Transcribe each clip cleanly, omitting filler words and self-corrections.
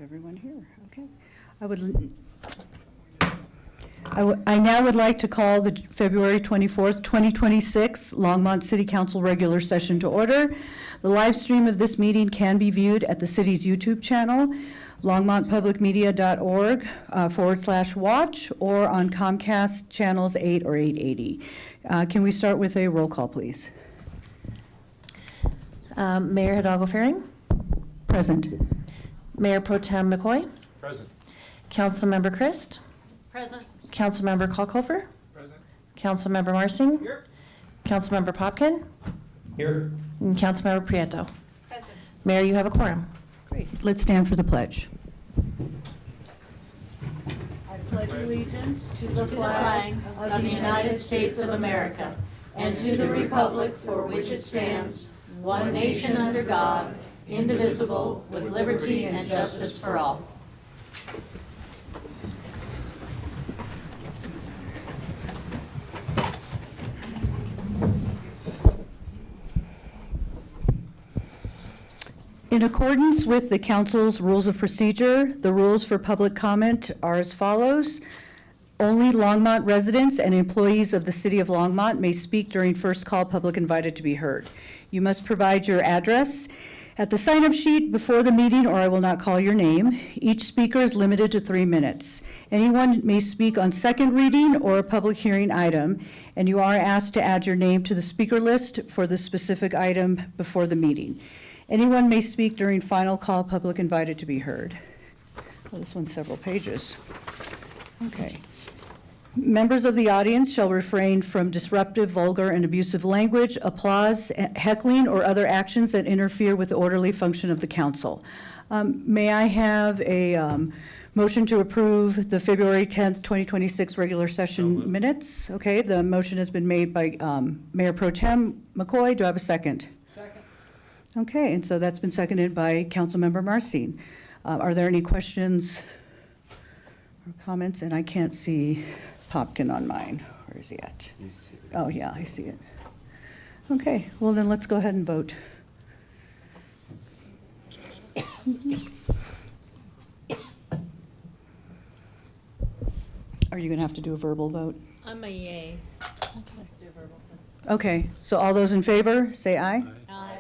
Everyone here, okay. I now would like to call the February 24th, 2026 Longmont City Council regular session to order. The live stream of this meeting can be viewed at the city's YouTube channel, longmontpublicmedia.org/watch, or on Comcast channels 8 or 880. Can we start with a roll call, please? Mayor Hidalgo-Ferring. Present. Mayor Pro Tem McCoy. Present. Councilmember Christ. Present. Councilmember Kalkofer. Present. Councilmember Marsing. Here. Councilmember Popkin. Here. And Councilmember Prieto. Present. Mayor, you have a quorum. Great. Let's stand for the pledge. I pledge allegiance to To the flag of the United States of America and to the republic for which it stands, one nation under God, indivisible, with liberty and justice for all. In accordance with the council's rules of procedure, the rules for public comment are as follows. Only Longmont residents and employees of the City of Longmont may speak during first call public invited to be heard. You must provide your address At the sign-up sheet before the meeting, or I will not call your name. Each speaker is limited to 3 minutes. Anyone may speak on second reading or a public hearing item, and you are asked to add your name to the speaker list for the specific item before the meeting. Anyone may speak during final call, public invited to be heard. Oh, this one's several pages. Okay. Members of the audience shall refrain from disruptive, vulgar, and abusive language, applause, heckling, or other actions that interfere with the orderly function of the council. May I have a motion to approve the February 10th, 2026 regular session minutes? Okay, the motion has been made by Mayor Pro Tem McCoy. Do I have a second? Second. Okay, and so that's been seconded by Councilmember Marcin. Are there any questions or comments? And I can't see Popkin on mine. Where is he at? Oh, yeah, I see it. Okay, well then let's go ahead and vote. Are you going to have to do a verbal vote? I'm a yay. Okay, so all those in favor, say aye. Aye.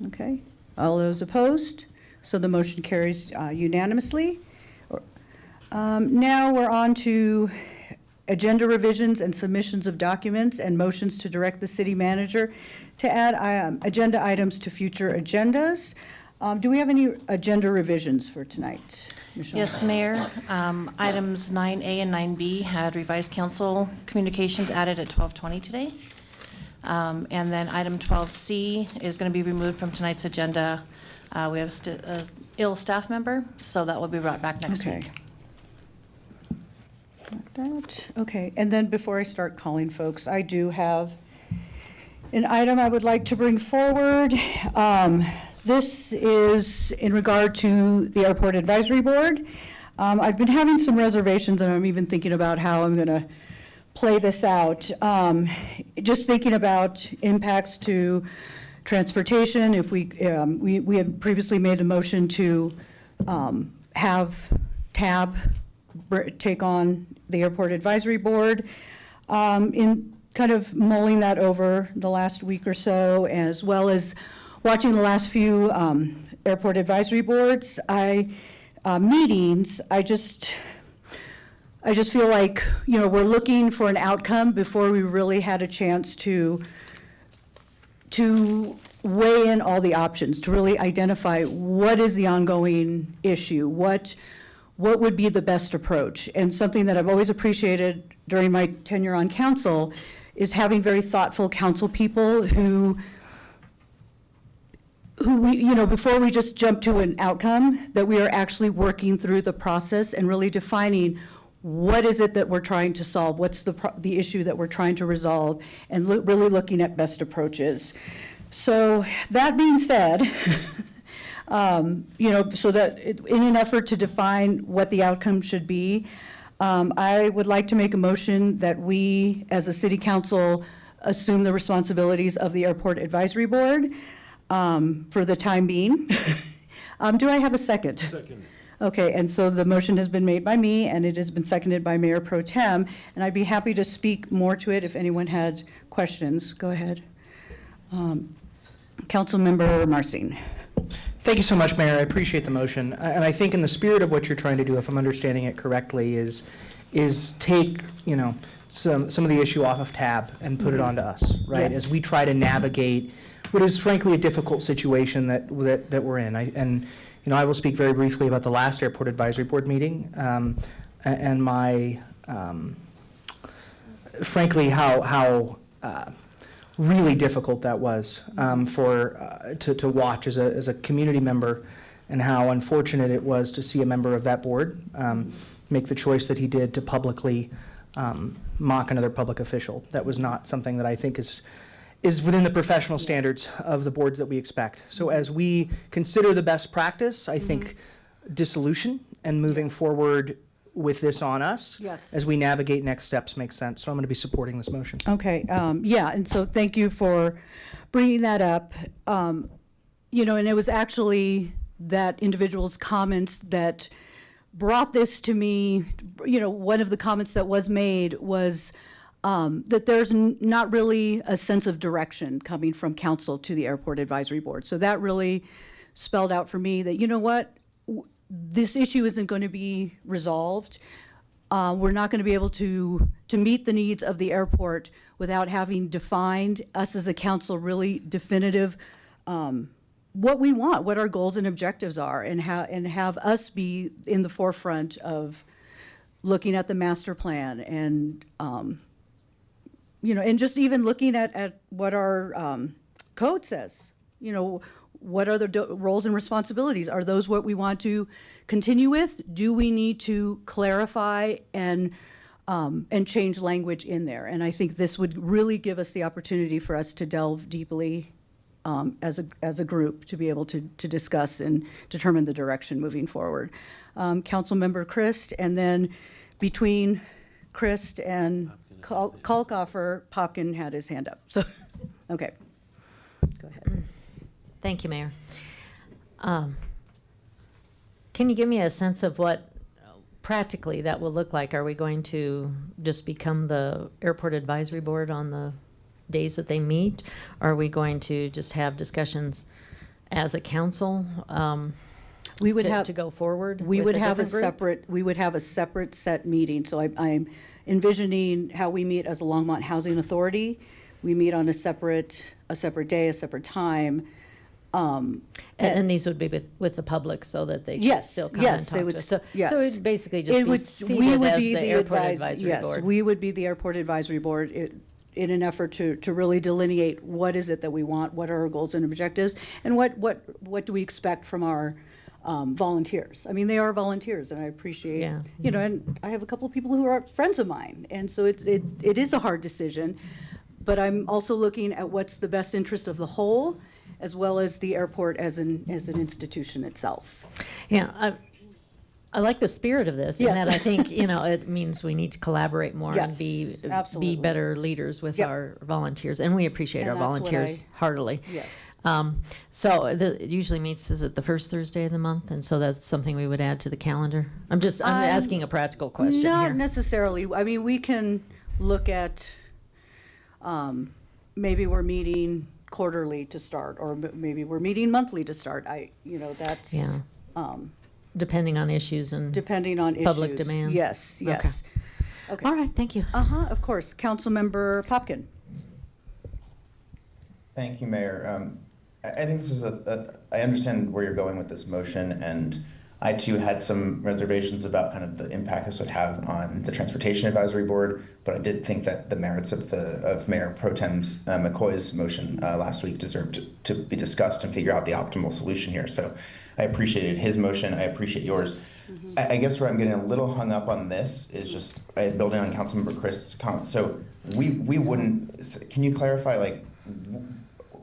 Okay, all those opposed? So the motion carries unanimously. Now we're on to agenda revisions and submissions of documents and motions to direct the city manager to add agenda items to future agendas. Do we have any agenda revisions for tonight? Michelle? Yes, Mayor. Items 9A and 9B had revised council communications added at 12:20 today. And then item 12C is going to be removed from tonight's agenda. We have a ill staff member, so that will be brought back next Okay. week. Like that. Okay, and then before I start calling folks, I do have an item I would like to bring forward. This is in regard to the Airport Advisory Board. I've been having some reservations, and I'm even thinking about how I'm going to play this out. Just thinking about impacts to transportation. If we had previously made a motion to have TAB take on the Airport Advisory Board. In kind of mulling that over the last week or so, as well as watching the last few Airport Advisory Boards meetings, I just feel like, we're looking for an outcome before we really had a chance to weigh in all the options, to really identify what is the ongoing issue, what would be the best approach. And something that I've always appreciated during my tenure on council is having very thoughtful council people who we, before we just jump to an outcome, that we are actually working through the process and really defining what is it that we're trying to solve, what's the issue that we're trying to resolve, and really looking at best approaches. So that being said, so that in an effort to define what the outcome should be, I would like to make a motion that we, as a city council, assume the responsibilities of the Airport Advisory Board for the time being. Do I have a second? Second. Okay, and so the motion has been made by me, and it has been seconded by Mayor Pro Tem, and I'd be happy to speak more to it if anyone had questions. Go ahead. Councilmember Marcin. Thank you so much, Mayor. I appreciate the motion. And I think in the spirit of what you're trying to do, if I'm understanding it correctly, is take, some of the issue off of TAB and put it onto us, right? Yes. As we try to navigate what is frankly a difficult situation that we're in. I will speak very briefly about the last Airport Advisory Board meeting and my, frankly, how really difficult that was to watch as a community member, and how unfortunate it was to see a member of that board make the choice that he did to publicly mock another public official. That was not something that I think is within the professional standards of the boards that we expect. So as we consider the best practice, I think dissolution and moving forward with this on us Yes. as we navigate next steps makes sense. So I'm going to be supporting this motion. Okay, yeah, and so thank you for bringing that up. And it was actually that individual's comments that brought this to me. One of the comments that was made was that there's not really a sense of direction coming from council to the Airport Advisory Board. So that really spelled out for me that, you know what, this issue isn't going to be resolved. We're not going to be able to meet the needs of the airport without having defined, us as a council, really definitive, what we want, what our goals and objectives are, and have us be in the forefront of looking at the master plan and, and just even looking at what our code says. What are the roles and responsibilities? Are those what we want to continue with? Do we need to clarify and change language in there? And I think this would really give us the opportunity for us to delve deeply as a group to be able to discuss and determine the direction moving forward. Councilmember Christ, and then between Christ and Kalkoffer, Popkin had his hand up. So, okay, go ahead. Thank you, Mayor. Can you give me a sense of what practically that will look like? Are we going to just become the Airport Advisory Board on the days that they meet? Are we going to just have discussions as a council We would to go forward? We with would have a different group? separate set meeting. So I'm envisioning how we meet as a Longmont Housing Authority. We meet on a separate day, a separate time. And these would be with the public so that they can Yes, still come yes, and they talk would to us. s- yes. So it'd basically It just be would- we seated would as be the Airport advis- Advisory yes, Board. we would be the Airport Advisory Board in an effort to really delineate what is it that we want, what are our goals and objectives, and what do we expect from our volunteers. I mean, they are volunteers, and I appreciate, Yeah. and I have a couple of people who are friends of mine, and so it is a hard decision, but I'm also looking at what's the best interest of the whole, as well as the airport as an institution itself. Yeah, I like the spirit of this, and Yes. that I think, it means we need to collaborate more and Yes, be absolutely. better leaders with Yep. our volunteers, and we appreciate And our that's what volunteers heartily. Yes. So it usually meets, is it the first Thursday of the month? And so that's something we would add to the calendar? I'm asking a practical question Not here. necessarily. I mean, we can look at, maybe we're meeting quarterly to start, or maybe we're meeting monthly to start. That's. Yeah. Depending on issues and, Depending on issues. Public demand. Yes, yes. Okay. all right, thank you. Of course. Councilmember Popkin. Thank you, Mayor. I think this is I understand where you're going with this motion, and I too had some reservations about kind of the impact this would have on the Transportation Advisory Board, but I did think that the merits of Mayor Pro Tem McCoy's motion last week deserved to be discussed and figure out the optimal solution here. So I appreciated his motion. I appreciate yours. I guess where I'm getting a little hung up on this is just building on Councilmember Chris's comment. So we wouldn't. Can you clarify,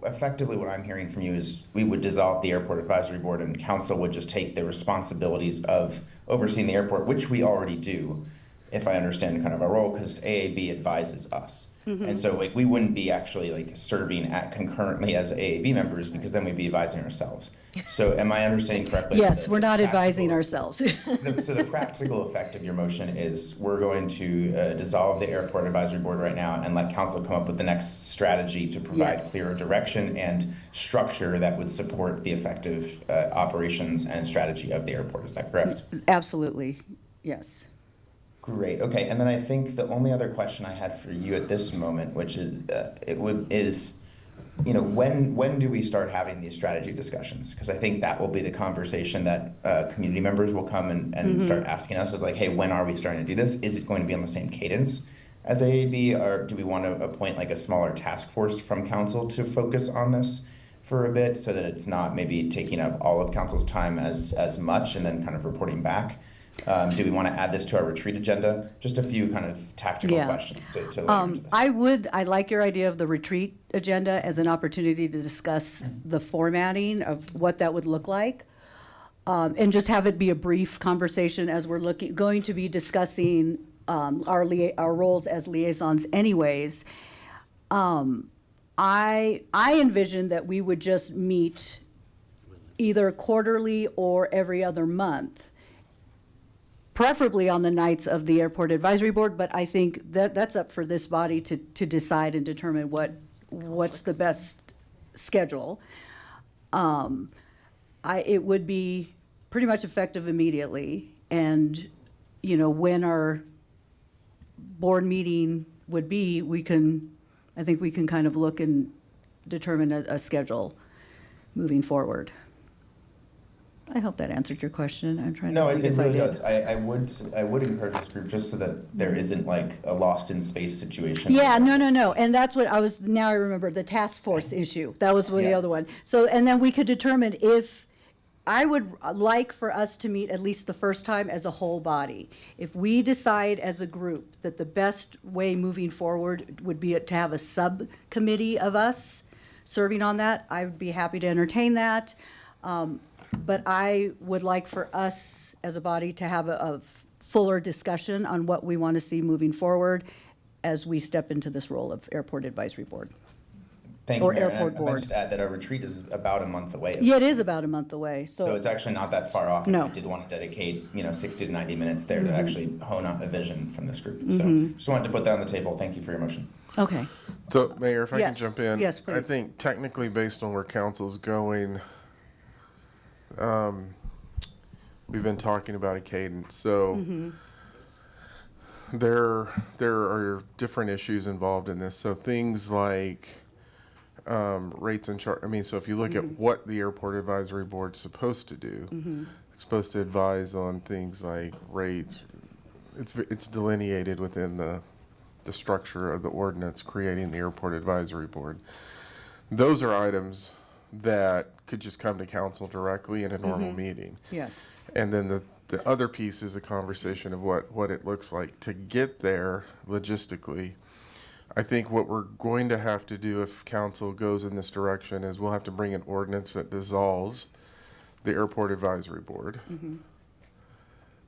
effectively what I'm hearing from you is we would dissolve the Airport Advisory Board and council would just take the responsibilities of overseeing the airport, which we already do, if I understand kind of our role, because AAB advises us. And so we wouldn't be actually serving concurrently as AAB members, because then we'd be advising ourselves. So am I understanding correctly? Yes, the we're not advising practical- ourselves. So the practical effect of your motion is we're going to dissolve the Airport Advisory Board right now and let council come up with the next strategy to provide Yes. clearer direction and structure that would support the effective operations and strategy of the airport. Is that correct? Absolutely, yes. Great. Okay. And then I think the only other question I had for you at this moment, which is when do we start having these strategy discussions? Because I think that will be the conversation that community members will come and start asking us is hey, when are we starting to do this? Is it going to be on the same cadence as AAB, or do we want to appoint a smaller task force from council to focus on this for a bit so that it's not maybe taking up all of council's time as much and then kind of reporting back? Do we want to add this to our retreat agenda? Just a few kind of tactical Yeah. questions to layer into this. I like your idea of the retreat agenda as an opportunity to discuss the formatting of what that would look like. And just have it be a brief conversation as we're going to be discussing our roles as liaisons anyways. I envision that we would just meet either quarterly or every other month, preferably on the nights of the Airport Advisory Board, but I think that's up for this body to decide and determine what's the best schedule. it would be pretty much effective immediately. And, when our board meeting would be, I think we can kind of look and determine a schedule moving forward. I hope that answered your question. I'm trying to No, think it if I really did. does. I would encourage this group just so that there isn't like a lost in space situation. Yeah, no. And that's what now I remember, the task force issue. That was the Yeah. other one. So, and then we could determine if, I would like for us to meet at least the first time as a whole body. If we decide as a group that the best way moving forward would be to have a subcommittee of us serving on that, I would be happy to entertain that. But I would like for us as a body to have a fuller discussion on what we want to see moving forward as we step into this role of Airport Advisory Board. Thank you, Or Mayor. And airport I might board. just add that our retreat is about a month away. Yeah, it is about a month away, So it's actually not that far off. No. Mm-hmm. If we did want to dedicate, 60 to 90 minutes there to actually hone out a vision from this group. So just wanted to put that on the table. Thank you for your motion. Okay, So, Mayor, if I can Yes. jump in. Yes, I please. think technically, based on where council's going, we've been talking about a cadence, so Mm-hmm. there are different issues involved in this. So things like rates and so if you look Mm-hmm. at what the Airport Advisory Board's supposed to do, it's supposed to advise on things like rates. It's delineated within the structure of the ordinance creating the Airport Advisory Board. Those are items that could just come to council directly in a normal meeting. yes, And then the other piece is a conversation of what it looks like to get there logistically. I think what we're going to have to do if council goes in this direction is we'll have to bring an ordinance that dissolves the Airport Advisory Board.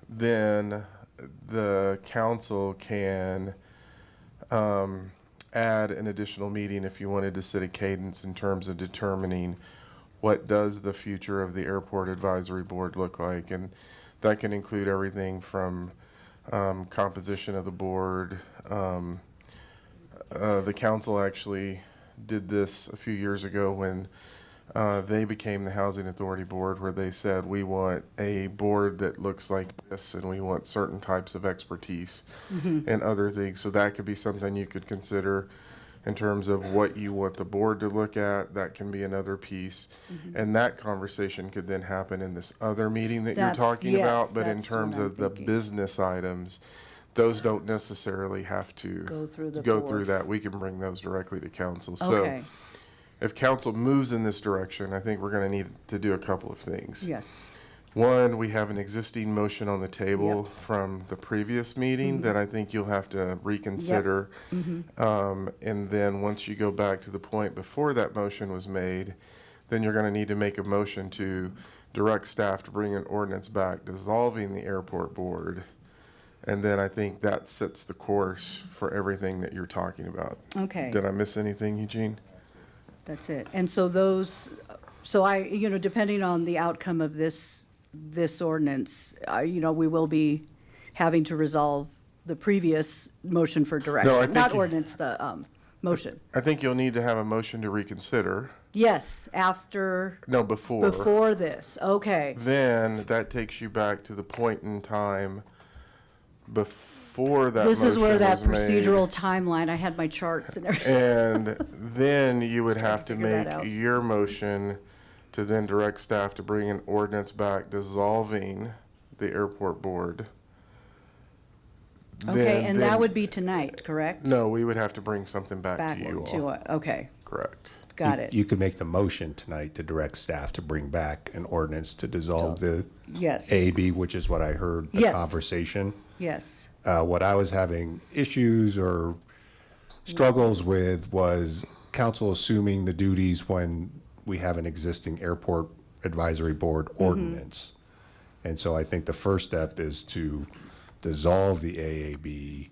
Then the council can add an additional meeting if you wanted to set a cadence in terms of determining what does the future of the Airport Advisory Board look like. And that can include everything from composition of the board. The council actually did this a few years ago when they became the Housing Authority Board, where they said, we want a board that looks like this, and we want certain types of expertise and other things. So that could be something you could consider in terms of what you want the board to look at. That can be another piece. And that conversation could then happen in this other meeting that you're That's- talking yes, about. But in that's terms what I'm of the thinking. business items, those don't necessarily have to Go through the go board. through that. We can bring those directly to council. okay, So if council moves in this direction, I think we're going to need to do a couple of things. yes, One, we have an existing motion on the table from the previous meeting that I think you'll have to reconsider. And then once you go back to the point before that motion was made, then you're going to need to make a motion to direct staff to bring an ordinance back dissolving the airport board. And then I think that sets the course for everything that you're talking about. okay. Did I miss anything, Eugene? That's it. And so depending on the outcome of this ordinance, we will be having to resolve the previous motion for direction. think Not you- ordinance, the motion. I think you'll need to have a motion to reconsider. Yes, after, No, before. before this, okay. Then that takes you back to the point in time before that This is where motion that was made. procedural timeline, I had my charts and everything. And then you would Trying to have to figure that make out. your motion to then direct staff to bring an ordinance back dissolving the airport board. Okay, and that then- would be tonight, correct? No, we would have to bring something back to you Backward to all. it, okay, Correct. got it. You could make the motion tonight to direct staff to bring back an ordinance to dissolve the Yes. AAB, which is what I heard the Yes. conversation. Yes, What I was having issues or struggles with was council assuming the duties when we have an existing airport advisory board Mm-hmm. ordinance. And so I think the first step is to dissolve the AAB,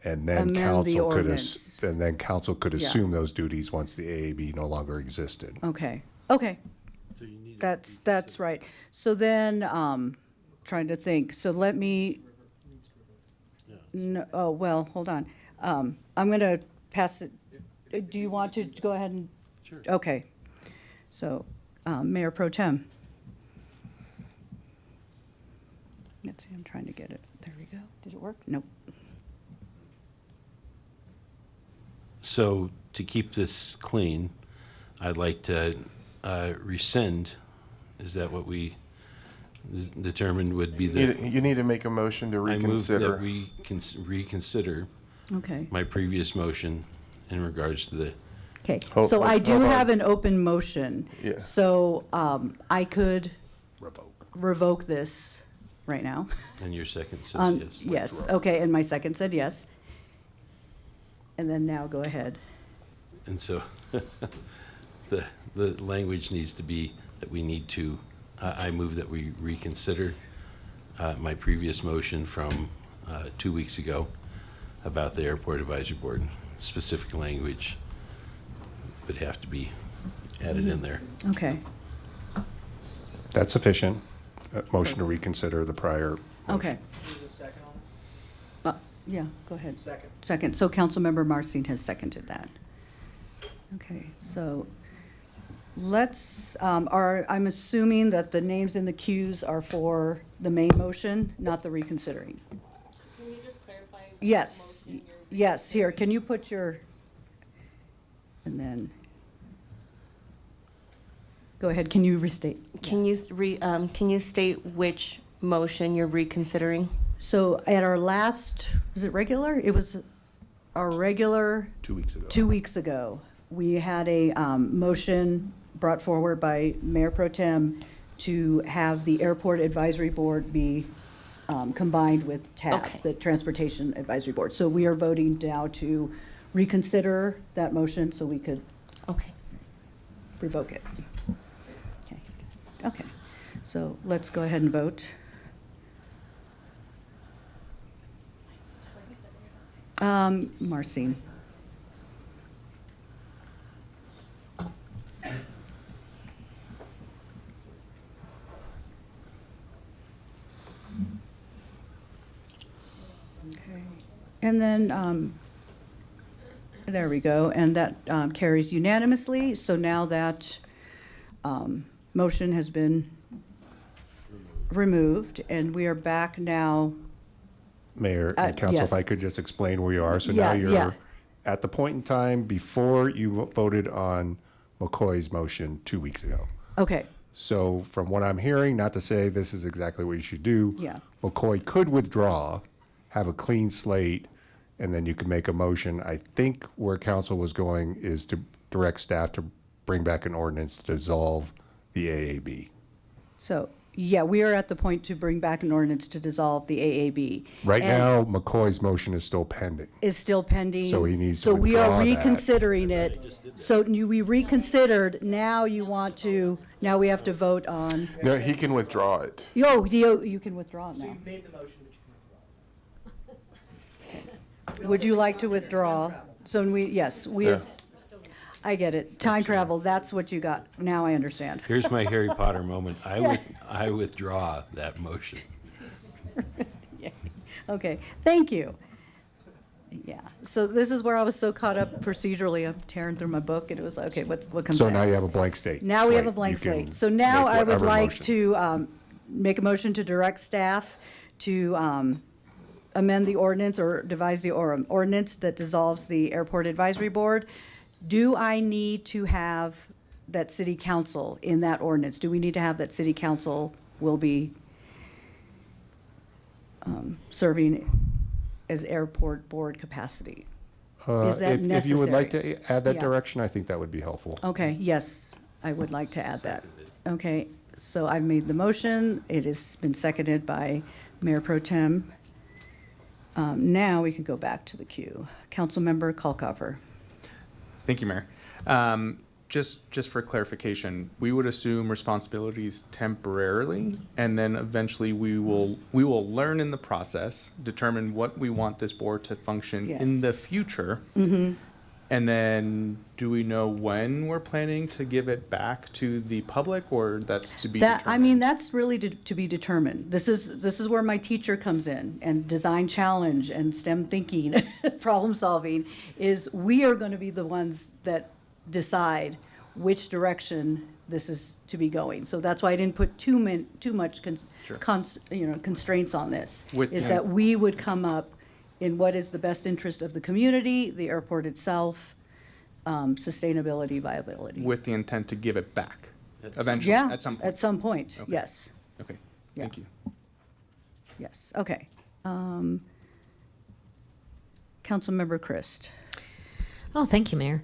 and then Amend the council could, ordinance. and then council could Yeah. assume those duties once the AAB no longer existed. okay, okay. That's right. So then, trying to think, so let me, no, oh, well, hold on. I'm gonna pass it, do you want to go ahead and? Sure. Okay. So, Mayor Pro Tem, Let's see, I'm trying to get it. There we go. Did it work? Nope. So to keep this clean, I'd like to rescind, is that what we determined would be the? You need to make a motion to I move that reconsider. we reconsider Okay. my previous motion in regards to the, Okay, Hold- so I hold- do hold on. have an open motion. Yeah. So I could Revoke. revoke this right now. and your second says yes. Yes, okay, and my second said yes. And then now go ahead. And so the language needs to be that we need to, I move that we reconsider my previous motion from 2 weeks ago about the Airport Advisory Board. Specific language would have to be added in there. Okay, That's sufficient. Motion to reconsider the prior. okay. Yeah, go ahead. Second, so Councilmember Marcin has seconded that. Okay, so let's, I'm assuming that the names in the queues are for the main motion, not the reconsidering. Can you just clarify? Yes, yes, here, can you put your, and then, go ahead, can you restate? Can you state which motion you're reconsidering? So at our last, was it regular? It was our regular 2 weeks ago. 2 weeks ago. We had a motion brought forward by Mayor Pro Tem to have the Airport Advisory Board be combined with Okay. TAB, the Transportation Advisory Board. So we are voting now to reconsider that motion so we could Okay. revoke it. Okay. Okay, so let's go ahead and vote. Marcin. Okay, and then, there we go, and that carries unanimously. So now that motion has been removed, and we are back now. Mayor and council, if yes. I could just explain where you are. So Yeah, now yeah. you're at the point in time before you voted on McCoy's motion 2 weeks ago. Okay, So from what I'm hearing, not to say this is exactly what you should do. Yeah. McCoy could withdraw, have a clean slate, and then you could make a motion. I think where council was going is to direct staff to bring back an ordinance to dissolve the AAB. so, yeah, we are at the point to bring back an ordinance to dissolve the AAB. Right And now, McCoy's motion is still pending. is still pending. So he needs to So we are withdraw that. reconsidering it. So we reconsidered, now you want to, now we have to vote on, No, he can withdraw it. you can withdraw it now. made the motion, but you Would you like to withdraw? So yes, we have, I get it. Time travel, that's what you got. Now I understand. Here's my Harry Potter moment. I withdraw that motion. Yeah. Okay, thank you. Yeah, so this is where I was so caught up procedurally, I'm tearing through my book, and it was, okay, what comes next? So now you have a blank slate. Now we have a slate. blank You can slate. So now make I would whatever like motion. to make a motion to direct staff to amend the ordinance or devise the ordinance that dissolves the Airport Advisory Board. Do I need to have that city council in that ordinance? Do we need to have that city council will be serving as airport board capacity? Is that If you would like necessary? to add that Yeah. direction, I think that would be helpful. Okay, yes, I would like to add that. Okay, so I've made the motion. It has been seconded by Mayor Pro Tem. Now we can go back to the queue. Councilmember Kalkofer. Thank you, Mayor. Just for clarification, we would assume responsibilities temporarily, and then eventually we will learn in the process, determine what we want this board to function in the Yes. future. And then, do we know when we're planning to give it back to the public, or that's to be That, determined? I mean, that's really to be determined. This is where my teacher comes in, and design challenge and STEM thinking, problem solving, is we are going to be the ones that decide which direction this is to be going. So that's why I didn't put too much Sure. constraints on this. With Is the- that we would come up in what is the best interest of the community, the airport itself, sustainability, viability. With the intent to give it back eventually, Yeah, at some point. at some point, Okay. yes, Okay, Yeah. thank you. yes, okay. Councilmember Christ. Oh, thank you, Mayor.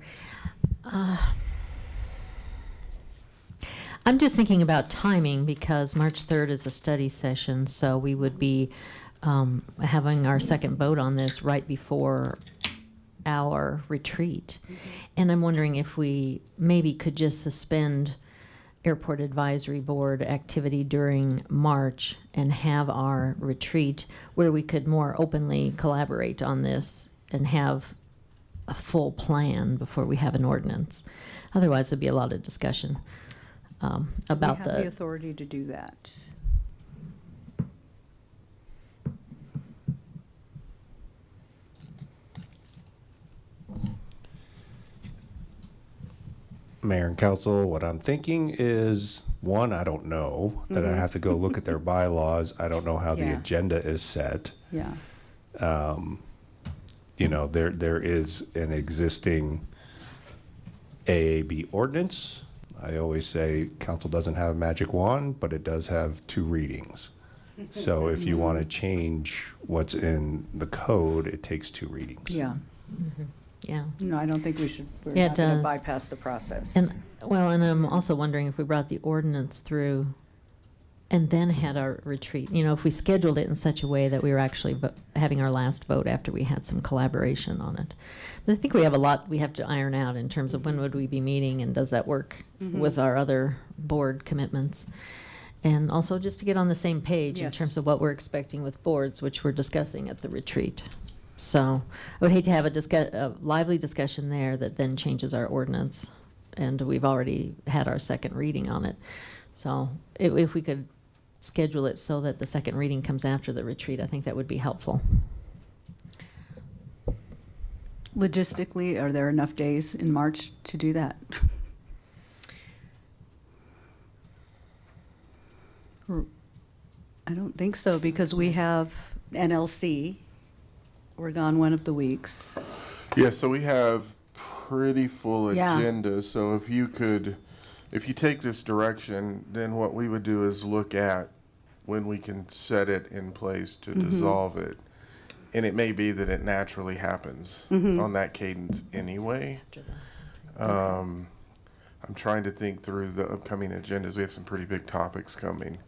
I'm just thinking about timing because March 3rd is a study session, so we would be having our second vote on this right before our retreat. And I'm wondering if we maybe could just suspend Airport Advisory Board activity during March and have our retreat where we could more openly collaborate on this and have a full plan before we have an ordinance. Otherwise, there'd be a lot of discussion about We have the authority to do that. Mayor and council, what I'm thinking is, one, I don't know, that I have to go look at their bylaws. I don't know how the Yeah. agenda is set. Yeah, You know, there is an existing AAB ordinance. I always say council doesn't have a magic wand, but it does have 2 readings. So if you want to change what's in the code, it takes 2 readings. yeah. yeah. No, I don't think we should, we're Yeah, it not going to does. bypass the process. And, well, and I'm also wondering if we brought the ordinance through and then had our retreat, you know, if we scheduled it in such a way that we were actually having our last vote after we had some collaboration on it. But I think we have a lot we have to iron out in terms of when would we be meeting and does that work with our other board commitments? And also just to get on the same page in Yes. terms of what we're expecting with boards, which we're discussing at the retreat. So I would hate to have a lively discussion there that then changes our ordinance. And we've already had our second reading on it. So if we could schedule it so that the second reading comes after the retreat, I think that would be helpful. Logistically, are there enough days in March to do that? I don't think so, because we have NLC. We're gone one of the weeks. Yeah, so we have pretty full Yeah. agenda, so if you take this direction, then what we would do is look at when we can set it in place to dissolve it. And it may be that it naturally happens on that cadence anyway. I'm trying to think through the upcoming agendas. We have some pretty big topics coming.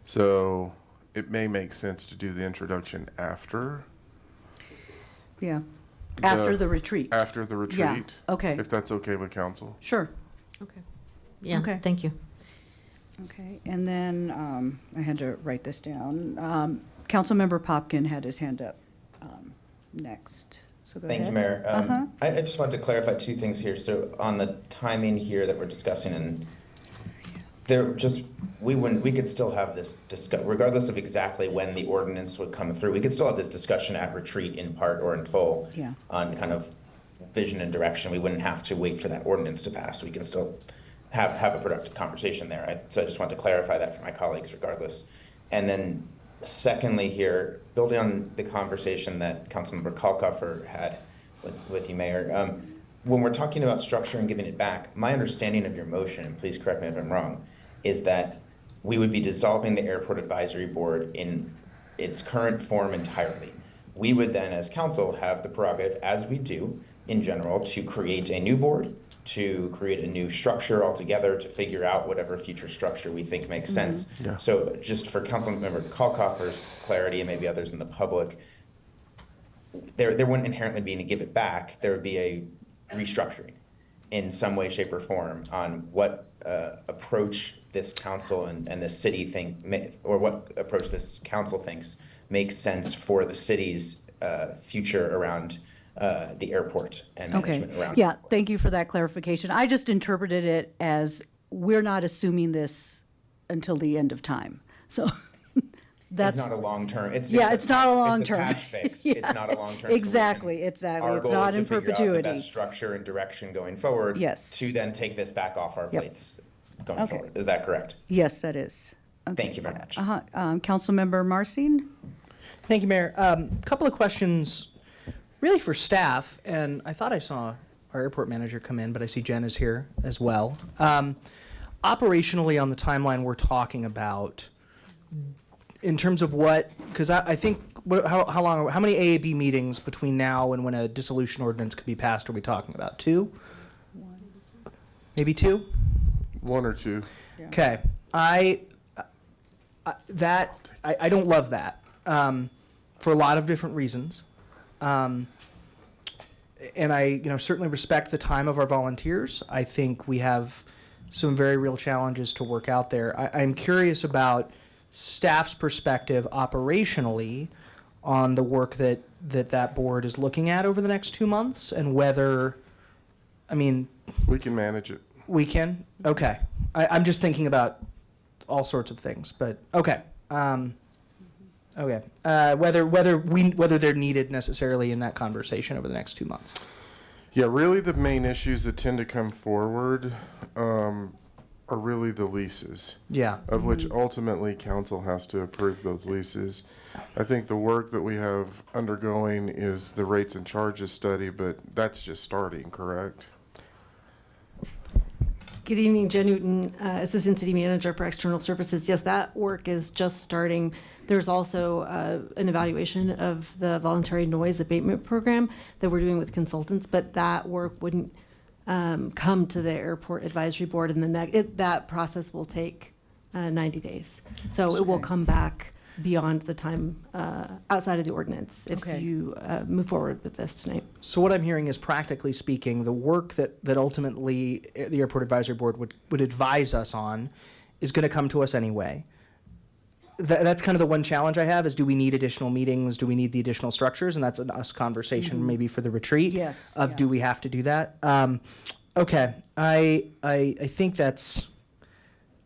So it may make sense to do the introduction after. Yeah, after the retreat. After the retreat. Yeah, okay. If that's okay with council. Sure. Okay. Yeah, Okay. thank you. Okay, and then I had to write this down. Councilmember Popkin had his hand up next. So go ahead. Thank you, Mayor. Uh-huh. I just wanted to clarify 2 things here. So on the timing here that we're discussing, and we could still have this regardless of exactly when the ordinance would come through, we could still have this discussion at retreat in part or in full Yeah. on kind of vision and direction. We wouldn't have to wait for that ordinance to pass. We can still have a productive conversation there. So I just want to clarify that for my colleagues regardless. And then secondly here, building on the conversation that Councilmember Kalkofer had with you, Mayor, when we're talking about structure and giving it back, my understanding of your motion, and please correct me if I'm wrong, is that we would be dissolving the Airport Advisory Board in its current form entirely. We would then, as council, have the prerogative, as we do in general, to create a new board, to create a new structure altogether, to figure out whatever future structure we think makes sense. Yeah. So just for Councilmember Kalkofer's clarity and maybe others in the public, there wouldn't inherently be any give it back. There would be a restructuring in some way, shape, or form on what approach this council and this city or what approach this council thinks makes sense for the city's future around the airport and management Okay, around. yeah, thank you for that clarification. I just interpreted it as we're not assuming this until the end of time. So that's. It's not a long-term, it's. Yeah, it's it's not a long It's a term. patch fix. Yeah, It's not a long-term exactly, solution. exactly. Our It's goal not is in to figure out the perpetuity. best structure and direction going forward. Yes. To then take this back off our Yep. plates going Okay. forward. Is that correct? Yes, that is. Okay. Thank you very much. Councilmember Marcin? Thank you, Mayor. Couple of questions, really for staff, and I thought I saw our airport manager come in, but I see Jen is here as well. Operationally, on the timeline we're talking about, in terms of what, because I think, how many AAB meetings between now and when a dissolution ordinance could be passed are we talking about? 2? Maybe 2? 1 or 2. Okay, I don't love that, for a lot of different reasons. And I, certainly respect the time of our volunteers. I think we have some very real challenges to work out there. I'm curious about staff's perspective operationally on the work that board is looking at over the next 2 months, and whether, We can manage it. we can? Okay. I'm just thinking about all sorts of things, but, okay. Okay. Whether they're needed necessarily in that conversation over the next 2 months. Yeah, really the main issues that tend to come forward are really the leases, Yeah. of which ultimately council has to approve those leases. I think the work that we have undergoing is the rates and charges study, but that's just starting, correct? Good evening, Jen Newton, Assistant City Manager for External Services. Yes, that work is just starting. There's also an evaluation of the voluntary noise abatement program that we're doing with consultants, but that work wouldn't come to the Airport Advisory Board in that process will take 90 days. So it will Okay. come back beyond the time outside of the ordinance if Okay. you move forward with this tonight. So what I'm hearing is, practically speaking, the work that ultimately the Airport Advisory Board would advise us on is going to come to us anyway. That's kind of the one challenge I have, is do we need additional meetings? Do we need the additional structures? And that's an us conversation maybe for the retreat. Yes, Of yeah. do we have to do that? Okay, I think that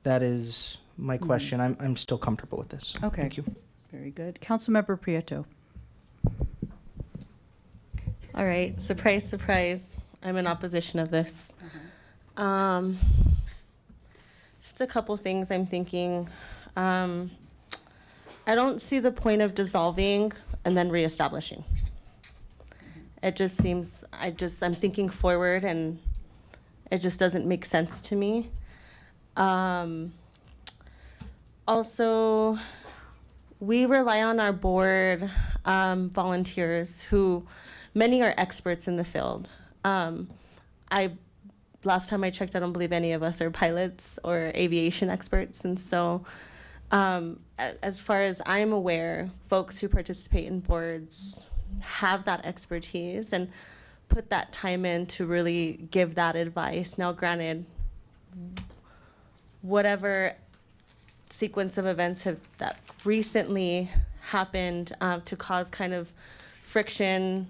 is my question. I'm still comfortable with this. Okay. Thank you. Very good. Councilmember Prieto? All right, surprise, surprise, I'm in opposition of this. Just a couple things I'm thinking. I don't see the point of dissolving and then reestablishing. It just seems, I'm thinking forward, and it just doesn't make sense to me. Also, we rely on our board volunteers, who many are experts in the field. Last time I checked, I don't believe any of us are pilots or aviation experts, and so as far as I'm aware, folks who participate in boards have that expertise and put that time in to really give that advice. Now, granted, whatever sequence of events that recently happened to cause kind of friction,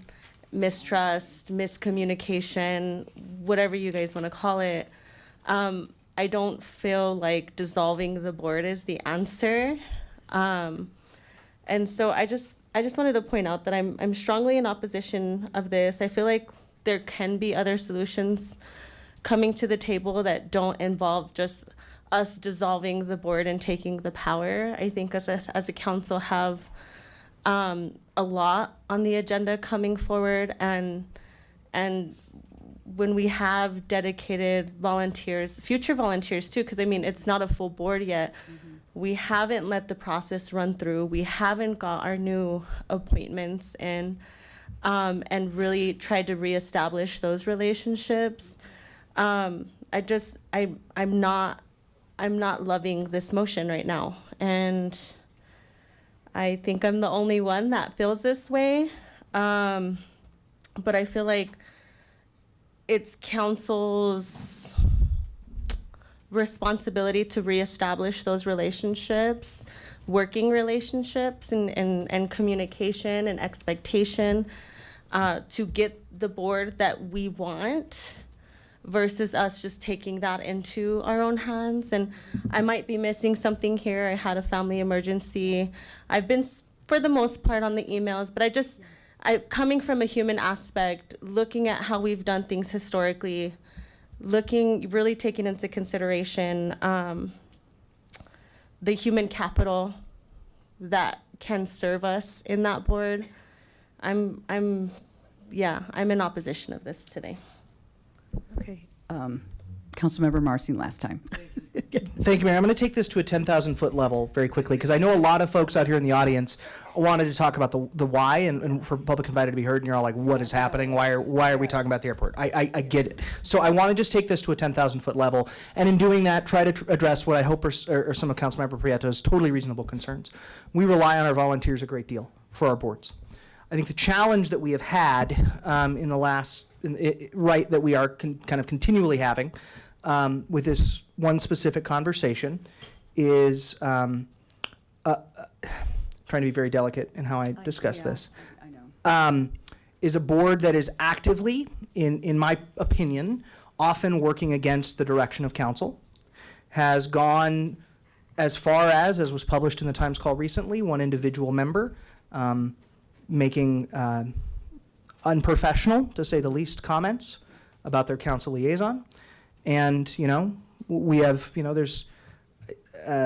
mistrust, miscommunication, whatever you guys want to call it, I don't feel like dissolving the board is the answer. And so I just wanted to point out that I'm strongly in opposition of this. I feel like there can be other solutions coming to the table that don't involve just us dissolving the board and taking the power. I think as a council have a lot on the agenda coming forward, and when we have dedicated volunteers, future volunteers too, because it's not a full board yet. We haven't let the process run through. We haven't got our new appointments in, and really tried to reestablish those relationships. I'm not loving this motion right now, and I think I'm the only one that feels this way. But I feel like it's council's responsibility to reestablish those relationships, working relationships, and communication and expectation to get the board that we want, versus us just taking that into our own hands. And I might be missing something here. I had a family emergency. I've been, for the most part, on the emails, but coming from a human aspect, looking at how we've done things historically, really taking into consideration the human capital that can serve us in that board. I'm in opposition of this today. Okay. Councilmember Marcy last time. Thank you, Mayor. I'm going to take this to a 10,000-foot level very quickly, because I know a lot of folks out here in the audience wanted to talk about the why, and for public invited to be heard, and you're all like, what is happening? Why are we talking about the airport? I get it. So I want to just take this to a 10,000-foot level, and in doing that, try to address what I hope are some of Councilmember Prieto's totally reasonable concerns. We rely on our volunteers a great deal for our boards. I think the challenge that we have had in the last, that we are kind of continually having with this one specific conversation is trying to be very delicate in how I discuss this. I know. Is a board that is actively, in my opinion, often working against the direction of council, has gone as far as was published in the Times Call recently, one individual member making unprofessional, to say the least, comments about their council liaison. And, we have, there's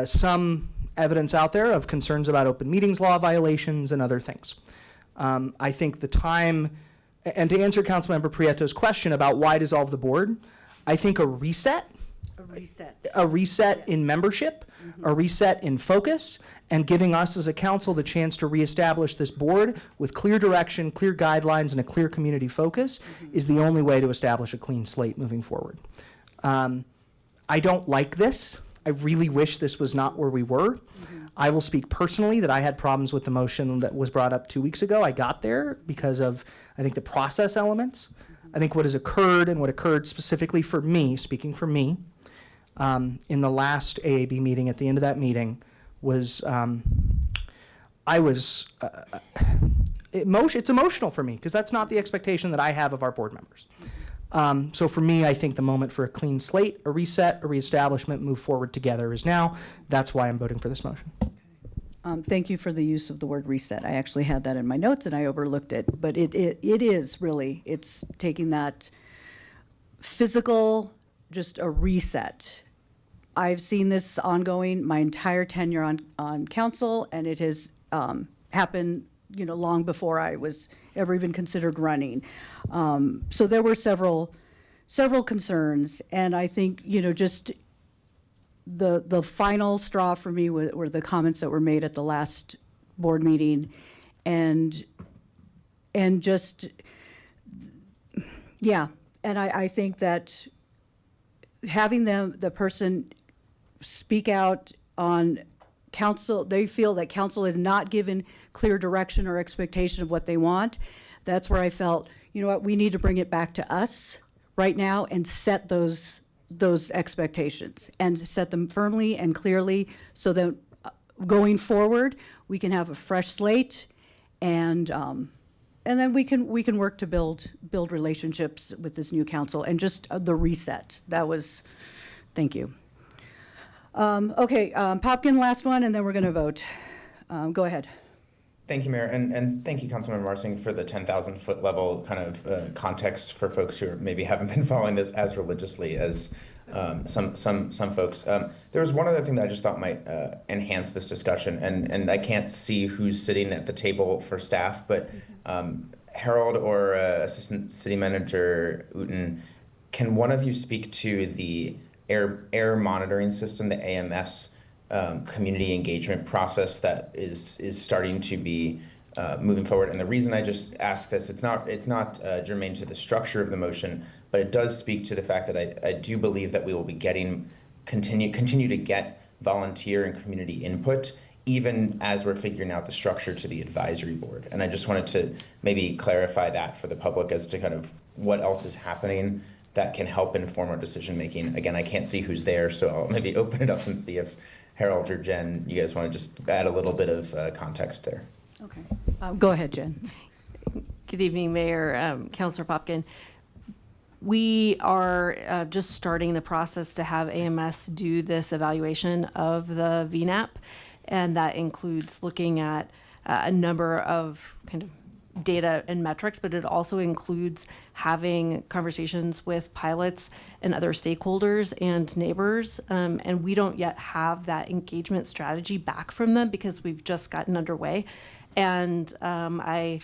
some evidence out there of concerns about open meetings law violations and other things. I think the time, and to answer Councilmember Prieto's question about why dissolve the board, I think a reset in membership, a reset in focus, and giving us as a council the chance to reestablish this board with clear direction, clear guidelines, and a clear community focus is the only way to establish a clean slate moving forward. I don't like this. I really wish this was not where we were. I will speak personally that I had problems with the motion that was brought up 2 weeks ago. I got there because of, I think, the process elements. I think what has occurred, and what occurred specifically for me, speaking for me, in the last AAB meeting, at the end of that meeting, was it's emotional for me, because that's not the expectation that I have of our board members. So for me, I think the moment for a clean slate, a reset, a reestablishment, move forward together is now. That's why I'm voting for this motion. Thank you for the use of the word reset. I actually had that in my notes and I overlooked it, but it is really, it's taking that physical, just a reset. I've seen this ongoing my entire tenure on council, and it has happened, long before I was ever even considered running. So there were several concerns, and I think, just the final straw for me were the comments that were made at the last board meeting, and just, yeah. And I think that having the person speak out on council, they feel that council is not given clear direction or expectation of what they want. That's where I felt, we need to bring it back to us right now and set those expectations and set them firmly and clearly, so that going forward we can have a fresh slate, and then we can work to build relationships with this new council, and just the reset. That was, thank you. Okay, Popkin, last one, and then we're going to vote. Go ahead. Thank you, Mayor, and thank you, Councilmember Marsing, for the 10,000-foot level kind of context for folks who maybe haven't been following this as religiously as some folks. There was one other thing that I just thought might enhance this discussion, and I can't see who's sitting at the table for staff, but Harold or Assistant City Manager Uten, can one of you speak to the air monitoring system, the AMS community engagement process that is starting to be moving forward? And the reason I just ask this, it's not germane to the structure of the motion, but it does speak to the fact that I do believe that we will be continue to get volunteer and community input, even as we're figuring out the structure to the advisory board. And I just wanted to maybe clarify that for the public as to kind of what else is happening that can help inform our decision making. Again, I can't see who's there, so I'll maybe open it up and see if Harold or Jen, you guys want to just add a little bit of context there. Okay. Go ahead, Jen. Good evening, Mayor, Councilor Popkin. We are just starting the process to have AMS do this evaluation of the VNAP, and that includes looking at a number of kind of data and metrics, but it also includes having conversations with pilots and other stakeholders and neighbors. And we don't yet have that engagement strategy back from them because we've just gotten underway. And I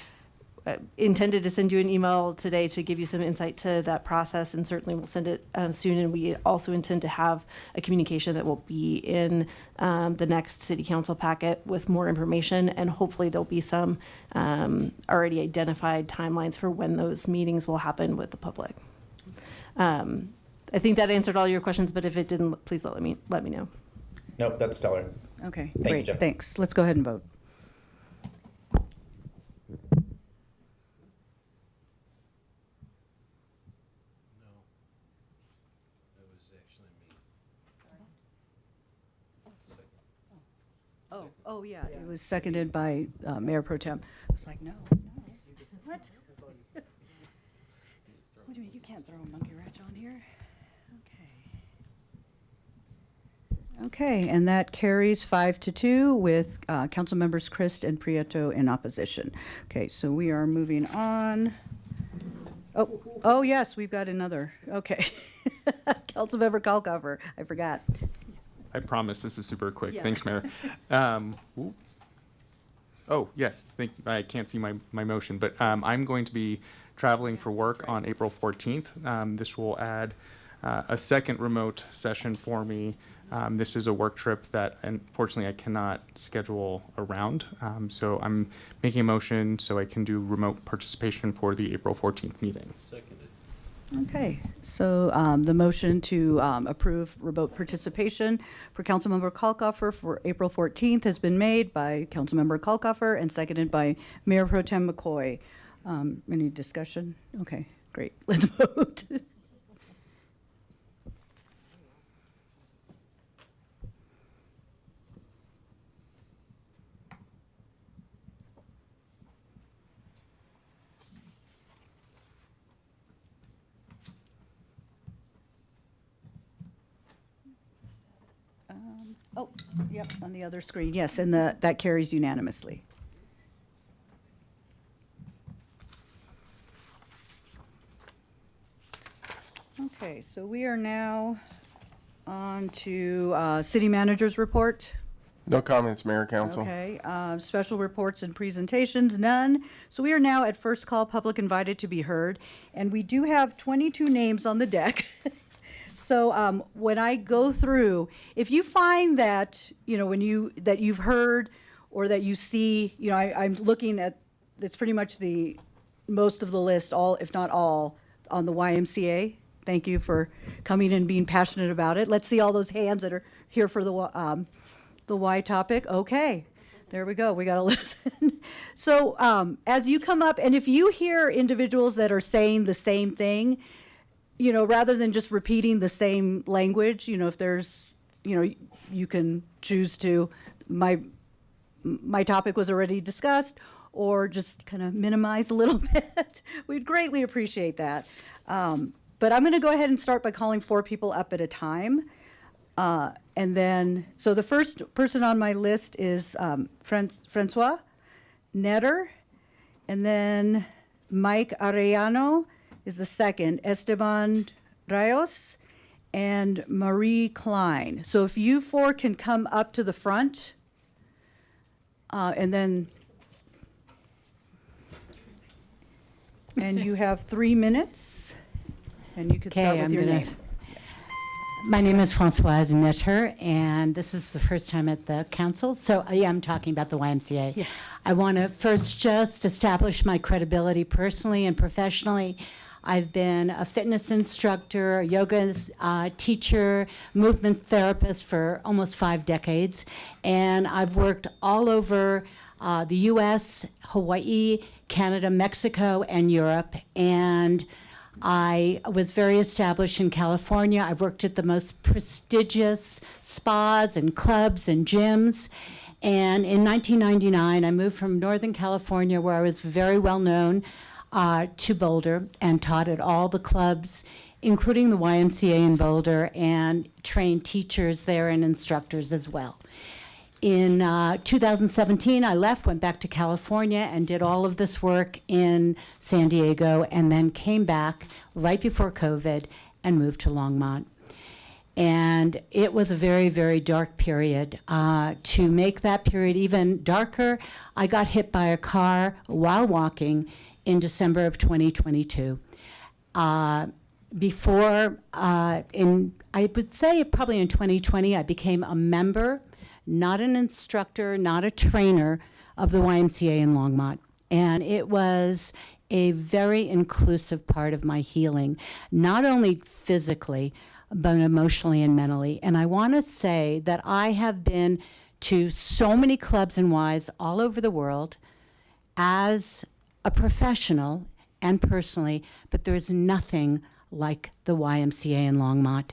intended to send you an email today to give you some insight to that process, and certainly we'll send it soon. And we also intend to have a communication that will be in the next city council packet with more information, and hopefully there'll be some already identified timelines for when those meetings will happen with the public. I think that answered all your questions, but if it didn't, please let me know. Nope, that's stellar. Okay, you, great, Jeff. thanks. Let's go ahead and vote. Oh, yeah, it was seconded by Mayor Pro Tem. I was like, no. What? What do you mean, you can't throw a monkey wrench on here? Okay. Okay, and that carries 5-2 with council members Christ and in opposition. Okay, so we are moving on. Oh, yes, we've got another. Okay. Councilmember Kalkofer, I forgot. I promise this is super quick. Yeah. Thanks, Mayor. Ooh. Oh, yes, I can't see my motion, but I'm going to be traveling for work on April 14th. This will add a second remote session for me. This is a work trip that unfortunately I cannot schedule around. So I'm making a motion so I can do remote participation for the April 14th meeting. Seconded. Okay, so the motion to approve remote participation for Councilmember Kalkofer for April 14th has been made by Councilmember Kalkofer and seconded by Mayor Pro Tem McCoy. Any discussion? Okay, great. Let's vote. Oh, yep, on the other screen, yes, and that carries unanimously. Okay, so we are now on to city manager's report. No comments, Mayor, Council. Okay, special reports and presentations, none. So we are now at first call, public invited to be heard, and we do have 22 names on the deck. So when I go through, if you find that, that you've heard or that you see, I'm looking at, it's pretty much most of the list, all, if not all, on the YMCA. Thank you for coming and being passionate about it. Let's see all those hands that are here for the Y topic. Okay, there we go. We got to listen. So as you come up, and if you hear individuals that are saying the same thing, rather than just repeating the same language, if there's, you can choose to, my topic was already discussed, or just kind of minimize a little bit. We'd greatly appreciate that. But I'm going to go ahead and start by calling 4 people up at a time. And then, so the first person on my list is Francois Netter, and then Mike Arellano is the second, Esteban Rayos, and Marie Klein. So if you 4 can come up to the front, and then, and you have 3 minutes, and you could start with your name. My name is Françoise Netter, and this is the first time at the council. So, yeah, I'm talking about the YMCA. Yeah. I want to first just establish my credibility personally and professionally. I've been a fitness instructor, a yoga teacher, movement therapist for almost 5 decades, and I've worked all over the U.S., Hawaii, Canada, Mexico, and Europe, and I was very established in California. I've worked at the most prestigious spas and clubs and gyms. And in 1999, I moved from Northern California, where I was very well known, to Boulder, and taught at all the clubs, including the YMCA in Boulder, and trained teachers there and instructors as well. In 2017, I left, went back to California, and did all of this work in San Diego, and then came back right before COVID and moved to Longmont. And it was a very, very dark period. To make that period even darker, I got hit by a car while walking in December of 2022. I would say probably in 2020, I became a member, not an instructor, not a trainer of the YMCA in Longmont. And it was a very inclusive part of my healing, not only physically, but emotionally and mentally. And I want to say that I have been to so many clubs and Ys all over the world as a professional and personally, but there's nothing like the YMCA in Longmont.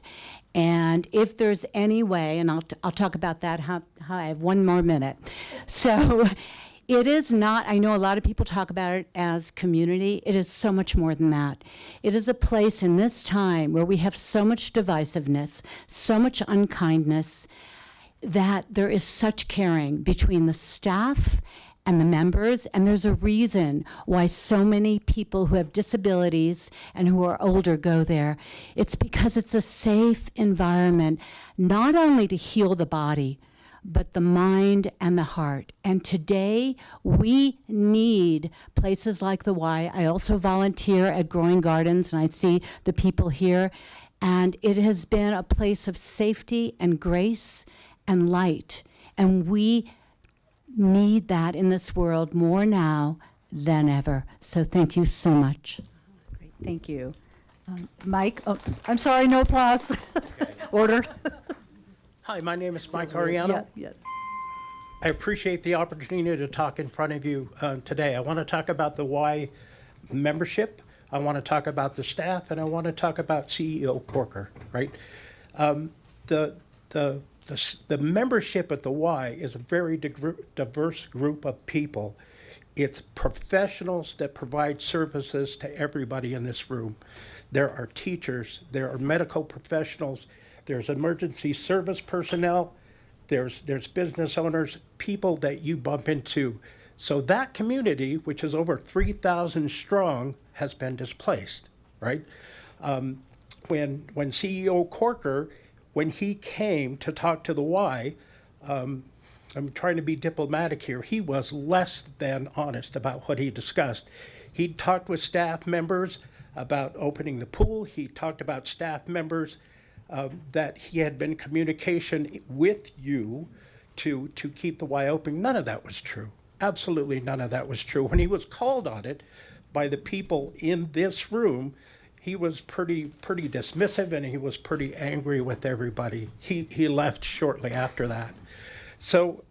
And if there's any way, and I'll talk about that, how I have one more minute. So it is not, I know a lot of people talk about it as community. It is so much more than that. It is a place in this time where we have so much divisiveness, so much unkindness, that there is such caring between the staff and the members, and there's a reason why so many people who have disabilities and who are older go there. It's because it's a safe environment, not only to heal the body, but the mind and the heart. And today, we need places like the Y. I also volunteer at Growing Gardens, and I see the people here. And it has been a place of safety and grace and light. And we need that in this world more now than ever. So thank you so much. Great, thank you. Mike, oh, I'm sorry, no applause. Order. Hi, my name is Mike Ariano. Yeah, yes. I appreciate the opportunity to talk in front of you today. I want to talk about the Y membership. I want to talk about the staff, and I want to talk about CEO Corker, right? The membership at the Y is a very diverse group of people. It's professionals that provide services to everybody in this room. There are teachers, there are medical professionals, there's emergency service personnel, there's business owners, people that you bump into. So that community, which is over 3,000 strong, has been displaced, right? When CEO Corker, when he came to talk to the Y, I'm trying to be diplomatic here, he was less than honest about what he discussed. He talked with staff members about opening the pool. He talked about staff members that he had been in communication with you to keep the Y open. None of that was true. Absolutely none of that was true. When he was called on it by the people in this room, he was pretty dismissive, and he was pretty angry with everybody. He left shortly after that. So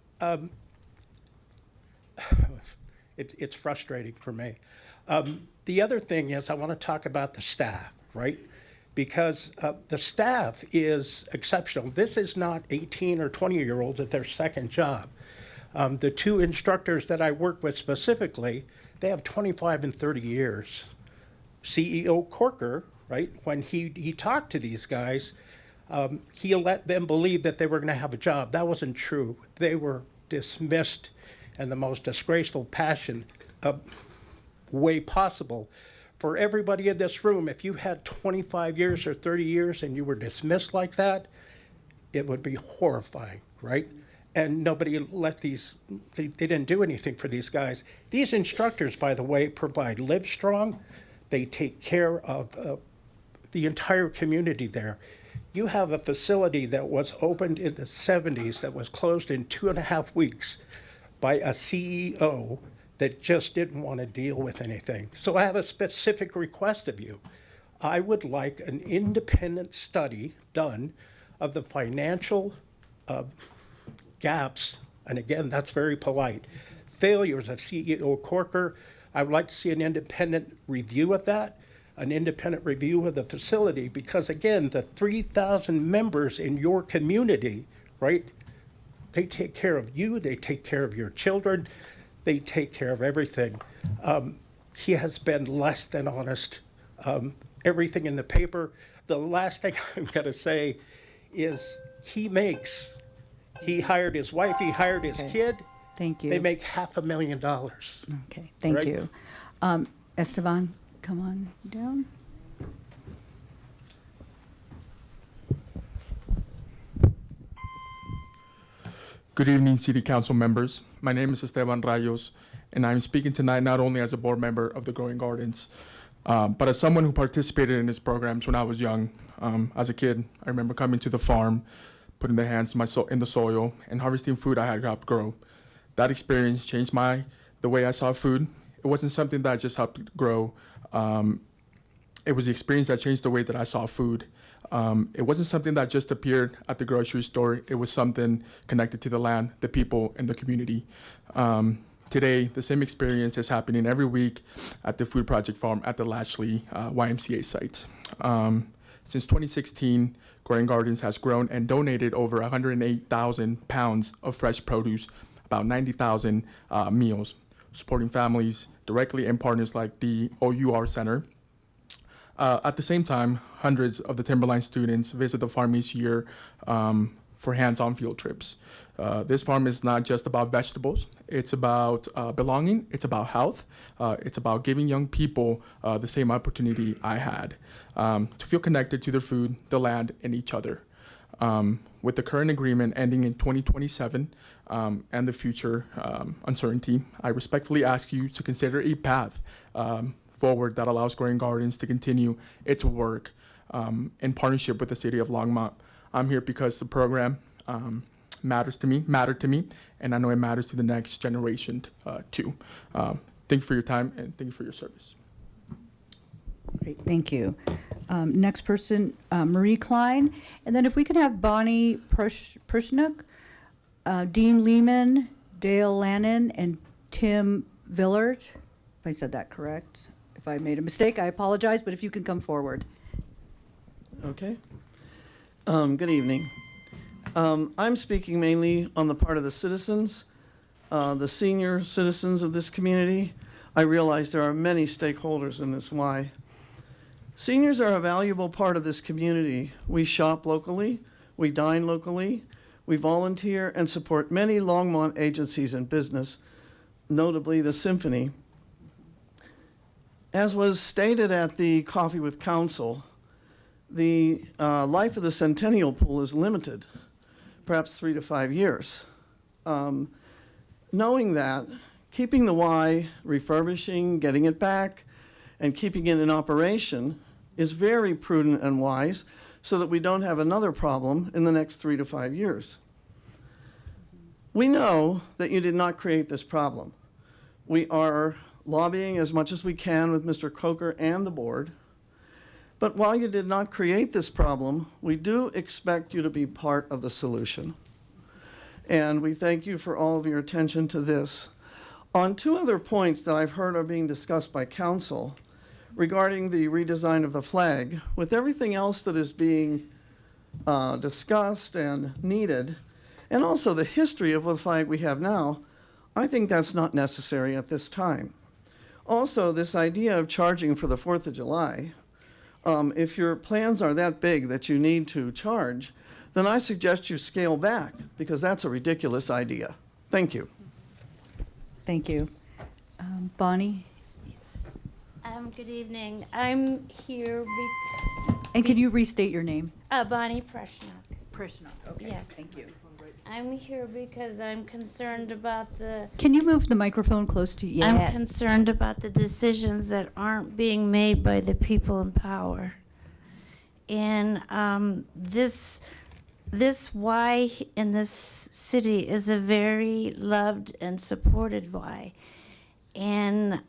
it's frustrating for me. The other thing is I want to talk about the staff, right? Because the staff is exceptional. This is not 18 or 20-year-olds at their second job. The two instructors that I work with specifically, they have 25 and 30 years. CEO Corker, right, when he talked to these guys, he let them believe that they were going to have a job. That wasn't true. They were dismissed in the most disgraceful way possible. For everybody in this room, if you had 25 years or 30 years and you were dismissed like that, it would be horrifying, right? And nobody let they didn't do anything for these guys. These instructors, by the way, provide Livestrong. They take care of the entire community there. You have a facility that was opened in the 70s that was closed in 2.5 weeks by a CEO that just didn't want to deal with anything. So I have a specific request of you. I would like an independent study done of the financial gaps, and again, that's very polite, failures of CEO Corker. I would like to see an independent review of that, an independent review of the facility, because again, the 3,000 members in your community, right, they take care of you, they take care of your children, they take care of everything. He has been less than honest. Everything in the paper. The last thing I'm going to say is he makes He hired his wife, he hired his Okay. kid. Thank you. They make $500,000. Okay, thank Right. you. Esteban, come on down. Good evening, City Council members. My name is Esteban Rayos, and I'm speaking tonight not only as a board member of the Growing Gardens, but as someone who participated in these programs when I was young. As a kid, I remember coming to the farm, putting the hands in the soil, and harvesting food I had helped grow. That experience changed the way I saw food. It wasn't something that I just helped grow. It was the experience that changed the way that I saw food. It wasn't something that just appeared at the grocery store. It was something connected to the land, the people, and the community. Today, the same experience is happening every week at the Food Project Farm at the Lashley YMCA site. Since 2016, Growing Gardens has grown and donated over 108,000 pounds of fresh produce, about 90,000 meals, supporting families directly and partners like the OUR Center. At the same time, hundreds of the Timberline students visit the farm each year for hands-on field trips. This farm is not just about vegetables. It's about belonging. It's about health. It's about giving young people the same opportunity I had to feel connected to their food, the land, and each other. With the current agreement ending in 2027 and the future uncertainty, I respectfully ask you to consider a path forward that allows Growing Gardens to continue its work in partnership with the city of Longmont. I'm here because the program mattered to me, and I know it matters to the next generation too. Thank you for your time, and thank you for your service. Great, thank you. Next person, Marie Klein. And then if we could have Bonnie Prushnuk, Dean Lehman, Dale Lannon, and Tim Villard. If I said that correct. If I made a mistake, I apologize, but if you can come forward. Okay. Good evening. I'm speaking mainly on the part of the citizens, the senior citizens of this community. I realize there are many stakeholders in this Y. Seniors are a valuable part of this community. We shop locally, we dine locally, we volunteer and support many Longmont agencies and business, notably the Symphony. As was stated at the Coffee with Council, the life of the Centennial Pool is limited, perhaps 3 to 5 years. Knowing that, keeping the Y, refurbishing, getting it back, and keeping it in operation is very prudent and wise so that we don't have another problem in the next 3 to 5 years. We know that you did not create this problem. We are lobbying as much as we can with Mr. Coker and the board. But while you did not create this problem, we do expect you to be part of the solution. And we thank you for all of your attention to this. On 2 other points that I've heard are being discussed by council regarding the redesign of the flag, with everything else that is being discussed and needed, and also the history of the flag we have now, I think that's not necessary at this time. Also, this idea of charging for the 4th of July, if your plans are that big that you need to charge, then I suggest you scale back, because that's a ridiculous idea. Thank you. Thank you. Bonnie? Good evening. I'm here, And can you restate your name? Bonnie Prushnuk. Prushnuk, okay. Yes. Thank you. I'm here because I'm concerned about the. Can you move the microphone close to you? I'm concerned about the decisions that aren't being made by the people in power. And this Y in this city is a very loved and supported Y. And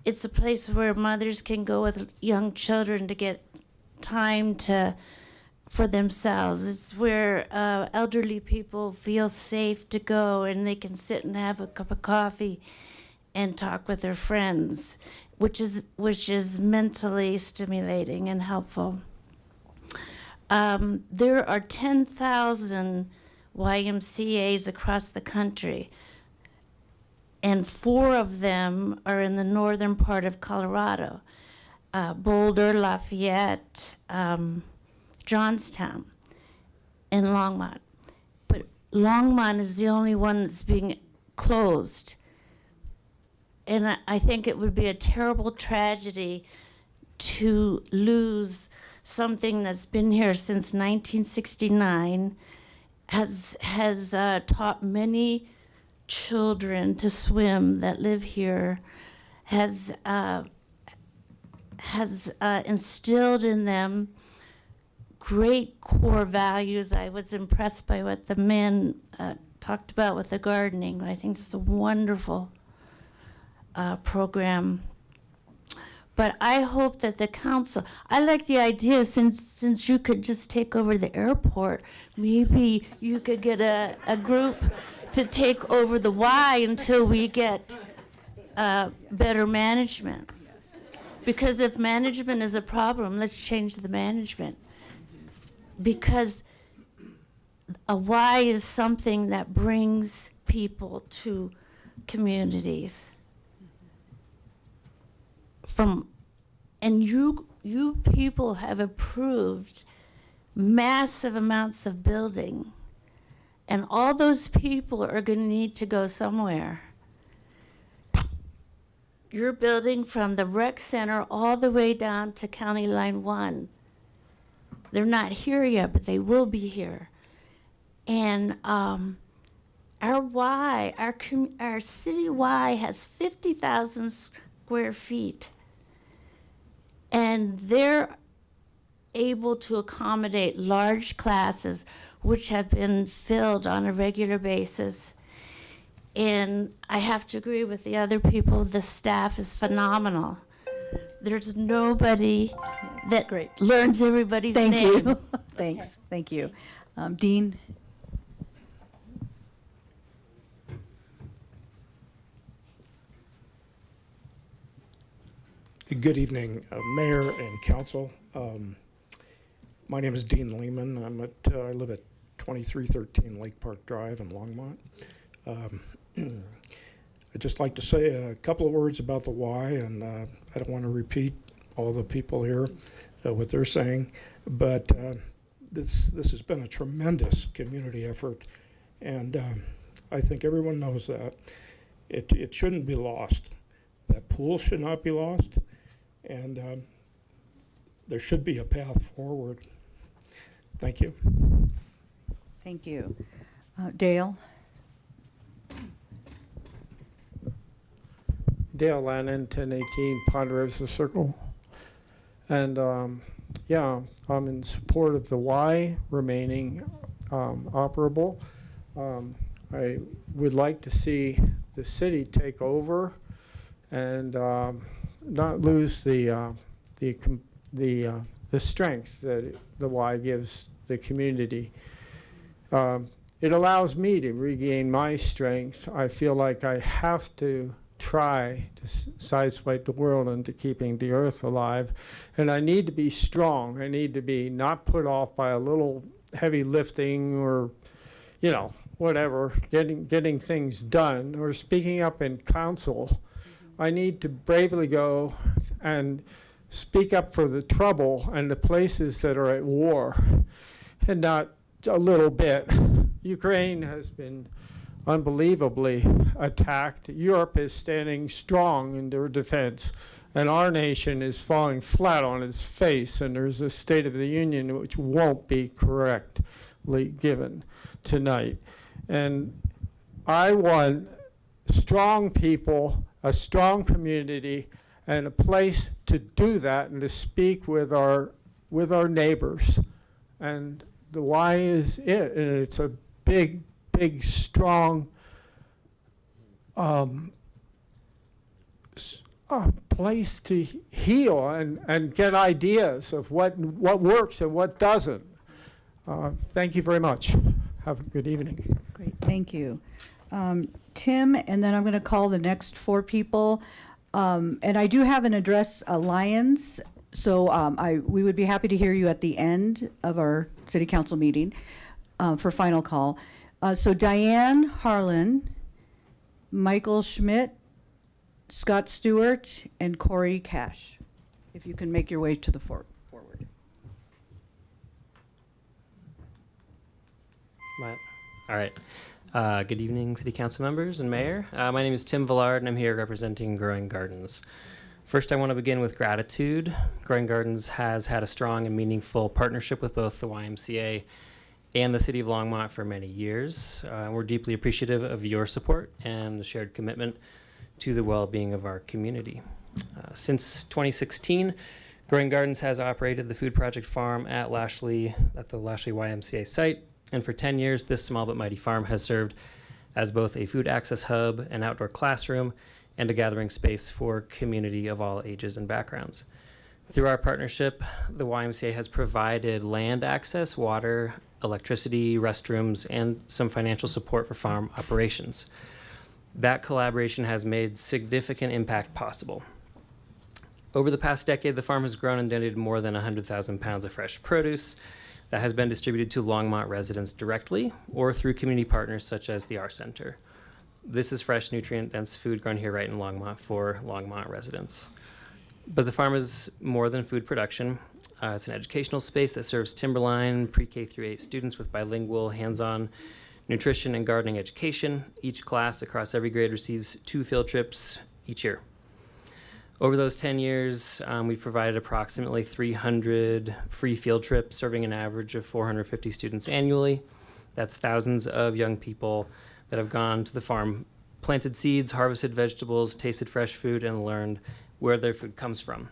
it's a place where mothers can go with young children to get time for themselves. It's where elderly people feel safe to go and they can sit and have a cup of coffee and talk with their friends, which is mentally stimulating and helpful. There are 10,000 YMCAs across the country, and 4 of them are in the northern part of Colorado, Boulder, Lafayette, Johnstown, and Longmont. But Longmont is the only one that's being closed. And I think it would be a terrible tragedy to lose something that's been here since 1969, has taught many children to swim that live here, has instilled in them great core values. I was impressed by what the men talked about with the gardening. I think it's a wonderful program. But I hope that the council, I like the idea, since you could just take over the airport, maybe you could get a group to take over the Y until we get better management. Because if management is a problem, let's change the management. Because a Y is something that brings people to communities. And you people have approved massive amounts of building, and all those people are going to need to go somewhere. You're building from the rec center all the way down to County Line 1. They're not here yet, but they will be here. And our Y, our city Y has 50,000 square feet. And they're able to accommodate large classes, which have been filled on a regular basis. And I have to agree with the other people, the staff is phenomenal. There's nobody that learns everybody's Thank name. you. Thanks, thank you. Dean? Good evening, Mayor and Council. My name is Dean Lehman. I live at 2313 Lake Park Drive in Longmont. I'd just like to say a couple of words about the Y, and I don't want to repeat all the people here, what they're saying, but this has been a tremendous community effort, and I think everyone knows that. It shouldn't be lost. That pool should not be lost. And there should be a path forward. Thank you. Thank you. Dale? Dale Lannon, 1018 Ponderosa Circle. And yeah, I'm in support of the Y remaining operable. I would like to see the city take over and not lose the strength that the Y gives the community. It allows me to regain my strength. I feel like I have to try to sideswipe the world into keeping the earth alive, and I need to be strong. I need to be not put off by a little heavy lifting or, you know, whatever, getting things done or speaking up in council. I need to bravely go and speak up for the trouble and the places that are at war, and not a little bit. Ukraine has been unbelievably attacked. Europe is standing strong in their defense, and our nation is falling flat on its face, and there's a State of the Union which won't be correctly given tonight. And I want strong people, a strong community, and a place to do that and to speak with our neighbors. And the Y is it, and it's a big, strong place to heal and get ideas of what works and what doesn't. Thank you very much. Have a good evening. Great, thank you. Tim, and then I'm going to call the next four people. And I do have an address, Lions, so we would be happy to hear you at the end of our city council meeting for final call. So Diane Harlan, Michael Schmidt, Scott Stewart, and Corey Cash. If you can make your way to the forward. Matt. All right. Good evening, City Council members and Mayor. My name is Tim Villard, and I'm here representing Growing Gardens. First, I want to begin with gratitude. Growing Gardens has had a strong and meaningful partnership with both the YMCA and the City of Longmont for many years. We're deeply appreciative of your support and the shared commitment to the well-being of our community. Since 2016, Growing Gardens has operated the Food Project Farm at the Lashley YMCA site, and for 10 years, this small but mighty farm has served as both a food access hub, an outdoor classroom, and a gathering space for community of all ages and backgrounds. Through our partnership, the YMCA has provided land access, water, electricity, restrooms, and some financial support for farm operations. That collaboration has made significant impact possible. Over the past decade, the farm has grown and donated more than 100,000 pounds of fresh produce that has been distributed to Longmont residents directly or through community partners such as the R Center. This is fresh, nutrient-dense food grown here right in Longmont for Longmont residents. But the farm is more than food production. It's an educational space that serves Timberline pre-K through 8 students with bilingual, hands-on nutrition and gardening education. Each class across every grade receives 2 field trips each year. Over those 10 years, we've provided approximately 300 free field trips, serving an average of 450 students annually. That's thousands of young people that have gone to the farm, planted seeds, harvested vegetables, tasted fresh food, and learned where their food comes from.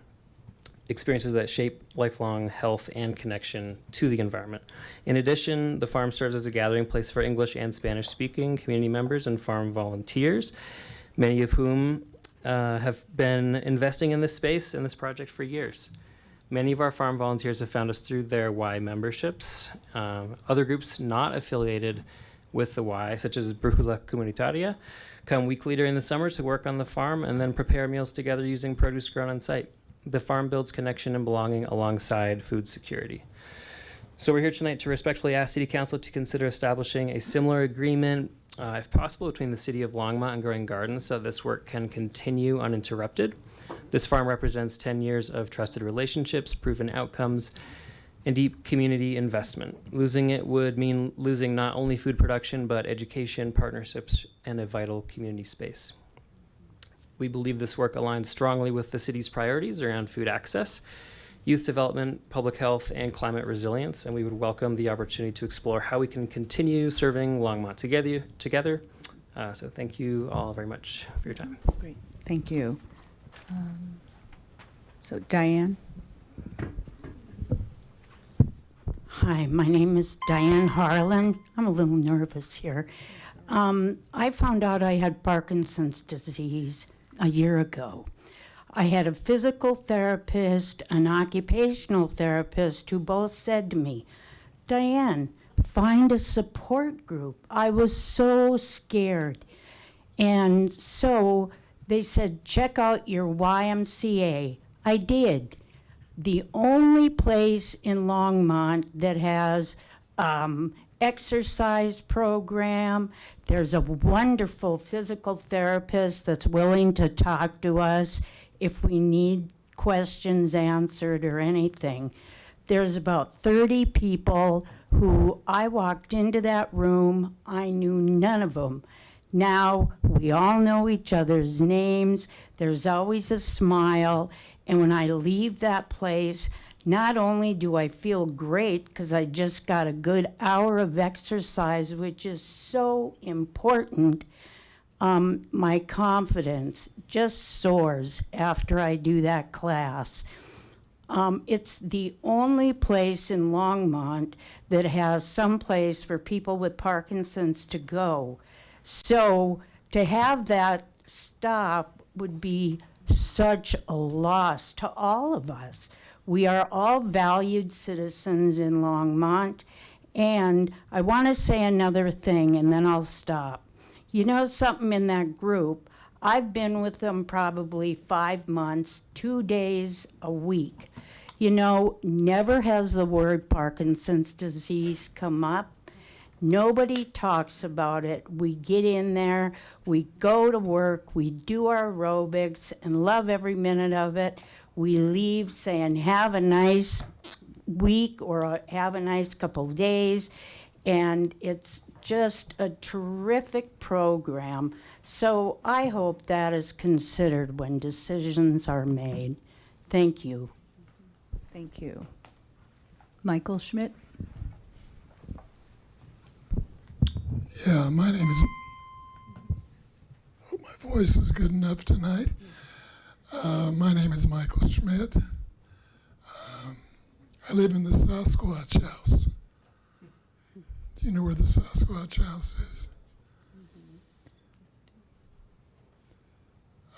Experiences that shape lifelong health and connection to the environment. In addition, the farm serves as a gathering place for English and Spanish-speaking community members and farm volunteers, many of whom have been investing in this space and this project for years. Many of our farm volunteers have found us through their Y memberships. Other groups not affiliated with the Y, such as Brújula Comunitaria, come weekly during the summers to work on the farm and then prepare meals together using produce grown on site. The farm builds connection and belonging alongside food security. So we're here tonight to respectfully ask City Council to consider establishing a similar agreement, if possible, between the City of Longmont and Growing Gardens so this work can continue uninterrupted. This farm represents 10 years of trusted relationships, proven outcomes, and deep community investment. Losing it would mean losing not only food production, but education, partnerships, and a vital community space. We believe this work aligns strongly with the city's priorities around food access, youth development, public health, and climate resilience, and we would welcome the opportunity to explore how we can continue serving Longmont together. So thank you all very much for your time. Great, thank you. So Diane? Hi, my name is Diane Harlan. I'm a little nervous here. I found out I had Parkinson's disease a year ago. I had a physical therapist, an occupational therapist who both said to me, Diane, find a support group. I was so scared. And so they said, check out your YMCA. I did. The only place in Longmont that has exercise program. There's a wonderful physical therapist that's willing to talk to us if we need questions answered or anything. There's about 30 people who I walked into that room, I knew none of them. Now we all know each other's names. There's always a smile. And when I leave that place, not only do I feel great because I just got a good hour of exercise, which is so important, my confidence just soars after I do that class. It's the only place in Longmont that has some place for people with Parkinson's to go. So to have that stop would be such a loss to all of us. We are all valued citizens in Longmont. And I want to say another thing, and then I'll stop. You know something in that group, I've been with them probably 5 months, 2 days a week. You know, never has the word Parkinson's disease come up. Nobody talks about it. We get in there, we go to work, we do our aerobics and love every minute of it. We leave saying, have a nice week or have a nice couple days. And it's just a terrific program. So I hope that is considered when decisions are made. Thank you. Thank you. Michael Schmidt? Yeah, my name is, hope my voice is good enough tonight. My name is Michael Schmidt. I live in the Sasquatch House. Do you know where the Sasquatch House is?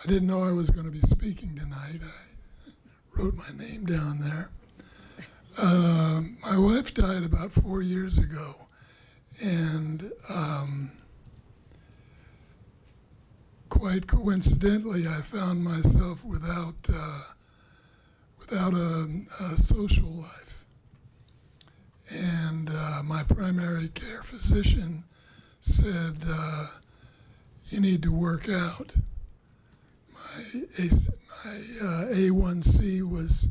I didn't know I was going to be speaking tonight. I wrote my name down there. My wife died about 4 years ago, and quite coincidentally, I found myself without a social life. And my primary care physician said, you need to work out. My A1C was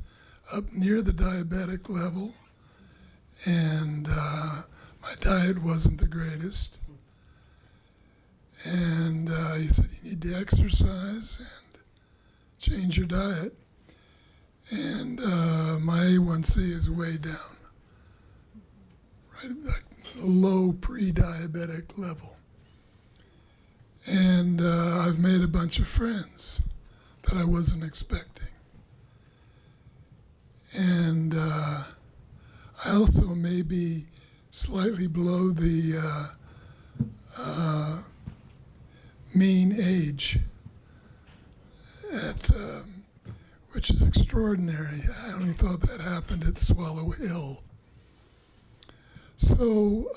up near the diabetic level, and my diet wasn't the greatest. And he said, you need to exercise and change your diet. And my A1C is way down, right at that low pre-diabetic level. And I've made a bunch of friends that I wasn't expecting. And I also may be slightly below the mean age, which is extraordinary. I only thought that happened at Swallow Hill. So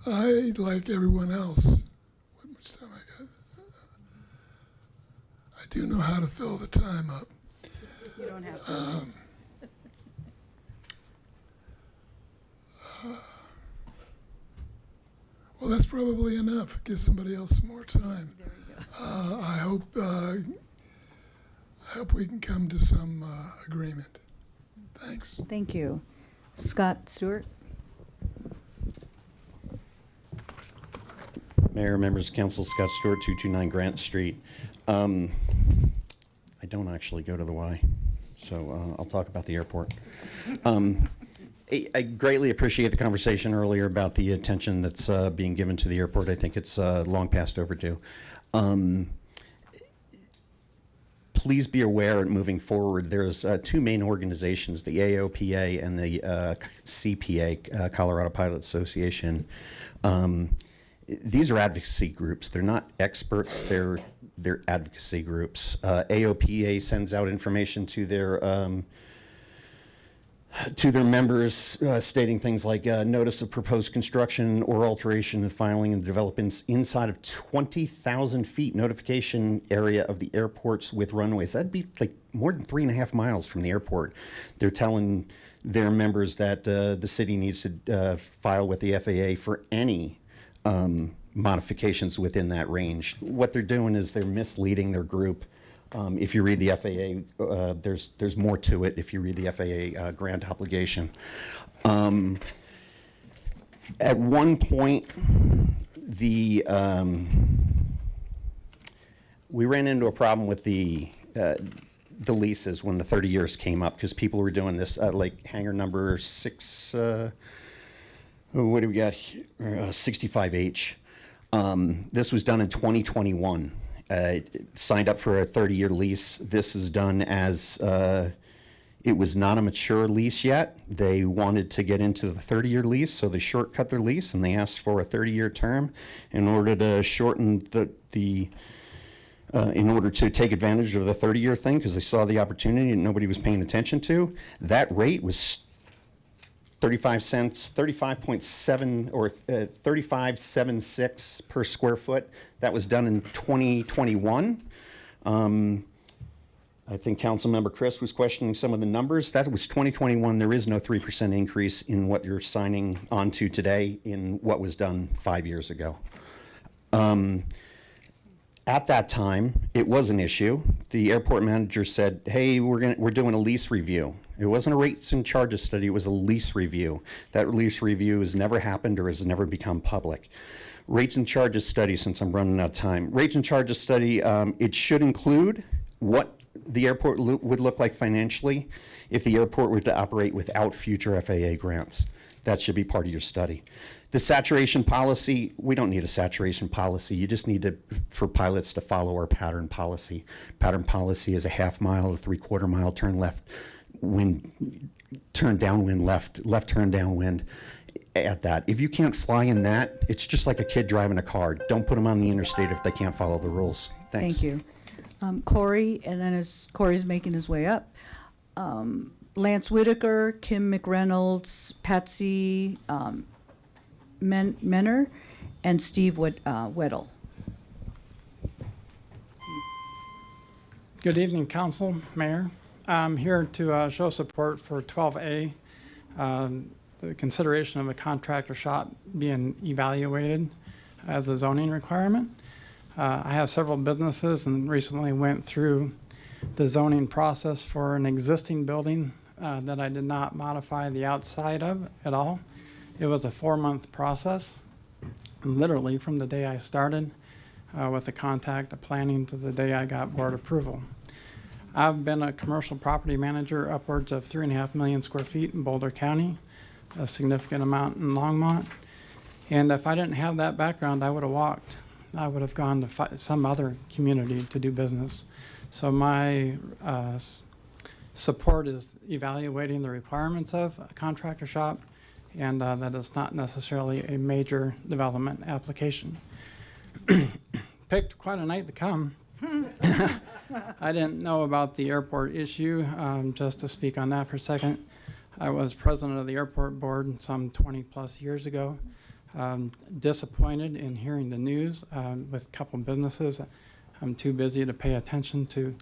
I, like everyone else, how much time I got? I do know how to fill the time up. You don't have to. Well, that's probably enough. Give somebody else some more time. There we go. I hope we can come to some agreement. Thanks. Thank you. Scott Stewart? Mayor, members of council, Scott Stewart, 229 Grant Street. I don't actually go to the Y, so I'll talk about the airport. I greatly appreciate the conversation earlier about the attention that's being given to the airport. I think it's long past overdue. Please be aware, moving forward, there's two main organizations, the AOPA and the CPA, Colorado Pilot Association. These are advocacy groups. They're not experts. They're advocacy groups. AOPA sends out information to their members stating things like notice of proposed construction or alteration and filing and developments inside of 20,000 feet notification area of the airports with runways. That'd be like more than 3.5 miles from the airport. They're telling their members that the city needs to file with the FAA for any modifications within that range. What they're doing is they're misleading their group. If you read the FAA, there's more to it if you read the FAA grant obligation. At one point, we ran into a problem with the leases when the 30 years came up because people were doing this, like hangar number 6, what do we got here? 65H. This was done in 2021. Signed up for a 30-year lease. This is done as it was not a mature lease yet. They wanted to get into the 30-year lease, so they shortcut their lease and they asked for a 30-year term in order to shorten in order to take advantage of the 30-year thing because they saw the opportunity and nobody was paying attention to. That rate was 35.7 or 35.76 per square foot. That was done in 2021. I think Councilmember Chris was questioning some of the numbers. That was 2021. There is no 3% increase in what you're signing onto today in what was done 5 years ago. At that time, it was an issue. The airport manager said, hey, we're doing a lease review. It wasn't a rates and charges study, it was a lease review. That lease review has never happened or has never become public. Rates and charges study, since I'm running out of time. Rates and charges study, it should include what the airport would look like financially if the airport were to operate without future FAA grants. That should be part of your study. The saturation policy, we don't need a saturation policy. You just need for pilots to follow our pattern policy. Pattern policy is a half mile to 3/4 mile turn left, turn downwind left turn downwind at that. If you can't fly in that, it's just like a kid driving a car. Don't put them on the interstate if they can't follow the rules. Thanks. Thank you. Corey, and then as Corey's making his way up, Lance Whitaker, Kim McReynolds, Patsy Menner, and Steve Weddle. Good evening, Council, Mayor. I'm here to show support for 12A, the consideration of a contractor shop being evaluated as a zoning requirement. I have several businesses and recently went through the zoning process for an existing building that I did not modify the outside of at all. It was a 4-month process, literally from the day I started with the contact of planning to the day I got board approval. I've been a commercial property manager upwards of 3.5 million square feet in Boulder County, a significant amount in Longmont. And if I didn't have that background, I would have walked. I would have gone to some other community to do business. So my support is evaluating the requirements of a contractor shop, and that is not necessarily a major development application. Picked quite a night to come. I didn't know about the airport issue. Just to speak on that for a second, I was president of the airport board some 20 plus years ago. Disappointed in hearing the news with a couple businesses. I'm too busy to pay attention to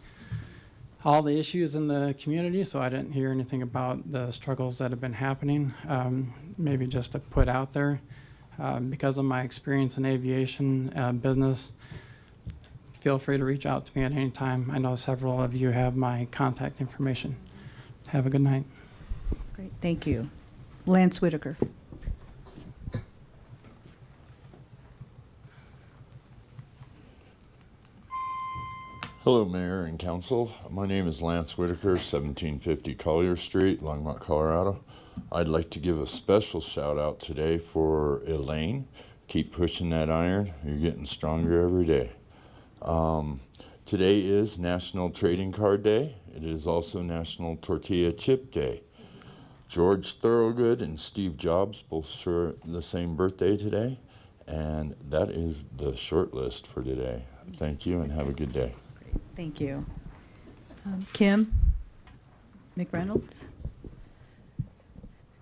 all the issues in the community, so I didn't hear anything about the struggles that have been happening. Maybe just to put out there, because of my experience in aviation business, feel free to reach out to me at any time. I know several of you have my contact information. Have a good night. Great, thank you. Lance Whitaker. Hello, Mayor and Council. My name is Lance Whitaker, 1750 Collier Street, Longmont, Colorado. I'd like to give a special shout out today for Elaine. Keep pushing that iron. You're getting stronger every day. Today is National Trading Card Day. It is also National Tortilla Chip Day. George Thorogood and Steve Jobs both share the same birthday today. And that is the short list for today. Thank you and have a good day. Thank you. Kim McReynolds.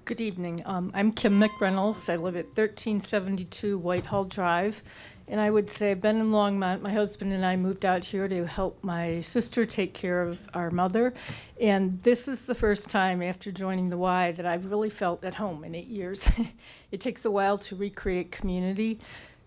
Good evening. I'm Kim McReynolds. I live at 1372 Whitehall Drive. And I would say I've been in Longmont. My husband and I moved out here to help my sister take care of our mother. And this is the first time after joining the Y that I've really felt at home in 8 years. It takes a while to recreate community.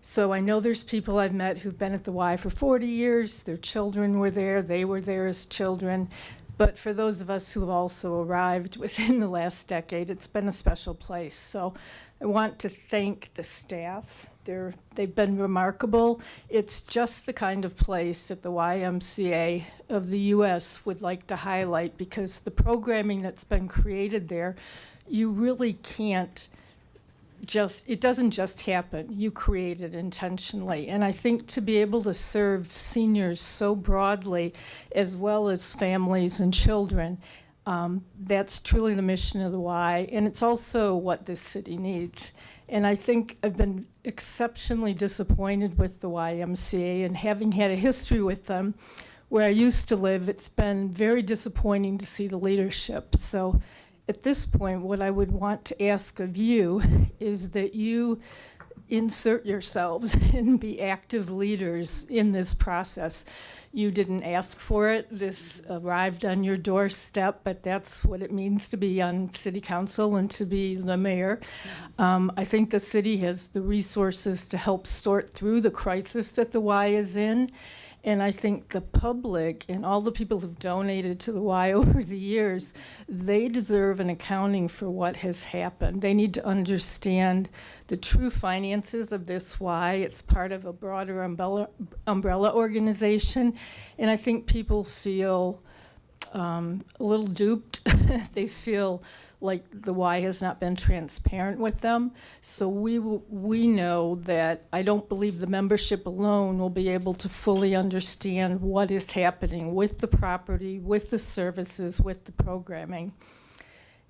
So I know there's people I've met who've been at the Y for 40 years. Their children were there. They were there as children. But for those of us who have also arrived within the last decade, it's been a special place. So I want to thank the staff. They've been remarkable. It's just the kind of place that the YMCA of the U.S. would like to highlight, because the programming that's been created there, you really can't it doesn't just happen. You create it intentionally. And I think to be able to serve seniors so broadly, as well as families and children, that's truly the mission of the Y. And it's also what this city needs. And I think I've been exceptionally disappointed with the YMCA, and having had a history with them where I used to live, it's been very disappointing to see the leadership. So at this point, what I would want to ask of you is that you insert yourselves and be active leaders in this process. You didn't ask for it. This arrived on your doorstep, but that's what it means to be on city council and to be the mayor. I think the city has the resources to help sort through the crisis that the Y is in. And I think the public and all the people who've donated to the Y over the years, they deserve an accounting for what has happened. They need to understand the true finances of this Y. It's part of a broader umbrella organization. And I think people feel a little duped. They feel like the Y has not been transparent with them. So we know that I don't believe the membership alone will be able to fully understand what is happening with the property, with the services, with the programming.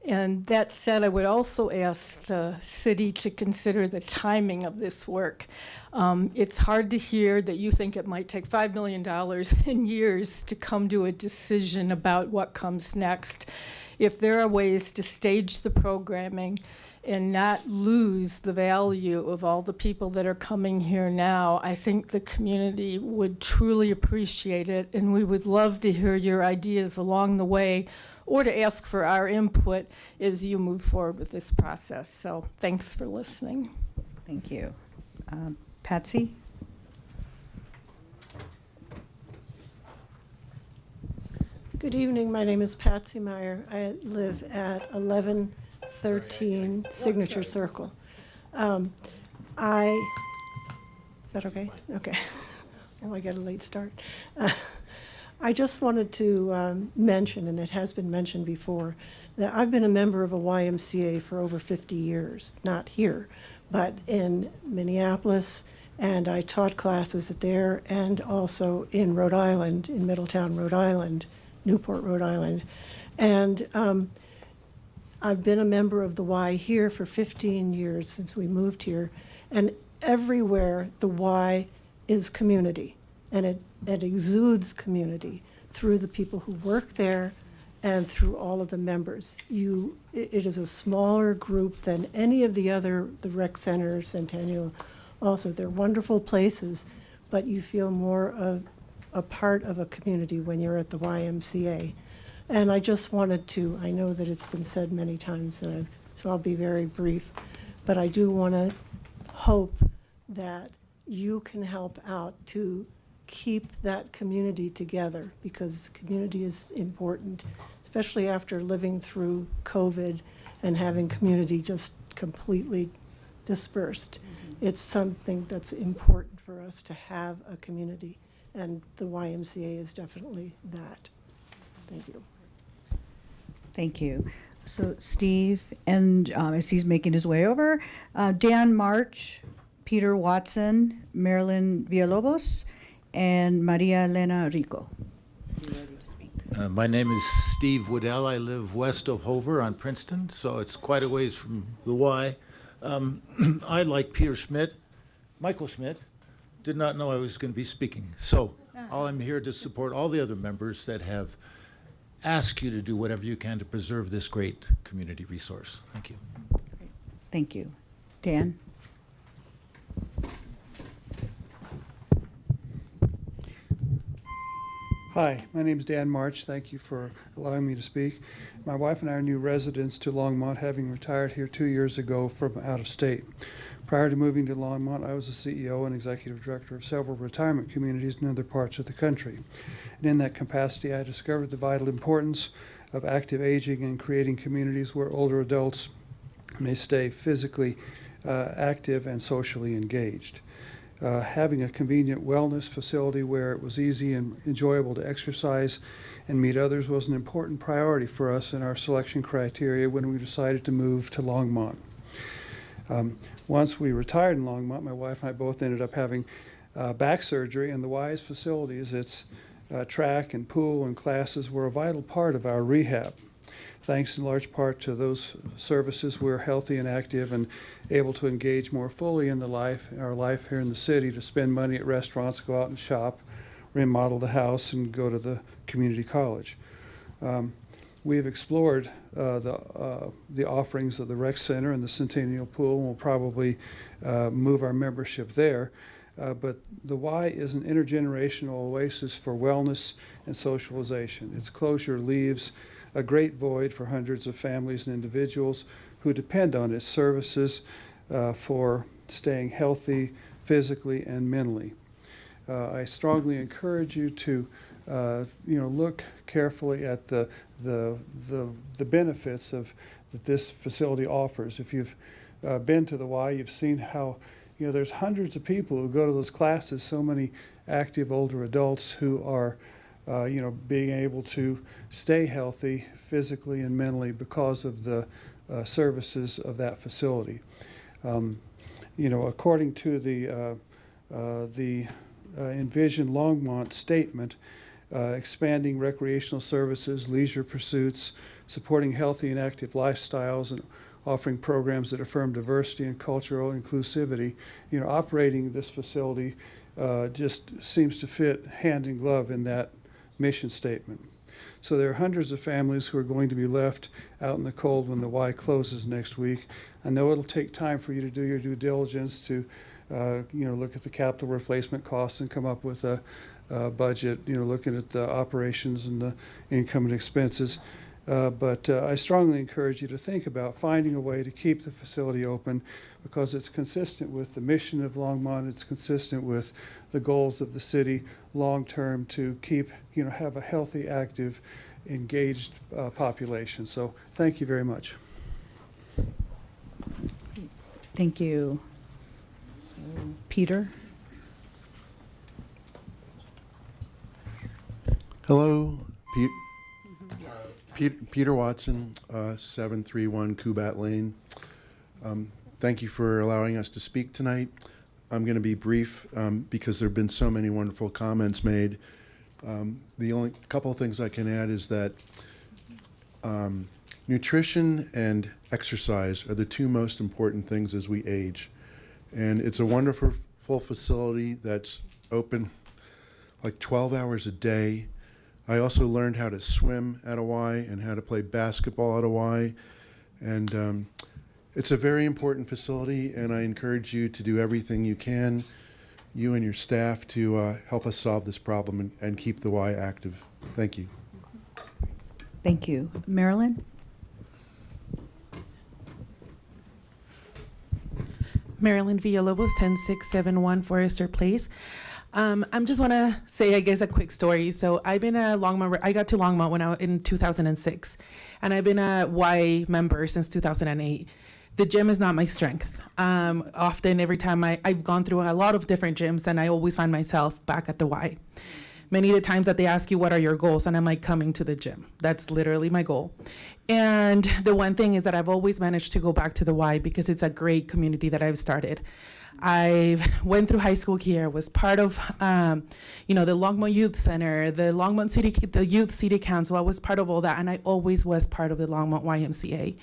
And that said, I would also ask the city to consider the timing of this work. It's hard to hear that you think it might take $5 million in years to come to a decision about what comes next. If there are ways to stage the programming and not lose the value of all the people that are coming here now, I think the community would truly appreciate it, and we would love to hear your ideas along the way or to ask for our input as you move forward with this process. So thanks for listening. Thank you. Patsy? Good evening. My name is Patsy Meyer. I live at 1113 Signature Circle. Is that okay? Okay. Oh, I got a late start. I just wanted to mention, and it has been mentioned before, that I've been a member of a YMCA for over 50 years, not here, but in Minneapolis, and I taught classes there and also in Rhode Island, in Middletown, Rhode Island, Newport, Rhode Island. And I've been a member of the Y here for 15 years since we moved here. And everywhere the Y is community, and it exudes community through the people who work there and through all of the members. It is a smaller group than any of the rec centers, Centennial. Also, they're wonderful places, but you feel more of a part of a community when you're at the YMCA. And I just wanted to, I know that it's been said many times, so I'll be very brief, but I do want to hope that you can help out to keep that community together, because community is important, especially after living through COVID and having community just completely dispersed. It's something that's important for us to have a community. And the YMCA is definitely that. Thank you. Thank you. So Steve, and as he's making his way over, Dan March, Peter Watson, Marilyn Villalobos, and Maria Elena Rico. My name is Steve Woodell. I live west of Hover on Princeton, so it's quite a ways from the Y. I, like Peter Schmidt, Michael Schmidt, did not know I was going to be speaking. So I'm here to support all the other members that have asked you to do whatever you can to preserve this great community resource. Thank you. Thank you. Dan? Hi, my name is Dan March. Thank you for allowing me to speak. My wife and I are new residents to Longmont, having retired here 2 years ago from out of state. Prior to moving to Longmont, I was the CEO and executive director of several retirement communities in other parts of the country. And in that capacity, I discovered the vital importance of active aging and creating communities where older adults may stay physically active and socially engaged. Having a convenient wellness facility where it was easy and enjoyable to exercise and meet others was an important priority for us in our selection criteria when we decided to move to Longmont. Once we retired in Longmont, my wife and I both ended up having back surgery, and the Y's facilities, its track and pool and classes were a vital part of our rehab. Thanks in large part to those services, we're healthy and active and able to engage more fully in our life here in the city, to spend money at restaurants, go out and shop, remodel the house, and go to the community college. We've explored the offerings of the rec center and the Centennial Pool, and we'll probably move our membership there. But the Y is an intergenerational oasis for wellness and socialization. Its closure leaves a great void for hundreds of families and individuals who depend on its services for staying healthy physically and mentally. I strongly encourage you to look carefully at the benefits that this facility offers. If you've been to the Y, you've seen how there's hundreds of people who go to those classes, so many active older adults who are being able to stay healthy physically and mentally because of the services of that facility. According to the Envision Longmont statement, expanding recreational services, leisure pursuits, supporting healthy and active lifestyles, and offering programs that affirm diversity and cultural inclusivity. Operating this facility just seems to fit hand in glove in that mission statement. So there are hundreds of families who are going to be left out in the cold when the Y closes next week. I know it'll take time for you to do your due diligence to look at the capital replacement costs and come up with a budget, looking at the operations and the income and expenses. But I strongly encourage you to think about finding a way to keep the facility open, because it's consistent with the mission of Longmont. It's consistent with the goals of the city long-term to keep, have a healthy, active, engaged population. So thank you very much. Thank you. Peter? Hello, Peter Watson, 731 Kubat Lane. Thank you for allowing us to speak tonight. I'm going to be brief because there have been so many wonderful comments made. The only couple of things I can add is that nutrition and exercise are the two most important things as we age. And it's a wonderful facility that's open like 12 hours a day. I also learned how to swim at a Y and how to play basketball at a Y. And it's a very important facility, and I encourage you to do everything you can, you and your staff, to help us solve this problem and keep the Y active. Thank you. Thank you. Marilyn? Marilyn Villalobos, 10671 Forester Place. I just want to say, I guess, a quick story. So I've been a Longmont, I got to Longmont when I was in 2006, and I've been a Y member since 2008. The gym is not my strength. Often, every time I've gone through a lot of different gyms, and I always find myself back at the Y. Many of the times that they ask you, what are your goals? And I'm like, coming to the gym. That's literally my goal. And the one thing is that I've always managed to go back to the Y because it's a great community that I've started. I went through high school here, was part of, the Longmont Youth Center, the Longmont City, the Youth City Council. I was part of all that, and I always was part of the Longmont YMCA.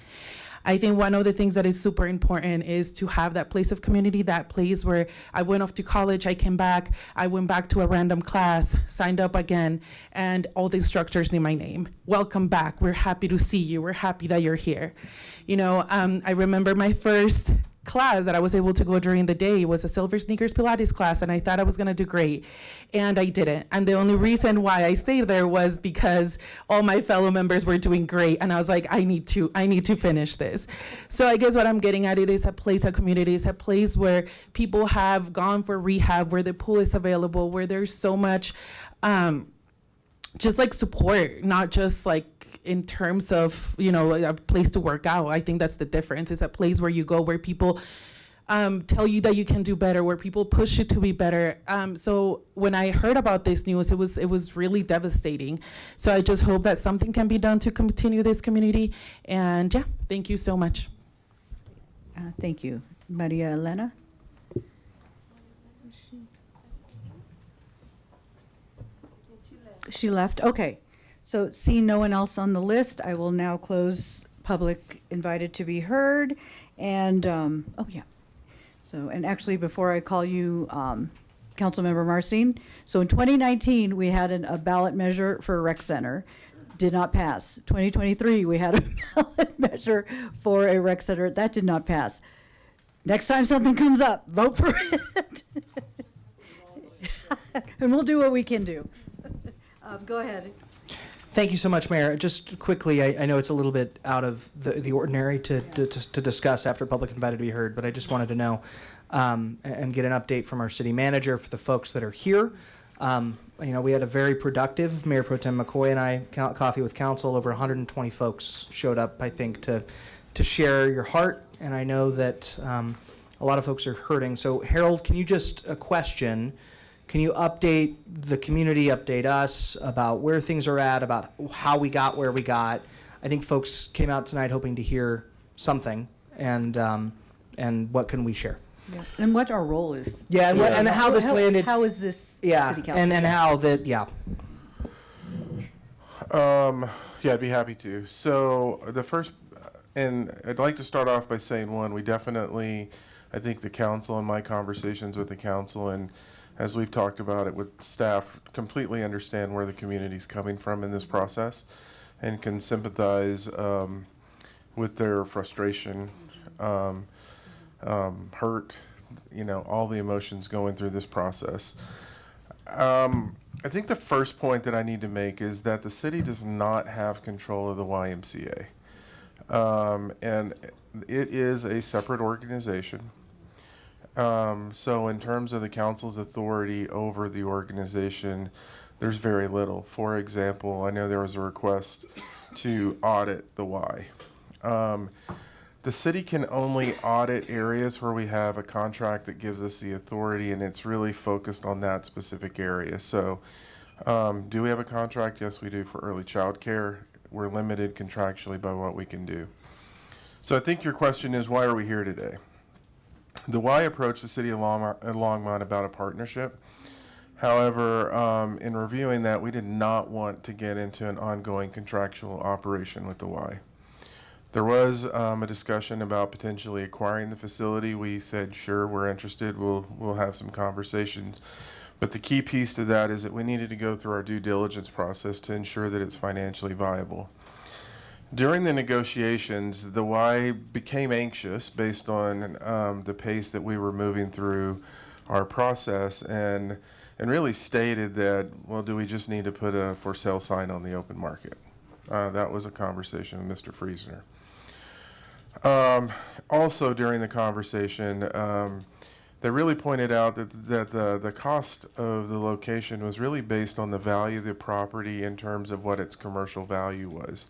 I think one of the things that is super important is to have that place of community, that place where I went off to college, I came back, I went back to a random class, signed up again, and all the instructors knew my name. Welcome back. We're happy to see you. We're happy that you're here. I remember my first class that I was able to go during the day was a Silver Sneakers Pilates class, and I thought I was going to do great, and I didn't. And the only reason why I stayed there was because all my fellow members were doing great, and I was like, I need to finish this. So I guess what I'm getting at, it is a place of community. It's a place where people have gone for rehab, where the pool is available, where there's so much just like support, not just like in terms of, a place to work out. I think that's the difference. It's a place where you go, where people tell you that you can do better, where people push you to be better. So when I heard about this news, it was really devastating. So I just hope that something can be done to continue this community. And yeah, thank you so much. Thank you. Maria Elena? She left. Okay. So seeing no one else on the list, I will now close public invited to be heard. And, and actually before I call you, Councilmember Marcin, so in 2019, we had a ballot measure for a rec center. Did not pass. 2023, we had a ballot measure for a rec center. That did not pass. Next time something comes up, vote for it. And we'll do what we can do. Go ahead. Thank you so much, Mayor. Just quickly, I know it's a little bit out of the ordinary to discuss after public invited to be heard, but I just wanted to know, and get an update from our city manager for the folks that are here. We had a very productive, Mayor Pro Tem McCoy and I, coffee with council. Over 120 folks showed up, I think, to share your heart. And I know that a lot of folks are hurting. So Harold, can you just, a question, can you update the community, update us about where things are at, about how we got where we got? I think folks came out tonight hoping to hear something, and what can we share? Yeah. And what our role is. Yeah, and how this landed. How is this city council? And how that, yeah. Yeah, I'd be happy to. So the first, and I'd like to start off by saying, one, we definitely, I think the council and my conversations with the council, and as we've talked about it with staff, completely understand where the community's coming from in this process and can sympathize with their frustration, hurt, all the emotions going through this process. I think the first point that I need to make is that the city does not have control of the YMCA. And it is a separate organization. So in terms of the council's authority over the organization, there's very little. For example, I know there was a request to audit the Y. The city can only audit areas where we have a contract that gives us the authority, and it's really focused on that specific area. So do we have a contract? Yes, we do, for early child care. We're limited contractually by what we can do. So I think your question is, why are we here today? The Y approached the city of Longmont about a partnership. However, in reviewing that, we did not want to get into an ongoing contractual operation with the Y. There was a discussion about potentially acquiring the facility. We said, sure, we're interested. We'll have some conversations. But the key piece to that is that we needed to go through our due diligence process to ensure that it's financially viable. During the negotiations, the Y became anxious based on the pace that we were moving through our process, and really stated that, well, do we just need to put a for sale sign on the open market? That was a conversation with Mr. Friesner. Also during the conversation, they really pointed out that the cost of the location was really based on the value of the property in terms of what its commercial value was.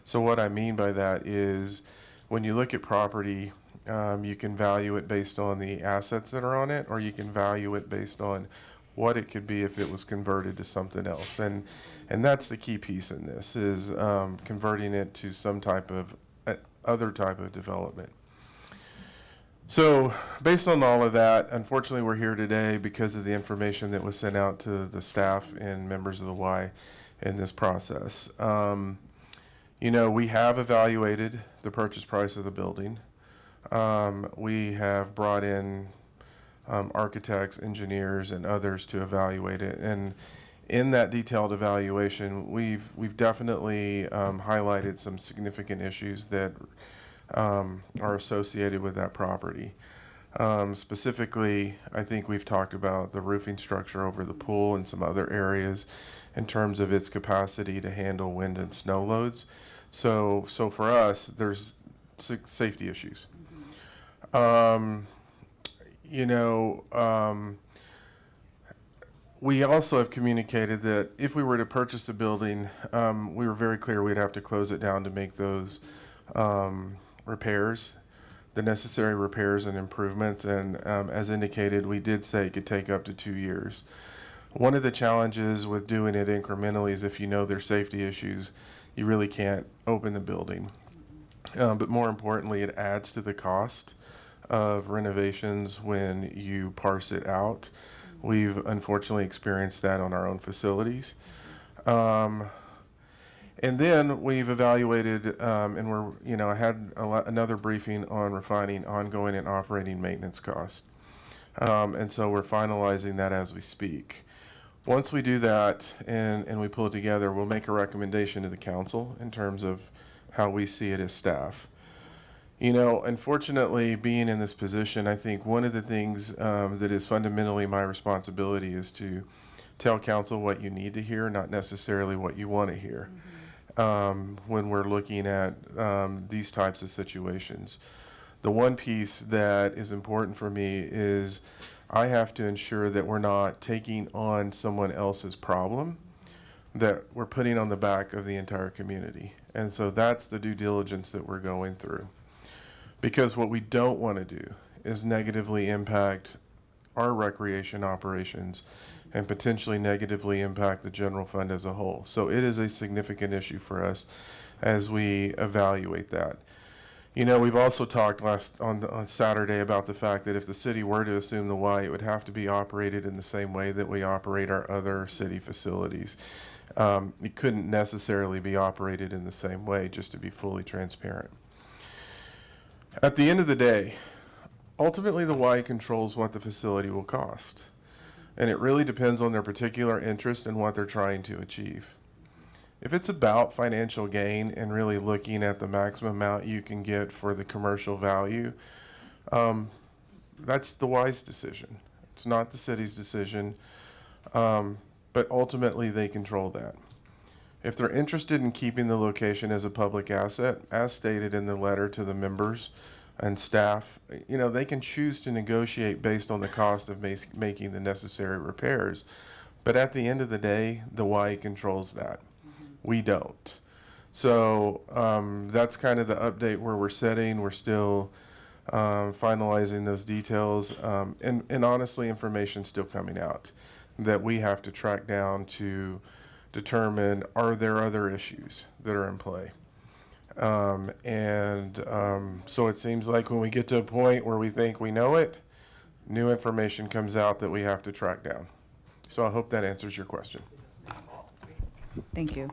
So what I mean by that is, when you look at property, you can value it based on the assets that are on it, or you can value it based on what it could be if it was converted to something else. And that's the key piece in this, is converting it to some type of other type of development. So based on all of that, unfortunately we're here today because of the information that was sent out to the staff and members of the Y in this process. We have evaluated the purchase price of the building. We have brought in architects, engineers, and others to evaluate it. And in that detailed evaluation, we've definitely highlighted some significant issues that are associated with that property. Specifically, I think we've talked about the roofing structure over the pool and some other areas in terms of its capacity to handle wind and snow loads. So for us, there's safety issues. We also have communicated that if we were to purchase the building, we were very clear we'd have to close it down to make those repairs, the necessary repairs and improvements. And as indicated, we did say it could take up to 2 years. One of the challenges with doing it incrementally is, if you know there's safety issues, you really can't open the building. But more importantly, it adds to the cost of renovations when you parse it out. We've unfortunately experienced that on our own facilities. And then we've evaluated, and I had another briefing on refining ongoing and operating maintenance costs. And so we're finalizing that as we speak. Once we do that and we pull it together, we'll make a recommendation to the council in terms of how we see it as staff. Unfortunately, being in this position, I think one of the things that is fundamentally my responsibility is to tell council what you need to hear, not necessarily what you want to hear. When we're looking at these types of situations. The one piece that is important for me is I have to ensure that we're not taking on someone else's problem that we're putting on the back of the entire community. And so that's the due diligence that we're going through. Because what we don't want to do is negatively impact our recreation operations and potentially negatively impact the general fund as a whole. So it is a significant issue for us as we evaluate that. You know, we've also talked on Saturday about the fact that if the city were to assume the Y, it would have to be operated in the same way that we operate our other city facilities. It couldn't necessarily be operated in the same way, just to be fully transparent. At the end of the day, ultimately the Y controls what the facility will cost. And it really depends on their particular interest and what they're trying to achieve. If it's about financial gain and really looking at the maximum amount you can get for the commercial value, that's the wise decision. It's not the city's decision, but ultimately they control that. If they're interested in keeping the location as a public asset, as stated in the letter to the members and staff, you know, they can choose to negotiate based on the cost of making the necessary repairs. But at the end of the day, the Y controls that. We don't. So that's kind of the update where we're sitting. We're still finalizing those details. And honestly, information's still coming out that we have to track down to determine, are there other issues that are in play? So it seems like when we get to a point where we think we know it, new information comes out that we have to track down. So I hope that answers your question. Thank you.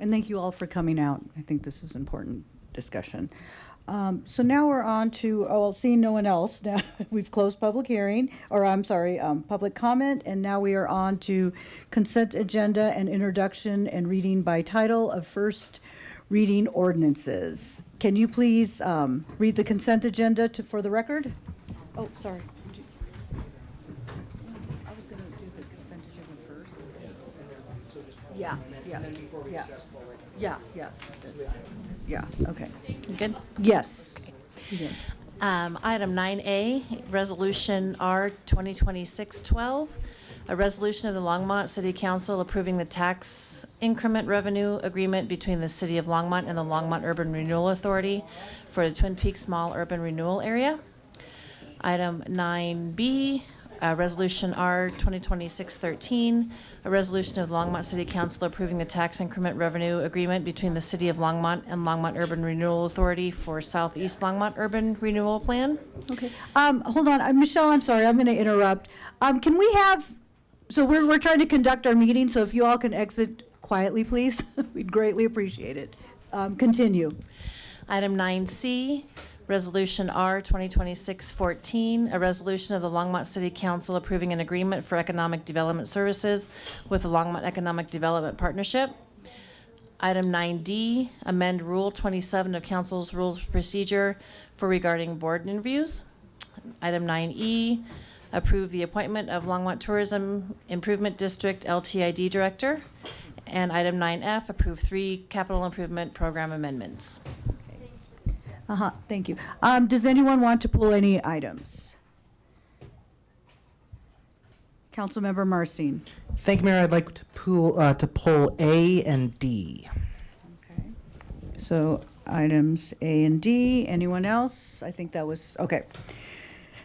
And thank you all for coming out. I think this is important discussion. So now we're on to, seeing no one else, now we've closed public hearing, or I'm sorry, public comment, and now we are on to consent agenda and introduction and reading by title of first reading ordinances. Can you please read the consent agenda for the record? Oh, sorry. I was going to do the consent agenda first. Yeah. Yeah, okay. Good? Yes. Item 9A, Resolution R 2026-12, a resolution of the Longmont City Council approving the tax increment revenue agreement between the City of Longmont and the Longmont Urban Renewal Authority for the Twin Peaks Mall Urban Renewal Area. Item 9B, Resolution R 2026-13, a resolution of the Longmont City Council approving the tax increment revenue agreement between the City of Longmont and Longmont Urban Renewal Authority for Southeast Longmont Urban Renewal Plan. Okay. Hold on, Michelle, I'm sorry, I'm going to interrupt. Can we have, so we're trying to conduct our meeting, so if you all can exit quietly, please, we'd greatly appreciate it. Continue. Item 9C, Resolution R 2026-14, a resolution of the Longmont City Council approving an agreement for economic development services with the Longmont Economic Development Partnership. Item 9D, amend Rule 27 of Council's Rules of Procedure for regarding board interviews. Item 9E, approve the appointment of Longmont Tourism Improvement District LTID Director. And item 9F, approve 3 capital improvement program amendments. Thank you. Does anyone want to pull any items? Councilmember Marcin. Thank you, Mayor. I'd like to pull A and D. Okay. So items A and D. Anyone else? I think that was, okay.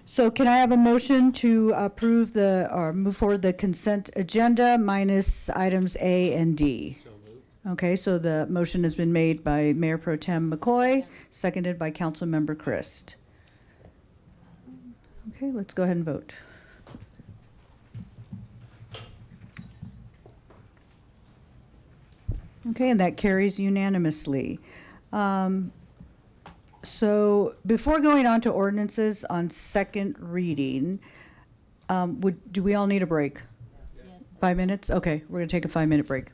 So can I have a motion to approve or move forward the consent agenda minus items A and D? Okay, so the motion has been made by Mayor Pro Tem McCoy, seconded by Councilmember Christ. Okay, let's go ahead and vote. Okay, and that carries unanimously. So before going on to ordinances on second reading, do we all need a break? Yes. 5 minutes? Okay, we're going to take a 5-minute break.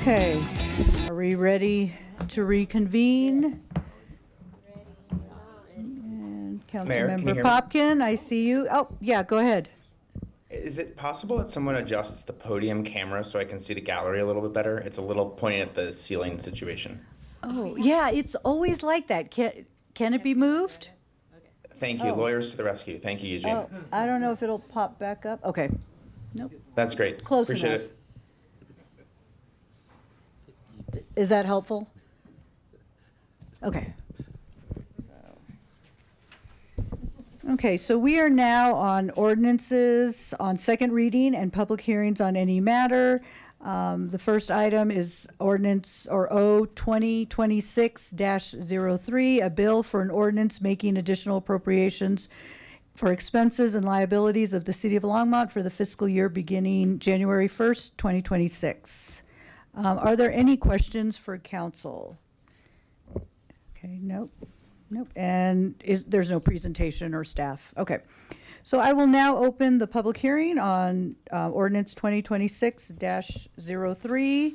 Okay, are we ready to reconvene? And Mayor, can you Councilmember hear me? Popkin, I see you. Oh, yeah, go ahead. Is it possible that someone adjusts the podium camera so I can see the gallery a little bit better? It's a little pointing at the ceiling situation. Oh, yeah, it's always like that. Can it be moved? Thank you. Oh. Lawyers to the rescue. Thank you, Eugene. Oh, I don't know if it'll pop back up. Okay, nope. That's great. Close Appreciate enough. it. Is that helpful? Okay. Okay, so we are now on ordinances on second reading and public hearings on any matter. The first item is ordinance or O 2026-03, a bill for an ordinance making additional appropriations for expenses and liabilities of the city of Longmont for the fiscal year beginning January 1st, 2026. Are there any questions for council? Okay, nope. Nope, and there's no presentation or staff. Okay, so I will now open the public hearing on ordinance 2026-03.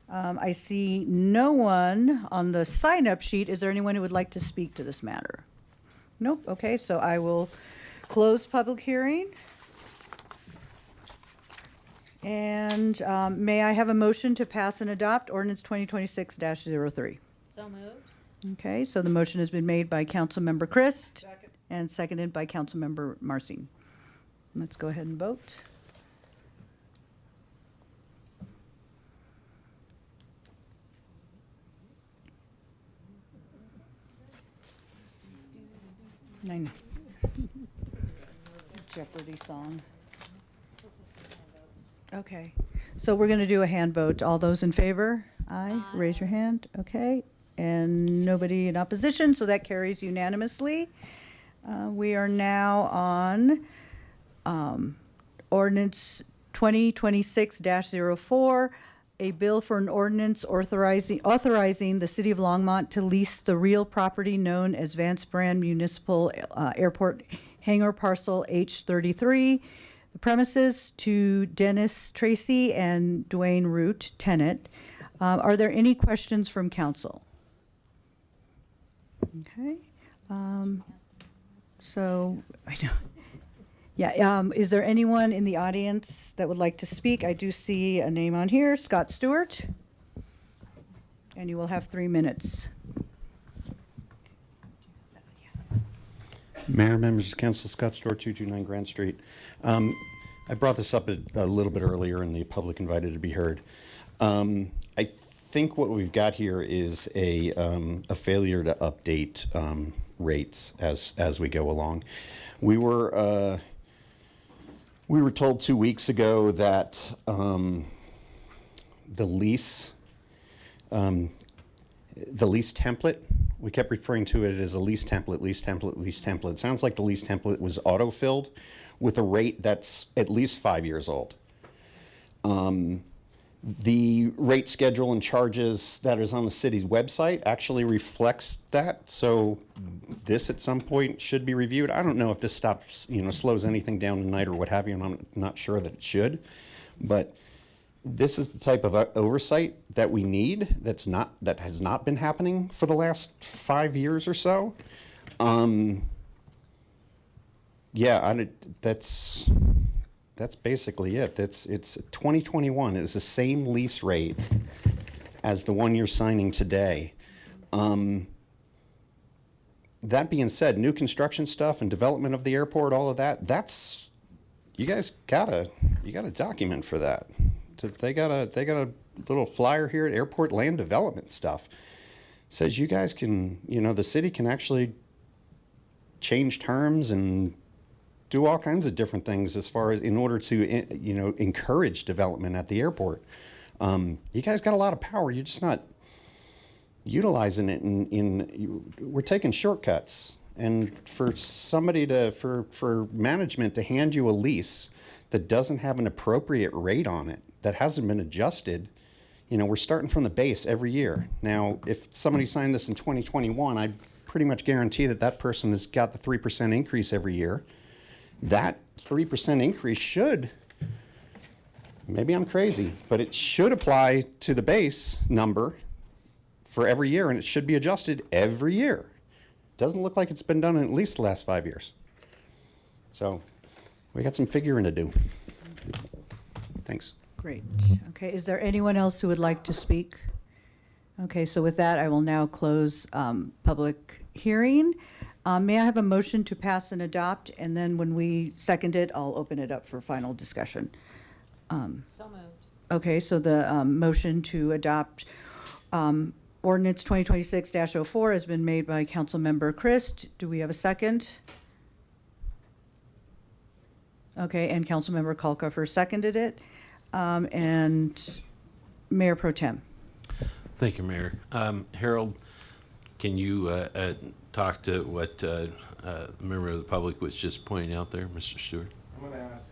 I see no one on the sign-up sheet. Is there anyone who would like to speak to this matter? Nope, okay, so I will close public hearing. And may I have a motion to pass and adopt ordinance 2026-03? So moved. Okay, so the motion has been made by Councilmember Christ and seconded by Councilmember Marcin. Let's go ahead and vote. Nine. Jeopardy song. Okay, so we're going to do a hand vote. All those in favor? Aye. Raise your hand. Okay. And nobody in opposition, so that carries unanimously. We are now on ordinance 2026-04, a bill for an ordinance authorizing the city of Longmont to lease the real property known as Vance Brand Municipal Airport Hangar Parcel H33, the premises to Dennis Tracy and Dwayne Root, tenant. Are there any questions from council? Okay, so, I know, yeah, is there anyone in the audience that would like to speak? I do see a name on here, Scott Stewart, and you will have 3 minutes. Mayor, members of council, Scott Stewart, 229 Grand Street. I brought this up a little bit earlier and the public invited to be heard. I think what we've got here is a failure to update rates as we go along. We were told 2 weeks ago that the lease template, we kept referring to it as a lease template. It sounds like the lease template was auto-filled with a rate that's at least 5 years old. The rate schedule and charges that is on the city's website actually reflects that, so this at some point should be reviewed. I don't know if this slows anything down tonight or what have you, and I'm not sure that it should, but this is the type of oversight that we need that has not been happening for the last 5 years or so. That's basically it. It's 2021. It's the same lease rate as the one you're signing today. That being said, new construction stuff and development of the airport, all of that's you guys gotta document for that. They got a little flyer here at airport land development stuff. Says you guys can, the city can actually change terms and do all kinds of different things as far as in order to, encourage development at the airport. You guys got a lot of power. You're just not utilizing it we're taking shortcuts. And for for management to hand you a lease that doesn't have an appropriate rate on it, that hasn't been adjusted, we're starting from the base every year. Now, if somebody signed this in 2021, I pretty much guarantee that person has got the 3% increase every year. That 3% increase should maybe I'm crazy, but it should apply to the base number for every year, and it should be adjusted every year. Doesn't look like it's been done in at least the last 5 years. So we got some figuring to do. Thanks. Great. Okay, is there anyone else who would like to speak? Okay, so with that, I will now close public hearing. May I have a motion to pass and adopt, and then when we second it, I'll open it up for final discussion. So moved. Okay, so the motion to adopt ordinance 2026-04 has been made by Councilmember Christ. Do we have a second? Okay, and Councilmember Kalkofer seconded it. And Mayor Pro Tem. Thank you, Mayor. Harold, can you talk to what a member of the public was just pointing out there, Mr. Stewart? I'm going to ask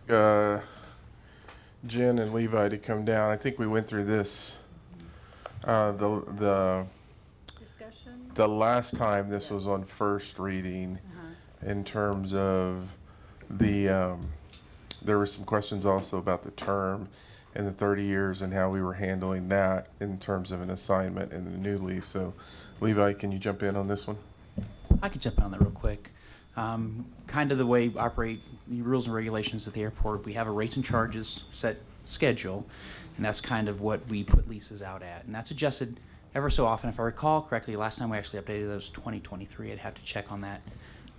Jen and Levi to come down. I think we went through this the last time this was on first reading in terms of the there were some questions also about the term and the 30 years and how we were handling that in terms of an assignment in the new lease. So Levi, can you jump in on this one? I could jump in on that real quick. Kind of the way we operate the rules and regulations at the airport, we have a rates and charges set schedule, and that's kind of what we put leases out at. And that's adjusted ever so often. If I recall correctly, last time we actually updated those 2023. I'd have to check on that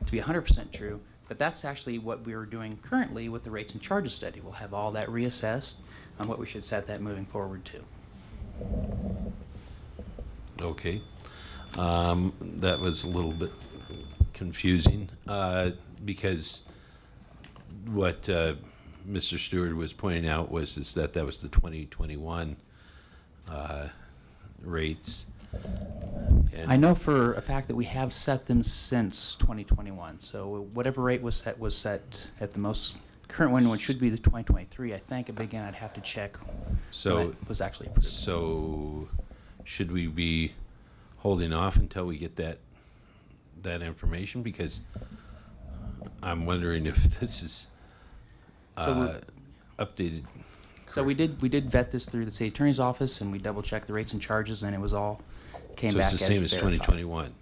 to be 100% true. But that's actually what we're doing currently with the rates and charges study. We'll have all that reassessed on what we should set that moving forward to. Okay. That was a little bit confusing because what Mr. Stewart was pointing out is that was the 2021 rates. And I know for a fact that we have set them since 2021. So whatever rate was set at the most current one, which should be the 2023. I think, but again, I'd have to check so when it was actually approved. So should we be holding off until we get that information? Because I'm wondering if this is updated. So we did vet this through the city attorney's office, and we double checked the rates and charges, and it was all came back as So it's the same as verified. 2021.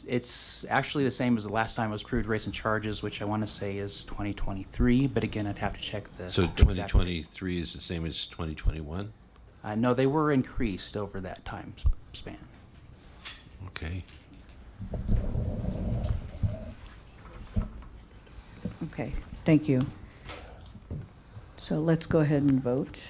It's actually the same as the last time it was approved rates and charges, which I want to say is 2023. But again, I'd have to check the. So exact rate. 2023 is the same as 2021? No, they were increased over that time span. Okay. Okay, thank you. So let's go ahead and vote.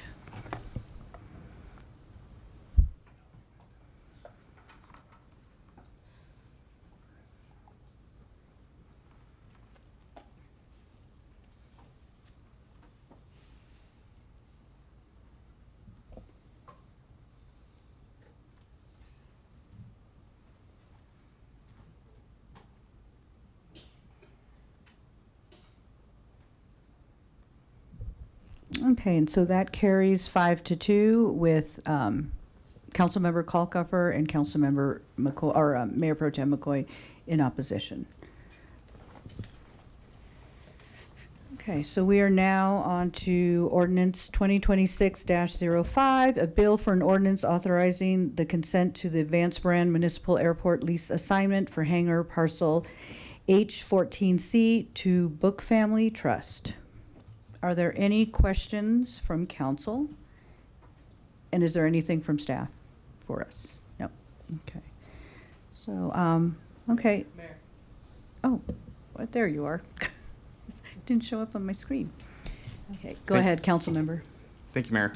Okay, and so that carries 5-2 with Councilmember Kalkofer and Councilmember McCoy, or Mayor Pro Tem McCoy in opposition. Okay, so we are now on to ordinance 2026-05, a bill for an ordinance authorizing the consent to the Advanced Brand Municipal Airport lease assignment for hangar parcel H14C to Book Family Trust. Are there any questions from council? And is there anything from staff for us? No. Okay. So, okay. Mayor. Oh, well, there you are. Didn't show up on my screen. Okay, go ahead, council member. Thank you, Mayor.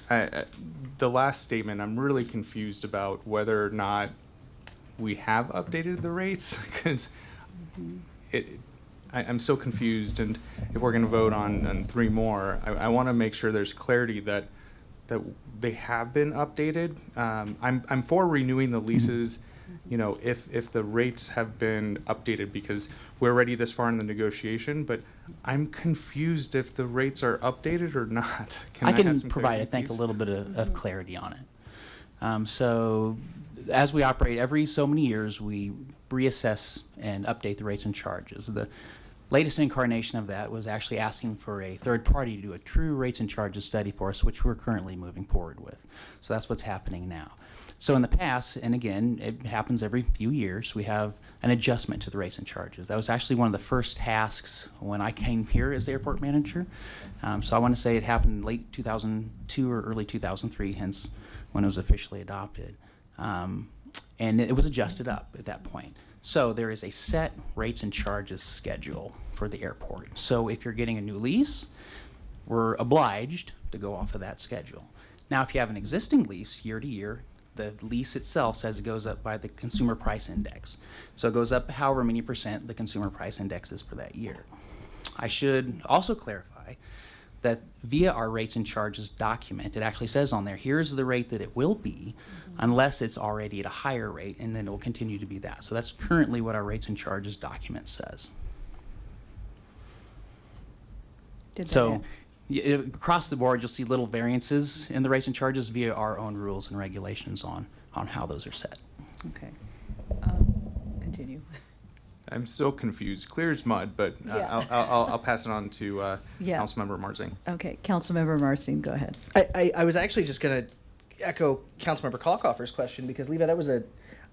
The last statement, I'm really confused about whether or not we have updated the rates because I'm so confused. And if we're going to vote on 3 more, I want to make sure there's clarity that they have been updated. I'm for renewing the leases, you know, if the rates have been updated because we're already this far in the negotiation, but I'm confused if the rates are updated or not. I can have some provide, clarity, I think, please? a little bit of clarity on it. So as we operate every so many years, we reassess and update the rates and charges. The Latest incarnation of that was actually asking for a third party to do a true rates and charges study for us, which we're currently moving forward with. So that's what's happening now. So in the past, and again, it happens every few years, we have an adjustment to the rates and charges. That was actually one of the first tasks when I came here as the airport manager. So I want to say it happened late 2002 or early 2003, hence when it was officially adopted. And it was adjusted up at that point. So there is a set rates and charges schedule for the airport. So if you're getting a new lease, we're obliged to go off of that schedule. Now, if you have an existing lease year to year, the lease itself says it goes up by the consumer price index. So it goes up however many % the consumer price index is for that year. I should also clarify that via our rates and charges document, it actually says on there, here's the rate that it will be, unless it's already at a higher rate, and then it will continue to be that. So that's currently what our rates and charges document says. So across the board, you'll see little variances in the rates and charges via our own rules and regulations on how those are set. Okay. Continue. I'm so confused, clear as mud, but Yeah. I'll pass it on to Yeah. Councilmember Marzine. Okay, Councilmember Marcin, go ahead. I was actually just going to echo Councilmember Kalkoffer's question, because Levi, that was I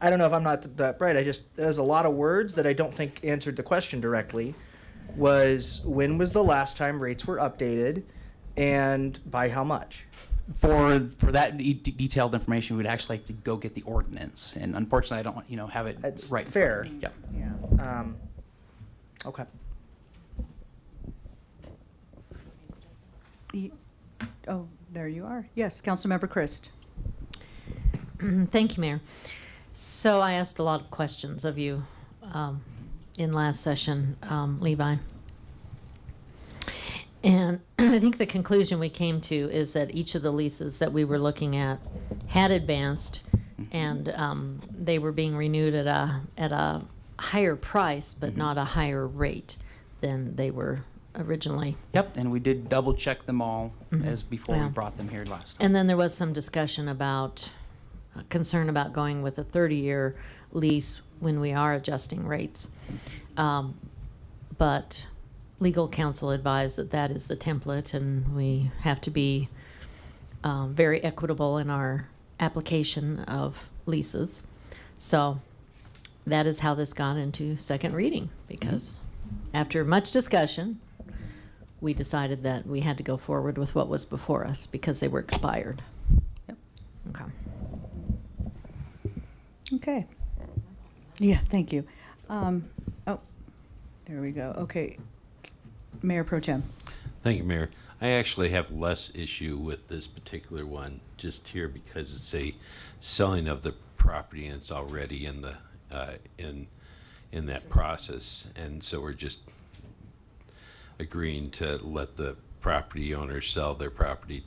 don't know if I'm not that bright, there's a lot of words that I don't think answered the question directly. Was when was the last time rates were updated, and by how much? For that detailed information, we'd actually like to go get the ordinance, and unfortunately, I don't have it That's right. in fair. front of me. Yep. Yeah. Okay. Oh, there you are. Yes, Councilmember Christ. Thank you, Mayor. So I asked a lot of questions of you in last session, Levi. And I think the conclusion we came to is that each of the leases that we were looking at had advanced, and they were being renewed at a higher price, but not a higher rate than they were originally. Yep, and we did double check them all as before we Yeah. brought them here last time. And then there was some discussion about concern about going with a 30-year lease when we are adjusting rates. But legal counsel advised that that is the template, and we have to be very equitable in our application of leases. So that is how this got into second reading, because after much discussion, we decided that we had to go forward with what was before us because they were expired. Yep. Okay. Okay. Yeah, thank you. Oh, there we go. Okay. Mayor Pro Tem. Thank you, Mayor. I actually have less issue with this particular one just here because it's a selling of the property and it's already in the in that process, and so we're just agreeing to let the property owner sell their property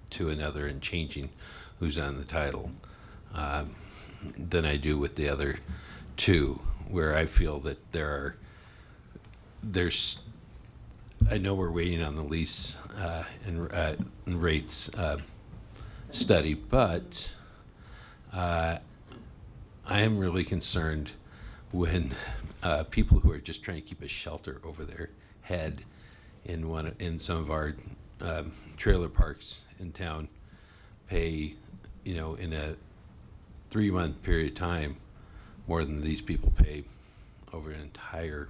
to another and changing who's on the title than I do with the other two, where I feel that there's I know we're waiting on the lease and rates study, but I am really concerned when people who are just trying to keep a shelter over their head in some of our trailer parks in town pay, in a 3-month period of time more than these people pay over an entire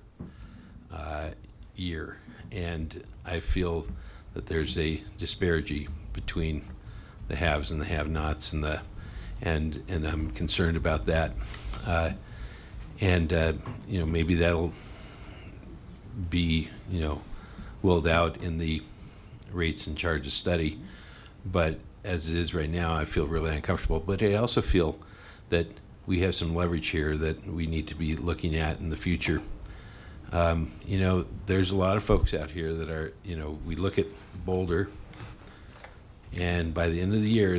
year. And I feel that there's a disparity between the haves and the have-nots, and I'm concerned about that. Maybe that'll be willed out in the rates and charges study, but as it is right now, I feel really uncomfortable. But I also feel that we have some leverage here that we need to be looking at in the future. There's a lot of folks out here that are, we look at Boulder, and by the end of the year,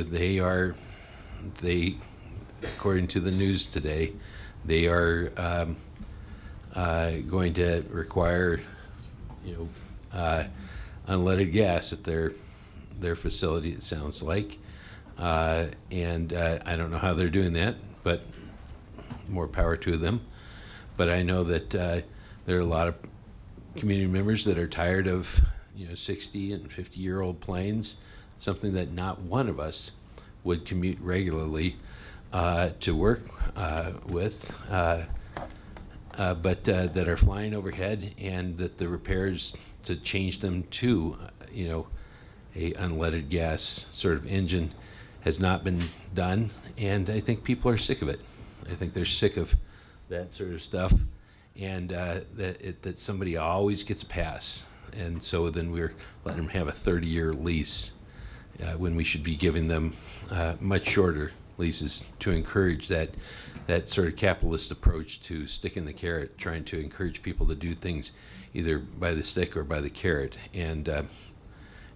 according to the news today, they are going to require, unleaded gas at their facility, it sounds like. I don't know how they're doing that, but more power to them. But I know that there are a lot of community members that are tired of 60 and 50-year-old planes, something that not one of us would commute regularly to work with, but that are flying overhead, and that the repairs to change them to a unleaded gas sort of engine has not been done, and I think people are sick of it. I think they're sick of that sort of stuff, and that somebody always gets a pass, and so then we're letting them have a 30-year lease when we should be giving them much shorter leases to encourage that sort of capitalist approach to sticking the carrot, trying to encourage people to do things either by the stick or by the carrot, and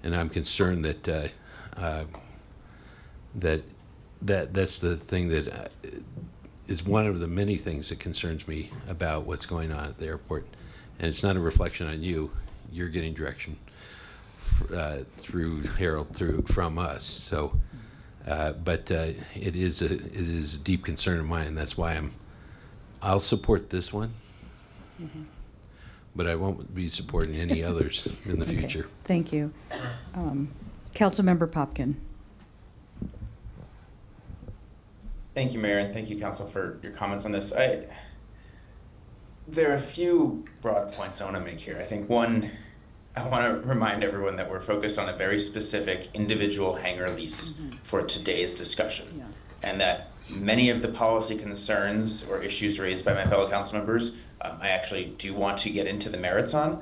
I'm concerned that that's the thing that is one of the many things that concerns me about what's going on at the airport. And it's not a reflection on you. You're getting direction through Harold, from us. So, but it is a deep concern of mine. That's why I'll support this one, but I won't be supporting any others in the future. Thank you. Councilmember Popkin. Thank you, Mayor, and thank you, Council, for your comments on this. There are a few broad points I want to make here. I think one, I want to remind everyone that we're focused on a very specific individual hangar lease for today's discussion, and that many of the policy concerns or issues raised by my fellow council members, I actually do want to get into the merits on,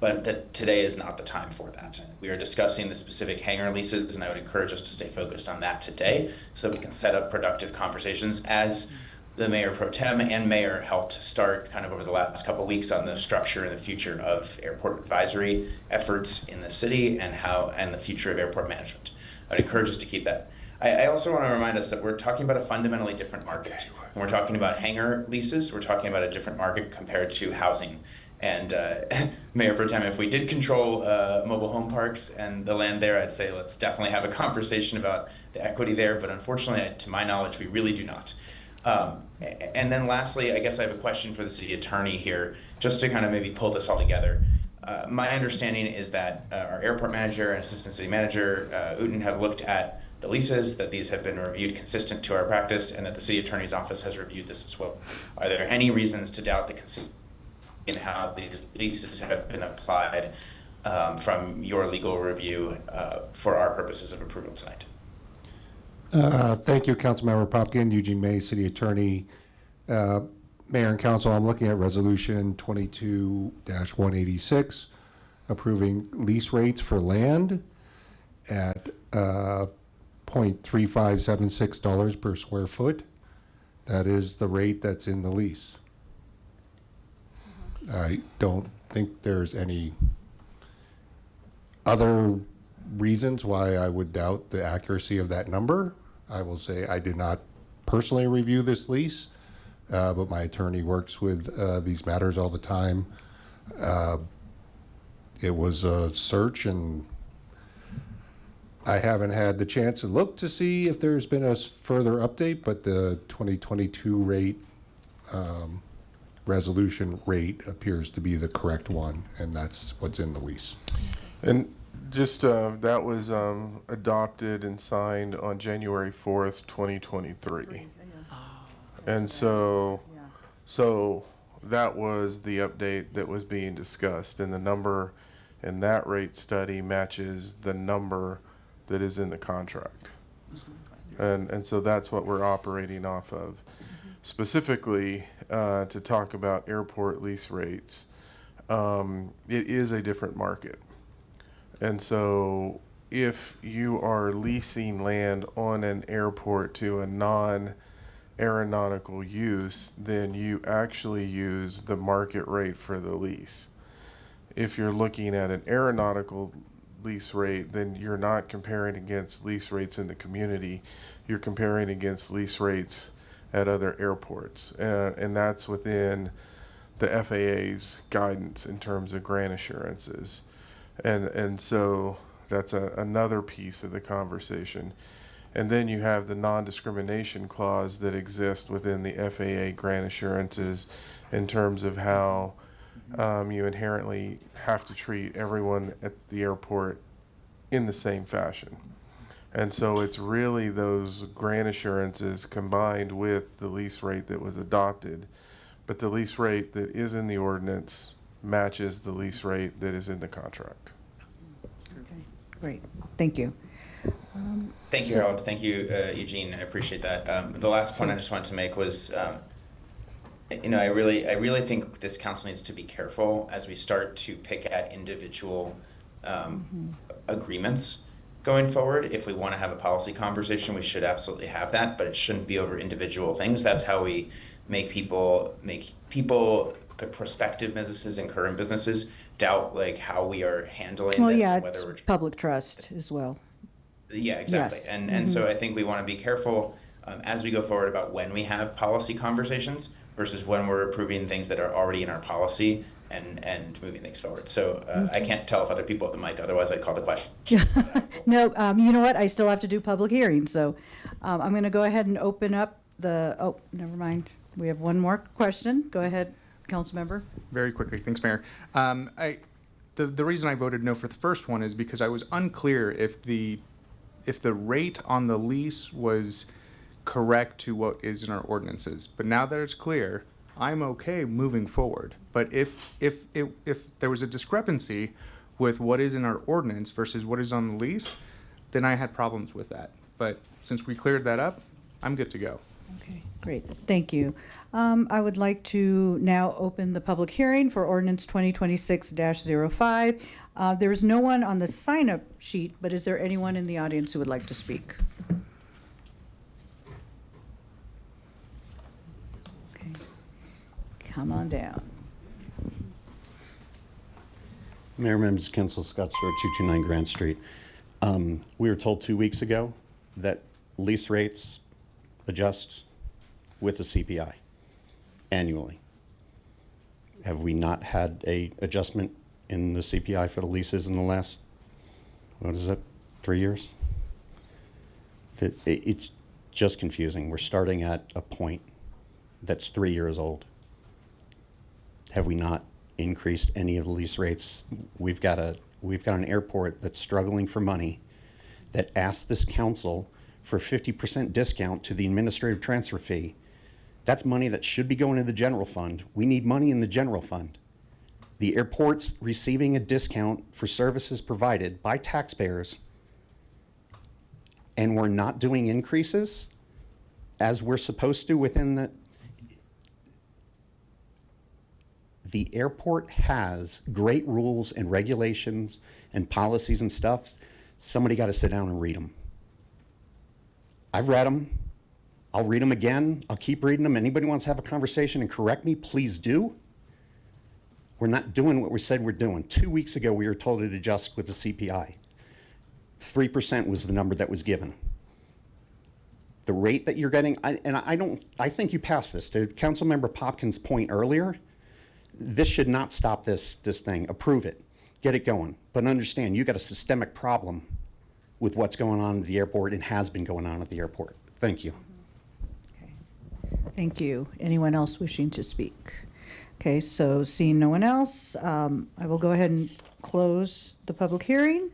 but that today is not the time for that. We are discussing the specific hangar leases, and I would encourage us to stay focused on that today so that we can set up productive conversations as the Mayor Pro Tem and Mayor helped start kind of over the last couple of weeks on the structure and the future of airport advisory efforts in the city and the future of airport management. I'd encourage us to keep that. I also want to remind us that we're talking about a fundamentally different market. When we're talking about hangar leases, we're talking about a different market compared to housing. And Mayor Pro Tem, if we did control mobile home parks and the land there, I'd say let's definitely have a conversation about the equity there. But unfortunately, to my knowledge, we really do not. And then lastly, I guess I have a question for the city attorney here, just to kind of maybe pull this all together. My understanding is that our airport manager and assistant city manager, Uten, have looked at the leases, that these have been reviewed consistent to our practice, and that the city attorney's office has reviewed this as well. Are there any reasons to doubt the consistency in how these leases have been applied from your legal review for our purposes of approval tonight? Thank you, Councilmember Popkin, Eugene May, City Attorney. Mayor and Council, I'm looking at Resolution 22-186, approving lease rates for land at $0.3576 per square foot. That is the rate that's in the lease. I don't think there's any other reasons why I would doubt the accuracy of that number. I will say I did not personally review this lease, but my attorney works with these matters all the time. It was a search, and I haven't had the chance to look to see if there's been a further update, but the 2022 rate, resolution rate appears to be the correct one, and that's what's in the lease. And just that was adopted and signed on January 4th, 2023. And so that was the update that was being discussed, and the number in that rate study matches the number that is in the contract. And so that's what we're operating off of. Specifically, to talk about airport lease rates, it is a different market. And so if you are leasing land on an airport to a non-aeronautical use, then you actually use the market rate for the lease. If you're looking at an aeronautical lease rate, then you're not comparing against lease rates in the community. You're comparing against lease rates at other airports. And that's within the FAA's guidance in terms of grant assurances. And so that's another piece of the conversation. And then you have the non-discrimination clause that exists within the FAA grant assurances in terms of how you inherently have to treat everyone at the airport in the same fashion. And so it's really those grant assurances combined with the lease rate that was adopted. But the lease rate that is in the ordinance matches the lease rate that is in the contract. Great, thank you. Thank you, Harold. Thank you, Eugene. I appreciate that. The last point I just wanted to make was, I really think this council needs to be careful as we start to pick at individual agreements going forward. If we want to have a policy conversation, we should absolutely have that, but it shouldn't be over individual things. That's how we make people, prospective businesses and current businesses doubt like how we are handling Well, this. yeah, And whether we're it's public trust as well. Yeah, exactly. Yes. And so I think we want to be careful as we go forward about when we have policy conversations versus when we're approving things that are already in our policy and moving things forward. So I can't tell if other people at the mic, otherwise I'd call the question. No, you know what? I still have to do public hearings, so I'm going to go ahead and open up oh, never mind. We have one more question. Go ahead, council member. Very quickly, thanks, Mayor. The reason I voted no for the first one is because I was unclear if the rate on the lease was correct to what is in our ordinances. But now that it's clear, I'm okay moving forward. But if there was a discrepancy with what is in our ordinance versus what is on the lease, then I had problems with that. But since we cleared that up, I'm good to go. Okay, great. Thank you. I would like to now open the public hearing for ordinance 2026-05. There is no one on the sign-up sheet, but is there anyone in the audience who would like to speak? Okay. Come on down. Mayor, members of council, Scott Stewart, 229 Grant Street. We were told 2 weeks ago that lease rates adjust with the CPI annually. Have we not had a adjustment in the CPI for the leases in the last, 3 years? It's just confusing. We're starting at a point that's 3 years old. Have we not increased any of the lease rates? We've got an airport that's struggling for money that asked this council for 50% discount to the administrative transfer fee. That's money that should be going to the general fund. We need money in the general fund. The airport's receiving a discount for services provided by taxpayers, and we're not doing increases as we're supposed to within the airport has great rules and regulations and policies and stuff. Somebody got to sit down and read them. I've read them. I'll read them again. I'll keep reading them. Anybody wants to have a conversation and correct me, please do. We're not doing what we said we're doing. 2 weeks ago, we were told to adjust with the CPI. 3% was the number that was given. The rate that you're getting, I think you passed this. To Councilmember Popkins' point earlier, this should not stop this thing. Approve it. Get it going. But understand, you got a systemic problem with what's going on at the airport and has been going on at the airport. Thank you. Okay. Thank you. Anyone else wishing to speak? Okay, so seeing no one else, I will go ahead and close the public hearing.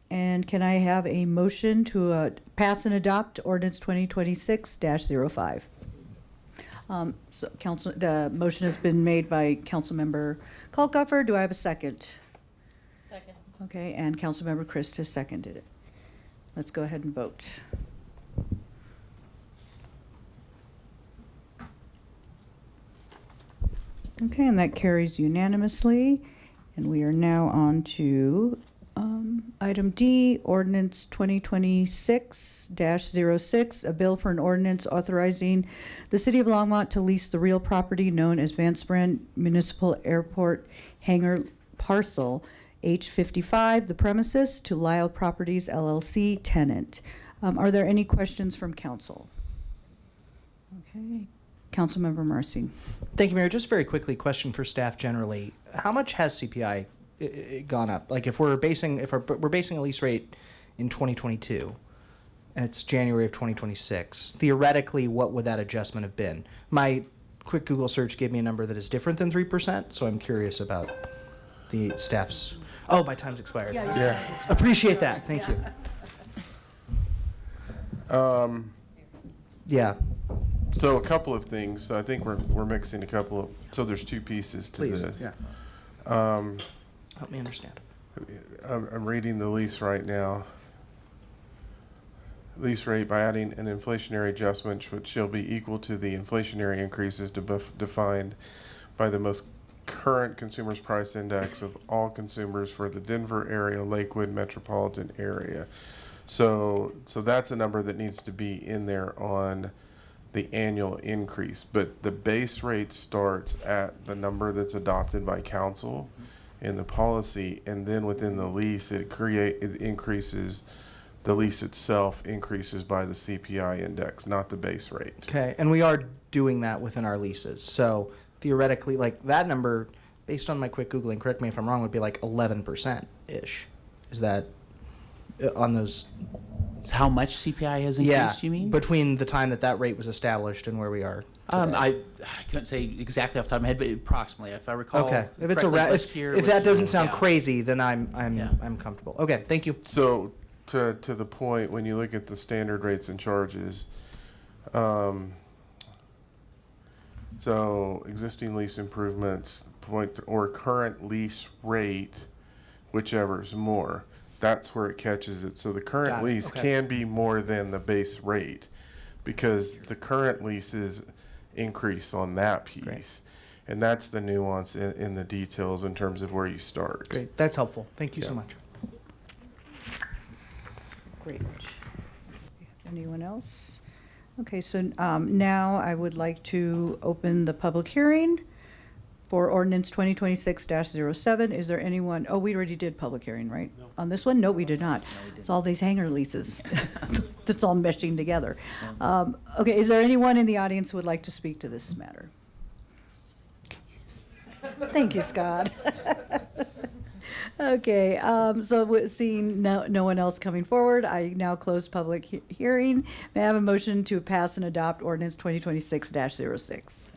And can I have a motion to pass and adopt ordinance 2026-05? So the motion has been made by Councilmember Culkoffer. Do I have a second? Second. Okay, and Councilmember Christ has seconded it. Let's go ahead and vote. Okay, and that carries unanimously. And we are now on to item D, ordinance 2026-06, a bill for an ordinance authorizing the city of Longmont to lease the real property known as Vance Brand Municipal Airport Hangar Parcel H55, the premises, to Lyle Properties LLC tenant. Are there any questions from council? Okay, Councilmember Marcy. Thank you, Mayor. Just very quickly, question for staff generally. How much has CPI gone up? Like if we're basing a lease rate in 2022 and it's January of 2026, theoretically, what would that adjustment have been? My quick Google search gave me a number that is different than 3%, so I'm curious about the staff's. Oh, my time's expired. Yeah. Appreciate that. Thank you. Yeah. So a couple of things. So I think we're mixing a couple of. So there's two pieces to Please. this. Yeah. Help me understand. I'm reading the lease right now. Lease rate by adding an inflationary adjustment which shall be equal to the inflationary increases defined by the most current consumers price index of all consumers for the Denver area, Lakewood metropolitan area. So that's a number that needs to be in there on the annual increase, but the base rate starts at the number that's adopted by council in the policy, and then within the lease, it increases, the lease itself increases by the CPI index, not the base rate. Okay, and we are doing that within our leases. So theoretically, like that number, based on my quick Googling, correct me if I'm wrong, would be like 11%-ish. Is that on those? How much CPI has increased, you mean? Between the time that rate was established and where we are today. I couldn't say exactly off the top of my head, but approximately, if I recall. Okay, if it's correctly, last year if was- that doesn't sound yeah. crazy, then I'm comfortable. Okay, thank you. So to the point, when you look at the standard rates and charges, so existing lease improvements point or current lease rate, whichever is more. That's where it catches it. So the current Got it. lease Okay. can be more than the base rate because the current leases increase on that piece. Great. And that's the nuance in the details in terms of where you start. Great, that's helpful. Thank you so Yeah. much. Great. Anyone else? Okay, so now I would like to open the public hearing for ordinance 2026-07. Is there anyone, oh, we already did public hearing, right? On this one? No, we did not. It's all these hangar leases. That's all meshing together. Okay, is there anyone in the audience who would like to speak to this matter? Thank you, Scott. Okay, so seeing no one else coming forward, I now close public hearing. May I have a motion to pass and adopt ordinance 2026-06?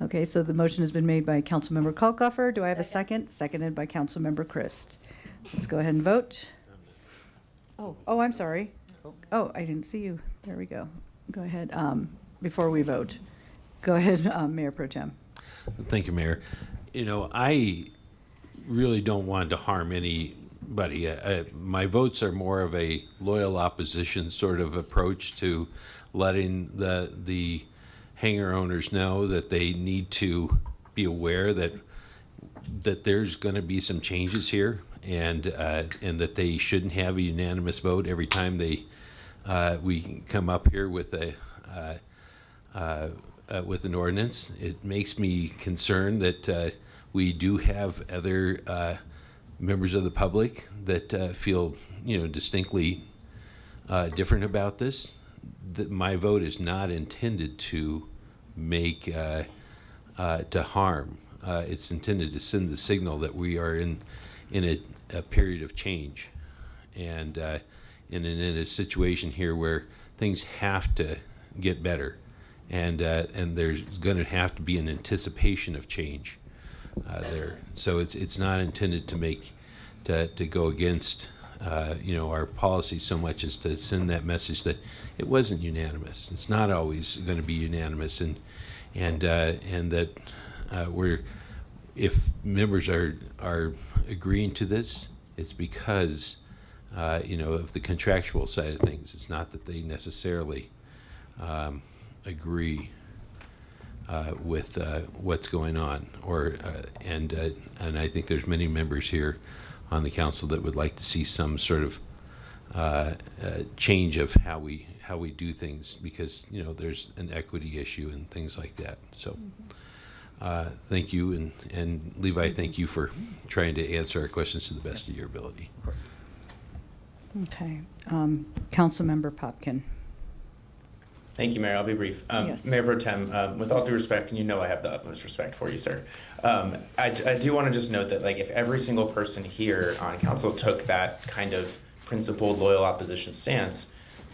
Okay, so the motion has been made by Councilmember Kalkofer. Do I have a second? Seconded by Councilmember Christ. Let's go ahead and vote. Oh, I'm sorry. Oh, I didn't see you. There we go. Go ahead, before we vote. Go ahead, Mayor Pro Tem. Thank you, Mayor. You know, I really don't want to harm anybody. My votes are more of a loyal opposition sort of approach to letting the hangar owners know that they need to be aware that there's going to be some changes here, and that they shouldn't have a unanimous vote every time we come up here with an ordinance. It makes me concerned that we do have other members of the public that feel, distinctly different about this. That my vote is not intended to make to harm. It's intended to send the signal that we are in a period of change, and in a situation here where things have to get better, and there's going to have to be an anticipation of change there. So it's not intended to go against our policy so much as to send that message that it wasn't unanimous. It's not always going to be unanimous, and that if members are agreeing to this, it's because of the contractual side of things. It's not that they necessarily agree with what's going on, and I think there's many members here on the council that would like to see some sort of change of how we do things, because there's an equity issue and things like that. So thank you, and Levi, thank you for trying to answer our questions to the best of your ability. Okay, Councilmember Popkin. Thank you, Mayor. I'll be brief. Yes. Mayor Pro Tem, with all due respect, and I have the utmost respect for you, sir, I do want to just note that, if every single person here on council took that kind of principled, loyal opposition stance,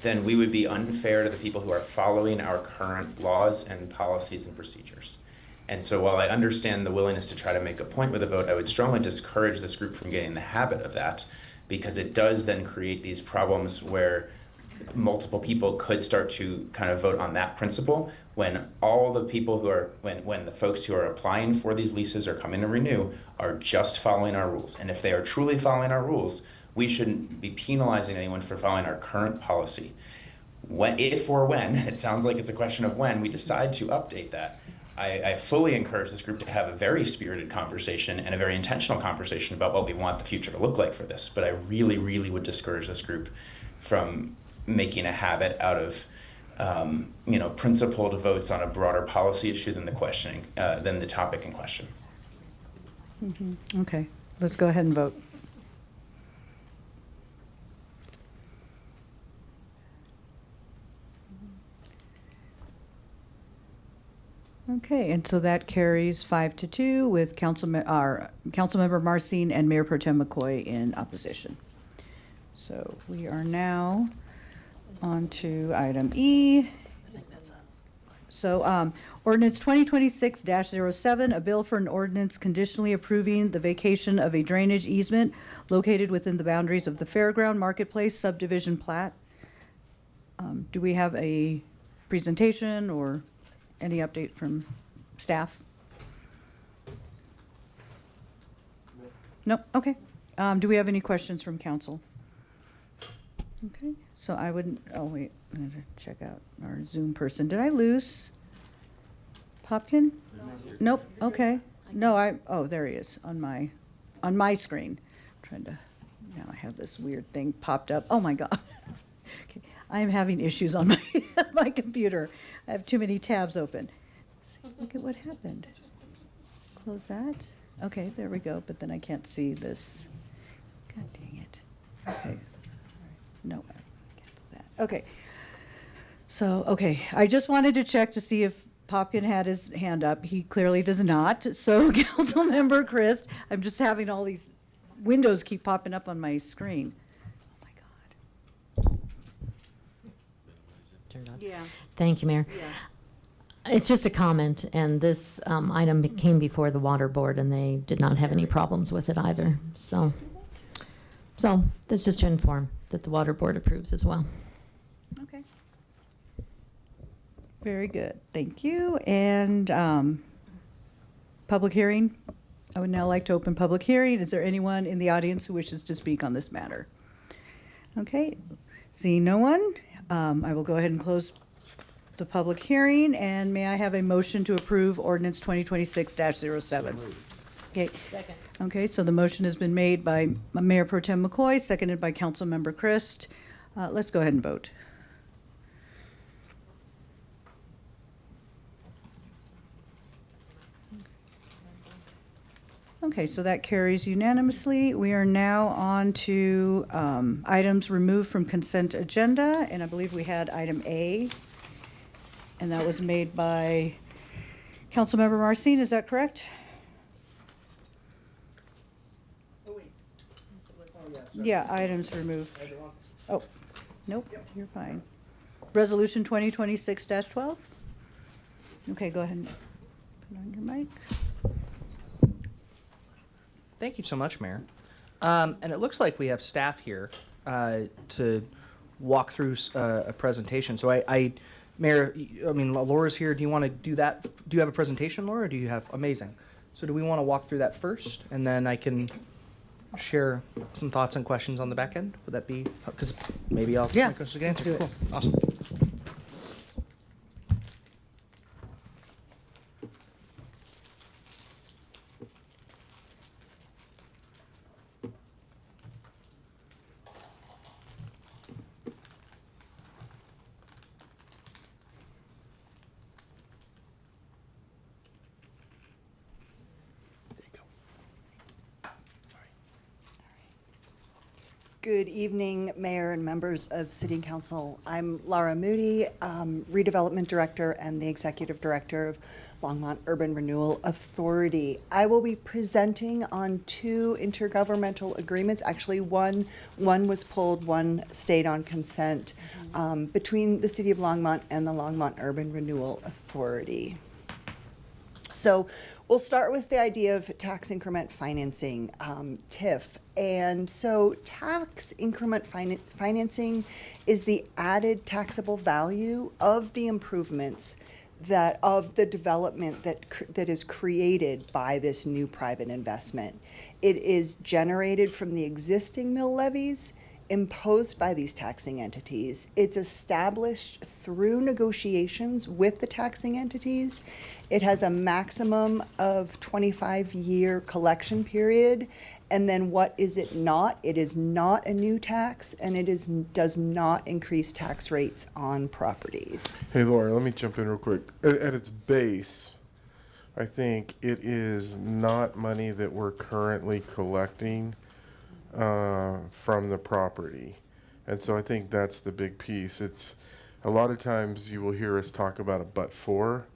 then we would be unfair to the people who are following our current laws and policies and procedures. And so while I understand the willingness to try to make a point with a vote, I would strongly discourage this group from getting in the habit of that, because it does then create these problems where multiple people could start to kind of vote on that principle when all the people who are, when the folks who are applying for these leases or coming to renew are just following our rules. And if they are truly following our rules, we shouldn't be penalizing anyone for following our current policy. If or when, it sounds like it's a question of when, we decide to update that, I fully encourage this group to have a very spirited conversation and a very intentional conversation about what we want the future to look like for this. But I really, really would discourage this group from making a habit out of principled votes on a broader policy issue than the topic in question. Okay, let's go ahead and vote. Okay, and so that carries 5-2 with Councilmember Marcin and Mayor Pro Tem McCoy in opposition. So we are now on to item E. So ordinance 2026-07, a bill for an ordinance conditionally approving the vacation of a drainage easement located within the boundaries of the Fairground Marketplace subdivision plat. Do we have a presentation or any update from staff? Nope, okay. Do we have any questions from council? Okay, so I wouldn't, oh wait, I'm gonna check out our Zoom person. Did I lose Popkin? Nope, okay. No, oh, there he is on my screen. Now I have this weird thing popped up. Oh my God. Okay. I am having issues on my computer. I have too many tabs open. Look at what happened. Close that. Okay, there we go, but then I can't see this. God dang it. Okay. No, cancel that. Okay. So, okay, I just wanted to check to see if Popkin had his hand up. He clearly does not. So, Councilmember Chris, I'm just having all these windows keep popping up on my screen. Turned on. Yeah. Thank you, Mayor. It's just a comment, and this item came before the Water Board, and they did not have any problems with it either. So that's just to inform that the Water Board approves as well. Okay. Very good. Thank you. And public hearing. I would now like to open public hearing. Is there anyone in the audience who wishes to speak on this matter? Okay. Seeing no one, I will go ahead and close the public hearing. And may I have a motion to approve ordinance 2026-07? Okay. Second. Okay, so the motion has been made by Mayor Pro Tem McCoy, seconded by Councilmember Christ. Let's go ahead and vote. Okay, so that carries unanimously. We are now on to items removed from consent agenda, and I believe we had item A, and that was made by Councilmember Marcin, is that correct? Yeah, items removed. Oh, nope, you're fine. Resolution 2026-12? Okay, go ahead and put on your mic. Thank you so much, Mayor. And it looks like we have staff here to walk through a presentation. So Mayor, Laura's here. Do you want to do that? Do you have a presentation, Laura, or do you have? Amazing. So do we want to walk through that first, and then I can share some thoughts and questions on the back end? Would that be, because maybe I'll Yeah, my questions get answered. do it. Cool. Awesome. Good evening, Mayor and members of City Council. I'm Laura Moody, Redevelopment Director and the Executive Director of Longmont Urban Renewal Authority. I will be presenting on 2 intergovernmental agreements. Actually, one was pulled, one stayed on consent, between the City of Longmont and the Longmont Urban Renewal Authority. So we'll start with the idea of tax increment financing, TIF. And so tax increment financing is the added taxable value of the improvements of the development that is created by this new private investment. It is generated from the existing mill levies imposed by these taxing entities. It's established through negotiations with the taxing entities. It has a maximum of 25-year collection period. And then what is it not? It is not a new tax, and it does not increase tax rates on properties. Hey, Laura, let me jump in real quick. At its base, I think it is not money that we're currently collecting from the property. And so I think that's the big piece. It's a lot of times you will hear us talk about a but for.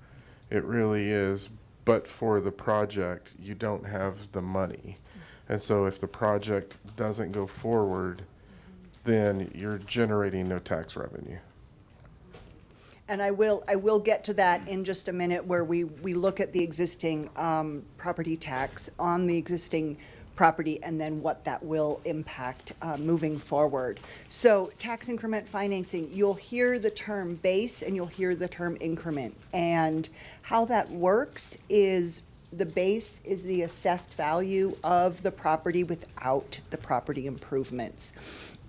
It really is, but for the project, you don't have the money. And so if the project doesn't go forward, then you're generating no tax revenue. And I will get to that in just a minute, where we look at the existing property tax on the existing property and then what that will impact moving forward. So tax increment financing, you'll hear the term base and you'll hear the term increment. And how that works is the base is the assessed value of the property without the property improvements.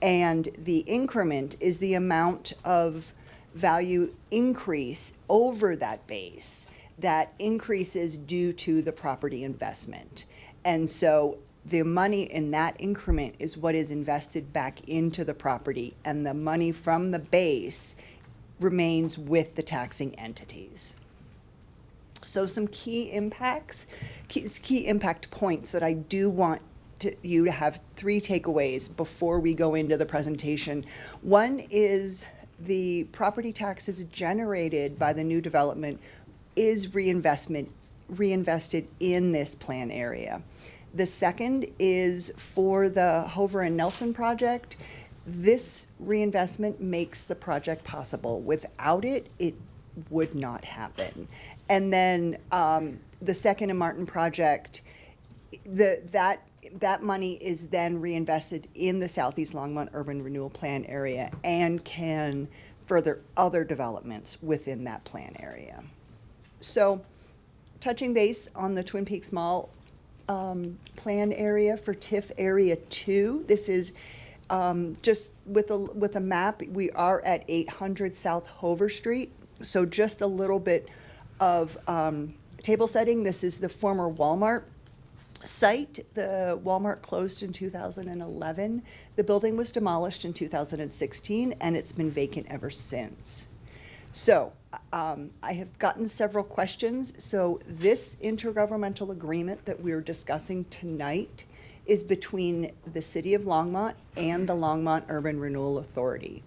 And the increment is the amount of value increase over that base that increases due to the property investment. And so the money in that increment is what is invested back into the property, and the money from the base remains with the taxing entities. So some key impacts, key impact points that I do want you to have 3 takeaways before we go into the presentation. One is the property taxes generated by the new development is reinvested in this plan area. The second is for the Hover and Nelson project. This reinvestment makes the project possible. Without it, it would not happen. And then the Second and Martin project, that money is then reinvested in the Southeast Longmont Urban Renewal Plan area and can further other developments within that plan area. So, touching base on the Twin Peaks Mall plan area for TIF Area 2, this is just with a map. We are at 800 South Hover Street, so just a little bit of table setting. This is the former Walmart site. The Walmart closed in 2011. The building was demolished in 2016, and it's been vacant ever since. So I have gotten several questions. So this intergovernmental agreement that we're discussing tonight is between the City of Longmont and the Longmont Urban Renewal Authority.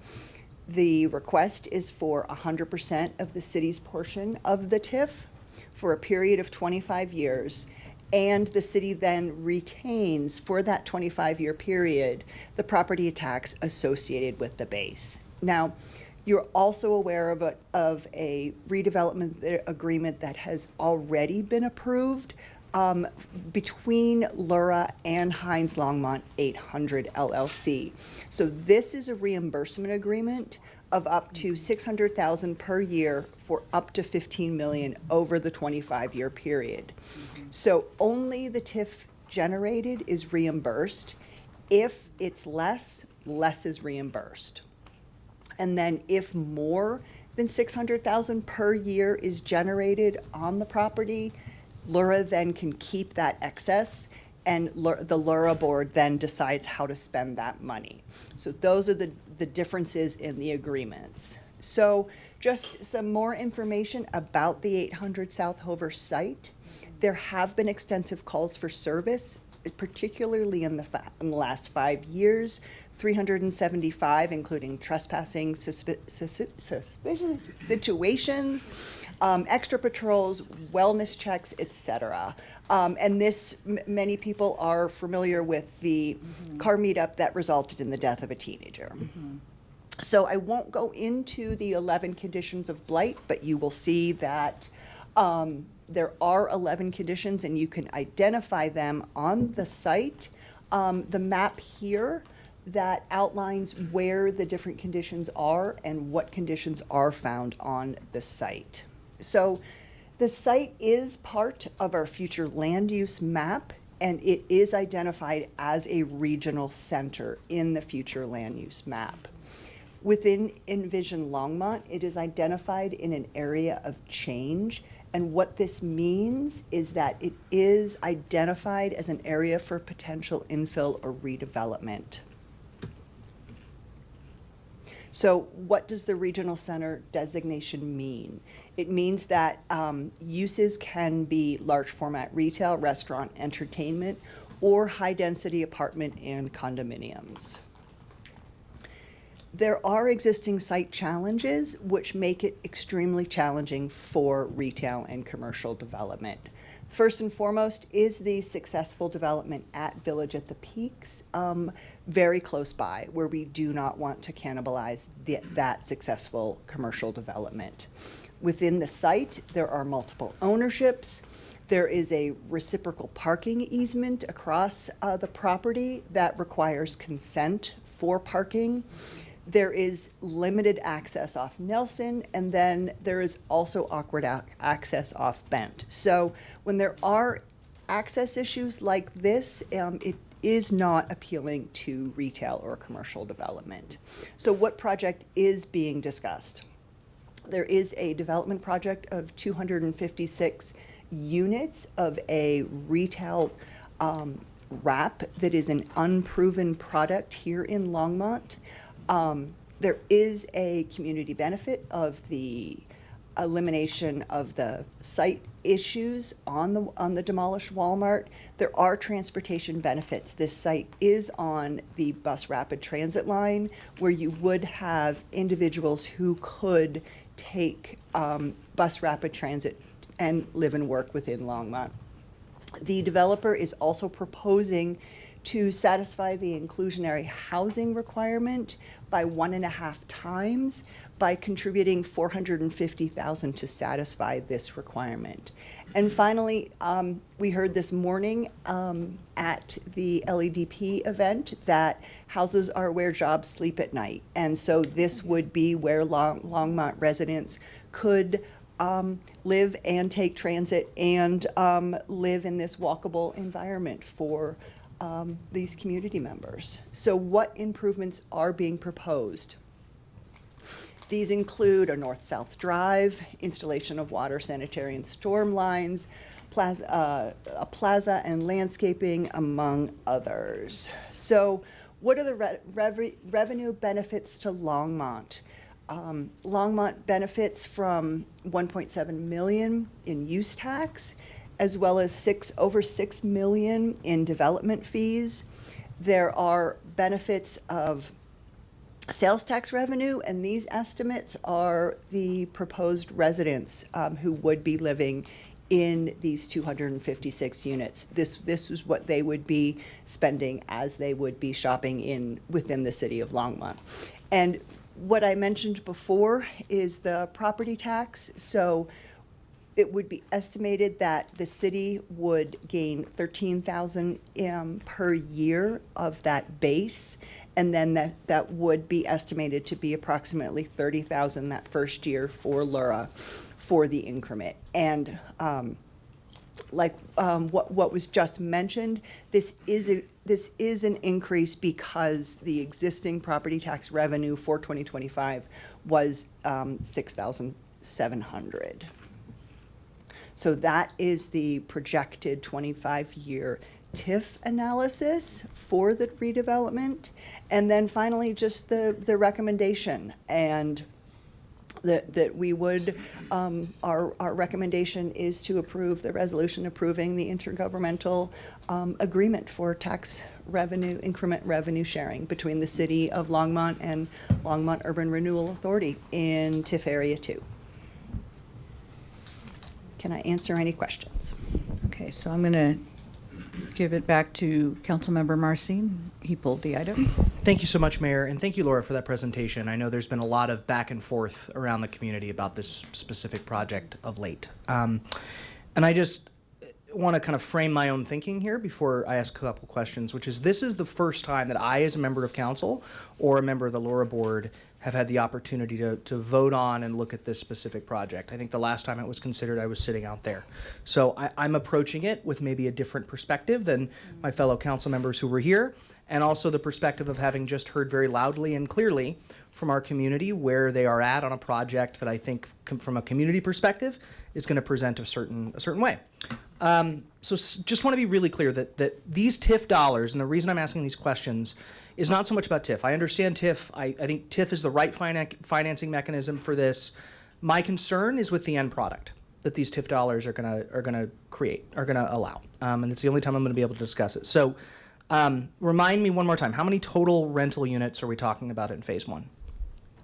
The request is for 100% of the city's portion of the TIF for a period of 25 years. And the city then retains, for that 25-year period, the property tax associated with the base. Now, you're also aware of a redevelopment agreement that has already been approved between Lura and Heinz Longmont 800 LLC. So this is a reimbursement agreement of up to $600,000 per year for up to $15 million over the 25-year period. So only the TIF generated is reimbursed. If it's less is reimbursed. And then if more than $600,000 per year is generated on the property, Lura then can keep that excess, and the Lura board then decides how to spend that money. So those are the differences in the agreements. So just some more information about the 800 South Hover site. There have been extensive calls for service, particularly in the last 5 years. 375, including trespassing suspicious situations, extra patrols, wellness checks, etc. And this, many people are familiar with the car meetup that resulted in the death of a teenager. So I won't go into the 11 conditions of blight, but you will see that there are 11 conditions, and you can identify them on the site. The map here that outlines where the different conditions are and what conditions are found on the site. So the site is part of our future land use map, and it is identified as a regional center in the future land use map. Within Envision Longmont, it is identified in an area of change, and what this means is that it is identified as an area for potential infill or redevelopment. So what does the regional center designation mean? It means that uses can be large format retail, restaurant, entertainment, or high density apartment and condominiums. There are existing site challenges which make it extremely challenging for retail and commercial development. First and foremost is the successful development at Village at the Peaks, very close by, where we do not want to cannibalize that successful commercial development. Within the site, there are multiple ownerships. There is a reciprocal parking easement across the property that requires consent for parking. There is limited access off Nelson, and then there is also awkward access off Bent. So when there are access issues like this, it is not appealing to retail or commercial development. So what project is being discussed? There is a development project of 256 units of a retail wrap that is an unproven product here in Longmont. There is a community benefit of the elimination of the site issues on the demolished Walmart. There are transportation benefits. This site is on the bus rapid transit line, where you would have individuals who could take bus rapid transit and live and work within Longmont. The developer is also proposing to satisfy the inclusionary housing requirement by 1.5 times by contributing $450,000 to satisfy this requirement. And finally, we heard this morning at the LEDP event that houses are where jobs sleep at night. And so this would be where Longmont residents could live and take transit and live in this walkable environment for these community members. So what improvements are being proposed? These include a north-south drive, installation of water, sanitary, and storm lines, a plaza and landscaping, among others. So what are the revenue benefits to Longmont? Longmont benefits from $1.7 million in use tax, as well as over $6 million in development fees. There are benefits of sales tax revenue, and these estimates are the proposed residents who would be living in these 256 units. This is what they would be spending as they would be shopping within the city of Longmont. And what I mentioned before is the property tax. So it would be estimated that the city would gain $13,000 per year of that base, and then that would be estimated to be approximately $30,000 that first year for Lura for the increment. And what was just mentioned, this is an increase because the existing property tax revenue for 2025 was $6,700. So that is the projected 25-year TIF analysis for the redevelopment. And then finally, just the recommendation, and that we would, our recommendation is to approve the resolution approving the intergovernmental agreement for tax increment revenue sharing between the City of Longmont and Longmont Urban Renewal Authority in TIF Area 2. Can I answer any questions? Okay, so I'm going to give it back to Councilmember Marcin. He pulled the item. Thank you so much, Mayor, and thank you, Laura, for that presentation. I know there's been a lot of back and forth around the community about this specific project of late. And I just want to kind of frame my own thinking here before I ask a couple questions, which is this is the first time that I, as a member of council or a member of the Laura board, have had the opportunity to vote on and look at this specific project. I think the last time it was considered, I was sitting out there. So I'm approaching it with maybe a different perspective than my fellow council members who were here, and also the perspective of having just heard very loudly and clearly from our community where they are at on a project that I think, from a community perspective, is going to present a certain way. Just want to be really clear that these TIF dollars, and the reason I'm asking these questions is not so much about TIF. I understand TIF. I think TIF is the right financing mechanism for this. My concern is with the end product that these TIF dollars are gonna allow, and it's the only time I'm going to be able to discuss it. So, remind me one more time, how many total rental units are we talking about in Phase 1?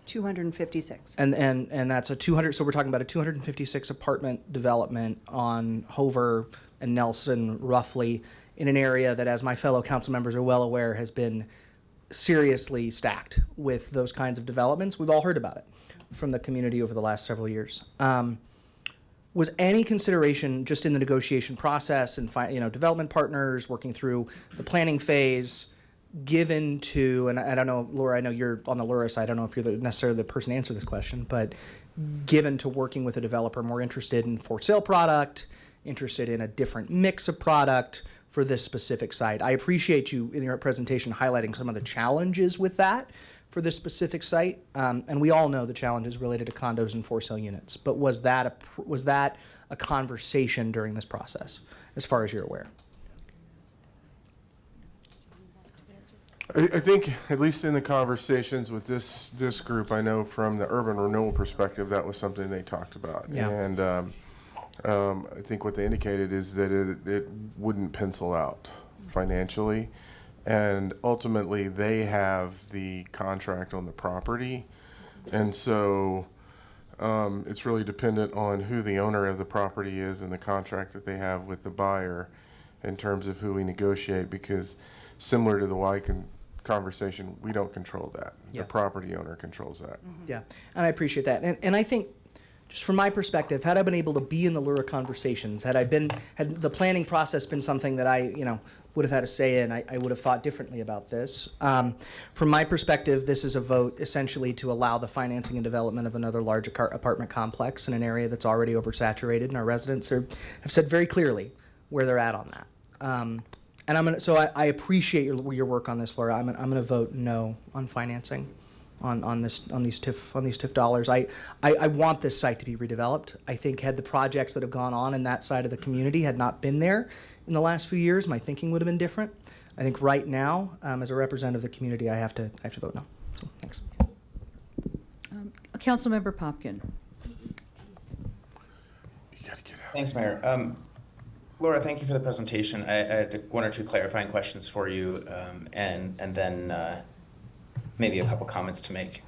256. And that's a 200. So we're talking about a 256 apartment development on Hover and Nelson, roughly, in an area that, as my fellow council members are well aware, has been seriously stacked with those kinds of developments. We've all heard about it from the community over the last several years. Was any consideration just in the negotiation process and development partners working through the planning phase given to, and I don't know, Laura, I know you're on the Laura side, I don't know if you're necessarily the person to answer this question, but given to working with a developer more interested in for sale product, interested in a different mix of product for this specific site? I appreciate you in your presentation highlighting some of the challenges with that for this specific site, and we all know the challenges related to condos and for sale units, but was that a conversation during this process, as far as you're aware? I think, at least in the conversations with this group, I know from the urban renewal perspective, that was something they talked about. Yeah. And I think what they indicated is that it wouldn't pencil out financially. And ultimately, they have the contract on the property. And so it's really dependent on who the owner of the property is and the contract that they have with the buyer in terms of who we negotiate, because similar to the conversation, we don't control that. Yeah. The property owner controls that. Yeah, and I appreciate that. And I think, just from my perspective, had I been able to be in the Lura conversations, had the planning process been something that I, would have had a say in, I would have thought differently about this. From my perspective, this is a vote essentially to allow the financing and development of another large apartment complex in an area that's already oversaturated, and our residents have said very clearly where they're at on that. And I appreciate your work on this, Laura. I'm gonna vote no on financing, on these TIF dollars. I want this site to be redeveloped. I think had the projects that have gone on in that side of the community had not been there in the last few years, my thinking would have been different. I think right now, as a representative of the community, I have to vote no. So thanks. Councilmember Popkin. Thanks, Mayor. Laura, thank you for the presentation. I had one or two clarifying questions for you, and then maybe a couple comments to make.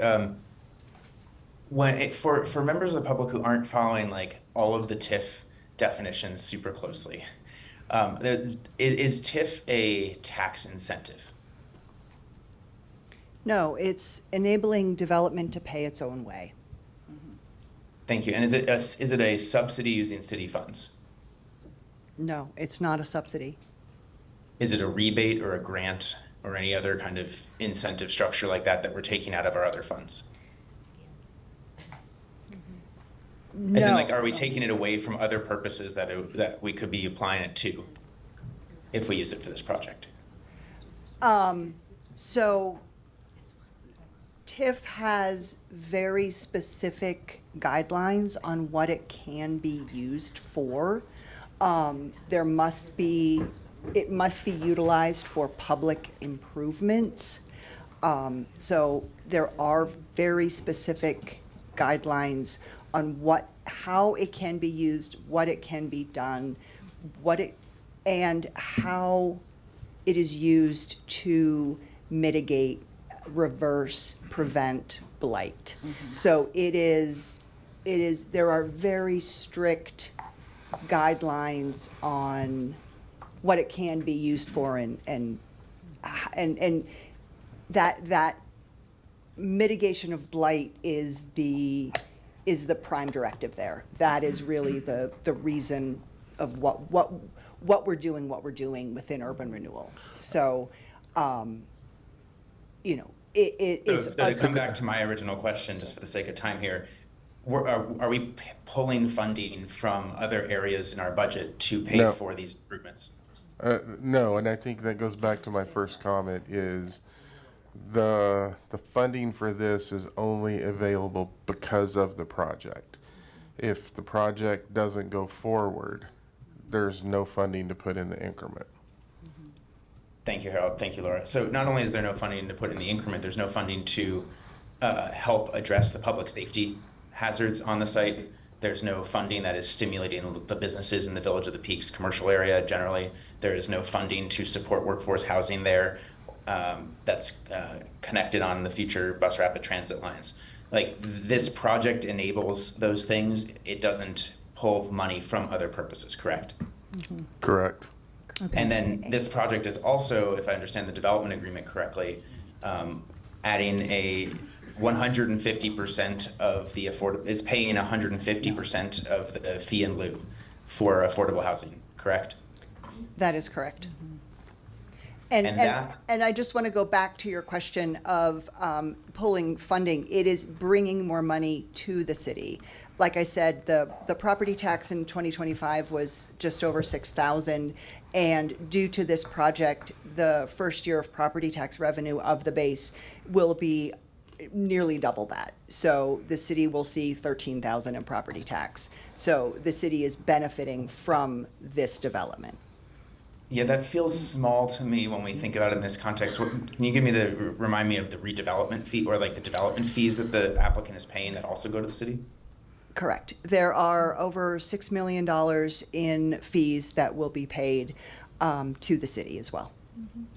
For members of the public who aren't following all of the TIF definitions super closely, is TIF a tax incentive? No, it's enabling development to pay its own way. Thank you. And is it a subsidy using city funds? No, it's not a subsidy. Is it a rebate or a grant or any other kind of incentive structure like that we're taking out of our other funds? No. As in, are we taking it away from other purposes that we could be applying it to if we use it for this project? So TIF has very specific guidelines on what it can be used for. It must be utilized for public improvements. So there are very specific guidelines on how it can be used, what it can be done, and how it is used to mitigate, reverse, prevent blight. So there are very strict guidelines on what it can be used for, and that mitigation of blight is the prime directive there. That is really the reason of what we're doing within urban renewal. So, it's. So to come back to my original question, just for the sake of time here, are we pulling funding from other areas in our budget to pay No. for these improvements? No, and I think that goes back to my first comment is the funding for this is only available because of the project. If the project doesn't go forward, there's no funding to put in the increment. Thank you, Harold. Thank you, Laura. So not only is there no funding to put in the increment, there's no funding to help address the public safety hazards on the site. There's no funding that is stimulating the businesses in the Village of the Peaks commercial area generally. There is no funding to support workforce housing there that's connected on the future bus rapid transit lines. Like, this project enables those things. It doesn't pull money from other purposes, correct? Correct. And then this project is also, if I understand the development agreement correctly, adding a 150% of the is paying 150% of the fee in lieu for affordable housing, correct? That is correct. And And that- I just want to go back to your question of pulling funding. It is bringing more money to the city. Like I said, the property tax in 2025 was just over $6,000, and due to this project, the first year of property tax revenue of the base will be nearly double that. So the city will see $13,000 in property tax. So the city is benefiting from this development. Yeah, that feels small to me when we think about it in this context. Can you remind me of the redevelopment fee, or like the development fees that the applicant is paying that also go to the city? Correct. There are over $6 million in fees that will be paid to the city as well.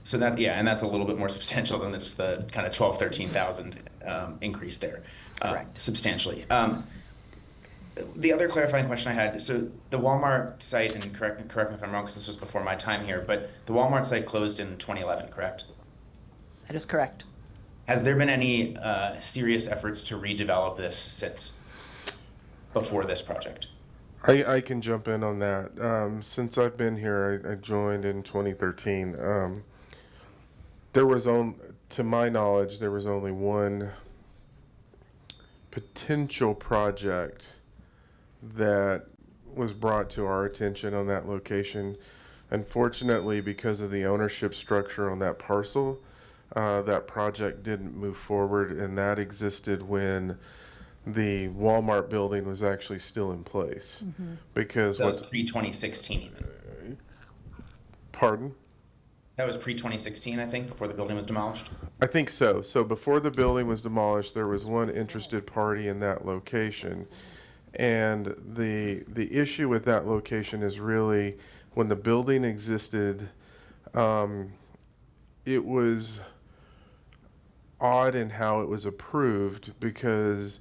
So that, yeah, and that's a little bit more substantial than just the kind of 13,000 increase there. Correct. Substantially. The other clarifying question I had, so the Walmart site, and correct me if I'm wrong because this was before my time here, but the Walmart site closed in 2011, correct? That is correct. Has there been any serious efforts to redevelop this since before this project? I can jump in on that. Since I've been here, I joined in 2013. There was to my knowledge, there was only one potential project that was brought to our attention on that location. Unfortunately, because of the ownership structure on that parcel, that project didn't move forward, and that existed when the Walmart building was actually still in place. Because That was pre-2016 even. Pardon? That was pre-2016, I think, before the building was demolished? I think so. So before the building was demolished, there was one interested party in that location. And the issue with that location is really when the building existed, it was odd in how it was approved because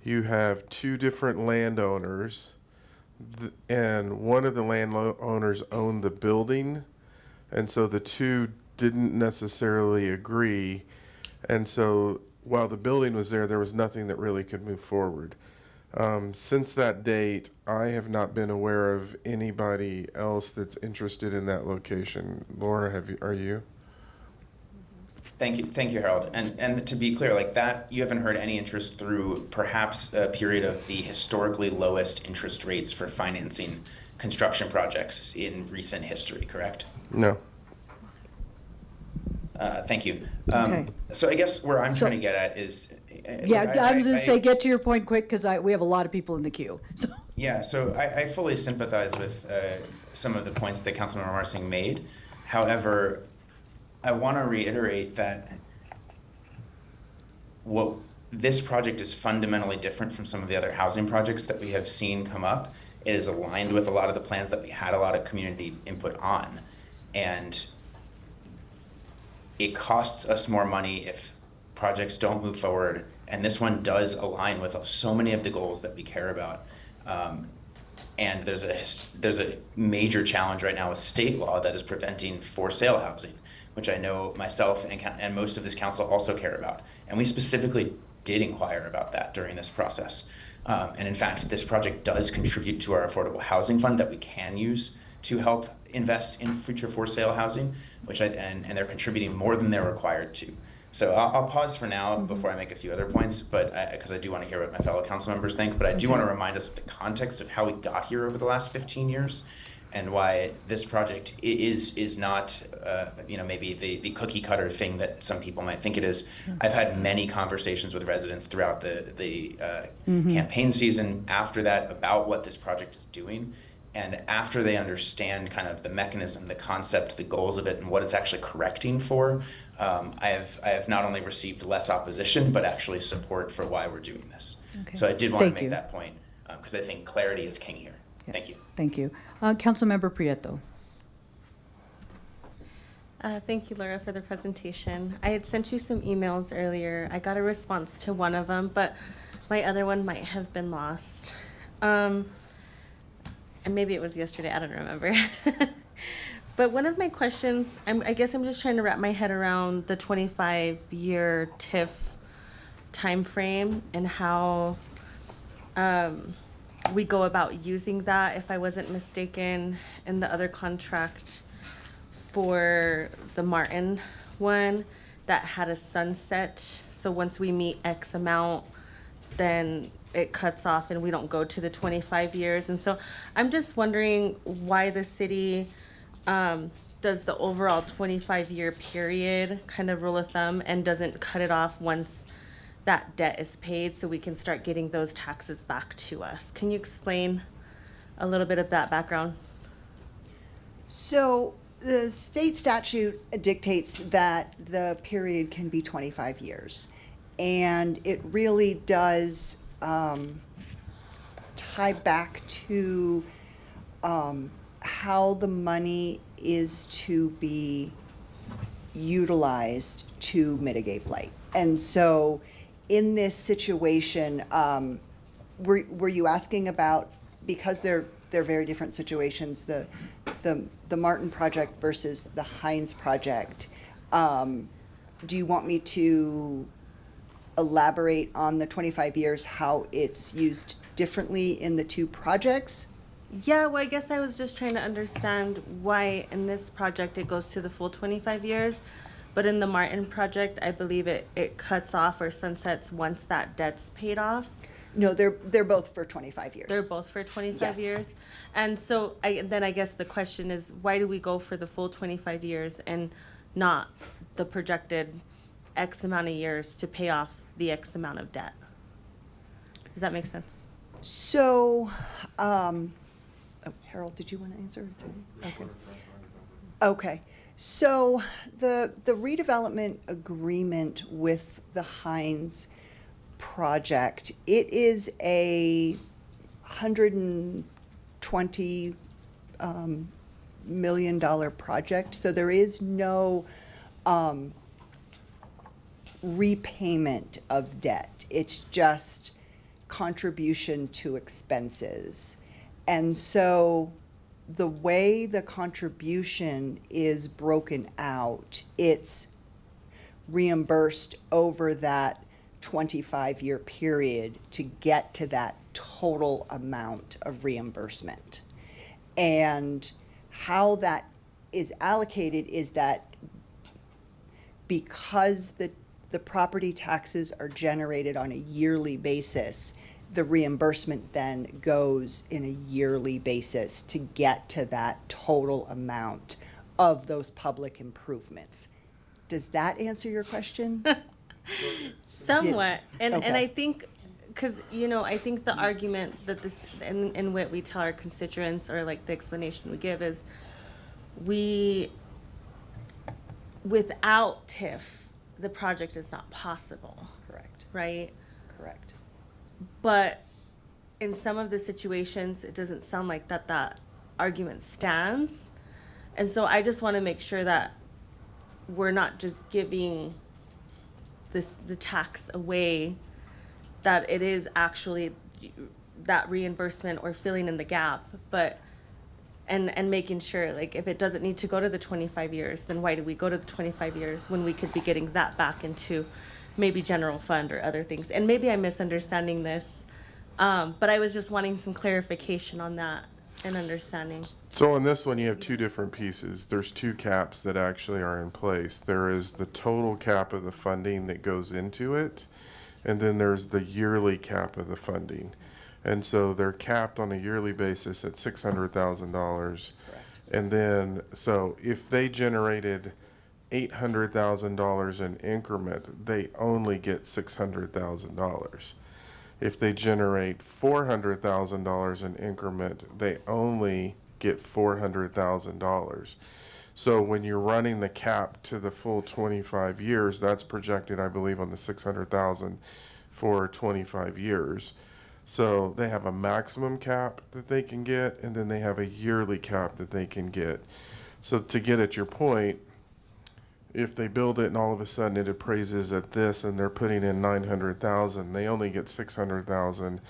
you have two different landowners, and one of the landowners owned the building, and so the two didn't necessarily agree. And so while the building was there was nothing that really could move forward. Since that date, I have not been aware of anybody else that's interested in that location. Laura, are you? Thank you, Harold. And to be clear, like that, you haven't heard any interest through perhaps a period of the historically lowest interest rates for financing construction projects in recent history, correct? No. Thank you. Okay. So I guess where I'm trying to get at is. Yeah, I was going to say, get to your point quick, because we have a lot of people in the queue. So. Yeah, so I fully sympathize with some of the points that Councilmember Marsing made. However, I want to reiterate that what this project is fundamentally different from some of the other housing projects that we have seen come up. It is aligned with a lot of the plans that we had a lot of community input on. And it costs us more money if projects don't move forward, and this one does align with so many of the goals that we care about. And there's a major challenge right now with state law that is preventing for sale housing, which I know myself and most of this council also care about. And we specifically did inquire about that during this process. And in fact, this project does contribute to our affordable housing fund that we can use to help invest in future for sale housing, and they're contributing more than they're required to. So I'll pause for now before I make a few other points, but because I do want to hear what my fellow council members think, but I do want to remind us of the context of how we got here over the last 15 years and why this project is not, maybe the cookie cutter thing that some people might think it is. I've had many conversations with residents throughout the campaign season after that about what this project is doing. And after they understand kind of the mechanism, the concept, the goals of it, and what it's actually correcting for, I have not only received less opposition, but actually support for why we're doing this. Okay. So I did want to Thank make you. that point, because I think clarity is king here. Thank you. Thank you. Councilmember Prieto. Thank you, Laura, for the presentation. I had sent you some emails earlier. I got a response to one of them, but my other one might have been lost. And maybe it was yesterday, I don't remember. But one of my questions, I guess I'm just trying to wrap my head around the 25-year TIF timeframe and how we go about using that. If I wasn't mistaken, in the other contract for the Martin one, that had a sunset. So once we meet X amount, then it cuts off and we don't go to the 25 years. And so I'm just wondering why the city does the overall 25-year period kind of rule of thumb and doesn't cut it off once that debt is paid so we can start getting those taxes back to us. Can you explain a little bit of that background? So the state statute dictates that the period can be 25 years. And it really does tie back to how the money is to be utilized to mitigate blight. And so in this situation, were you asking about, because they're very different situations, the Martin project versus the Hines project, do you want me to elaborate on the 25 years, how it's used differently in the two projects? Yeah, well, I guess I was just trying to understand why in this project it goes to the full 25 years, but in the Martin project, I believe it cuts off or sunsets once that debt's paid off. No, they're both for 25 years. They're both for 25 Yes. years. And so I guess the question is, why do we go for the full 25 years and not the projected X amount of years to pay off the X amount of debt? Does that make sense? So, Harold, did you want to answer? Okay. Okay. So the redevelopment agreement with the Hines project, it is a $120 million project. So there is no repayment of debt. It's just contribution to expenses. And so the way the contribution is broken out, it's reimbursed over that 25-year period to get to that total amount of reimbursement. And how that is allocated is that because the property taxes are generated on a yearly basis, the reimbursement then goes in a yearly basis to get to that total amount of those public improvements. Does that answer your question? Somewhat. And Okay. I think, because, I think the argument that this, and what we tell our constituents, or like the explanation we give is, without TIF, the project is not possible. Correct. Right? Correct. But in some of the situations, it doesn't sound like that argument stands. And so I just want to make sure that we're not just giving the tax away, that it is actually that reimbursement or filling in the gap, but and making sure, like, if it doesn't need to go to the 25 years, then why do we go to the 25 years when we could be getting that back into maybe general fund or other things? And maybe I'm misunderstanding this, but I was just wanting some clarification on that and understanding. So on this one, you have two different pieces. There's two caps that actually are in place. There is the total cap of the funding that goes into it, and then there's the yearly cap of the funding. And so they're capped on a yearly basis at $600,000. And then, so if they generated $800,000 in increment, they only get $600,000. If they generate $400,000 in increment, they only get $400,000. So when you're running the cap to the full 25 years, that's projected, I believe, on the 600,000 for 25 years. So they have a maximum cap that they can get, and then they have a yearly cap that they can get. So to get at your point, if they build it and all of a sudden it appraises at this and they're putting in 900,000, they only get 600,000,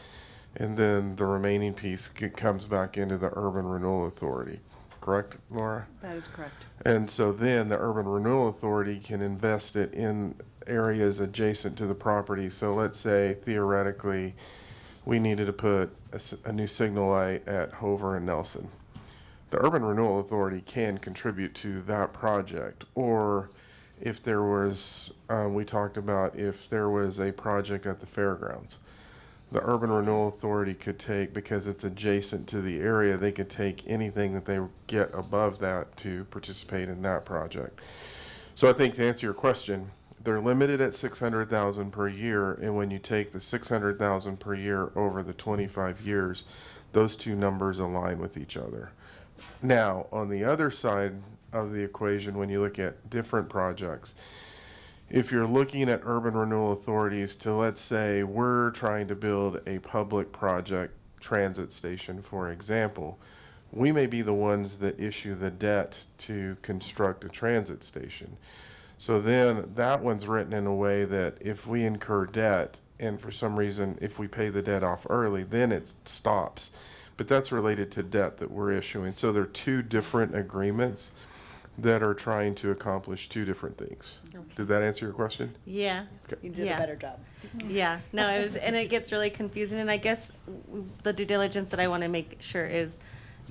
and then the remaining piece comes back into the Urban Renewal Authority. Correct, Laura? That is correct. And so then the Urban Renewal Authority can invest it in areas adjacent to the property. So let's say theoretically we needed to put a new signal light at Hover and Nelson. The Urban Renewal Authority can contribute to that project. Or if there was, we talked about if there was a project at the fairgrounds, the Urban Renewal Authority could take, because it's adjacent to the area, they could take anything that they get above that to participate in that project. So I think to answer your question, they're limited at 600,000 per year, and when you take the 600,000 per year over the 25 years, those two numbers align with each other. Now, on the other side of the equation, when you look at different projects, if you're looking at urban renewal authorities to, let's say, we're trying to build a public project transit station, for example, we may be the ones that issue the debt to construct a transit station. So then that one's written in a way that if we incur debt, and for some reason, if we pay the debt off early, then it stops. But that's related to debt that we're issuing. So there are two different agreements that are trying to accomplish two different things. Okay. Did that answer your question? Yeah. Okay. You did a better job. Yeah, no, it was, and it gets really confusing, and I guess the due diligence that I want to make sure is,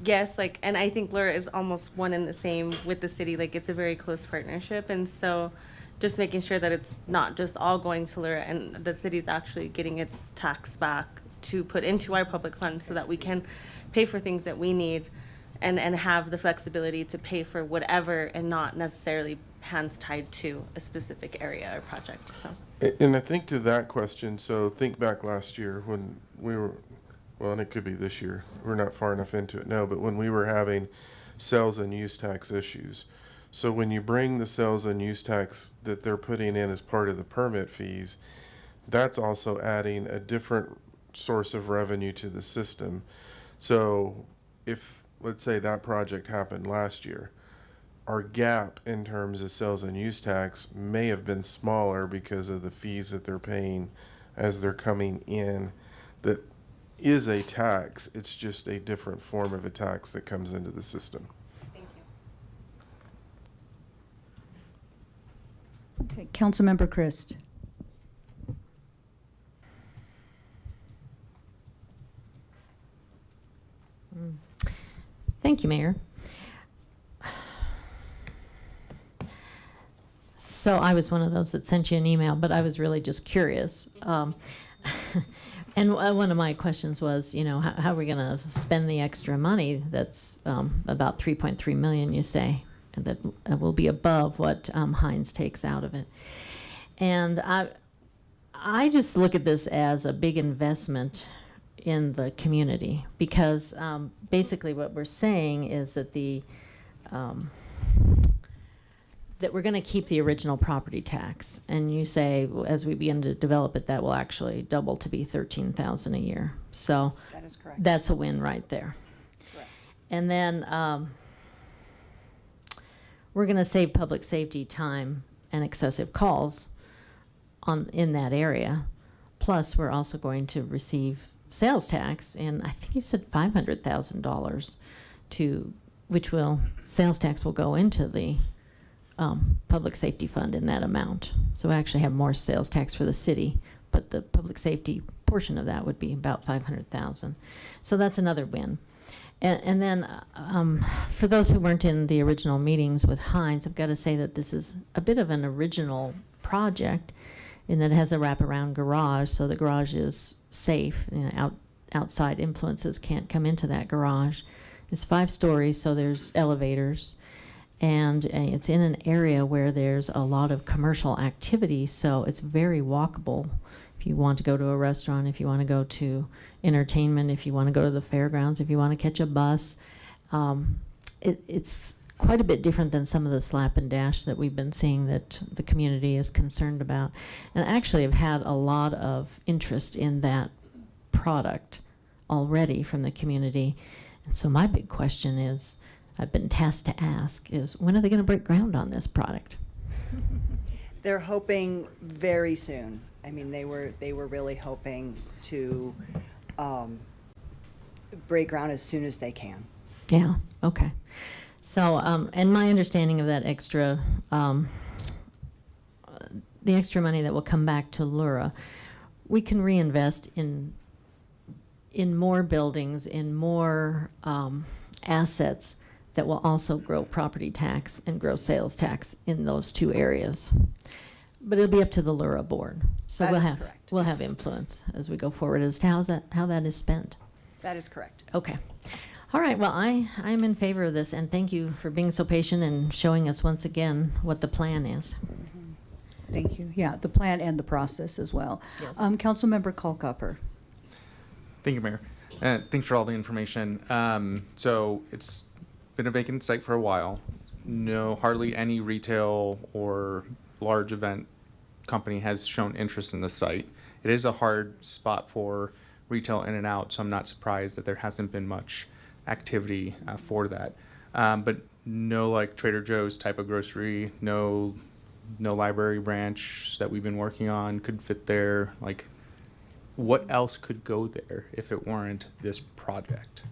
yes, like, and I think Laura is almost one and the same with the city, like, it's a very close partnership, and so just making sure that it's not just all going to Laura, and the city's actually getting its tax back to put into our public funds so that we can pay for things that we need and have the flexibility to pay for whatever and not necessarily hands tied to a specific area or project, so. And I think to that question, so think back last year when we were, well, and it could be this year, we're not far enough into it now, but when we were having sales and use tax issues. So when you bring the sales and use tax that they're putting in as part of the permit fees, that's also adding a different source of revenue to the system. So if, let's say that project happened last year, our gap in terms of sales and use tax may have been smaller because of the fees that they're paying as they're coming in. That is a tax, it's just a different form of a tax that comes into the system. Thank you. Okay, Councilmember Christ. Thank you, Mayor. So I was one of those that sent you an email, but I was really just curious. And one of my questions was, you know, how are we going to spend the extra money that's about 3.3 million, you say, and that will be above what Heinz takes out of it. And I just look at this as a big investment in the community, because basically what we're saying is that that we're going to keep the original property tax, and you say as we begin to develop it, that will actually double to be $13,000 a year. So That is correct. that's a win right there. Correct. And then we're going to save public safety time and excessive calls in that area. Plus, we're also going to receive sales tax, and I think you said $500,000 sales tax will go into the public safety fund in that amount. So we actually have more sales tax for the city, but the public safety portion of that would be about $500,000. So that's another win. And then for those who weren't in the original meetings with Heinz, I've got to say that this is a bit of an original project in that it has a wraparound garage, so the garage is safe. Outside influences can't come into that garage. It's 5 stories, so there's elevators, and it's in an area where there's a lot of commercial activity, so it's very walkable. If you want to go to a restaurant, if you want to go to entertainment, if you want to go to the fairgrounds, if you want to catch a bus, it's quite a bit different than some of the slap and dash that we've been seeing that the community is concerned about. And actually I've had a lot of interest in that product already from the community. And so my big question is, I've been tasked to ask, is when are they going to break ground on this product? They're hoping very soon. I mean, they were really hoping to break ground as soon as they can. Yeah, okay. So, and my understanding of that extra, the extra money that will come back to Lura, we can reinvest in more buildings, in more assets that will also grow property tax and grow sales tax in those 2 areas. But it'll be up to the Lura board. So we'll have influence as we go forward as to how that is spent. That is correct. Okay. All right, well, I'm in favor of this, and thank you for being so patient and showing us once again what the plan is. Thank you. Yeah, the plan and the process as well. Yes. Councilmember Kolkopper. Thank you, Mayor. And thanks for all the information. So it's been a vacant site for a while. Hardly any retail or large event company has shown interest in the site. It is a hard spot for retail in and out, so I'm not surprised that there hasn't been much activity for that. But no like Trader Joe's type of grocery, no library branch that we've been working on could fit there. Like, what else could go there if it weren't this project?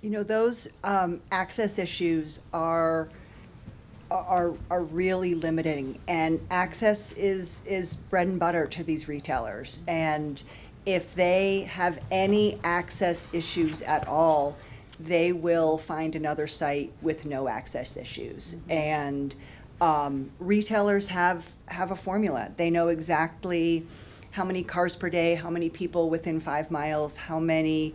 You know, those access issues are really limiting, and access is bread and butter to these retailers. And if they have any access issues at all, they will find another site with no access issues. And retailers have a formula. They know exactly how many cars per day, how many people within 5 miles, how many,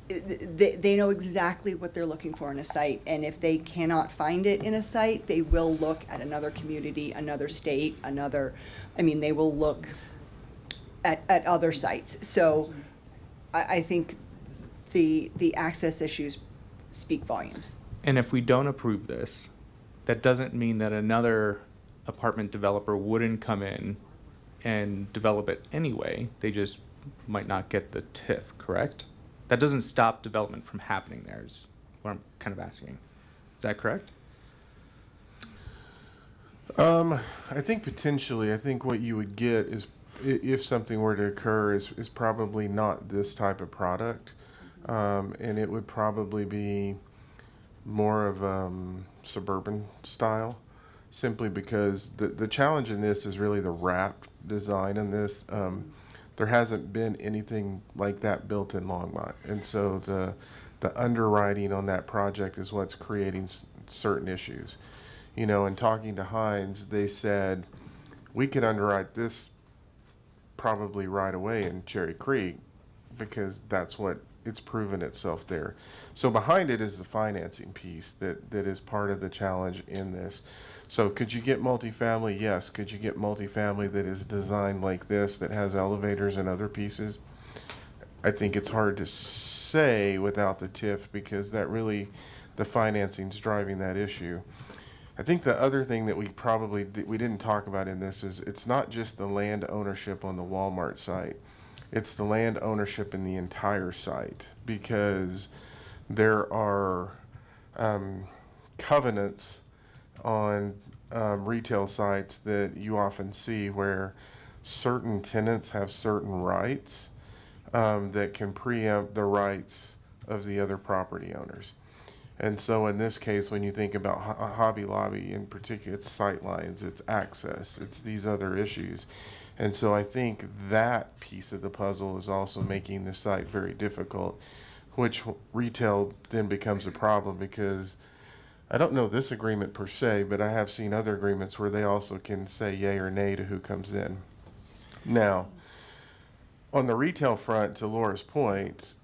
they know exactly what they're looking for in a site. And if they cannot find it in a site, they will look at another community, another state, they will look at other sites. So I think the access issues speak volumes. And if we don't approve this, that doesn't mean that another apartment developer wouldn't come in and develop it anyway. They just might not get the TIF, correct? That doesn't stop development from happening there, is what I'm kind of asking. Is that correct? I think potentially, what you would get is, if something were to occur, is probably not this type of product. And it would probably be more of suburban style, simply because the challenge in this is really the wrap design in this. There hasn't been anything like that built in Longmont. And so the underwriting on that project is what's creating certain issues. You know, in talking to Heinz, they said, we could underwrite this probably right away in Cherry Creek because that's what it's proven itself there. So behind it is the financing piece that is part of the challenge in this. So could you get multifamily? Yes. Could you get multifamily that is designed like this, that has elevators and other pieces? I think it's hard to say without the TIF, because that really, the financing's driving that issue. I think the other thing that we didn't talk about in this is, it's not just the land ownership on the Walmart site. It's the land ownership in the entire site, because there are covenants on retail sites that you often see where certain tenants have certain rights that can preempt the rights of the other property owners. And so in this case, when you think about Hobby Lobby in particular, it's sight lines, it's access, it's these other issues. And so I think that piece of the puzzle is also making the site very difficult, which retail then becomes a problem, because I don't know this agreement per se, but I have seen other agreements where they also can say yay or nay to who comes in. Now, on the retail front, to Laura's point,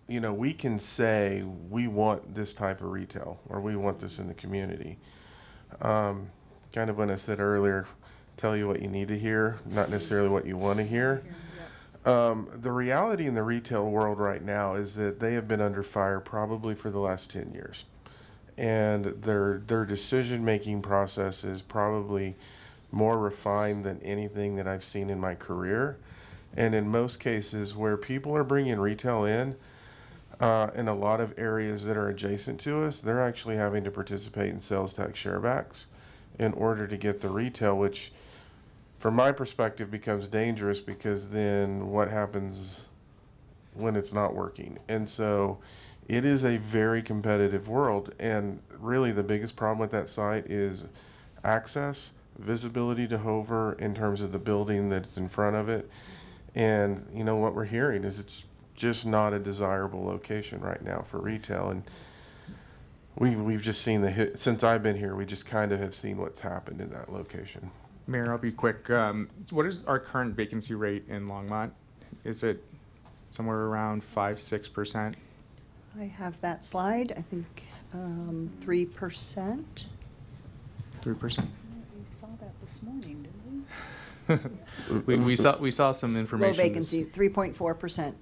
you know, we can say we want this type of retail, or we want this in the community. Kind of when I said earlier, tell you what you need to hear, not necessarily what you want to hear. The reality in the retail world right now is that they have been under fire probably for the last 10 years. And their decision-making process is probably more refined than anything that I've seen in my career. And in most cases, where people are bringing retail in a lot of areas that are adjacent to us, they're actually having to participate in sales tax sharebacks in order to get the retail, which from my perspective becomes dangerous, because then what happens when it's not working? And so it is a very competitive world, and really the biggest problem with that site is access, visibility to Hover in terms of the building that's in front of it. And you know what we're hearing is it's just not a desirable location right now for retail. And we've just seen the hit since I've been here. We just kind of have seen what's happened in that location. Mayor, I'll be quick. What is our current vacancy rate in Longmont? Is it somewhere around 5-6%? I have that slide, I think 3%. 3%? We saw that this morning, didn't we? we saw some information. Low vacancy, 3.4%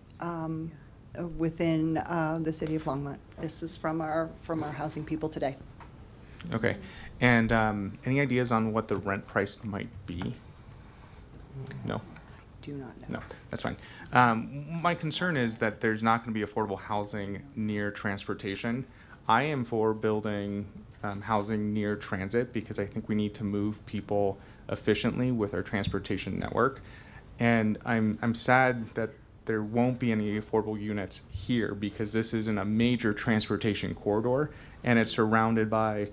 within the city of Longmont. This is from our housing people today. Okay. And any ideas on what the rent price might be? No? Do not know. No, that's fine. My concern is that there's not going to be affordable housing near transportation. I am for building housing near transit, because I think we need to move people efficiently with our transportation network. And I'm sad that there won't be any affordable units here, because this isn't a major transportation corridor, and it's surrounded by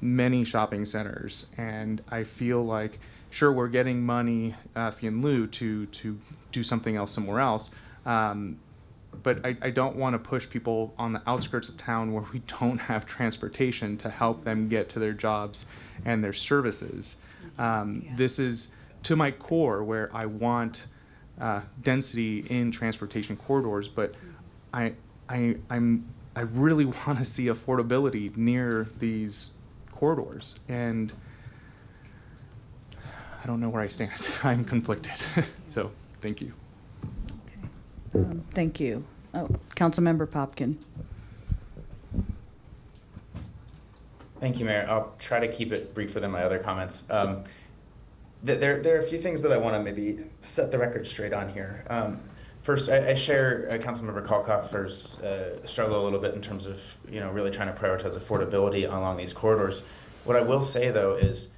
many shopping centers. And I feel like, sure, we're getting money fee in lieu to do something else somewhere else, but I don't want to push people on the outskirts of town where we don't have transportation to help them get to their jobs and their services. This is to my core where I want density in transportation corridors, but I really want to see affordability near these corridors, and I don't know where I stand. I'm conflicted. So, thank you. Thank you. Oh, Councilmember Popkin. Thank you, Mayor. I'll try to keep it briefer than my other comments. There are a few things that I want to maybe set the record straight on here. First, I share Councilmember Kalkoffer's struggle a little bit in terms of really trying to prioritize affordability along these corridors. What I will say, though, is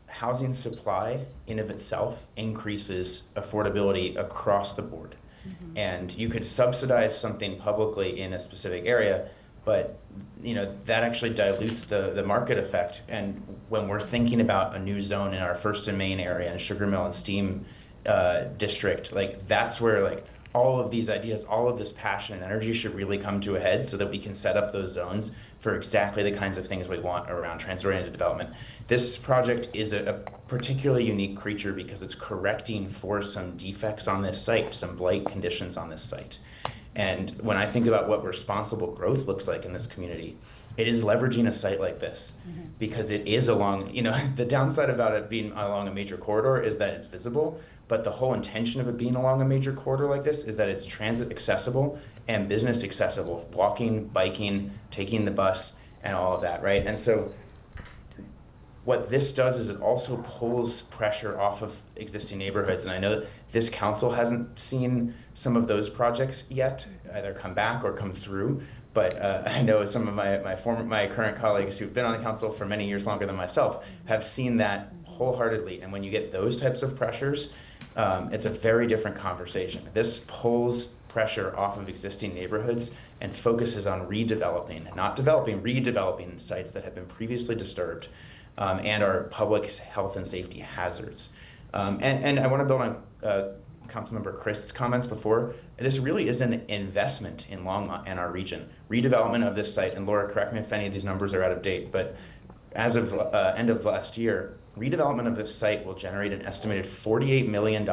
housing supply in of itself increases affordability across the board. Mm-hmm. And you could subsidize something publicly in a specific area, but that actually dilutes the market effect. And when we're thinking about a new zone in our First and Main area and Sugar Mill and Steam district, that's where all of these ideas, all of this passion and energy should really come to a head, so that we can set up those zones for exactly the kinds of things we want around transit-oriented development. This project is a particularly unique creature because it's correcting for some defects on this site, some blight conditions on this site. And when I think about what responsible growth looks like in this community, it is leveraging a site like this, because it is along, the downside about it being along a major corridor is that it's visible, but the whole intention of it being along a major corridor like this is that it's transit accessible and business accessible, walking, biking, taking the bus, and all of that, right? And so what this does is it also pulls pressure off of existing neighborhoods. And I know that this council hasn't seen some of those projects yet, either come back or come through, But I know some of my current colleagues who've been on the council for many years longer than myself have seen that wholeheartedly. And when you get those types of pressures, it's a very different conversation. This pulls pressure off of existing neighborhoods and focuses on redeveloping, not developing, redeveloping sites that have been previously disturbed and are public health and safety hazards. And I want to build on Councilmember Christ's comments before. This really is an investment in Longmont and our region. Redevelopment of this site, and Laura, correct me if any of these numbers are out of date, but as of end of last year, redevelopment of this site will generate an estimated $48 million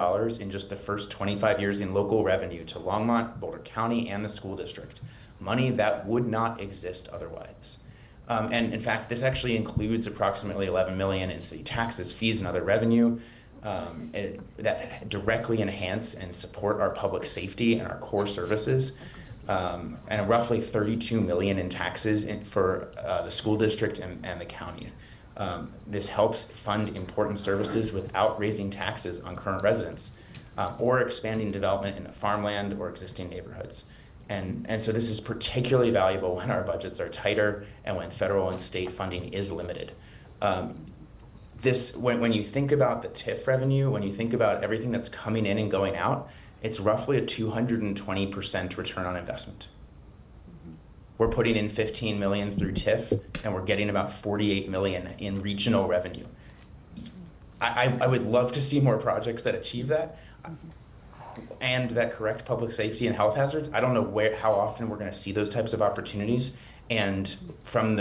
in just the first 25 years in local revenue to Longmont, Boulder County, and the school district. Money that would not exist otherwise. And in fact, this actually includes approximately $11 million in city taxes, fees, and other revenue that directly enhance and support our public safety and our core services. And roughly $32 million in taxes for the school district and the county. This helps fund important services without raising taxes on current residents or expanding development in farmland or existing neighborhoods. And so this is particularly valuable when our budgets are tighter and when federal and state funding is limited. When you think about the TIF revenue, when you think about everything that's coming in and going out, it's roughly a 220% return on investment. We're putting in $15 million through TIF, and we're getting about $48 million in regional revenue. I would love to see more projects that achieve that and that correct public safety and health hazards. I don't know how often we're going to see those types of opportunities, and from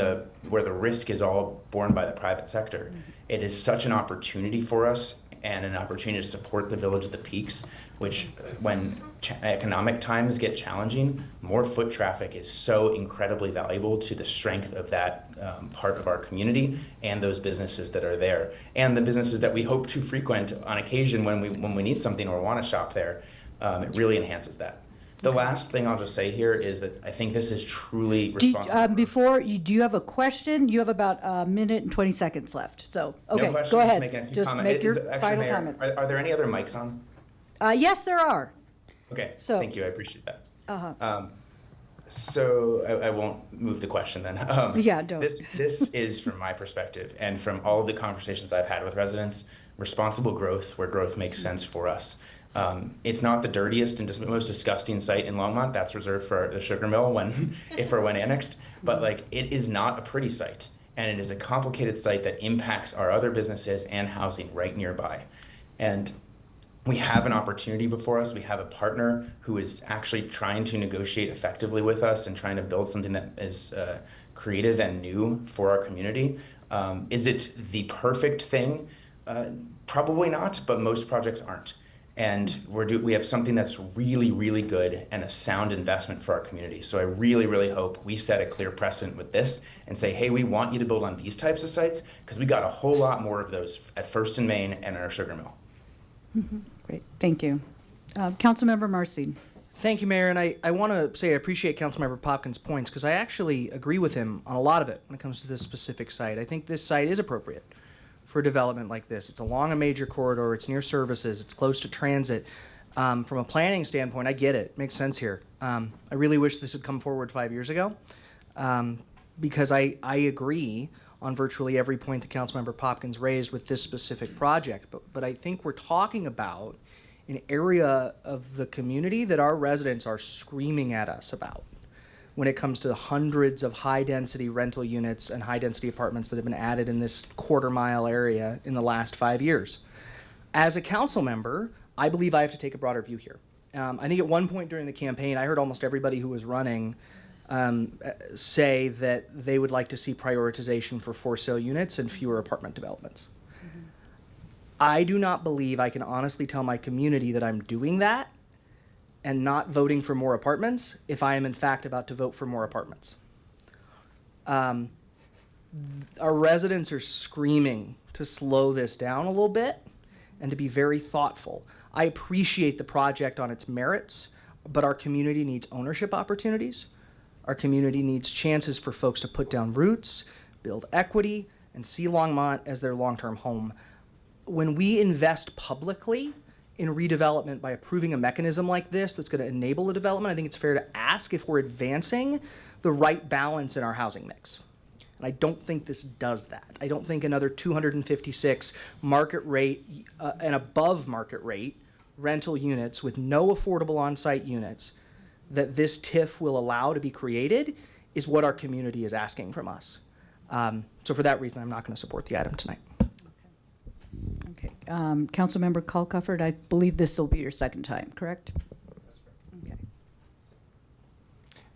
where the risk is all borne by the private sector. It is such an opportunity for us and an opportunity to support the Village of the Peaks, which when economic times get challenging, more foot traffic is so incredibly valuable to the strength of that part of our community and those businesses that are there, and the businesses that we hope to frequent on occasion when we need something or want to shop there. It really enhances that. The last thing I'll just say here is that I think this is truly responsible. Do you have a question? You have about a minute and 20 seconds left. So, okay, No questions, go just ahead. making a few Just comments. make your Actually, final Mayor, comment. Are there any other mics on? Yes, there are. Okay, So- thank you, I appreciate that. Uh-huh. So I won't move the question then. Yeah, don't. This is, from my perspective, and from all of the conversations I've had with residents, responsible growth where growth makes sense for us. It's not the dirtiest and most disgusting site in Longmont. That's reserved for the sugar mill when annexed. But it is not a pretty site, and it is a complicated site that impacts our other businesses and housing right nearby. And we have an opportunity before us. We have a partner who is actually trying to negotiate effectively with us and trying to build something that is creative and new for our community. Is it the perfect thing? Probably not, but most projects aren't. And we have something that's really, really good and a sound investment for our community. So I really, really hope we set a clear precedent with this and say, hey, we want you to build on these types of sites because we got a whole lot more of those at First and Main and at our sugar mill. Great, thank you. Councilmember Marcy. Thank you, Mayor. And I want to say I appreciate Councilmember Popkins' points because I actually agree with him on a lot of it when it comes to this specific site. I think this site is appropriate for development like this. It's along a major corridor. It's near services. It's close to transit. From a planning standpoint, I get it. It makes sense here. I really wish this had come forward 5 years ago because I agree on virtually every point that Councilmember Popkins raised with this specific project. But I think we're talking about an area of the community that our residents are screaming at us about when it comes to the hundreds of high-density rental units and high-density apartments that have been added in this quarter-mile area in the last 5 years. As a council member, I believe I have to take a broader view here. I think at one point during the campaign, I heard almost everybody who was running say that they would like to see prioritization for for-sale units and fewer apartment developments. I do not believe I can honestly tell my community that I'm doing that and not voting for more apartments if I am in fact about to vote for more apartments. Our residents are screaming to slow this down a little bit and to be very thoughtful. I appreciate the project on its merits, but our community needs ownership opportunities. Our community needs chances for folks to put down roots, build equity, and see Longmont as their long-term home. When we invest publicly in redevelopment by approving a mechanism like this that's going to enable a development, I think it's fair to ask if we're advancing the right balance in our housing mix. And I don't think this does that. I don't think another 256 market rate and above market rate rental units with no affordable on-site units that this TIF will allow to be created is what our community is asking from us. So for that reason, I'm not going to support the item tonight. Okay. Councilmember Colcufford, I believe this will be your second time, correct? Okay.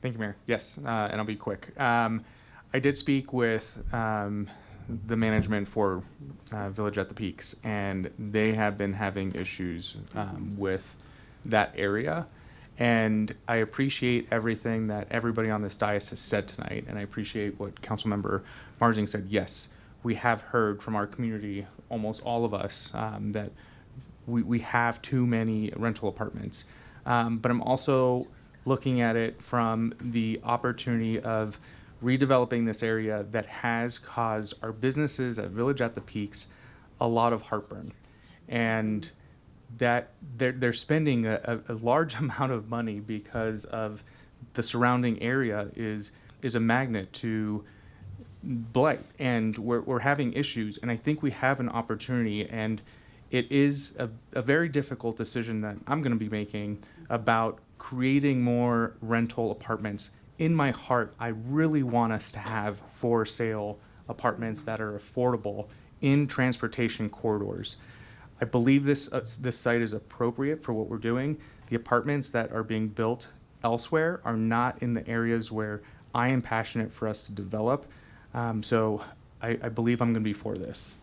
Thank you, Mayor. Yes, and I'll be quick. I did speak with the management for Village at the Peaks, and they have been having issues with that area. And I appreciate everything that everybody on this dais has said tonight, and I appreciate what Councilmember Marsing said. Yes, we have heard from our community, almost all of us, that we have too many rental apartments. But I'm also looking at it from the opportunity of redeveloping this area that has caused our businesses at Village at the Peaks a lot of heartburn. And that they're spending a large amount of money because of the surrounding area is a magnet to blight, and we're having issues. And I think we have an opportunity, and it is a very difficult decision that I'm going to be making about creating more rental apartments. In my heart, I really want us to have for sale apartments that are affordable in transportation corridors. I believe this site is appropriate for what we're doing. The apartments that are being built elsewhere are not in the areas where I am passionate for us to develop. So I believe I'm going to be for this.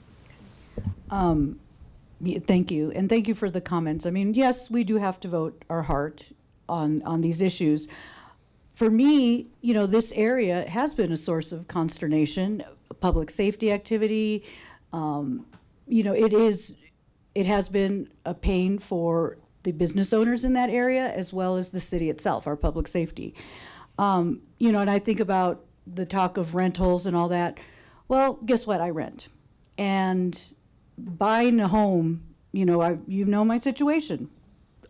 Thank you, and thank you for the comments. I mean, yes, we do have to vote our heart on these issues. For me, you know, this area has been a source of consternation, public safety activity. You know, it has been a pain for the business owners in that area as well as the city itself, our public safety. You know, and I think about the talk of rentals and all that. Well, guess what? I rent. And buying a home, you know my situation.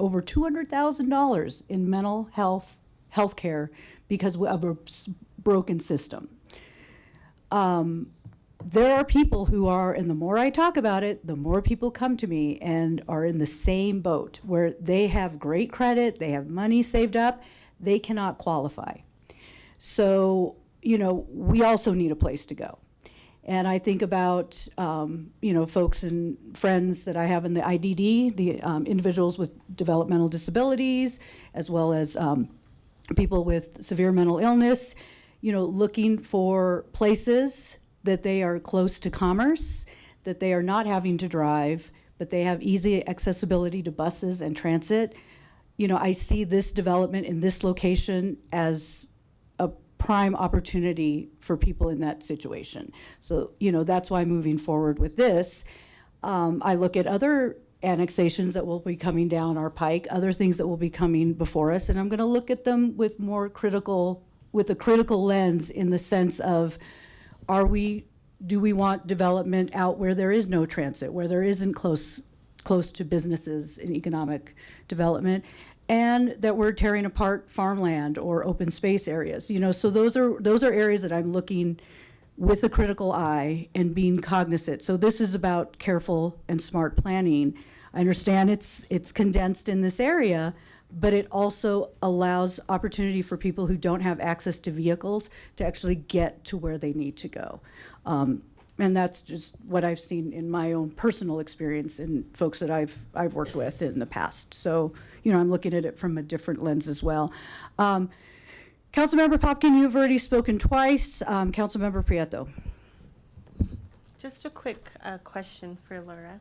Over $200,000 in mental health care because of a broken system. There are people who are, and the more I talk about it, the more people come to me and are in the same boat where they have great credit, they have money saved up, they cannot qualify. So, you know, we also need a place to go. And I think about, you know, folks and friends that I have in the IDD, the individuals with developmental disabilities, as well as people with severe mental illness, you know, looking for places that they are close to commerce, that they are not having to drive, but they have easy accessibility to buses and transit. You know, I see this development in this location as a prime opportunity for people in that situation. So, you know, that's why moving forward with this, I look at other annexations that will be coming down our pike, other things that will be coming before us, and I'm going to look at them with a critical lens in the sense of, do we want development out where there is no transit, where there isn't close to businesses and economic development, and that we're tearing apart farmland or open space areas. You know, so those are areas that I'm looking with a critical eye and being cognizant. So this is about careful and smart planning. I understand it's condensed in this area, but it also allows opportunity for people who don't have access to vehicles to actually get to where they need to go. And that's just what I've seen in my own personal experience and folks that I've worked with in the past. So, you know, I'm looking at it from a different lens as well. Councilmember Popkin, you've already spoken twice. Councilmember Prieto. Just a quick question for Laura.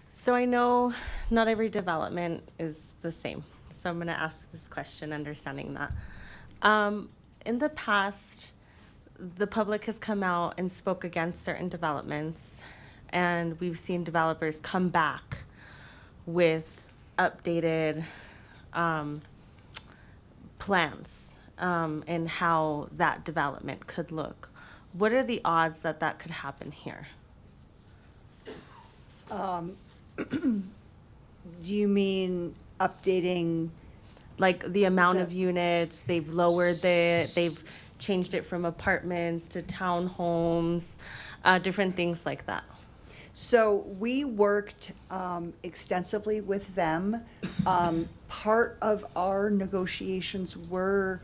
So I know not every development is the same. So I'm going to ask this question, understanding that. In the past, the public has come out and spoke against certain developments, and we've seen developers come back with updated plans and how that development could look. What are the odds that that could happen here? Do you mean updating? Like the amount of units, they've lowered it, they've changed it from apartments to townhomes, different things like that. So we worked extensively with them. Part of our negotiations were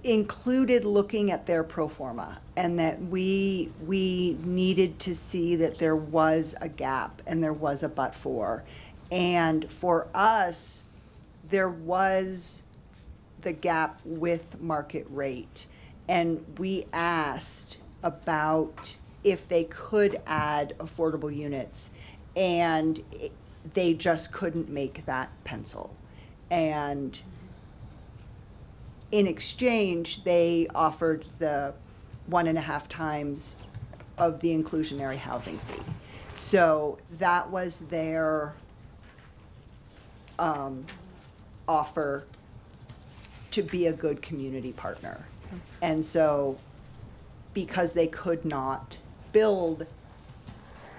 included looking at their pro forma, and that we needed to see that there was a gap and there was a but for. And for us, there was the gap with market rate. And we asked about if they could add affordable units, and they just couldn't make that pencil. And in exchange, they offered the 1.5 times of the inclusionary housing fee. So that was their offer to be a good community partner. And so, because they could not build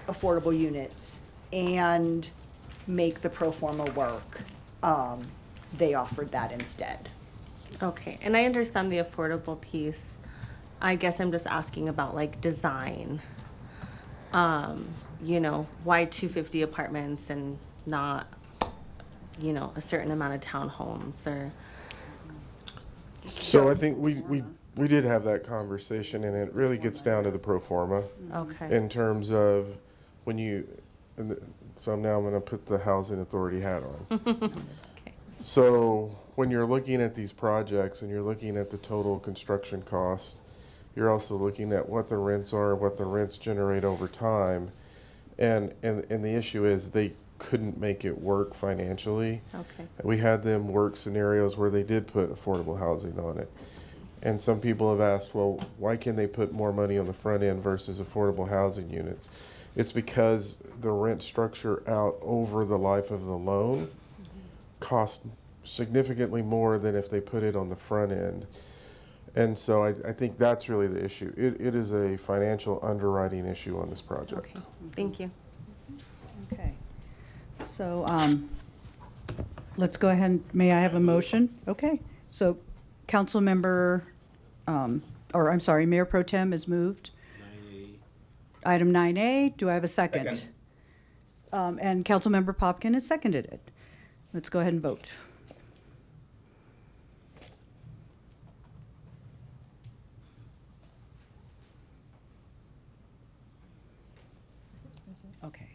affordable units and make the pro forma work, they offered that instead. Okay, and I understand the affordable piece. I guess I'm just asking about like design. You know, why 250 apartments and not, you know, a certain amount of townhomes or. So I think we did have that conversation, and it really gets down to the pro forma. Okay. In terms of when you, so now I'm going to put the housing authority hat on. Okay. So when you're looking at these projects and you're looking at the total construction cost, you're also looking at what the rents are, what the rents generate over time. And the issue is they couldn't make it work financially. Okay. We had them work scenarios where they did put affordable housing on it. And some people have asked, well, why can they put more money on the front end versus affordable housing units? It's because the rent structure out over the life of the loan costs significantly more than if they put it on the front end. And so I think that's really the issue. It is a financial underwriting issue on this project. Okay, thank you. Okay. So let's go ahead. May I have a motion? Okay. So Councilmember, or I'm sorry, Mayor Pro Tem has moved. 9A. Item 9A. Do I have a second? And Councilmember Popkin has seconded it. Let's go ahead and vote. Okay.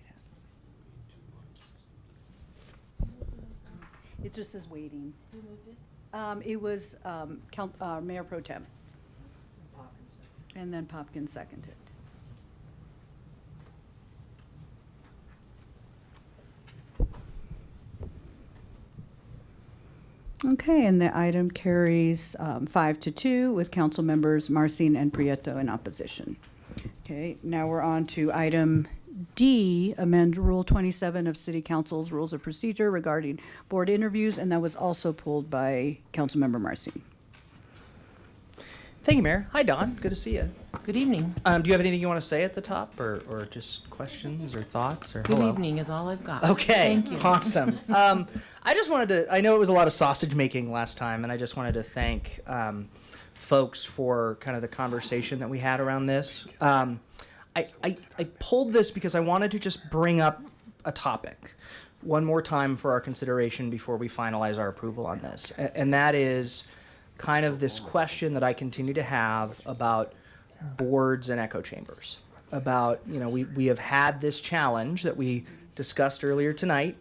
It just says waiting. Who moved it? It was Mayor Pro Tem. And then Popkins seconded. Okay, and the item carries 5-2 with council members Marcin and Prieto in opposition. Okay, now we're on to item D, amend Rule 27 of City Council's Rules of Procedure regarding board interviews, and that was also pulled by Councilmember Marcin. Thank you, Mayor. Hi, Don. Good to see you. Good evening. Do you have anything you want to say at the top, or just questions or thoughts? Or Good hello? evening is all I've got. Okay. Thank you. Awesome. I just wanted to, I know it was a lot of sausage making last time, and I just wanted to thank folks for kind of the conversation that we had around this. I pulled this because I wanted to just bring up a topic one more time for our consideration before we finalize our approval on this. And that is kind of this question that I continue to have about boards and echo chambers. About, you know, we have had this challenge that we discussed earlier tonight,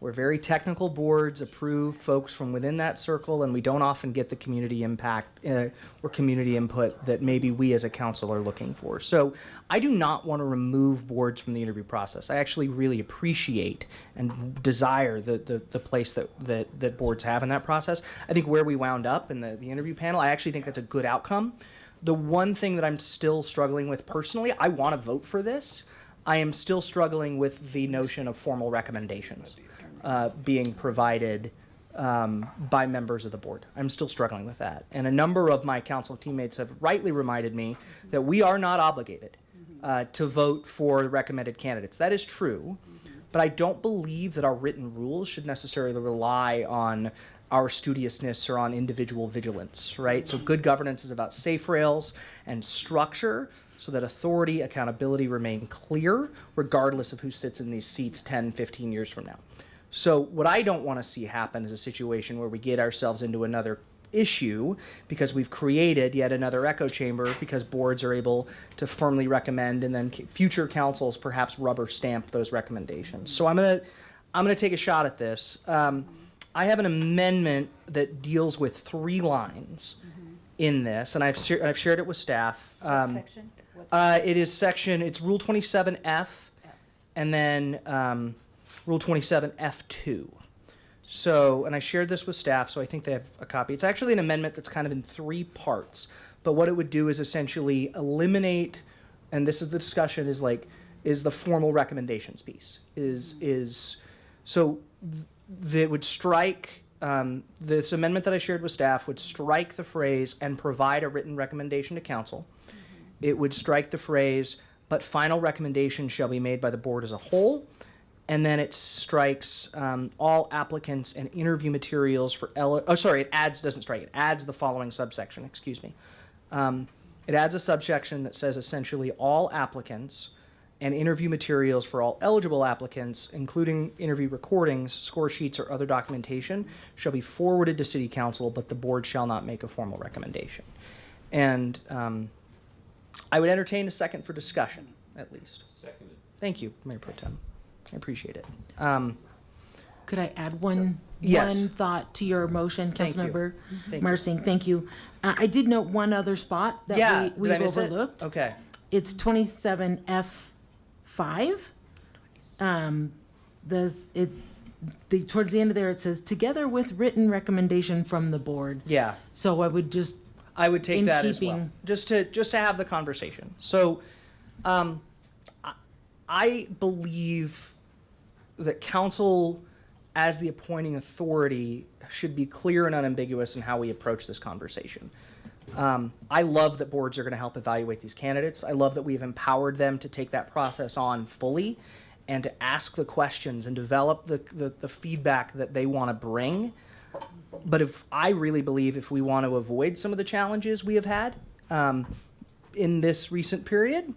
where very technical boards approve folks from within that circle, and we don't often get the community impact or community input that maybe we as a council are looking for. So I do not want to remove boards from the interview process. I actually really appreciate and desire the place that boards have in that process. I think where we wound up in the interview panel, I actually think that's a good outcome. The one thing that I'm still struggling with personally, I want to vote for this. I am still struggling with the notion of formal recommendations being provided by members of the board. I'm still struggling with that. And a number of my council teammates have rightly reminded me that we are not obligated to vote for recommended candidates. That is true. but I don't believe that our written rules should necessarily rely on our studiousness or on individual vigilance, right? So good governance is about safe rails and structure so that authority, accountability remain clear regardless of who sits in these seats 10, 15 years from now. So what I don't want to see happen is a situation where we get ourselves into another issue because we've created yet another echo chamber because boards are able to firmly recommend and then future councils perhaps rubber stamp those recommendations. So I'm gonna take a shot at this. I have an amendment that deals with 3 lines in this, and I've shared it with staff. Section? It's Rule 27F, and then Rule 27F2. So, and I shared this with staff, so I think they have a copy. It's actually an amendment that's kind of in 3 parts, but what it would do is essentially eliminate, and this is the discussion, is the formal recommendations piece. That would strike, this amendment that I shared with staff would strike the phrase "and provide a written recommendation to council." It would strike the phrase "but final recommendation shall be made by the board as a whole." And then it strikes all applicants and interview materials for, it adds the following subsection, excuse me. It adds a subsection that says essentially all applicants and interview materials for all eligible applicants, including interview recordings, score sheets, or other documentation, shall be forwarded to City Council, but the board shall not make a formal recommendation. And I would entertain a second for discussion, at least. Seconded. Thank you, Mayor Pro Tem. I appreciate it. Could I add one Yes. thought to your motion, Thank you. Councilmember Thank you. Marsing? Thank you. I did note one other spot that Yeah, we've did I miss it? overlooked. Okay. It's 27F5. Towards the end of there, it says, together with written recommendation from the board. Yeah. So I would just, I would take in that as well, keeping- just to have the conversation. So, I believe that council, as the appointing authority, should be clear and unambiguous in how we approach this conversation. I love that boards are going to help evaluate these candidates. I love that we've empowered them to take that process on fully and to ask the questions and develop the feedback that they want to bring. But I really believe if we want to avoid some of the challenges we have had in this recent period,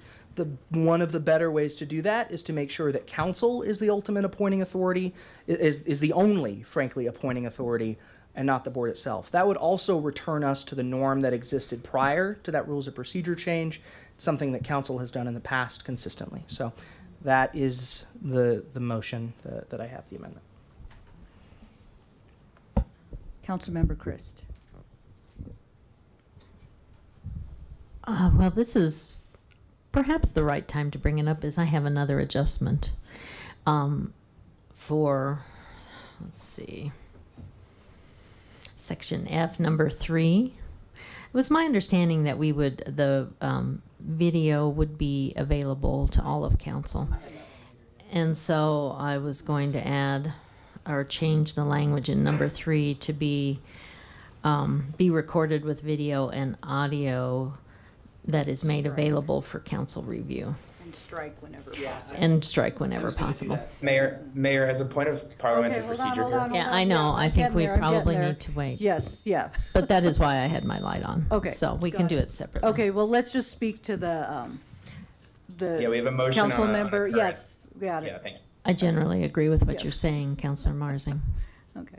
one of the better ways to do that is to make sure that council is the ultimate appointing authority, is the only, frankly, appointing authority, and not the board itself. That would also return us to the norm that existed prior to that rules of procedure change, something that council has done in the past consistently. So that is the motion that I have, the amendment. Councilmember Christ. Well, this is perhaps the right time to bring it up, as I have another adjustment for, let's see, Section F, number 3. It was my understanding that the video would be available to all of council. And so I was going to add or change the language in number 3 to be recorded with video and audio that is made available for council review. And strike whenever possible. And strike whenever possible. Mayor, as a point of parliamentary procedure here. Yeah, I know. I think we probably need to wait. Yes, yeah. But that is why I had my light on. Okay, So we can got do it. it separately. Okay, well, let's just speak to the Yeah, we have a motion on council a member. current- Yes, got it. Yeah, thank you. I generally agree with what Yes. you're saying, Councilor Marsing. Okay.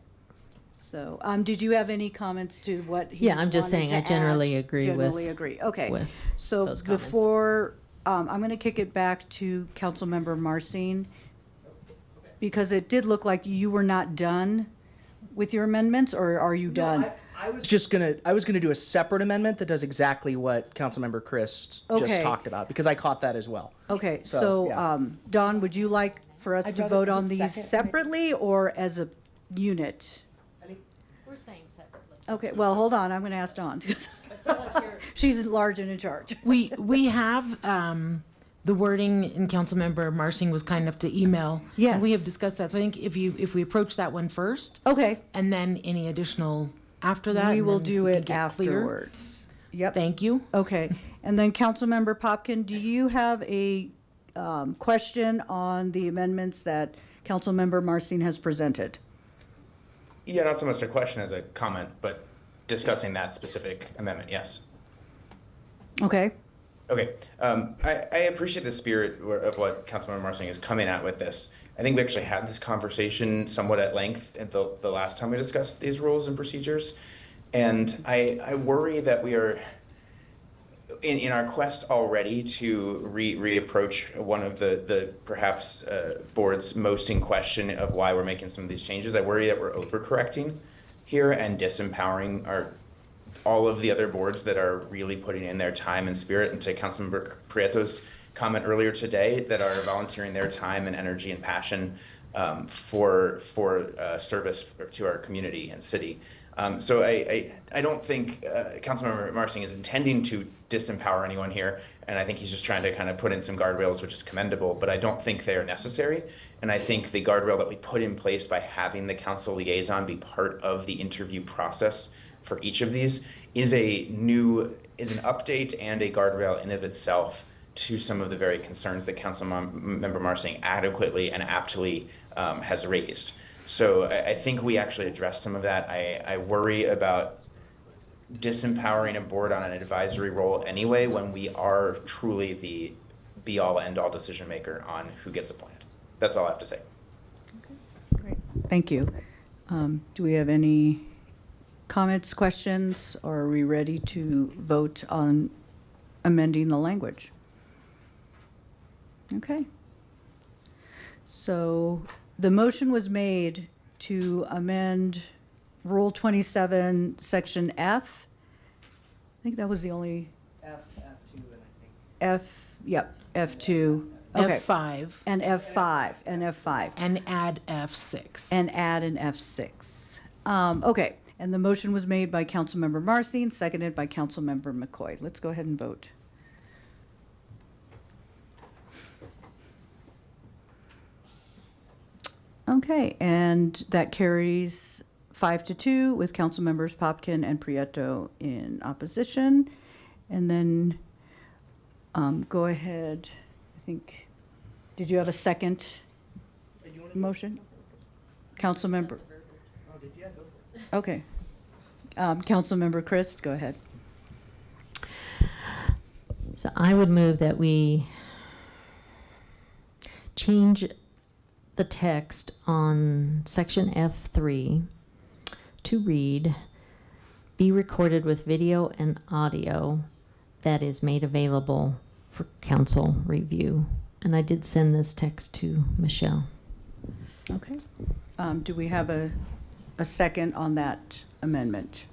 So, did you have any comments to what he Yeah, I'm just saying I generally agree with- Generally agree, okay. with So those comments. before, I'm going to kick it back to Councilmember Marsine, because it did look like you were not done with your amendments, or are you done? I was gonna do a separate amendment that does exactly what Councilmember Chris just Okay. talked about, because I caught that as well. Okay, So, so, yeah. Don, would you like for us I'd to rather vote put on these second. separately or as a unit? We're saying separately. Okay, well, hold on, I'm going to ask Dawn. She's in large and in charge. we have the wording, and Councilmember Marsing was kind enough to email. Yes. And we have discussed that. So I think if we approach that one first. Okay. And then any additional after that. We and will then do we can it get clear. afterwards. Yep. Thank you. Okay, and then Councilmember Popkin, do you have a question on the amendments that Councilmember Marcin has presented? Yeah, not so much a question as a comment, but discussing that specific amendment, yes. Okay. Okay, I appreciate the spirit of what Councilmember Marcin is coming at with this. I think we actually had this conversation somewhat at length at the last time we discussed these rules and procedures. And I worry that we are, in our quest already to reapproach one of the perhaps board's most in question of why we're making some of these changes, I worry that we're overcorrecting here and disempowering all of the other boards that are really putting in their time and spirit. And to Councilmember Prieto's comment earlier today, that are volunteering their time and energy and passion for service to our community and city. So I don't think Councilmember Marcin is intending to disempower anyone here, and I think he's just trying to kind of put in some guardrails, which is commendable, but I don't think they are necessary. And I think the guardrail that we put in place by having the council liaison be part of the interview process for each of these is an update and a guardrail in of itself to some of the very concerns that Councilmember Marcin adequately and aptly has raised. So I think we actually addressed some of that. I worry about disempowering a board on an advisory role anyway when we are truly the be-all, end-all decision maker on who gets appointed. That's all I have to say. Great. Thank you. Do we have any comments, questions, or are we ready to vote on amending the language? Okay. So the motion was made to amend Rule 27, Section F. I think that was the only. F2. Okay. F5. And F5, and F5. And add F6. And add an F6. Okay, and the motion was made by Councilmember Marcin, seconded by Councilmember McCoy. Let's go ahead and vote. Okay, and that carries 5-2 with Councilmembers Popkin and Prieto in opposition. And then go ahead, I think, did you have a second motion? Councilmember? Okay. Councilmember Christ, go ahead. So I would move that we change the text on section F3 to read, be recorded with video and audio that is made available for council review. And I did send this text to Michelle. Okay. Do we have a second on that amendment?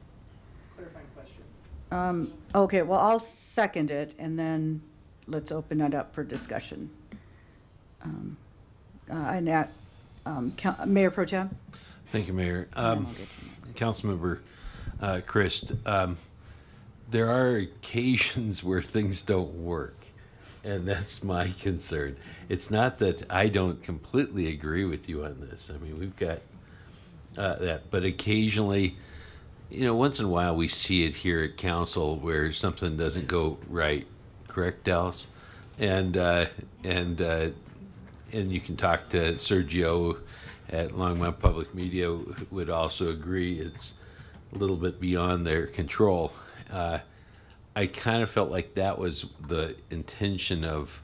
Clarifying question. Okay, well, I'll second it, and then let's open it up for discussion. Mayor Pro Tem? Thank you, Mayor. then we'll get to Councilmember Christ, there are occasions where things don't work, and that's my concern. It's not that I don't completely agree with you on this. I mean, we've got that, but occasionally, once in a while we see it here at council where something doesn't go right. Correct, Dallas? And you can talk to Sergio at Longmont Public Media, who would also agree it's a little bit beyond their control. I kind of felt like that was the intention of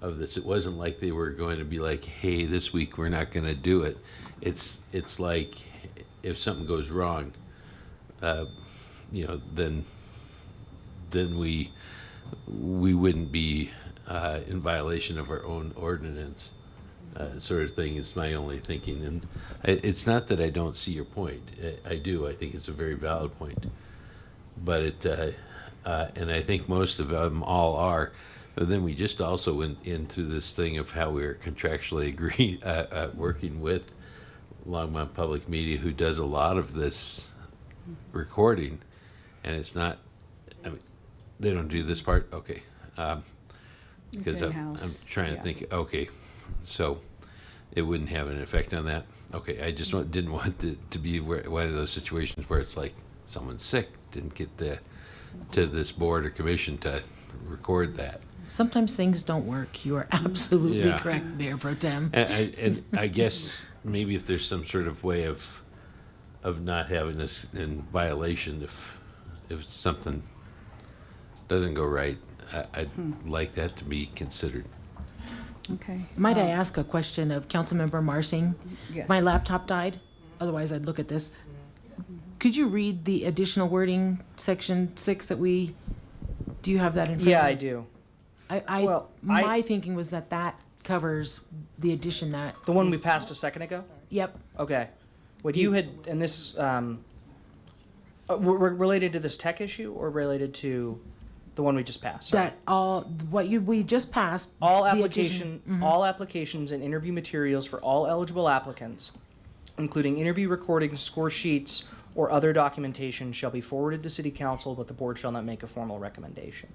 this. It wasn't like they were going to be like, hey, this week we're not going to do it. It's like if something goes wrong, then we wouldn't be in violation of our own ordinance, sort of thing is my only thinking. And it's not that I don't see your point. I do. I think it's a very valid point. But and I think most of them all are. But then we just also went into this thing of how we're contractually working with Longmont Public Media, who does a lot of this recording, and it's not. I mean, they don't do this part. Okay. Because I'm trying to think, okay, so it wouldn't have an effect on that. Okay, I just didn't want it to be one of those situations where it's like someone's sick, didn't get to this board or commission to record that. Sometimes things don't work. You are absolutely Yeah. correct, Mayor Pro Tem. And I guess maybe if there's some sort of way of not having this in violation, if something doesn't go right, I'd like that to be considered. Okay. Might I ask a question of Councilmember Marsing? Yes. My laptop died, otherwise I'd look at this. Could you read the additional wording, section 6 that do you have that in front of you? Yeah, I do. My thinking was that covers the addition that. The one we is- passed a second ago? Yep. Okay. What you had, and this, related to this tech issue or related to the one we just passed? Sorry. That we just passed. All the application, addition- mhm. all applications and interview materials for all eligible applicants, including interview recordings, score sheets, or other documentation shall be forwarded to City Council, but the board shall not make a formal recommendation.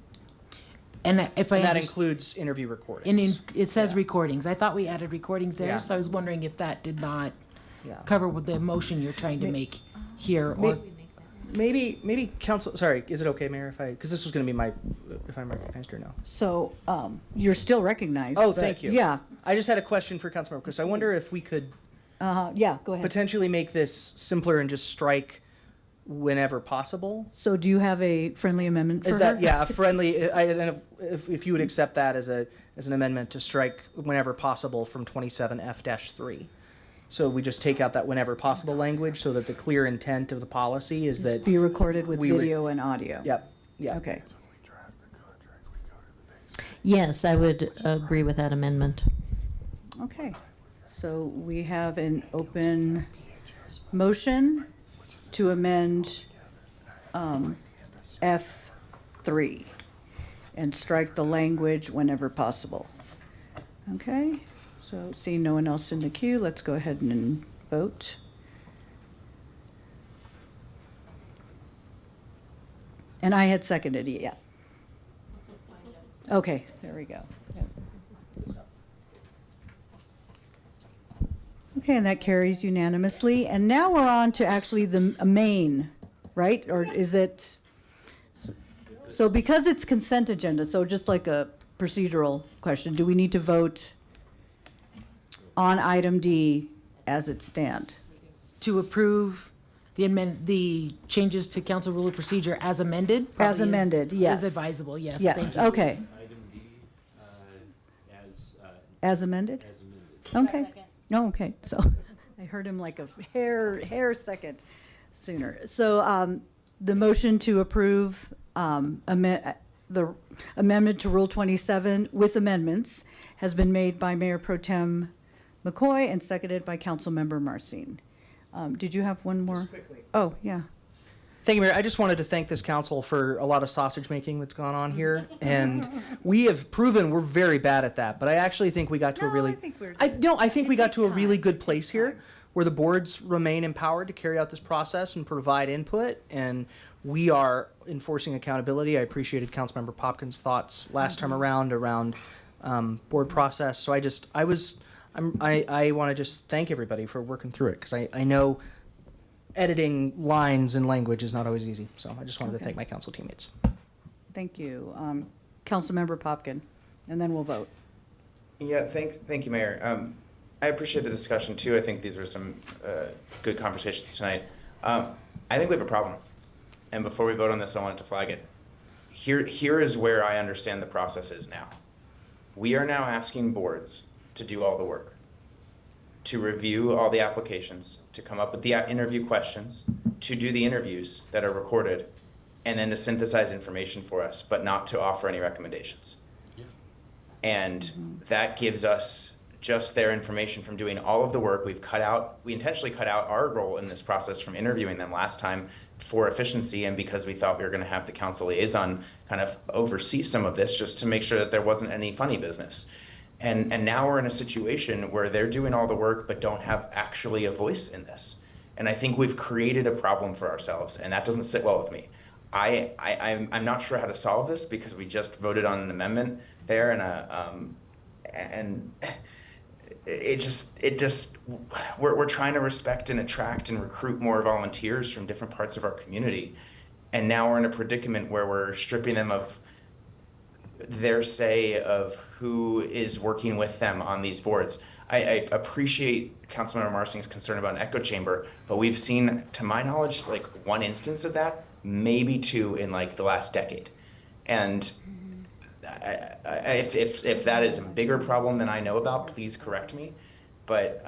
And if I. And that underst- includes interview recordings. And it says recordings. I thought we added recordings there, Yeah. so I was wondering if that did not Yeah. cover with the motion you're trying to make here, or. Maybe council, sorry, is it okay, Mayor, because this was going to be if I'm recognized or no? So, you're still recognized. Oh, but- thank you. Yeah, I just had a question for Councilmember Chris. I wonder if we could yeah, go ahead. potentially make this simpler and just strike whenever possible. So do you have a friendly amendment for Is her? that, yeah, a friendly, and if you would accept that as an amendment to strike whenever possible from 27F-3. So we just take out that whenever possible language so that the clear intent of the policy is that. Be recorded with we re- video and audio. Yep, yeah. Okay. Yes, I would agree with that amendment. Okay, so we have an open motion to amend F3 and strike the language whenever possible. Okay, so seeing no one else in the queue, let's go ahead and vote. And I had seconded it, yeah. Okay, there we go. Okay, and that carries unanimously. And now we're on to actually the main, right? Or is it? So because it's consent agenda, so just like a procedural question, do we need to vote on item D as it stand? To approve the changes to council rule of procedure as amended? As probably is- amended, yes. Is advisable, yes. Yes, thank you. okay. As amended? As amended. Okay. Oh, okay, so I heard him like a hair second sooner. So the motion to approve the amendment to Rule 27 with amendments has been made by Mayor Pro Tem McCoy and seconded by Councilmember Marcin. Did you have one more? Just quickly. Oh, yeah. Thank you, Mayor. I just wanted to thank this council for a lot of sausage making that's gone on here. And we have proven we're very bad at that. But I actually think we got to a really, I think we got to a really good place here where the boards remain empowered to carry out this process and provide input. And we are enforcing accountability. I appreciated Councilmember Popkins' thoughts last time around board process. So I want to just thank everybody for working through it because I know editing lines and language is not always easy. So I just wanted to Okay. thank my council teammates. Thank you. Councilmember Popkin, and then we'll vote. Yeah, thank you, Mayor. I appreciate the discussion too. I think these were some good conversations tonight. I think we have a problem. And before we vote on this, I wanted to flag it. Here is where I understand the process is now. We are now asking boards to do all the work, to review all the applications, to come up with the interview questions, to do the interviews that are recorded, and then to synthesize information for us, but not to offer any recommendations. And that gives us just their information from doing all of the work. We intentionally cut out our role in this process from interviewing them last time for efficiency and because we thought we were going to have the council liaison kind of oversee some of this just to make sure that there wasn't any funny business. And now we're in a situation where they're doing all the work but don't have actually a voice in this. And I think we've created a problem for ourselves, and that doesn't sit well with me. I'm not sure how to solve this because we just voted on an amendment there, and it just we're trying to respect and attract and recruit more volunteers from different parts of our community, and now we're in a predicament where we're stripping them of their say of who is working with them on these boards. I appreciate Councilmember Marsing's concern about an echo chamber, but we've seen, to my knowledge, like one instance of that, maybe two in like the last decade. And if that is a bigger problem than I know about, please correct me. But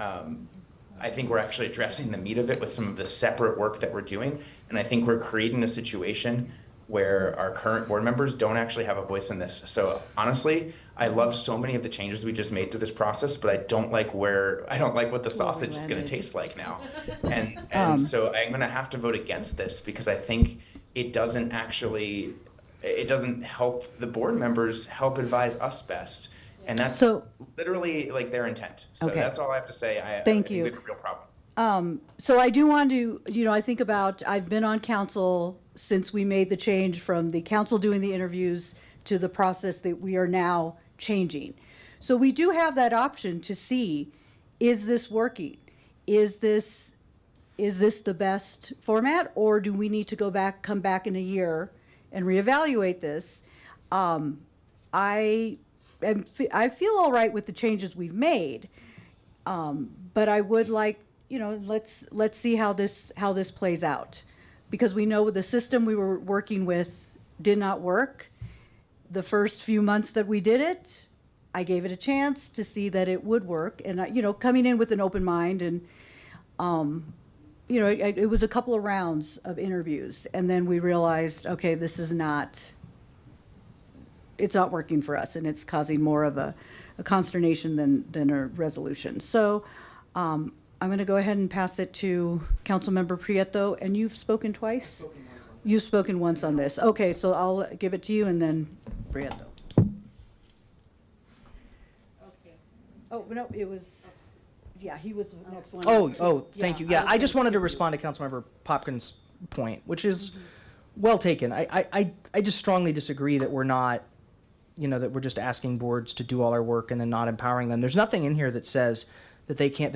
I think we're actually addressing the meat of it with some of the separate work that we're doing. And I think we're creating a situation where our current board members don't actually have a voice in this. So honestly, I love so many of the changes we just made to this process, but I don't like what the sausage is going to taste like now. And so I'm going to have to vote against this because I think it doesn't help the board members help advise us best. And that's literally like their intent. So that's all I have to say. Thank I think you. we have a real problem. So I do want to, I think about, I've been on council since we made the change from the council doing the interviews to the process that we are now changing. So we do have that option to see, is this working? Is this the best format, or do we need to come back in a year and reevaluate this? I feel all right with the changes we've made, but I would like, let's see how this plays out, because we know the system we were working with did not work. The first few months that we did it, I gave it a chance to see that it would work, and coming in with an open mind, and it was a couple of rounds of interviews, and then we realized, okay, it's not working for us, and it's causing more of a consternation than a resolution. So I'm going to go ahead and pass it to Councilmember Prieto, and you've spoken twice? You've spoken once on this. Okay, so I'll give it to you, and then Prieto. Oh, no, it was, he was the next one. Thank you. Yeah, I just wanted to respond to Councilmember Popkins' point, which is well taken. I just strongly disagree that we're not, that we're just asking boards to do all our work and then not empowering them. There's nothing in here that says that they can't,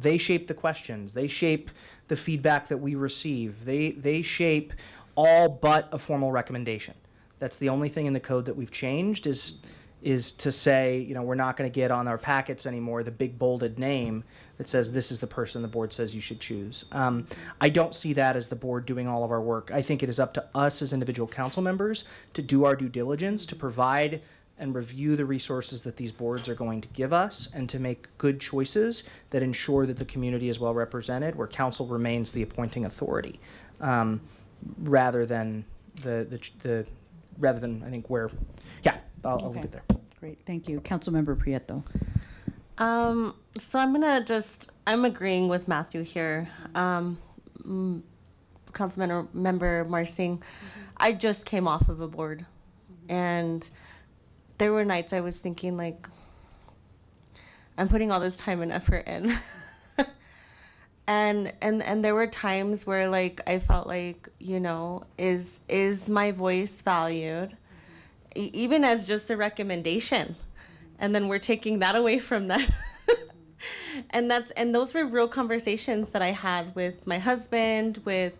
they shape the questions, they shape the feedback that we receive, they shape all but a formal recommendation. That's the only thing in the code that we've changed is to say, we're not going to get on our packets anymore the big bolded name that says this is the person the board says you should choose. I don't see that as the board doing all of our work. I think it is up to us as individual council members to do our due diligence, to provide and review the resources that these boards are going to give us, and to make good choices that ensure that the community is well represented, where council remains the appointing authority, rather than I think where, I'll leave it there. Great, thank you. Councilmember Prieto. So I'm agreeing with Matthew here. Councilmember Marsing, I just came off of a board, and there were nights I was thinking, like, I'm putting all this time and effort in. and there were times where, like, I felt like, is my voice valued? Even as just a recommendation. And then we're taking that away from them. And those were real conversations that I had with my husband, with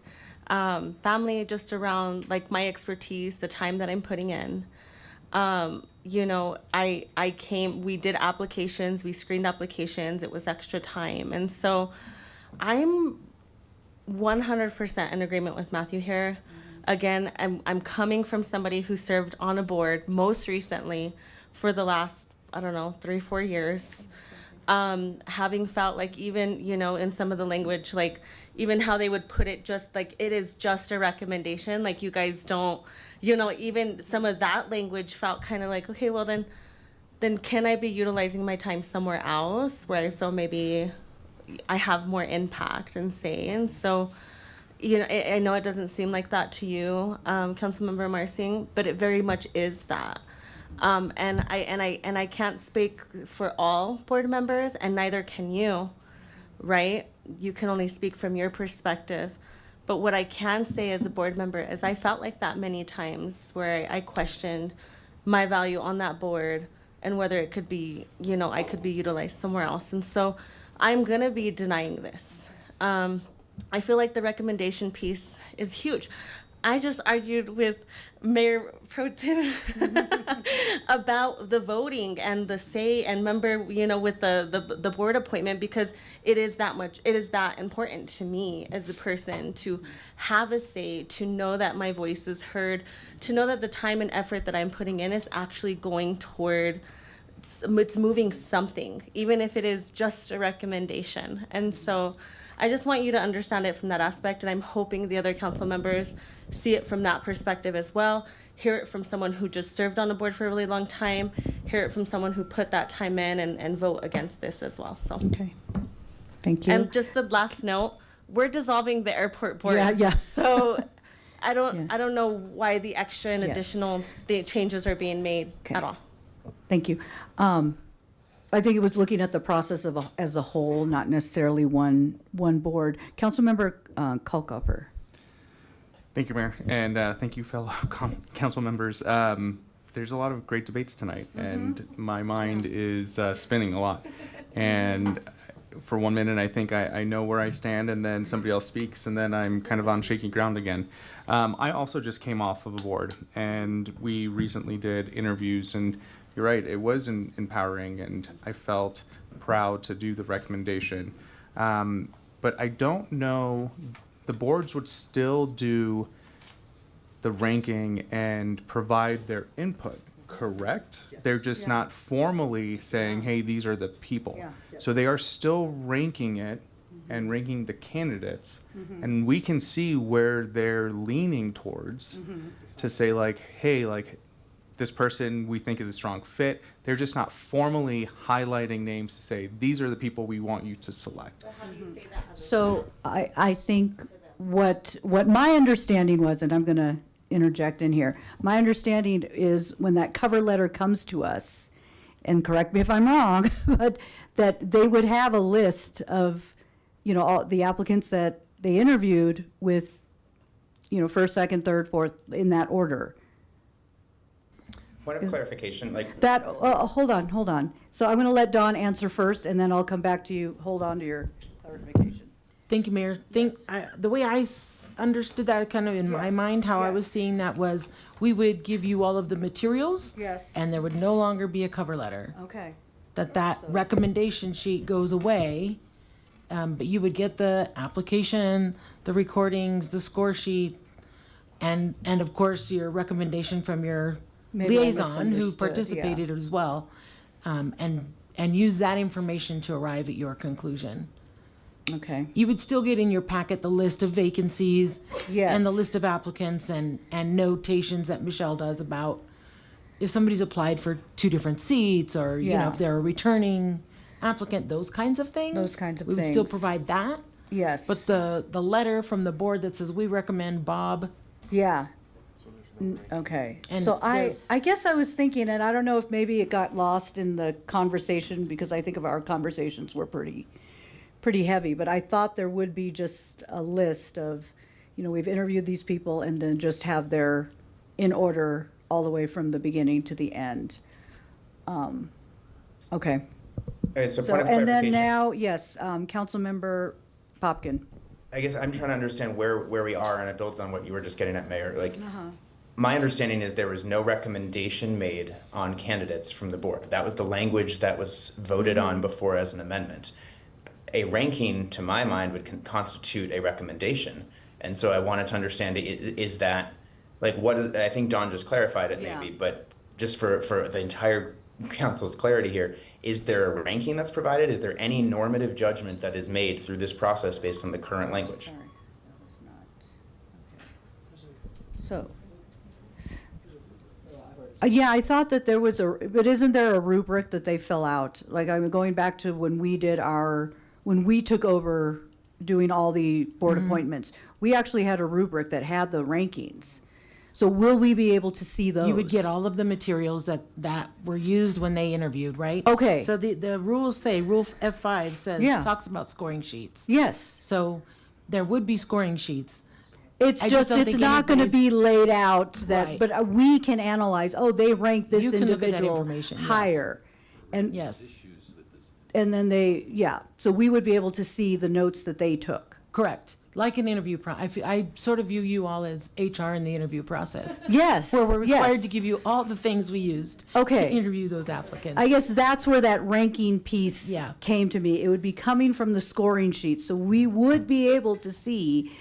family, just around like my expertise, the time that I'm putting in. We did applications, we screened applications, it was extra time. And so I'm 100% in agreement with Matthew here. Again, I'm coming from somebody who served on a board most recently for the last, 3-4 years. Having felt like even, in some of the language, like even how they would put it, just like it is just a recommendation, like you guys don't, even some of that language felt kind of like, okay, well then can I be utilizing my time somewhere else where I feel maybe I have more impact and say? And so, I know it doesn't seem like that to you, Councilmember Marsing, but it very much is that. And I can't speak for all board members, and neither can you, right? You can only speak from your perspective. But what I can say as a board member is I felt like that many times where I questioned my value on that board and whether it could be, I could be utilized somewhere else. And so I'm gonna be denying this. I feel like the recommendation piece is huge. I just argued with Mayor Pro Tem about the voting and the say, and remember, with the board appointment, because it is that important to me as a person to have a say, to know that my voice is heard, to know that the time and effort that I'm putting in is actually going toward, it's moving something, even if it is just a recommendation. And so I just want you to understand it from that aspect, and I'm hoping the other council members see it from that perspective as well. Hear it from someone who just served on the board for a really long time. Hear it from someone who put that time in, and vote against this as well. So. Okay. Thank you. And just a last note, we're dissolving the airport board. Yeah. So I don't know why the extra and additional the changes are being made at all. Thank you. I think it was looking at the process as a whole, not necessarily one board. Councilmember Kalkofer. Thank you, Mayor, and thank you, fellow council members. There's a lot of great debates tonight, and my mind is spinning a lot. And for 1 minute, I think I know where I stand, and then somebody else speaks, and then I'm kind of on shaky ground again. I also just came off of a board, and we recently did interviews, and you're right, it was empowering, and I felt proud to do the recommendation. But I don't know, the boards would still do the ranking and provide their input, correct? They're just not formally saying, hey, these are the people. So they are still ranking it and ranking the candidates, and we can see where they're leaning towards to say, like, hey, like, this person we think is a strong fit. They're just not formally highlighting names to say, these are the people we want you to select. So I think what my understanding was, and I'm going to interject in here, my understanding is when that cover letter comes to us, and correct me if I'm wrong, but that they would have a list of, all the applicants that they interviewed with, first, second, third, fourth, in that order. Point of clarification, like That, hold on. So I'm going to let Dawn answer first, and then I'll come back to you. Hold on to your clarification. Thank you, Mayor. The way I understood that kind of in my mind, how I was seeing that was we would give you all of the materials. Yes. And there would no longer be a cover letter. Okay. That recommendation sheet goes away, but you would get the application, the recordings, the score sheet, and of course your recommendation from your Maybe I liaison who misunderstood, participated as well, and use that information to arrive at your conclusion. Okay. You would still get in your packet the list of vacancies and the list of applicants and notations that Michelle does about if somebody's applied for 2 different seats or, if they're a returning applicant, those kinds of things. Those kinds of We would still things. provide that. Yes. But the letter from the board that says we recommend Bob. Yeah. Okay. And So I guess I was thinking, and I don't know if maybe it got lost in the conversation, because I think of our conversations were pretty heavy, but I thought there would be just a list of, we've interviewed these people, and then just have their in order all the way from the beginning to the end. Okay. okay, so So, point of and then clarification. now, yes, Councilmember Popkin. I guess I'm trying to understand where we are, and it builds on what you were just getting at, Mayor. Like, my understanding is there was no recommendation made on candidates from the board. That was the language that was voted on before as an amendment. A ranking, to my mind, would constitute a recommendation. And so I wanted to understand, is that, like, what is, I think Dawn just clarified it maybe, but just for the entire council's clarity here, is there a ranking that's provided? Is there any normative judgment that is made through this process based on the current language? So, yeah, I thought that there was but isn't there a rubric that they fill out? Like, I'm going back to when we took over doing all the board appointments, we actually had a rubric that had the rankings. So will we be able to see those? You would get all of the materials that were used when they interviewed, right? Okay. So the rules say, Rule F5 says, talks about scoring sheets. Yes. So there would be scoring sheets. It's I just, don't it's think not going to anybody's- be laid out that, Right. but we can analyze, they rank this You can look at that individual information, yes. higher. And, Yes, and then so we would be able to see the notes that they took. correct. like an interview I sort of view you all as HR in the interview process. Yes. Where we're required yes. to give you all the things we used Okay. to interview those applicants. I guess that's where that ranking piece Yeah. came to me. It would be coming from the scoring sheet. So we would be able to see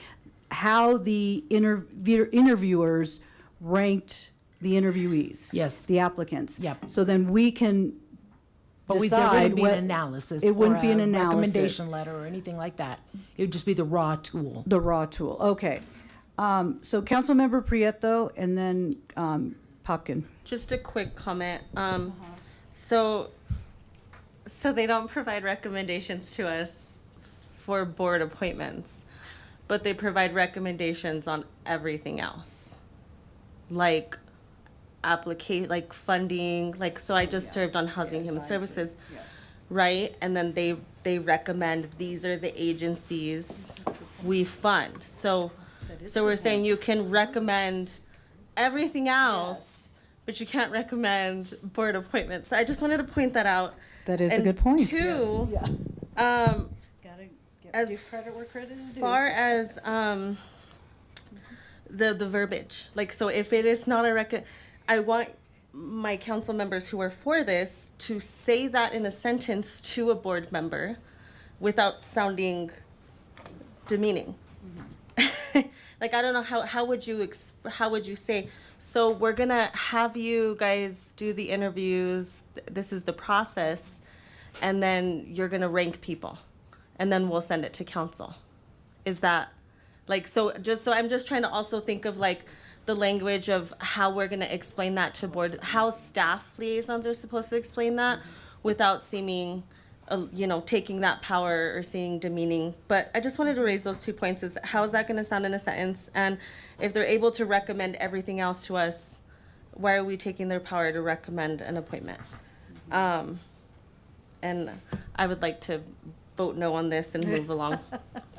how the interviewers ranked the interviewees. Yes. The applicants. Yep. So then we can But there decide wouldn't be what- an analysis. It wouldn't or be an a analysis. recommendation letter or anything like that. It would just be the raw tool. The raw tool, okay. So Councilmember Prieto and then Popkin. Just a quick comment. So they don't provide recommendations to us for board appointments, but they provide recommendations on everything else, like like funding. Like, so I just served on Housing and Human Services, right? And then they recommend these are the agencies we fund. So we're saying you can recommend everything else, but you can't recommend board appointments. So I just wanted to point that out. That is a And good point. Two, Gotta as give credit where credit is due. far as the verbiage, like, so if it is not I want my council members who are for this to say that in a sentence to a board member without sounding demeaning. Like, I don't know, how would you say, so we're gonna have you guys do the interviews, this is the process, and then you're gonna rank people, and then we'll send it to council. Is that, like, so I'm just trying to also think of like the language of how we're gonna explain that to board, how staff liaisons are supposed to explain that without seeming, taking that power or seeming demeaning. But I just wanted to raise those 2 points. Is how is that gonna sound in a sentence? And if they're able to recommend everything else to us, why are we taking their power to recommend an appointment? And I would like to vote no on this and move along.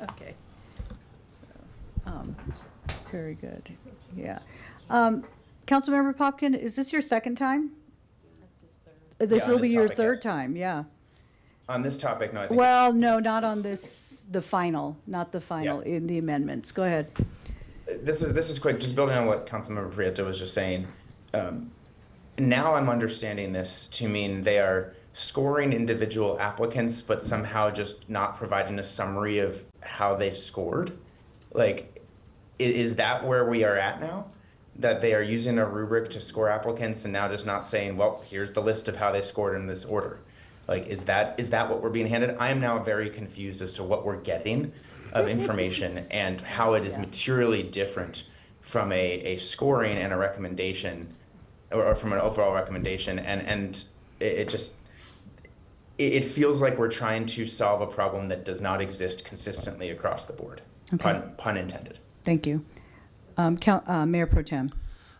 Okay. Very good, yeah. Councilmember Popkin, is this your second time? This Yeah, will on be this your topic, third yes. time, yeah. On this topic, no, I think. Well, no, not on this, the final, not the final, in the amendments. Go ahead. This is quick, just building on what Councilmember Prieto was just saying. Now I'm understanding this to mean they are scoring individual applicants, but somehow just not providing a summary of how they scored. Like, is that where we are at now? That they are using a rubric to score applicants and now just not saying, well, here's the list of how they scored in this order. Like, is that what we're being handed? I am now very confused as to what we're getting of information and how it is materially different from a scoring and a recommendation, or from an overall recommendation. And it feels like we're trying to solve a problem that does not exist consistently across the board. Okay. Pun intended. Thank you. Mayor Pro Tem.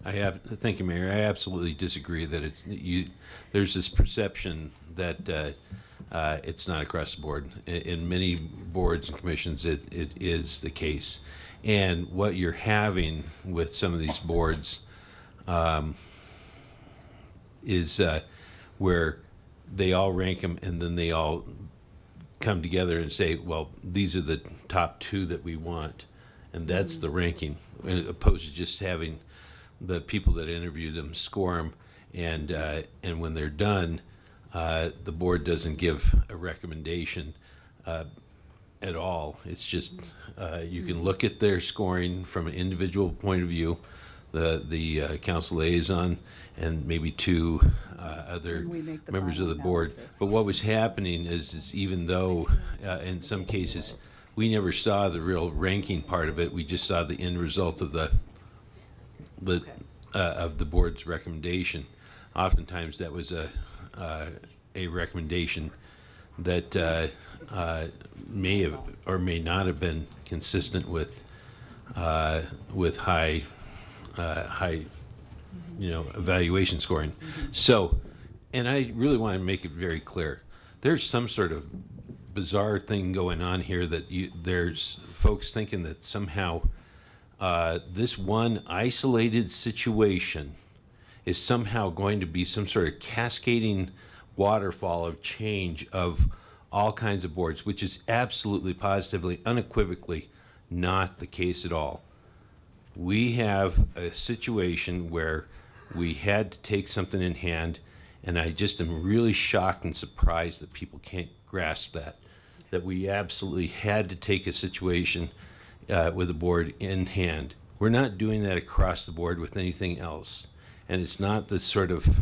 Thank you, Mayor. I absolutely disagree that there's this perception that it's not across the board. In many boards and commissions, it is the case. And what you're having with some of these boards is where they all rank them and then they all come together and say, well, these are the top 2 that we want. And that's the ranking, opposed to just having the people that interview them score them, and when they're done, the board doesn't give a recommendation at all. It's just you can look at their scoring from an individual point of view, the council liaison, and maybe 2 other members of the board. But what was happening is even though in some cases we never saw the real ranking part of it, we just saw the end result of the board's recommendation. Oftentimes that was a recommendation that may have or may not have been consistent with high evaluation scoring. So, and I really want to make it very clear, there's some sort of bizarre thing going on here that there's folks thinking that somehow this one isolated situation is somehow going to be some sort of cascading waterfall of change of all kinds of boards, which is absolutely, positively, unequivocally not the case at all. We have a situation where we had to take something in hand, and I just am really shocked and surprised that people can't grasp that we absolutely had to take a situation with the board in hand. We're not doing that across the board with anything else. And it's not the sort of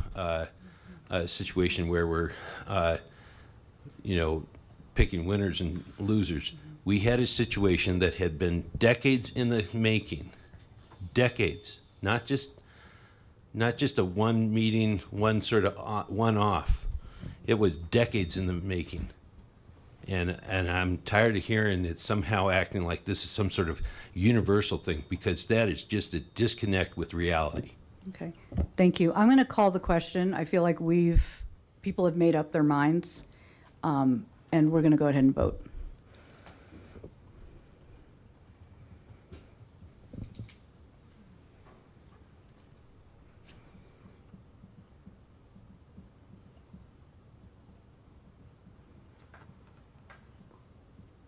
situation where we're, picking winners and losers. We had a situation that had been decades in the making, decades, not just a one meeting, one sort of one-off. It was decades in the making. And I'm tired of hearing it somehow acting like this is some sort of universal thing, because that is just a disconnect with reality. Okay, thank you. I'm going to call the question. I feel like people have made up their minds, and we're going to go ahead and vote.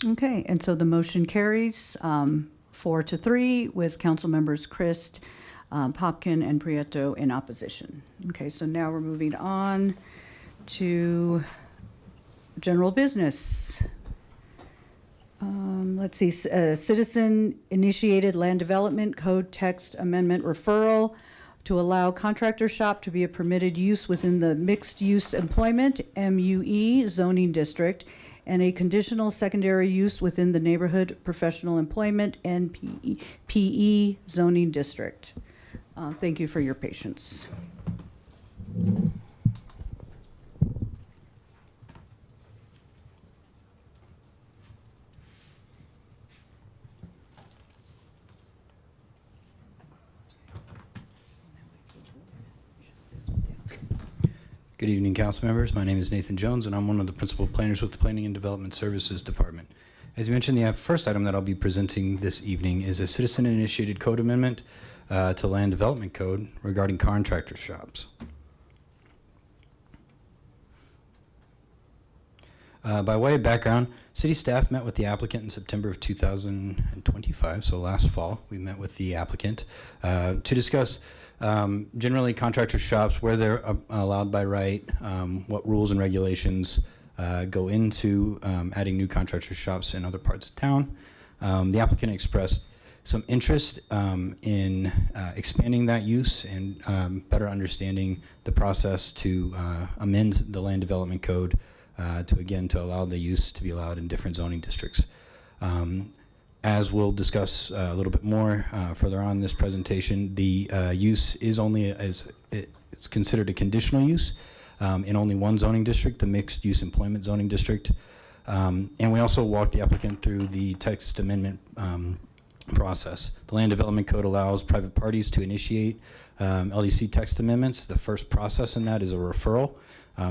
Okay, and so the motion carries 4-3 with council members Christ, Popkin, and Prieto in opposition. Okay, so now we're moving on to general business. Let's see, citizen-initiated land development code text amendment referral to allow contractor shop to be a permitted use within the mixed-use employment, MUE, zoning district, and a conditional secondary use within the neighborhood professional employment, NPE, zoning district. Thank you for your patience. Good evening, council members. My name is Nathan Jones, and I'm one of the principal planners with the Planning and Development Services Department. As you mentioned, the first item that I'll be presenting this evening is a citizen-initiated code amendment to Land Development Code regarding contractor shops. By way of background, city staff met with the applicant in September of 2025, so last fall. We met with the applicant to discuss generally contractor shops, where they're allowed by right, what rules and regulations go into adding new contractor shops in other parts of town. The applicant expressed some interest in expanding that use and better understanding the process to amend the land development code to allow the use to be allowed in different zoning districts. As we'll discuss a little bit more further on in this presentation, the use is only it's considered a conditional use in only one zoning district, the mixed use employment zoning district. And we also walked the applicant through the text amendment process. The Land Development Code allows private parties to initiate LDC text amendments. The first process in that is a referral.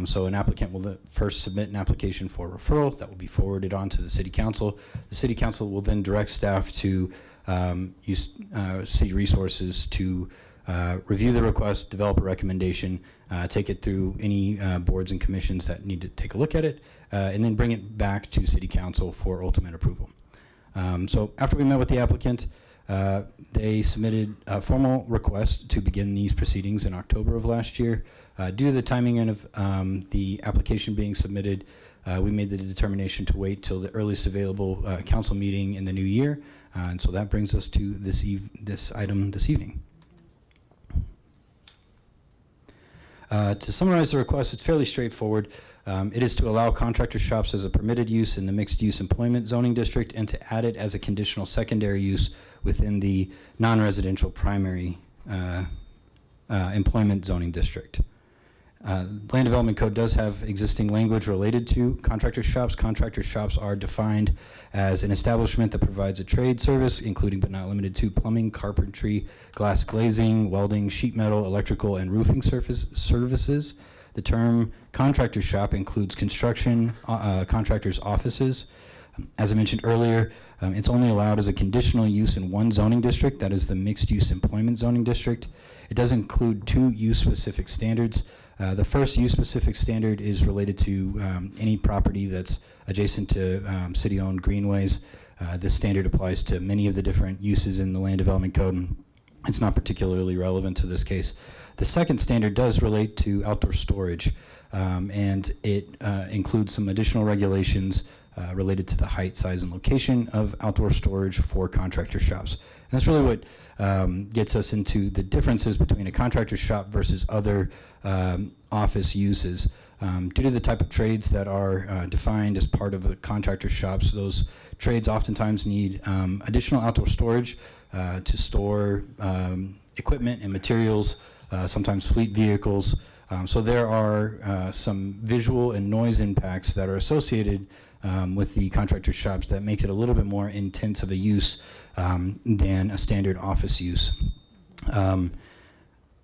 So an applicant will first submit an application for referral that will be forwarded on to the City Council. The City Council will then direct staff to use city resources to review the request, develop a recommendation, take it through any boards and commissions that need to take a look at it, and then bring it back to City Council for ultimate approval. So after we met with the applicant, they submitted a formal request to begin these proceedings in October of last year. Due to the timing of the application being submitted, we made the determination to wait till the earliest available council meeting in the new year. And so that brings us to this item this evening. To summarize the request, it's fairly straightforward. It is to allow contractor shops as a permitted use in the mixed-use employment zoning district and to add it as a conditional secondary use within the non-residential primary employment zoning district. Land Development Code does have existing language related to contractor shops. Contractor shops are defined as an establishment that provides a trade service, including but not limited to plumbing, carpentry, glass glazing, welding, sheet metal, electrical, and roofing services. The term contractor shop includes construction contractors' offices. As I mentioned earlier, it's only allowed as a conditional use in one zoning district, that is the mixed-use employment zoning district. It does include two use-specific standards. The first use-specific standard is related to any property that's adjacent to city-owned greenways. This standard applies to many of the different uses in the Land Development Code, and it's not particularly relevant to this case. The second standard does relate to outdoor storage, and it includes some additional regulations related to the height, size, and location of outdoor storage for contractor shops. And that's really what gets us into the differences between a contractor shop versus other office uses. Due to the type of trades that are defined as part of a contractor shops, those trades oftentimes need additional outdoor storage to store equipment and materials, sometimes fleet vehicles. So there are some visual and noise impacts that are associated with the contractor shops that makes it a little bit more intense of a use than a standard office use.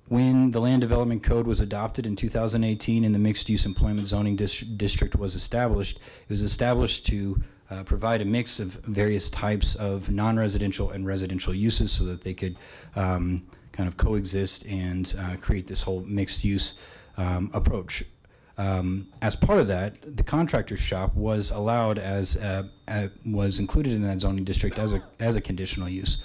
When the Land Development Code was adopted in 2018 and the Mixed Use Employment Zoning District was established, it was established to provide a mix of various types of non-residential and residential uses so that they could kind of coexist and create this whole mixed use approach. As part of that, the contractor shop was allowed was included in that zoning district as a conditional use.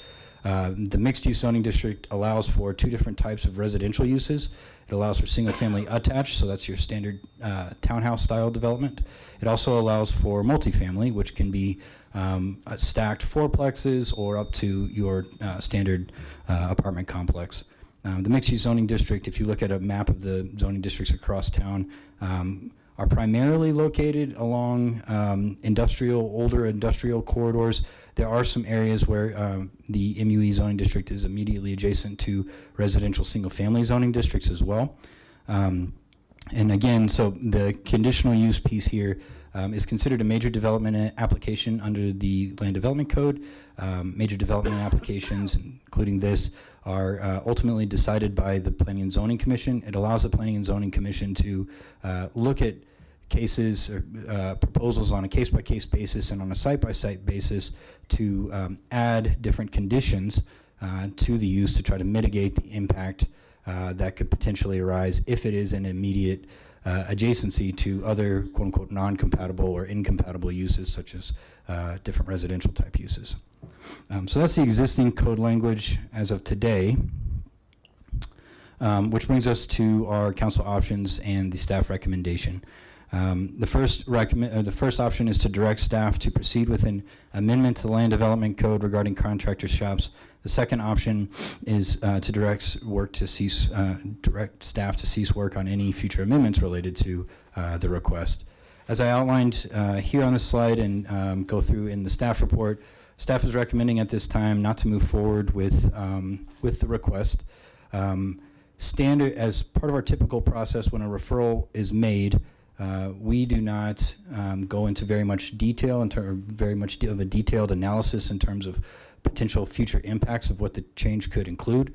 The mixed-use zoning district allows for two different types of residential uses. It allows for single-family attached, so that's your standard townhouse-style development. It also allows for multifamily, which can be stacked fourplexes or up to your standard apartment complex. The mixed-use zoning district, if you look at a map of the zoning districts across town, are primarily located along older industrial corridors. There are some areas where the MUE zoning district is immediately adjacent to residential single-family zoning districts as well. And again, so the conditional use piece here is considered a major development application under the Land Development Code. Major development applications, including this, are ultimately decided by the Planning and Zoning Commission. It allows the Planning and Zoning Commission to look at cases or proposals on a case-by-case basis and on a site-by-site basis to add different conditions to the use to try to mitigate the impact that could potentially arise if it is an immediate adjacency to other quote-unquote non-compatible or incompatible uses such as different residential type uses. So that's the existing code language as of today, which brings us to our council options and the staff recommendation. The first option is to direct staff to proceed with an amendment to the Land Development Code regarding contractor shops. The second option is to direct staff to cease work on any future amendments related to the request. As I outlined here on this slide and go through in the staff report, staff is recommending at this time not to move forward with the request. Standard as part of our typical process when a referral is made, we do not go into very much detail very much of a detailed analysis in terms of potential future impacts of what the change could include.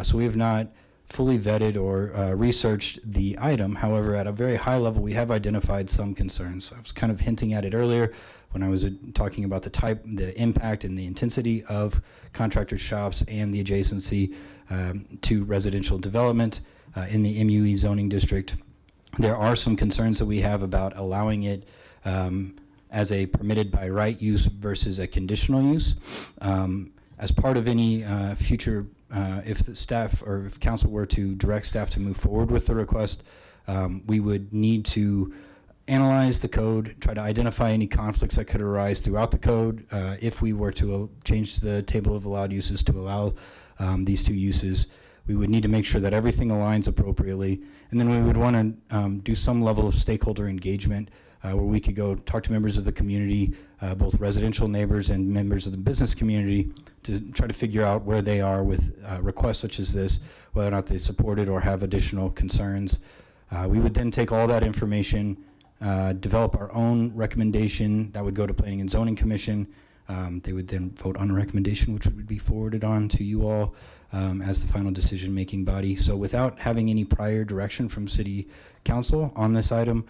So we have not fully vetted or researched the item. However, at a very high level, we have identified some concerns. I was kind of hinting at it earlier when I was talking about the impact and the intensity of contractor shops and the adjacency to residential development in the MUE zoning district. There are some concerns that we have about allowing it as a permitted by right use versus a conditional use. As part of any future, if the staff or if council were to direct staff to move forward with the request, we would need to analyze the code, try to identify any conflicts that could arise throughout the code. If we were to change the table of allowed uses to allow these two uses, we would need to make sure that everything aligns appropriately. And then we would want to do some level of stakeholder engagement where we could go talk to members of the community, both residential neighbors and members of the business community, to try to figure out where they are with requests such as this, whether or not they support it or have additional concerns. We would then take all that information, develop our own recommendation that would go to Planning and Zoning Commission. They would then vote on a recommendation which would be forwarded on to you all as the final decision-making body. So without having any prior direction from City Council on this item,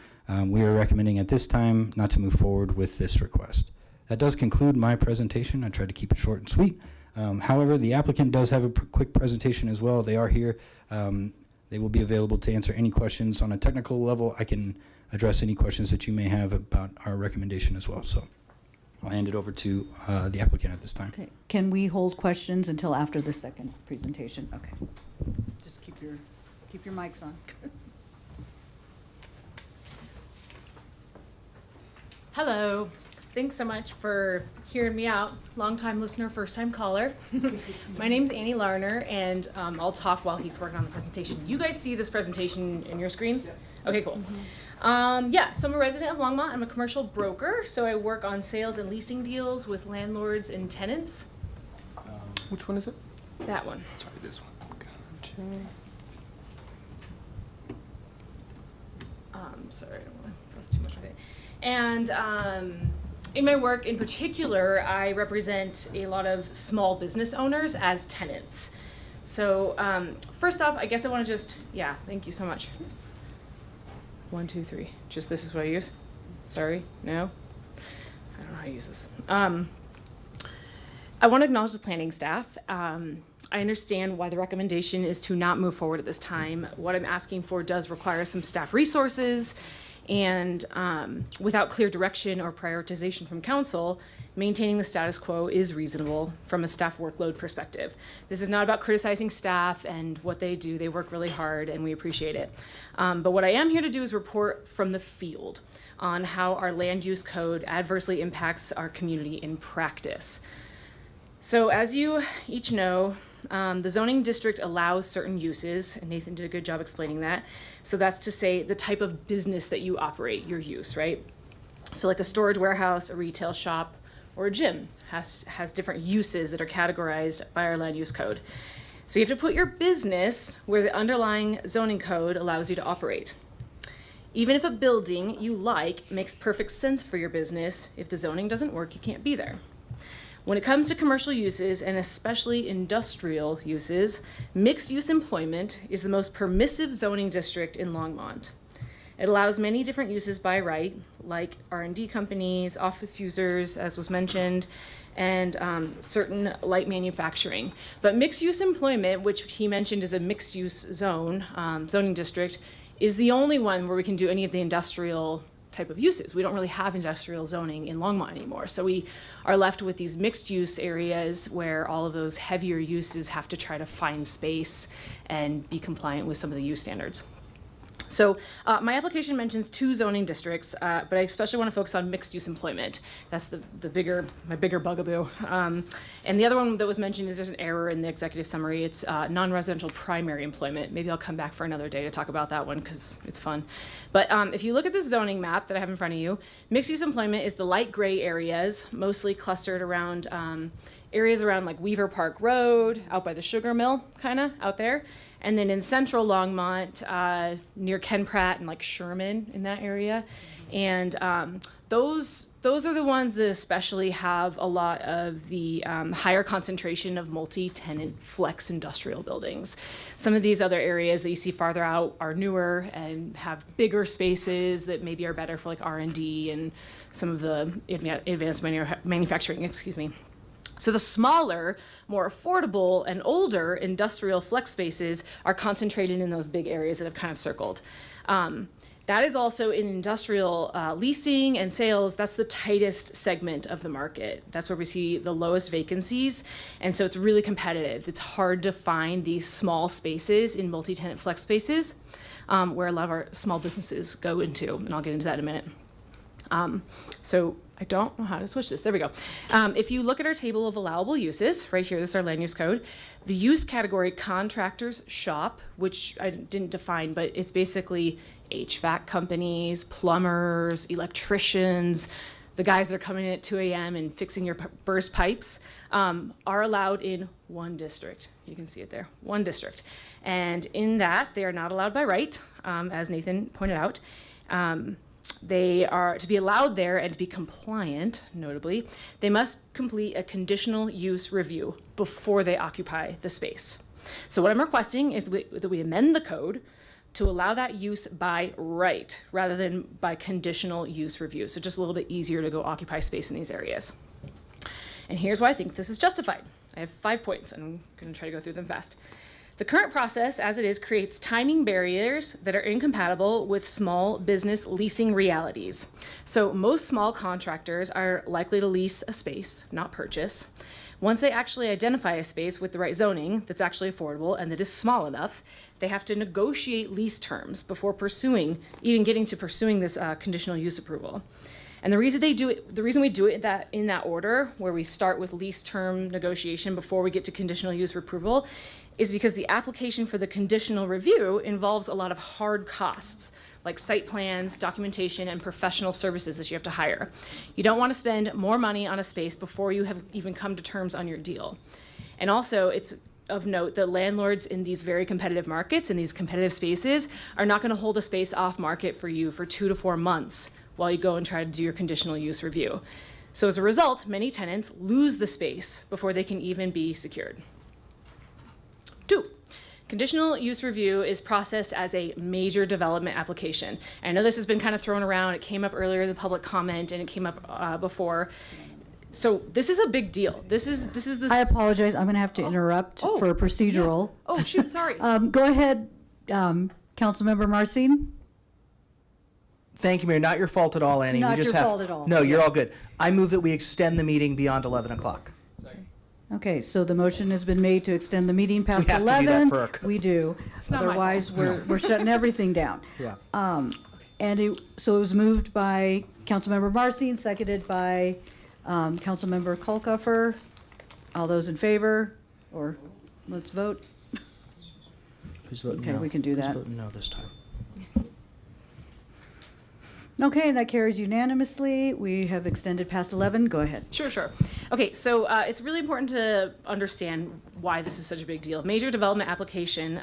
we are recommending at this time not to move forward with this request. That does conclude my presentation. I tried to keep it short and sweet. However, the applicant does have a quick presentation as well. They are here. They will be available to answer any questions on a technical level. I can address any questions that you may have about our recommendation as well. So I'll hand it over to the applicant at this time. Okay. Can we hold questions until after the second presentation? Okay. Just keep your mics on. Hello. Thanks so much for hearing me out. Long-time listener, first-time caller. My name's Annie Larner, and I'll talk while he's working on the presentation. You guys see this presentation in your screens? Okay, cool. Yeah, so I'm a resident of Longmont. I'm a commercial broker, so I work on sales and leasing deals with landlords and tenants. Which one is it? That one. Sorry, this one. Gotcha. Sorry, I don't want to fuss too much with it. And in my work in particular, I represent a lot of small business owners as tenants. So first off, I guess I want to thank you so much. 1, 2, 3. Just this is what I use? Sorry, no? I don't know how to use this. I want to acknowledge the planning staff. I understand why the recommendation is to not move forward at this time. What I'm asking for does require some staff resources, and without clear direction or prioritization from council, maintaining the status quo is reasonable from a staff workload perspective. This is not about criticizing staff and what they do. They work really hard, and we appreciate it. But what I am here to do is report from the field on how our land use code adversely impacts our community in practice. So as you each know, the zoning district allows certain uses, and Nathan did a good job explaining that. So that's to say the type of business that you operate, your use, right? So like a storage warehouse, a retail shop, or a gym has different uses that are categorized by our land use code. So you have to put your business where the underlying zoning code allows you to operate. Even if a building you like makes perfect sense for your business, if the zoning doesn't work, you can't be there. When it comes to commercial uses, and especially industrial uses, mixed-use employment is the most permissive zoning district in Longmont. It allows many different uses by right, like R&D companies, office users, as was mentioned, and certain light manufacturing. But mixed-use employment, which he mentioned is a mixed-use zone, zoning district, is the only one where we can do any of the industrial type of uses. We don't really have industrial zoning in Longmont anymore. So we are left with these mixed use areas where all of those heavier uses have to try to find space and be compliant with some of the use standards. So my application mentions 2 zoning districts, but I especially want to focus on mixed-use employment. That's my bigger bugaboo. And the other one that was mentioned is there's an error in the executive summary. It's non-residential primary employment. Maybe I'll come back for another day to talk about that one because it's fun. But if you look at the zoning map that I have in front of you, mixed-use employment is the light gray areas, mostly clustered around areas around like Weaver Park Road, out by the sugar mill, kind of out there. And then in central Longmont, near Ken Pratt and like Sherman in that area. And those are the ones that especially have a lot of the higher concentration of multi-tenant flex industrial buildings. Some of these other areas that you see farther out are newer and have bigger spaces that maybe are better for like R&D and some of the advanced manufacturing, excuse me. So the smaller, more affordable, and older industrial flex spaces are concentrated in those big areas that I've kind of circled. That is also in industrial leasing and sales. That's the tightest segment of the market. That's where we see the lowest vacancies. And so it's really competitive. It's hard to find these small spaces in multi-tenant flex spaces where a lot of our small businesses go into, and I'll get into that in a minute. So I don't know how to switch this. There we go. If you look at our table of allowable uses, right here, this is our land use code, the use category contractors shop, which I didn't define, but it's basically HVAC companies, plumbers, electricians, the guys that are coming in at 2 a.m. and fixing your burst pipes, are allowed in one district. You can see it there, one district. And in that, they are not allowed by right, as Nathan pointed out. They are to be allowed there and to be compliant, notably, they must complete a conditional use review before they occupy the space. So what I'm requesting is that we amend the code to allow that use by right rather than by conditional use review. So just a little bit easier to go occupy space in these areas. And here's why I think this is justified. I have 5 points, and I'm going to try to go through them fast. The current process, as it is, creates timing barriers that are incompatible with small business leasing realities. So most small contractors are likely to lease a space, not purchase. Once they actually identify a space with the right zoning that's actually affordable and that is small enough, they have to negotiate lease terms before even getting to pursuing this conditional use approval. And the reason we do it in that order, where we start with lease term negotiation before we get to conditional use approval, is because the application for the conditional review involves a lot of hard costs, like site plans, documentation, and professional services that you have to hire. You don't want to spend more money on a space before you have even come to terms on your deal. And also, it's of note that landlords in these very competitive markets, in these competitive spaces, are not going to hold a space off market for you for 2 to 4 months while you go and try to do your conditional use review. So as a result, many tenants lose the space before they can even be secured. 2, conditional use review is processed as a major development application. And I know this has been kind of thrown around. It came up earlier in the public comment, and it came up before. So this is a big deal. This is. I apologize. I'm going to have to interrupt for a procedural. Yeah. Oh, shoot, sorry. Go ahead, Councilmember Marcin. Thank you, Mayor. Not your fault at all, Annie. Not we just your have, fault at all. No, you're Yes. all good. I move that we extend the meeting beyond 11 o'clock. Okay, so the motion has been made to extend the meeting past We have to do 11. that, Brooke. We do. not my Otherwise, we're shutting everything down. Yeah. So it was moved by Councilmember Marcin, seconded by Councilmember Kolkhofer. All those in favor, or let's vote. Who's voting Okay, no? we can do Who's that. voting no this time? Okay, that carries unanimously. We have extended past 11. Go ahead. Sure. Okay, so it's really important to understand why this is such a big deal. Major development application,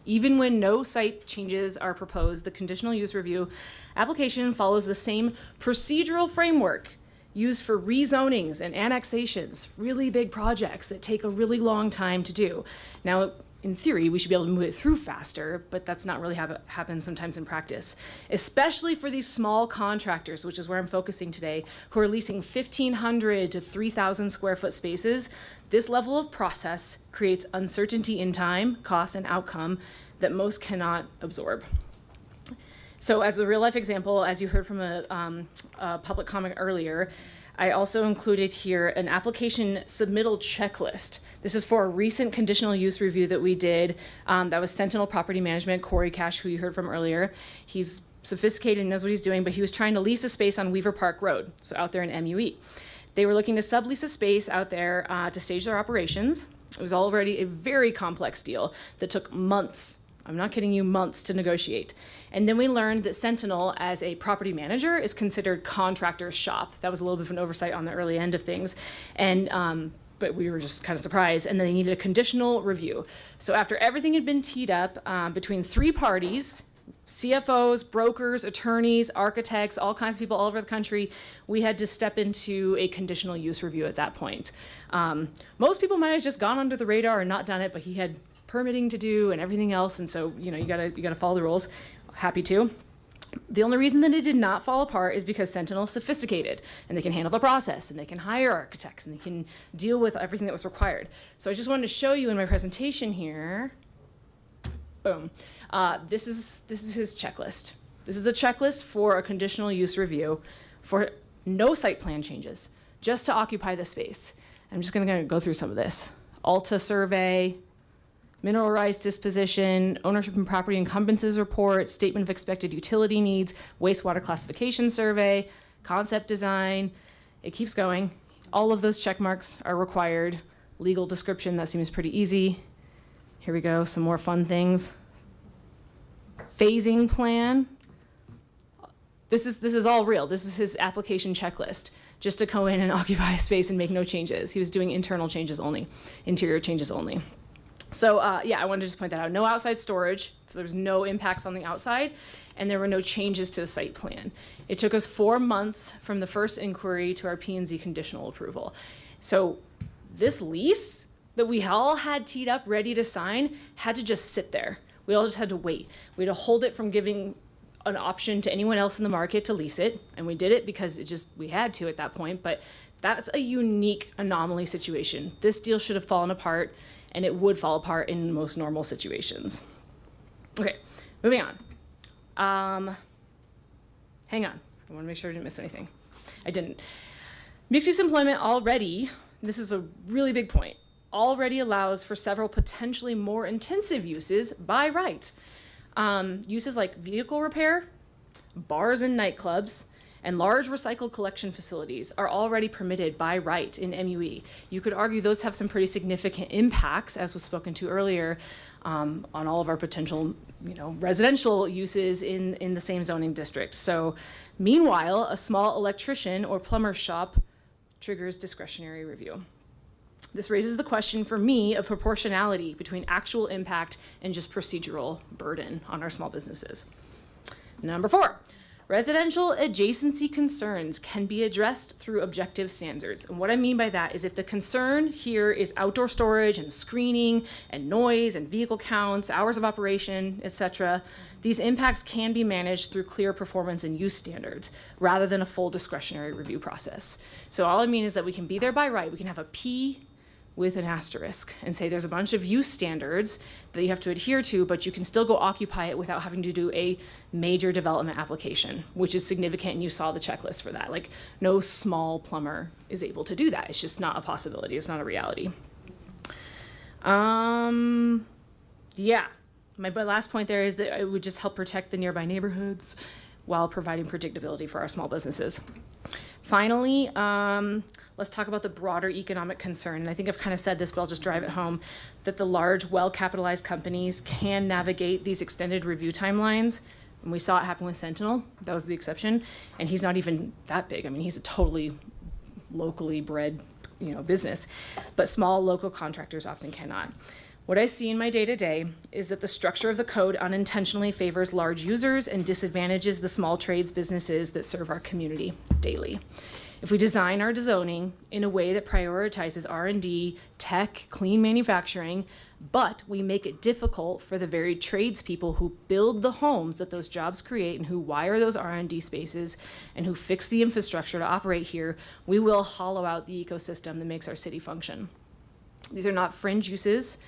even when no site changes are proposed, the conditional use review application follows the same procedural framework used for rezonings and annexations, really big projects that take a really long time to do. Now, in theory, we should be able to move it through faster, but that's not really happens sometimes in practice, especially for these small contractors, which is where I'm focusing today, who are leasing 1,500 to 3,000 square foot spaces. This level of process creates uncertainty in time, cost, and outcome that most cannot absorb. So as the real life example, as you heard from a public comment earlier, I also included here an application submittal checklist. This is for a recent conditional use review that we did. That was Sentinel Property Management, Corey Cash, who you heard from earlier. He's sophisticated and knows what he's doing, but he was trying to lease a space on Weaver Park Road, so out there in MUE. They were looking to sublease a space out there to stage their operations. It was already a very complex deal that took months. I'm not kidding you, months to negotiate. And then we learned that Sentinel, as a property manager, is considered contractor's shop. That was a little bit of an oversight on the early end of things. And but we were just kind of surprised. And then they needed a conditional review. So after everything had been teed up between 3 parties, CFOs, brokers, attorneys, architects, all kinds of people all over the country, we had to step into a conditional use review at that point. Most people might have just gone under the radar and not done it, but he had permitting to do and everything else, and so you gotta follow the rules. Happy to. The only reason that it did not fall apart is because Sentinel's sophisticated and they can handle the process and they can hire architects and they can deal with everything that was required. So I just wanted to show you in my presentation here. Boom. This is his checklist. This is a checklist for a conditional use review for no site plan changes, just to occupy the space. I'm just gonna go through some of this. ALTA survey, mineral rights disposition, ownership and property encumbrances report, statement of expected utility needs, wastewater classification survey, concept design. It keeps going. All of those check marks are required. Legal description, that seems pretty easy. Here we go, some more fun things. Phasing plan. This is all real. This is his application checklist, just to go in and occupy a space and make no changes. He was doing internal changes only, interior changes only. So I wanted to just point that out. No outside storage, so there's no impacts on the outside, and there were no changes to the site plan. It took us 4 months from the first inquiry to our P&Z conditional approval. So this lease that we all had teed up, ready to sign, had to just sit there. We all just had to wait. We had to hold it from giving an option to anyone else in the market to lease it, and we did it because we had to at that point, but that's a unique anomaly situation. This deal should have fallen apart and it would fall apart in most normal situations. Okay, moving on. Hang on, I want to make sure I didn't miss anything. I didn't. Mixed-use employment already, this is a really big point, already allows for several potentially more intensive uses by right. Uses like vehicle repair, bars and nightclubs, and large recycled collection facilities are already permitted by right in MUE. You could argue those have some pretty significant impacts, as was spoken to earlier, on all of our potential, residential uses in the same zoning district. So, meanwhile, a small electrician or plumber shop triggers discretionary review. This raises the question for me of proportionality between actual impact and just procedural burden on our small businesses. Number 4, residential adjacency concerns can be addressed through objective standards. And what I mean by that is if the concern here is outdoor storage and screening and noise and vehicle counts, hours of operation, etc., these impacts can be managed through clear performance and use standards rather than a full discretionary review process. So all I mean is that we can be there by right. We can have a P with an asterisk and say there's a bunch of use standards that you have to adhere to, but you can still go occupy it without having to do a major development application, which is significant, and you saw the checklist for that. Like, no small plumber is able to do that. It's just not a possibility. It's not a reality. Yeah, my last point there is that it would just help protect the nearby neighborhoods while providing predictability for our small businesses. Finally, let's talk about the broader economic concern. And I think I've kind of said this, but I'll just drive it home, that the large, well-capitalized companies can navigate these extended review timelines. And we saw it happen with Sentinel. That was the exception. And he's not even that big. I mean, he's a totally locally bred, business. But small local contractors often cannot. What I see in my day-to-day is that the structure of the code unintentionally favors large users and disadvantages the small trades businesses that serve our community daily. If we design our zoning in a way that prioritizes R&D, tech, clean manufacturing, but we make it difficult for the very tradespeople who build the homes that those jobs create and who wire those R&D spaces and who fix the infrastructure to operate here, we will hollow out the ecosystem that makes our city function. These are not fringe uses.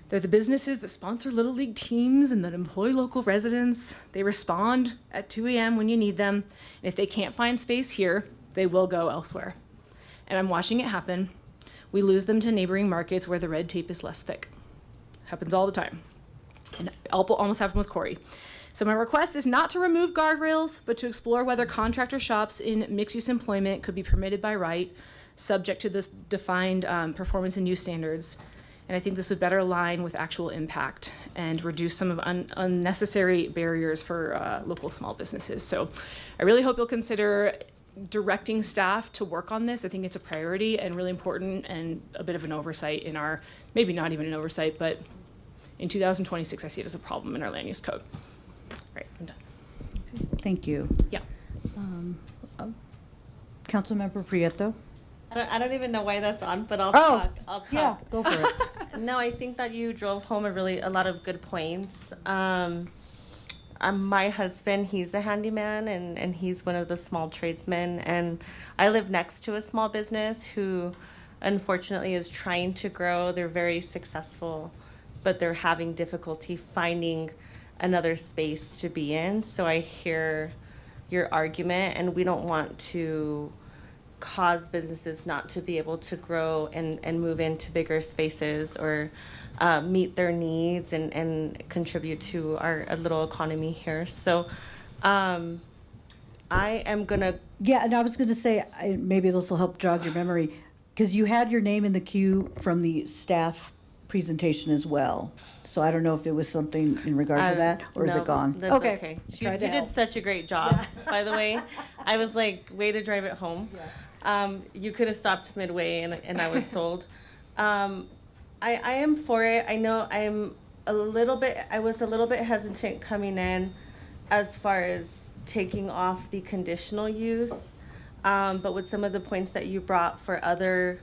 They're the businesses that sponsor Little League teams and that employ local residents. They respond at 2 a.m. when you need them. And if they can't find space here, they will go elsewhere. And I'm watching it happen. We lose them to neighboring markets where the red tape is less thick. Happens all the time. And it almost happened with Corey. So my request is not to remove guardrails, but to explore whether contractor shops in mixed-use employment could be permitted by right, subject to this defined performance and use standards. And I think this would better align with actual impact and reduce some of unnecessary barriers for local small businesses. So I really hope you'll consider directing staff to work on this. I think it's a priority and really important and a bit of an oversight in our, maybe not even an oversight, but in 2026, I see it as a problem in our land use code. All right, I'm done. Thank you. Yeah. Councilmember Prieto? I don't even know why that's on, but I'll Oh, talk. I'll talk. yeah, go for it. No, I think that you drove home a lot of good points. My husband, he's a handyman, and he's one of the small tradesmen. And I live next to a small business who, unfortunately, is trying to grow. They're very successful, but they're having difficulty finding another space to be in. So I hear your argument, and we don't want to cause businesses not to be able to grow and move into bigger spaces or meet their needs and contribute to our little economy here. So I am gonna. Yeah, and I was gonna say, maybe this will help jog your memory, because you had your name in the queue from the staff presentation as well. So I don't know if it was something in regard to that, or is No, it gone? That's okay. You Tried to did help. such a great job, by the way. I was like, way to drive it home. You could have stopped midway and I was sold. I am for it. I know I was a little bit hesitant coming in as far as taking off the conditional use. But with some of the points that you brought for other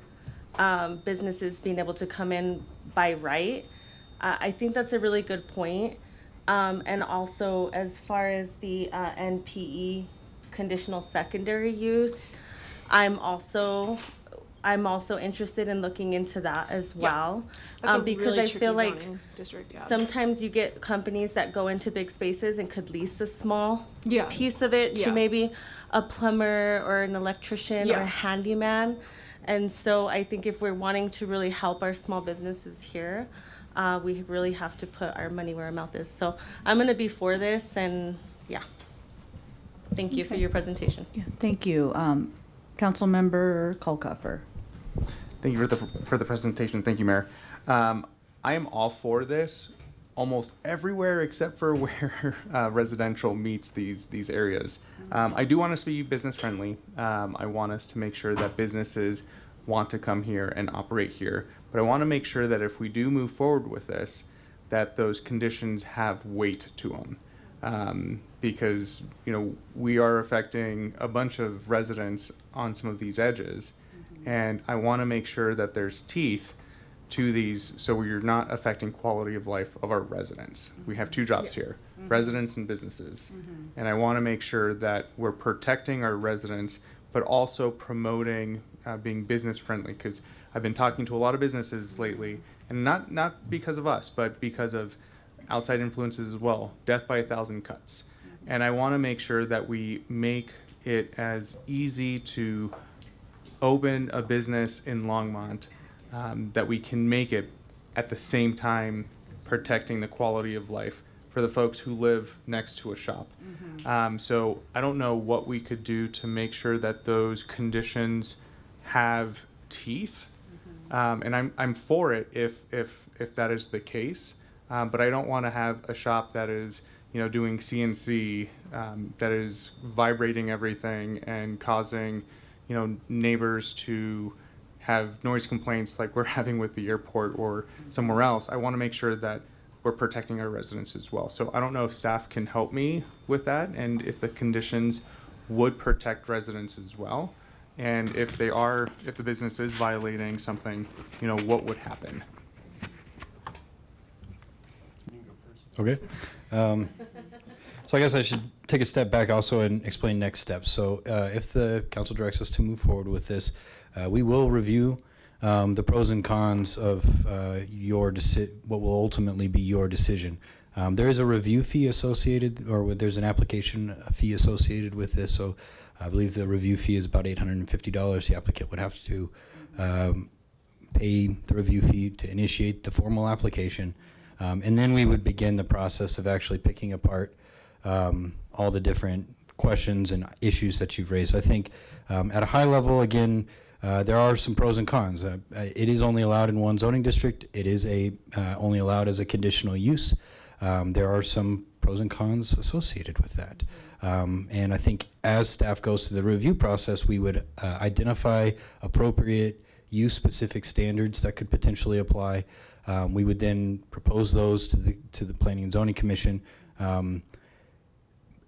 businesses being able to come in by right, I think that's a really good point. And also, as far as the NPE, conditional secondary use, I'm also I'm also interested in looking into that as well. That's a Because really I tricky feel like zoning district, yeah. sometimes you get companies that go into big spaces and could lease a small Yeah. piece of it to Yeah. maybe a plumber or an electrician or Yeah. a handyman. And so I think if we're wanting to really help our small businesses here, we really have to put our money where our mouth is. So I'm going to be for this, and yeah. Thank you for your presentation. Thank you. Councilmember Kolkoffer. Thank you for the presentation. Thank you, Mayor. I am all for this almost everywhere except for where residential meets these areas. I do want us to be business friendly. I want us to make sure that businesses want to come here and operate here. But I want to make sure that if we do move forward with this, that those conditions have weight to them. Because, you know, we are affecting a bunch of residents on some of these edges. And I want to make sure that there's teeth to these so we're not affecting quality of life of our residents. We have two jobs here, residents and businesses. And I want to make sure that we're protecting our residents, but also promoting being business friendly. Because I've been talking to a lot of businesses lately, and not because of us, but because of outside influences as well. Death by 1,000 cuts. And I want to make sure that we make it as easy to open a business in Longmont that we can make it at the same time protecting the quality of life for the folks who live next to a shop. So I don't know what we could do to make sure that those conditions have teeth. And I'm for it if that is the case. But I don't want to have a shop that is, you know, doing CNC, that is vibrating everything and causing, you know, neighbors to have noise complaints like we're having with the airport or somewhere else. I want to make sure that we're protecting our residents as well. So I don't know if staff can help me with that, and if the conditions would protect residents as well. And if the business is violating something, you know, what would happen? Okay. So I guess I should take a step back also and explain next steps. So if the council directs us to move forward with this, we will review the pros and cons of what will ultimately be your decision. There is a review fee associated, or there's an application fee associated with this. So I believe the review fee is about $850. The applicant would have to pay the review fee to initiate the formal application. And then we would begin the process of actually picking apart all the different questions and issues that you've raised. I think at a high level, again, there are some pros and cons. It is only allowed in one zoning district. It is only allowed as a conditional use. There are some pros and cons associated with that. And I think as staff goes through the review process, we would identify appropriate use-specific standards that could potentially apply. We would then propose those to the Planning and Zoning Commission.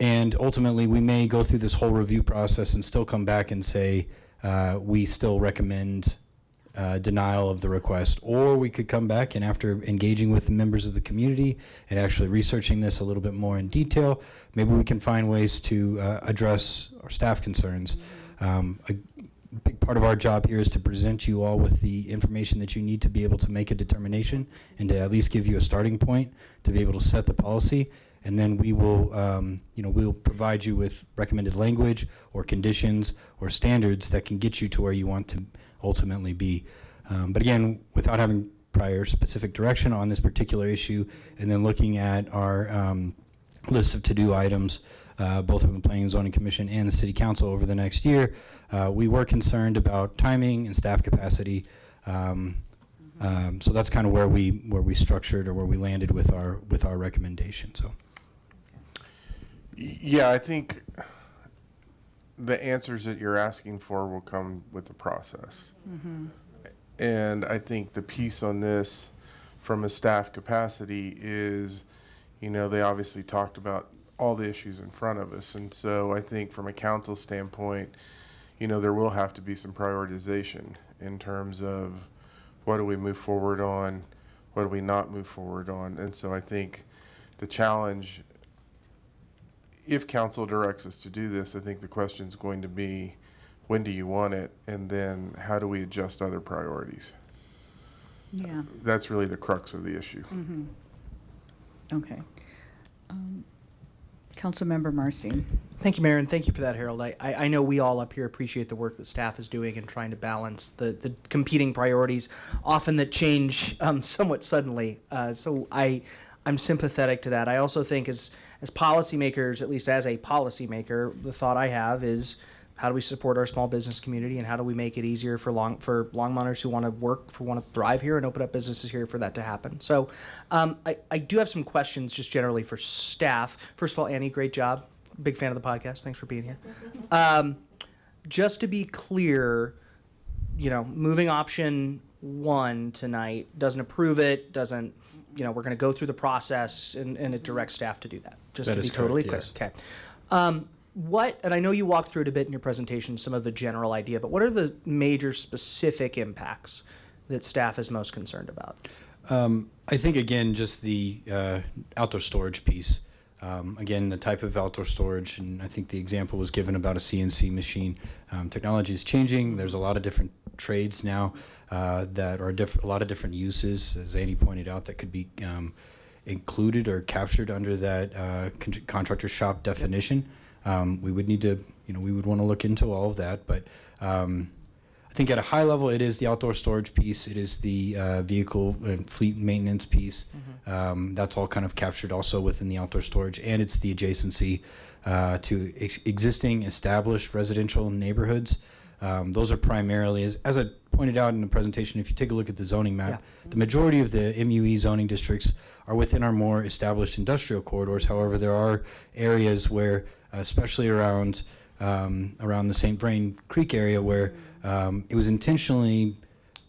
And ultimately, we may go through this whole review process and still come back and say, we still recommend denial of the request. Or we could come back and, after engaging with the members of the community and actually researching this a little bit more in detail, maybe we can find ways to address our staff concerns. A big part of our job here is to present you all with the information that you need to be able to make a determination and to at least give you a starting point to be able to set the policy. And then we will, we'll provide you with recommended language or conditions or standards that can get you to where you want to ultimately be. But again, without having prior specific direction on this particular issue, and then looking at our list of to-do items, both from the Planning and Zoning Commission and the City Council over the next year, we were concerned about timing and staff capacity. So that's kind of where we structured, or where we landed with our recommendation. So. Yeah, I think the answers that you're asking for will come with the process. And I think the piece on this from a staff capacity is, they obviously talked about all the issues in front of us. And so I think from a council standpoint, there will have to be some prioritization in terms of what do we move forward on, what do we not move forward on. And so I think the challenge, if council directs us to do this, I think the question is going to be, when do you want it, and then how do we adjust other priorities? Yeah. That's really the crux of the issue. Mm-hmm. Okay. Councilmember Marcy. Thank you, Mayor, and thank you for that, Harold. I know we all up here appreciate the work that staff is doing in trying to balance the competing priorities, often that change somewhat suddenly. So I'm sympathetic to that. I also think as policymakers, at least as a policymaker, the thought I have is, how do we support our small business community, and how do we make it easier for Longmonters who want to work, want to thrive here and open up businesses here for that to happen? So I do have some questions just generally for staff. First of all, Annie, great job. Big fan of the podcast. Thanks for being here. Just to be clear, moving option 1 tonight doesn't approve it, doesn't, we're going to go through the process and it directs staff to do that. Just That to be is totally correct, clear. yes. Okay. And I know you walked through it a bit in your presentation, some of the general idea, but what are the major specific impacts that staff is most concerned about? I think, again, just the outdoor storage piece. Again, the type of outdoor storage, and I think the example was given about a CNC machine. Technology is changing. There's a lot of different trades now that are a lot of different uses, as Annie pointed out, that could be included or captured under that contractor shop definition. We would need to, we would want to look into all of that, but I think at a high level, it is the outdoor storage piece. It is the vehicle and fleet maintenance piece. That's all kind of captured also within the outdoor storage, and it's the adjacency to existing established residential neighborhoods. Those are primarily, as I pointed out in the presentation, if you take a look at the zoning map, the majority of the MUE zoning districts are within our more established industrial corridors. However, there are areas where, especially around the St. Vrain Creek area, where it was intentionally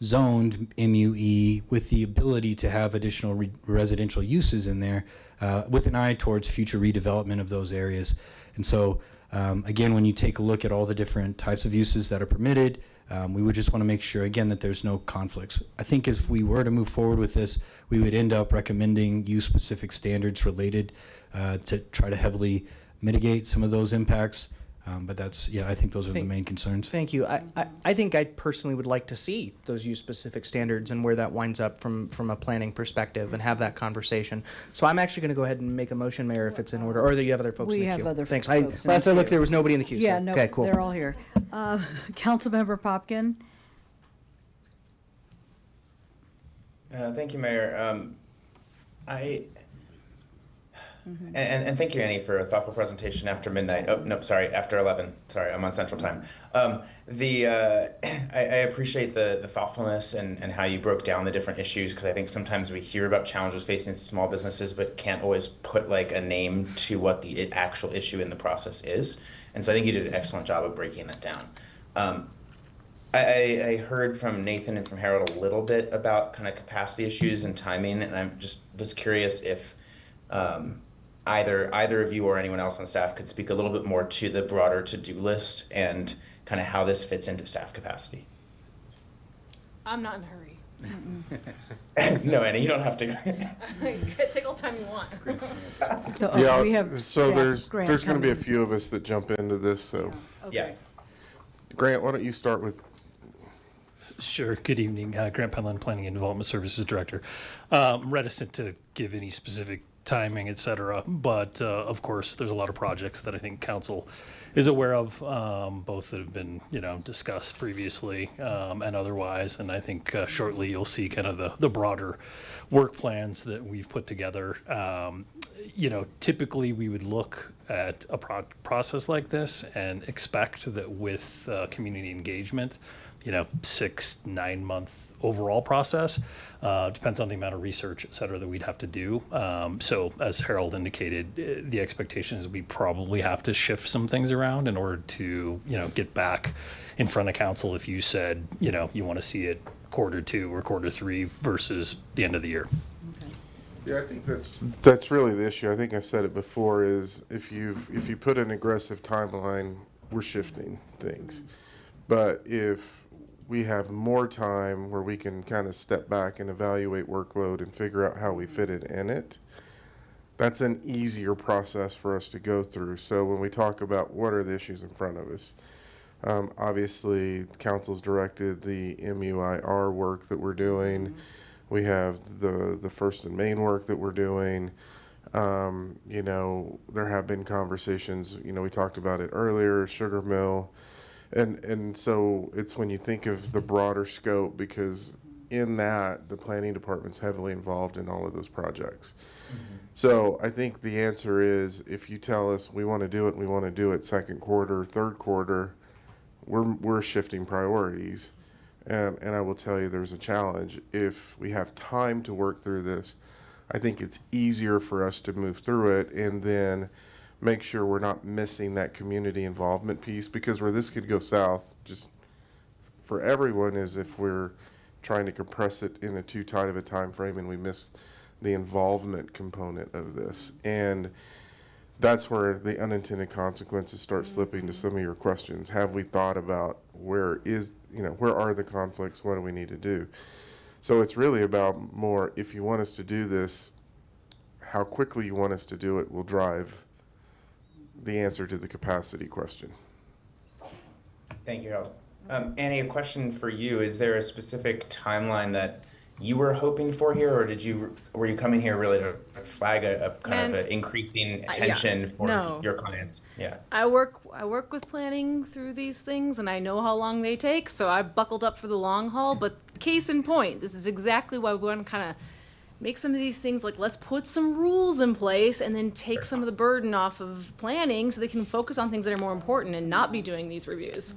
zoned MUE with the ability to have additional residential uses in there with an eye towards future redevelopment of those areas. And so, again, when you take a look at all the different types of uses that are permitted, we would just want to make sure, again, that there's no conflicts. I think if we were to move forward with this, we would end up recommending use-specific standards related to try to heavily mitigate some of those impacts. But that's, I think those are the main concerns. Thank you. I think I personally would like to see those use-specific standards and where that winds up from a planning perspective and have that conversation. So I'm actually going to go ahead and make a motion, Mayor, if it's in order. Or do you have other folks in the queue? We have other Thanks. folks in Last the I looked, queue. there was nobody in the queue. Yeah, so. no, Okay, cool. they're all here. Councilmember Popkin? Thank you, Mayor. And thank you, Annie, for a thoughtful presentation after midnight. Oh, no, sorry, after 11. Sorry, I'm on Central Time. I appreciate the thoughtfulness and how you broke down the different issues, because I think sometimes we hear about challenges facing small businesses but can't always put like a name to what the actual issue in the process is. And so I think you did an excellent job of breaking that down. I heard from Nathan and from Harold a little bit about kind of capacity issues and timing, and I'm just was curious if either of you or anyone else on staff could speak a little bit more to the broader to-do list and kind of how this fits into staff capacity. I'm not in a hurry. No, Annie, you don't have to. Take all the time you want. So Yeah, we have so staff. there's Grant going to be a coming. few of us that jump into this. So, Yeah. Grant, why don't you start with? Sure. Good evening. Grant Penland, Planning and Development Services Director. I'm reticent to give any specific timing, et cetera, but of course, there's a lot of projects that I think council is aware of, both that have been, discussed previously and otherwise. And I think shortly you'll see kind of the broader work plans that we've put together. Typically we would look at a process like this and expect that with community engagement, 6-9 month overall process. Depends on the amount of research, et cetera, that we'd have to do. So as Harold indicated, the expectation is we probably have to shift some things around in order to, get back in front of council if you said, you want to see it Q2 or Q3 versus the end of the year. Yeah, I think that's really the issue. I think I've said it before, is if you put an aggressive timeline, we're shifting things. But if we have more time where we can kind of step back and evaluate workload and figure out how we fit it in it, that's an easier process for us to go through. So when we talk about what are the issues in front of us, Obviously, council's directed the MUIR work that we're doing. We have the First and Main work that we're doing. You know, there have been conversations, you know, we talked about it earlier, sugar mill. And so it's when you think of the broader scope, because in that, the planning department's heavily involved in all of those projects. So I think the answer is, if you tell us we want to do it, we want to do it second quarter, third quarter, we're shifting priorities. And I will tell you, there's a challenge. If we have time to work through this, I think it's easier for us to move through it and then make sure we're not missing that community involvement piece, because where this could go south, just for everyone, is if we're trying to compress it in a too tight of a time frame and we miss the involvement component of this. And that's where the unintended consequences start slipping to some of your questions. Have we thought about where are the conflicts? What do we need to do? So it's really about more, if you want us to do this, how quickly you want us to do it will drive the answer to the capacity question. Thank you, Harold. Annie, a question for you. Is there a specific timeline that you were hoping for here, or were you coming here really to flag a kind of an increasing attention for your clients? Yeah. I work with planning through these things, and I know how long they take, so I buckled up for the long haul. But case in point, this is exactly why we want to kind of make some of these things like, let's put some rules in place and then take some of the burden off of planning so they can focus on things that are more important and not be doing these reviews.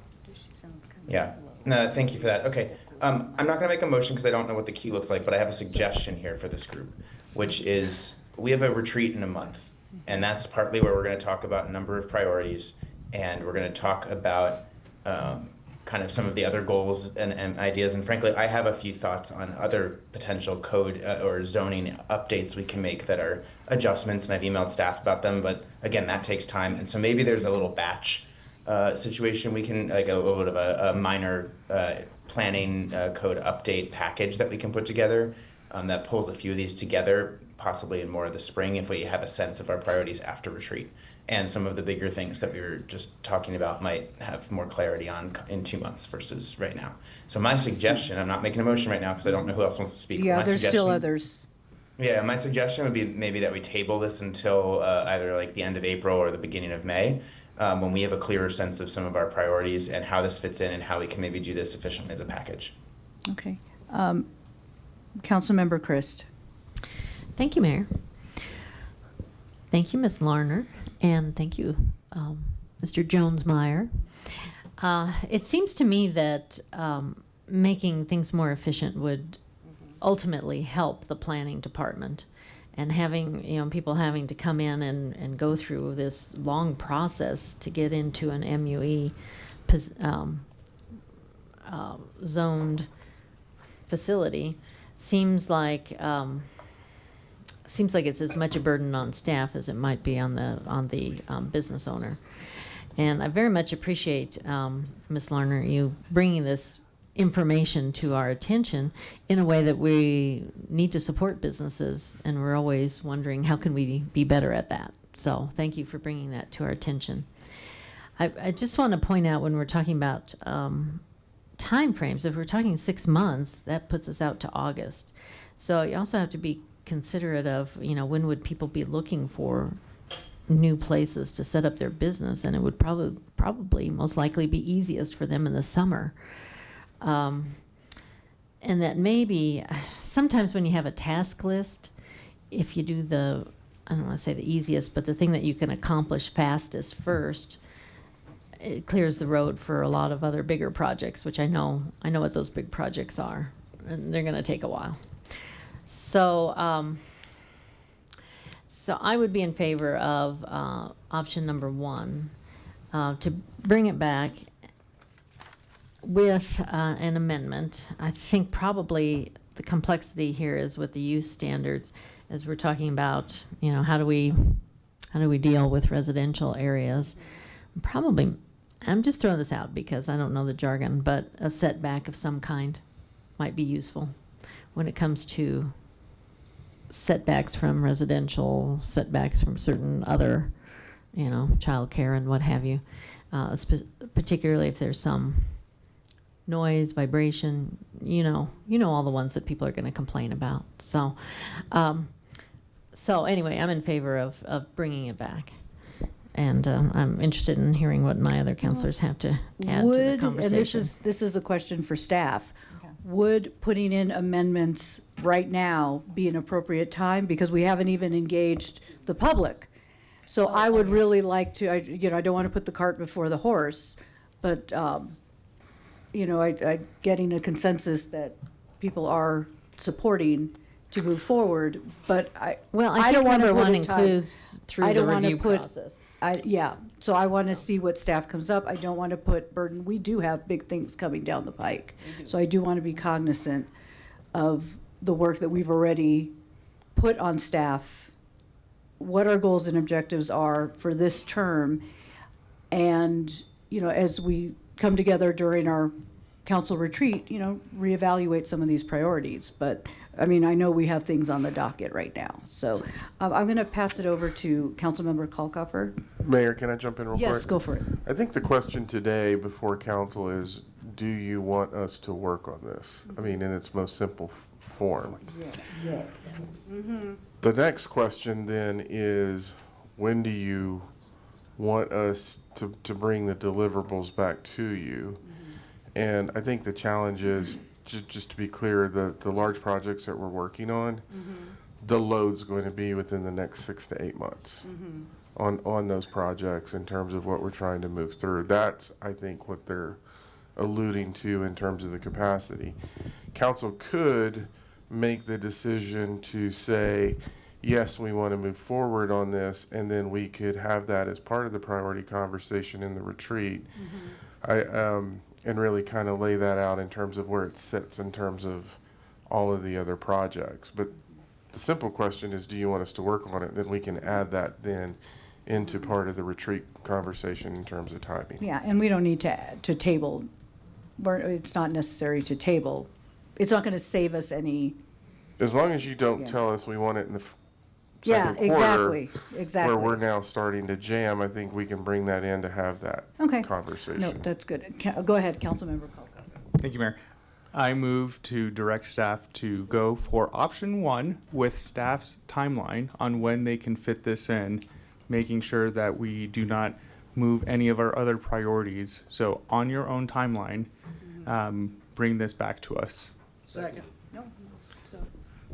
Yeah. No, thank you for that. Okay. I'm not going to make a motion because I don't know what the queue looks like, but I have a suggestion here for this group, which is we have a retreat in a month, and that's partly where we're going to talk about a number of priorities, and we're going to talk about kind of some of the other goals and ideas. And frankly, I have a few thoughts on other potential code or zoning updates we can make that are adjustments, and I've emailed staff about them, but again, that takes time. And so maybe there's a little batch situation we can, like a little bit of a minor planning code update package that we can put together that pulls a few of these together, possibly in more of the spring, if we have a sense of our priorities after retreat. And some of the bigger things that we were just talking about might have more clarity on in 2 months versus right now. So my suggestion, I'm not making a motion right now because I don't know who else wants to speak. Yeah, My there's still suggestion- others. Yeah, my suggestion would be maybe that we table this until either like the end of April or the beginning of May, when we have a clearer sense of some of our priorities and how this fits in and how we can maybe do this efficiently as a package. Okay. Councilmember Christ. Thank you, Mayor. Thank you, Ms. Larner, and thank you, Mr. Jones-Meyer. It seems to me that making things more efficient would ultimately help the planning department, and having, people having to come in and go through this long process to get into an MUE zoned facility seems like it's as much a burden on staff as it might be on the business owner. And I very much appreciate, Ms. Larner, you bringing this information to our attention in a way that we need to support businesses, and we're always wondering how can we be better at that. So thank you for bringing that to our attention. I just want to point out, when we're talking about time frames, if we're talking 6 months, that puts us out to August. So you also have to be considerate of, when would people be looking for new places to set up their business, and it would probably most likely be easiest for them in the summer. And that maybe sometimes when you have a task list, if you do I don't want to say the easiest, but the thing that you can accomplish fastest first, it clears the road for a lot of other bigger projects, which I know what those big projects are, and they're going to take a while. So, so I would be in favor of option number 1, to bring it back with an amendment. I think probably the complexity here is with the use standards, as we're talking about, how do we deal with residential areas? Probably, I'm just throwing this out because I don't know the jargon, but a setback of some kind might be useful when it comes to setbacks from residential, setbacks from certain other, childcare and what have you. particularly if there's some noise, vibration, you know all the ones that people are going to complain about. So, so anyway, I'm in favor of bringing it back. And I'm interested in hearing what my other counselors have to add to the conversation. And this is a question for staff. Would putting in amendments right now be an appropriate time? Because we haven't even engaged the public. So I would really like to, I don't want to put the cart before the horse, but, I getting a consensus that people are supporting to move forward, but I think don't want to number put one a time. includes through I the don't wanna review put- process. So I want to see what staff comes up. I don't want to put burden. We do have big things coming down the pike. So I do want to be cognizant of the work that we've already put on staff, what our goals and objectives are for this term. And, as we come together during our council retreat, reevaluate some of these priorities. But, I know we have things on the docket right now. So I'm going to pass it over to Councilmember Kalkofer. Mayor, can I jump in real quick? Yes, go for it. I think the question today before council is, do you want us to work on this? in its most simple form. Yes. Mm-hmm. The next question then is, when do you want us to bring the deliverables back to you? And I think the challenge is, just to be clear, the large projects that we're working on, the load's going to be within the next 6 to 8 months on those projects in terms of what we're trying to move through. That's, I think, what they're alluding to in terms of the capacity. Council could make the decision to say, yes, we want to move forward on this, and then we could have that as part of the priority conversation in the retreat. And really kind of lay that out in terms of where it sits in terms of all of the other projects. But the simple question is, do you want us to work on it? Then we can add that then into part of the retreat conversation in terms of timing. Yeah, and we don't need to table. It's not necessary to table. It's not going to save us any. As long as you don't Yeah. tell us we want it in the Yeah, second quarter, exactly. where we're now starting to jam, I think we can bring that in to have that Okay. conversation. No, that's good. Go ahead, Councilmember Kalkofer. Thank you, Mayor. I move to direct staff to go for option 1 with staff's timeline on when they can fit this in, making sure that we do not move any of our other priorities. So on your own timeline, bring this back to us. Second.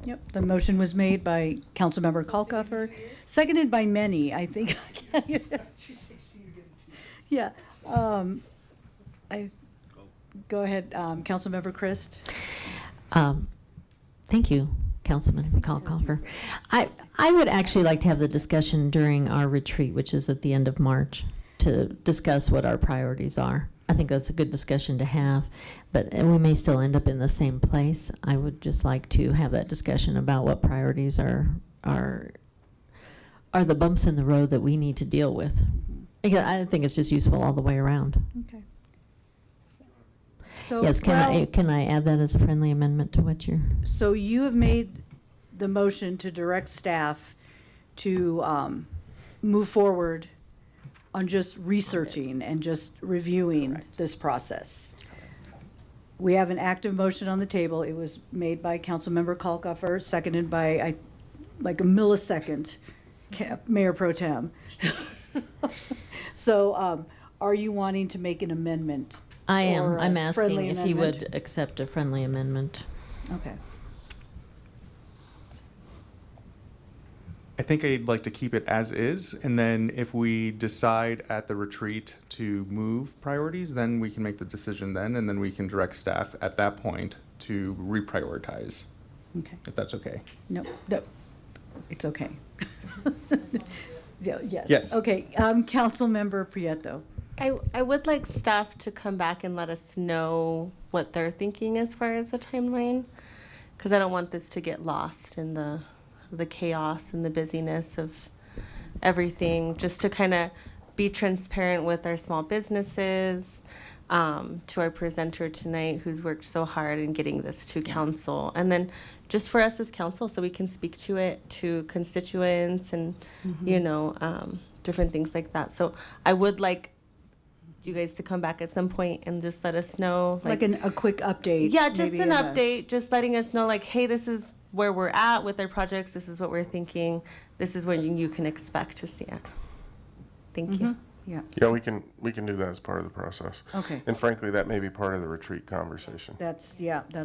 Yep, the motion was made by Councilmember Kalkofer, seconded by many, I think. Yeah. Go ahead, Councilmember Christ. Thank you, Councilman Kalkofer. I would actually like to have the discussion during our retreat, which is at the end of March, to discuss what our priorities are. I think that's a good discussion to have, but we may still end up in the same place. I would just like to have that discussion about what priorities are the bumps in the road that we need to deal with. Because I think it's just useful all the way around. Okay. So, Yes, can I add that as a friendly amendment to what you're? So you have made the motion to direct staff to move forward on just researching and just reviewing this process. We have an active motion on the table. It was made by Councilmember Kalkofer, seconded by, like a millisecond, Mayor Pro Tem. So are you wanting to make an amendment? I am. or a I'm asking friendly if he amendment? would accept a friendly amendment. Okay. I think I'd like to keep it as is, and then if we decide at the retreat to move priorities, then we can make the decision then, and then we can direct staff at that point to reprioritize. Okay. If that's okay. No, it's okay. Yes. Yes. Okay, Councilmember Prieto. I would like staff to come back and let us know what they're thinking as far as the timeline, because I don't want this to get lost in the chaos and the busyness of everything, just to kind of be transparent with our small businesses, to our presenter tonight who's worked so hard in getting this to council, and then just for us as council so we can speak to it to constituents and different things like that. So I would like you guys to come back at some point and just let us know. Like a quick update. Yeah, just maybe an in a- update, just letting us know like, hey, this is where we're at with our projects. This is what we're thinking. This is what you can expect to see it. Thank you. Yeah. Yeah, we can do that as part of the process. Okay. And frankly, that may be part of the retreat conversation. That's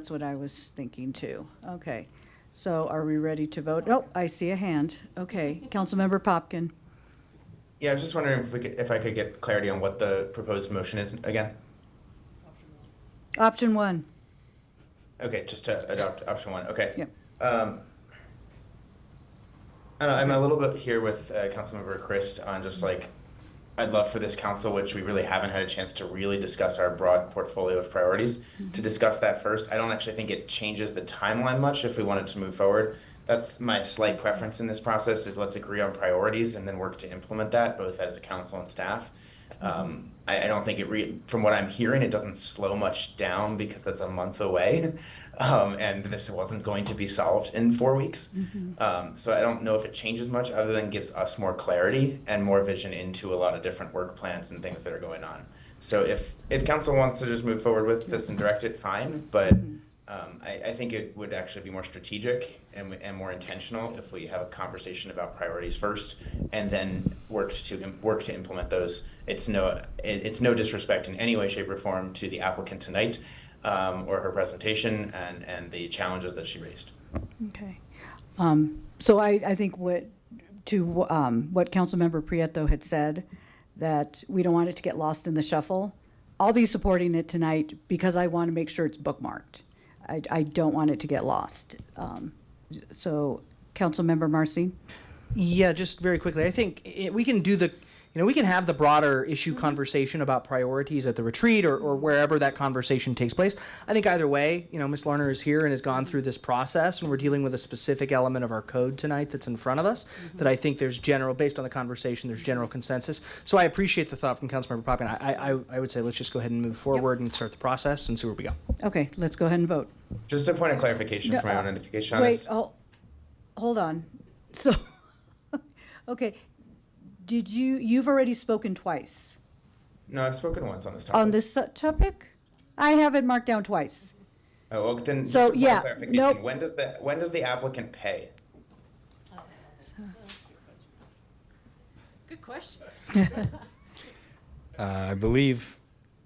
what I was thinking too. Okay. So are we ready to vote? Oh, I see a hand. Okay. Councilmember Popkin. Yeah, I was just wondering if I could get clarity on what the proposed motion is again. Option 1. Okay, just to adopt option 1. Okay. Yep. I don't know, I'm a little bit here with Councilmember Christ on just like, I'd love for this council, which we really haven't had a chance to really discuss our broad portfolio of priorities, to discuss that first. I don't actually think it changes the timeline much if we wanted to move forward. That's my slight preference in this process, is let's agree on priorities and then work to implement that, both as a council and staff. I don't think from what I'm hearing, it doesn't slow much down because that's a month away. And this wasn't going to be solved in 4 weeks. So I don't know if it changes much other than gives us more clarity and more vision into a lot of different work plans and things that are going on. So if council wants to just move forward with this and direct it, fine. But I think it would actually be more strategic and more intentional if we have a conversation about priorities first and then work to implement those. It's no disrespect in any way, shape, or form to the applicant tonight or her presentation and the challenges that she raised. Okay. So I think what Councilmember Prieto had said, that we don't want it to get lost in the shuffle. I'll be supporting it tonight because I want to make sure it's bookmarked. I don't want it to get lost. So, Councilmember Marcy? Yeah, just very quickly. I think we can do we can have the broader issue conversation about priorities at the retreat or wherever that conversation takes place. I think either way, Ms. Larner is here and has gone through this process, and we're dealing with a specific element of our code tonight that's in front of us that I think based on the conversation, there's general consensus. So I appreciate the thought from Councilmember Poppin. I would say let's just go ahead and move forward and start the process and see where we go. Okay, let's go ahead and vote. Just a point of clarification for my own identification on this. Wait, hold on. So, okay. You've already spoken twice? No, I've spoken once on this topic. On this topic? I have it marked down twice. Oh, well, then, So, just a point yeah, of clarification. nope. When does the applicant pay? Good question. I believe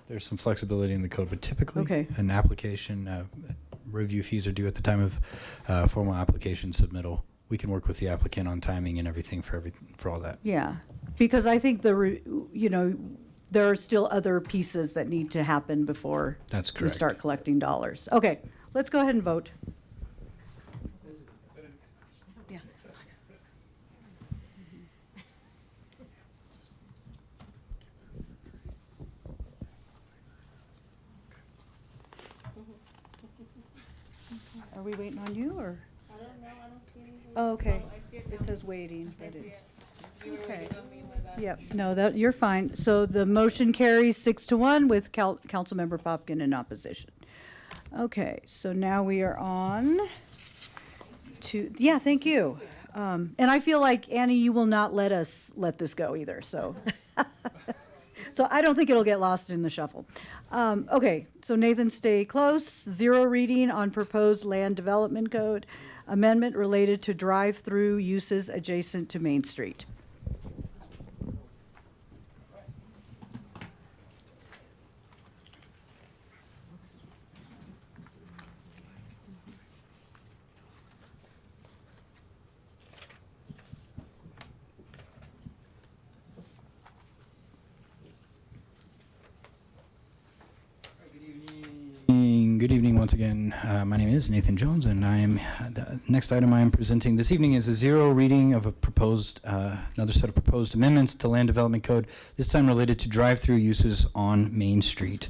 there's some flexibility in the code, but typically Okay. an application review fees are due at the time of formal application submittal. We can work with the applicant on timing and everything for all that. Yeah, because I think there are still other pieces that need to happen before That's we correct. start collecting dollars. Okay, let's go ahead and vote. Yeah. Are we waiting on you, or? I don't know. I don't see anything. Oh, okay. It says waiting, but it's, okay. Yep, no, you're fine. So the motion carries 6-1 with Councilmember Popkin in opposition. Okay, so now we are on to, thank you. And I feel like, Annie, you will not let this go either, so. So I don't think it'll get lost in the shuffle. Okay, so Nathan, stay close. 0 reading on proposed land development code amendment related to drive-through uses adjacent to Main Street. Good evening once again. My name is Nathan Jones, and the next item I am presenting this evening is a 0 reading of another set of proposed amendments to Land Development Code, this time related to drive-through uses on Main Street.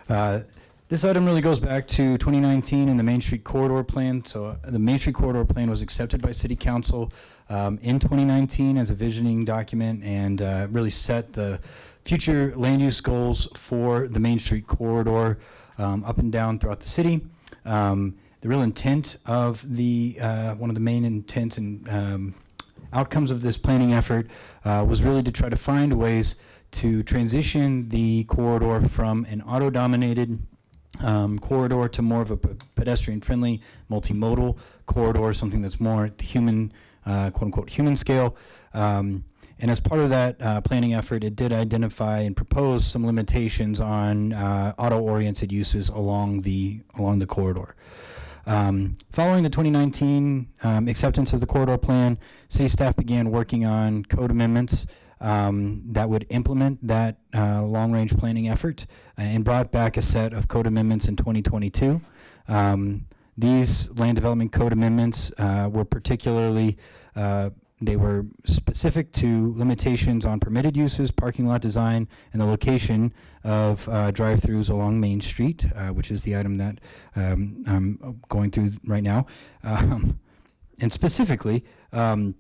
This item really goes back to 2019 and the Main Street Corridor Plan. So the Main Street Corridor Plan was accepted by City Council in 2019 as a visioning document and really set the future land use goals for the Main Street Corridor up and down throughout the city. The real intent of one of the main intents and outcomes of this planning effort was really to try to find ways to transition the corridor from an auto-dominated corridor to more of a pedestrian-friendly, multimodal corridor, something that's more human, quote-unquote, human scale. And as part of that planning effort, it did identify and propose some limitations on auto-oriented uses along the corridor. Following the 2019 acceptance of the corridor plan, city staff began working on code amendments that would implement that long-range planning effort and brought back a set of code amendments in 2022. These land development code amendments were particularly they were specific to limitations on permitted uses, parking lot design, and the location of drive-throughs along Main Street, which is the item that I'm going through right now. And specifically, it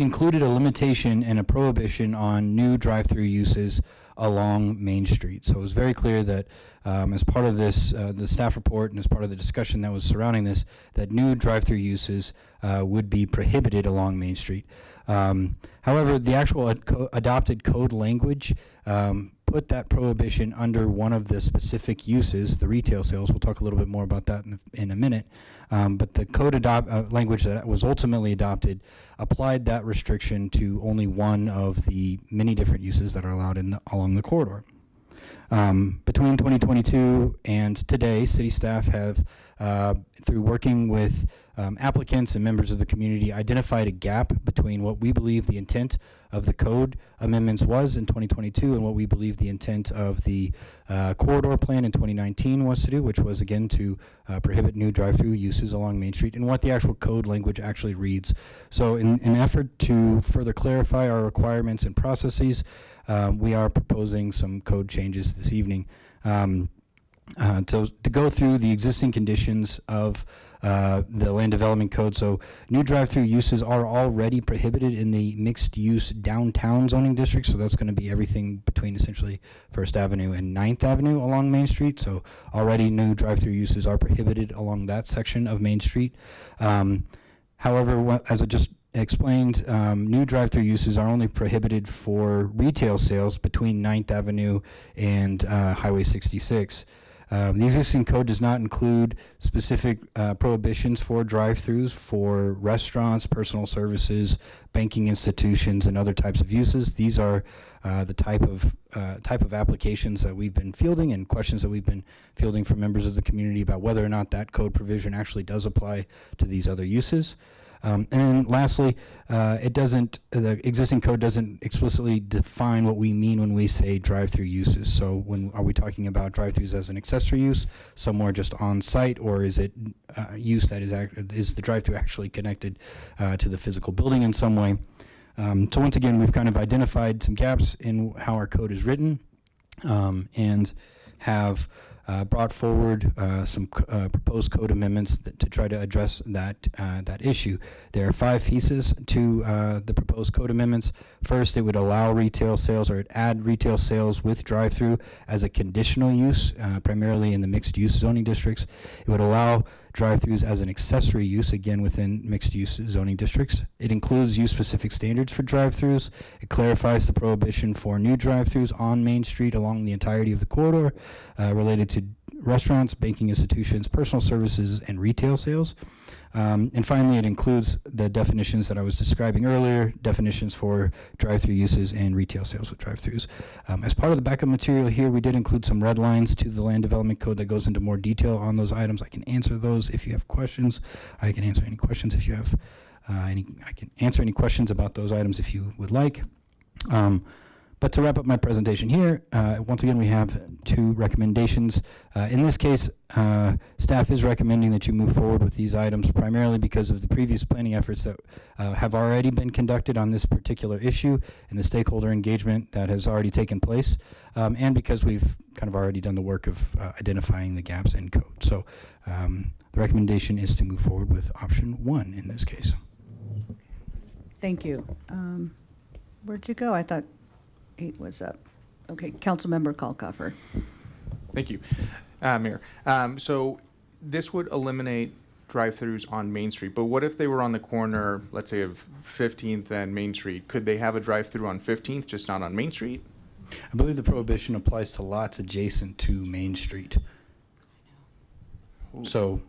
included a limitation and a prohibition on new drive-through uses along Main Street. So it was very clear that as part of this, the staff report and as part of the discussion that was surrounding this, that new drive-through uses would be prohibited along Main Street. However, the actual adopted code language put that prohibition under one of the specific uses, the retail sales. We'll talk a little bit more about that in a minute. But the code language that was ultimately adopted applied that restriction to only one of the many different uses that are allowed along the corridor. Between 2022 and today, city staff have, through working with applicants and members of the community, identified a gap between what we believe the intent of the code amendments was in 2022 and what we believe the intent of the corridor plan in 2019 was to do, which was again to prohibit new drive-through uses along Main Street, and what the actual code language actually reads. So in an effort to further clarify our requirements and processes, we are proposing some code changes this evening to go through the existing conditions of the land development code. So new drive-through uses are already prohibited in the mixed-use downtown zoning district. So that's going to be everything between essentially First Avenue and 9th Avenue along Main Street. So already new drive-through uses are prohibited along that section of Main Street. However, as I just explained, new drive-through uses are only prohibited for retail sales between 9th Avenue and Highway 66. The existing code does not include specific prohibitions for drive-throughs for restaurants, personal services, banking institutions, and other types of uses. These are the type of applications that we've been fielding and questions that we've been fielding from members of the community about whether or not that code provision actually does apply to these other uses. And then lastly, the existing code doesn't explicitly define what we mean when we say drive-through uses. So are we talking about drive-throughs as an accessory use, somewhere just on site, or is it use that is the drive-through actually connected to the physical building in some way? So once again, we've kind of identified some gaps in how our code is written, and have brought forward some proposed code amendments to try to address that issue. There are 5 pieces to the proposed code amendments. First, it would allow retail sales, or add retail sales with drive-through as a conditional use, primarily in the mixed-use zoning districts. It would allow drive-throughs as an accessory use, again within mixed-use zoning districts. It includes use-specific standards for drive-throughs. It clarifies the prohibition for new drive-throughs on Main Street along the entirety of the corridor related to restaurants, banking institutions, personal services, and retail sales. And finally, it includes the definitions that I was describing earlier, definitions for drive-through uses and retail sales with drive-throughs. As part of the backup material here, we did include some red lines to the land development code that goes into more detail on those items. I can answer those if you have questions. I can answer any questions if you have I can answer any questions about those items if you would like. But to wrap up my presentation here, once again, we have 2 recommendations. In this case, staff is recommending that you move forward with these items primarily because of the previous planning efforts that have already been conducted on this particular issue and the stakeholder engagement that has already taken place, and because we've kind of already done the work of identifying the gaps in code. So the recommendation is to move forward with option 1 in this case. Thank you. Where'd you go? I thought 8 was up. Okay, Councilmember Kalkoffer. Thank you, Mayor. So this would eliminate drive-throughs on Main Street, but what if they were on the corner, let's say, of 15th and Main Street? Could they have a drive-through on 15th, just not on Main Street? I believe the prohibition applies to lots adjacent to Main Street. So,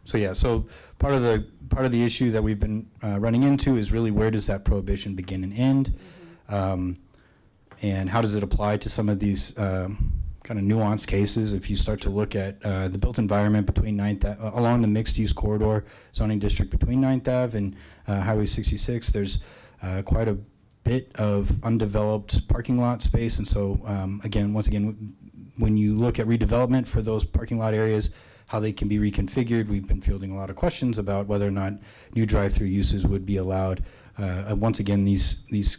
so part of the issue that we've been running into is really where does that prohibition begin and end, and how does it apply to some of these kind of nuanced cases? If you start to look at the built environment between along the mixed-use corridor zoning district between 9th Ave and Highway 66, there's quite a bit of undeveloped parking lot space, and so once again, when you look at redevelopment for those parking lot areas, how they can be reconfigured, we've been fielding a lot of questions about whether or not new drive-through uses would be allowed. Once again, these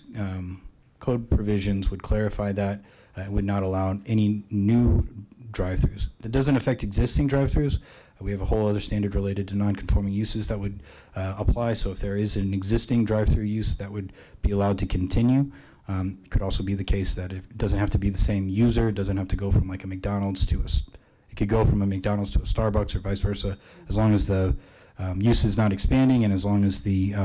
code provisions would clarify that would not allow any new drive-throughs. That doesn't affect existing drive-throughs. We have a whole other standard related to non-conforming uses that would apply. So if there is an existing drive-through use that would be allowed to continue, it could also be the case that it doesn't have to be the same user. It doesn't have to go from like a McDonald's to it could go from a McDonald's to a Starbucks or vice versa, as long as the use is not expanding and as long as there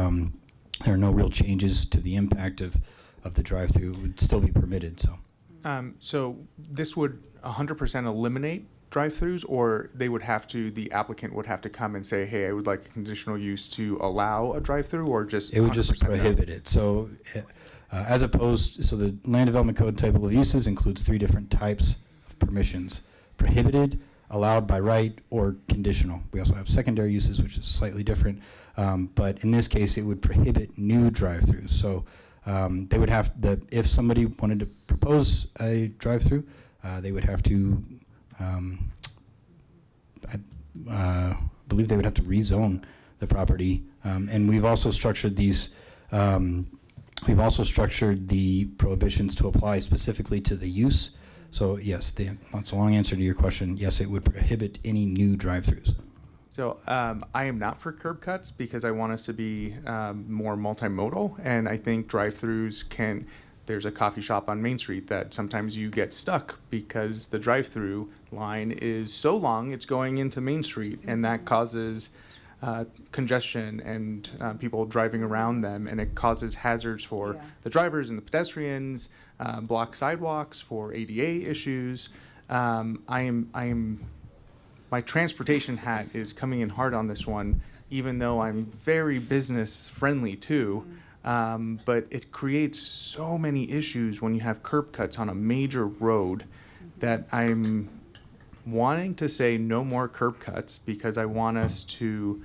are no real changes to the impact of the drive-through, it would still be permitted. So this would 100% eliminate drive-throughs, or the applicant would have to come and say, hey, I would like a conditional use to allow a drive-through, or just it would just prohibit it. So so the Land Development Code table of uses includes 3 different types of permissions: prohibited, allowed by right, or conditional. We also have secondary uses, which is slightly different, but in this case, it would prohibit new drive-throughs. So they would have if somebody wanted to propose a drive-through, they would have to, I believe they would have to rezone the property. And we've also structured these, we've also structured the prohibitions to apply specifically to the use. So yes, that's a long answer to your question. Yes, it would prohibit any new drive-throughs. So I am not for curb cuts because I want us to be more multimodal, and I think drive-throughs there's a coffee shop on Main Street that sometimes you get stuck because the drive-through line is so long it's going into Main Street, and that causes congestion and people driving around them, and it causes hazards for the drivers and the pedestrians, block sidewalks for ADA issues. My transportation hat is coming in hard on this one, even though I'm very business friendly too. But it creates so many issues when you have curb cuts on a major road that I'm wanting to say no more curb cuts, because I want us to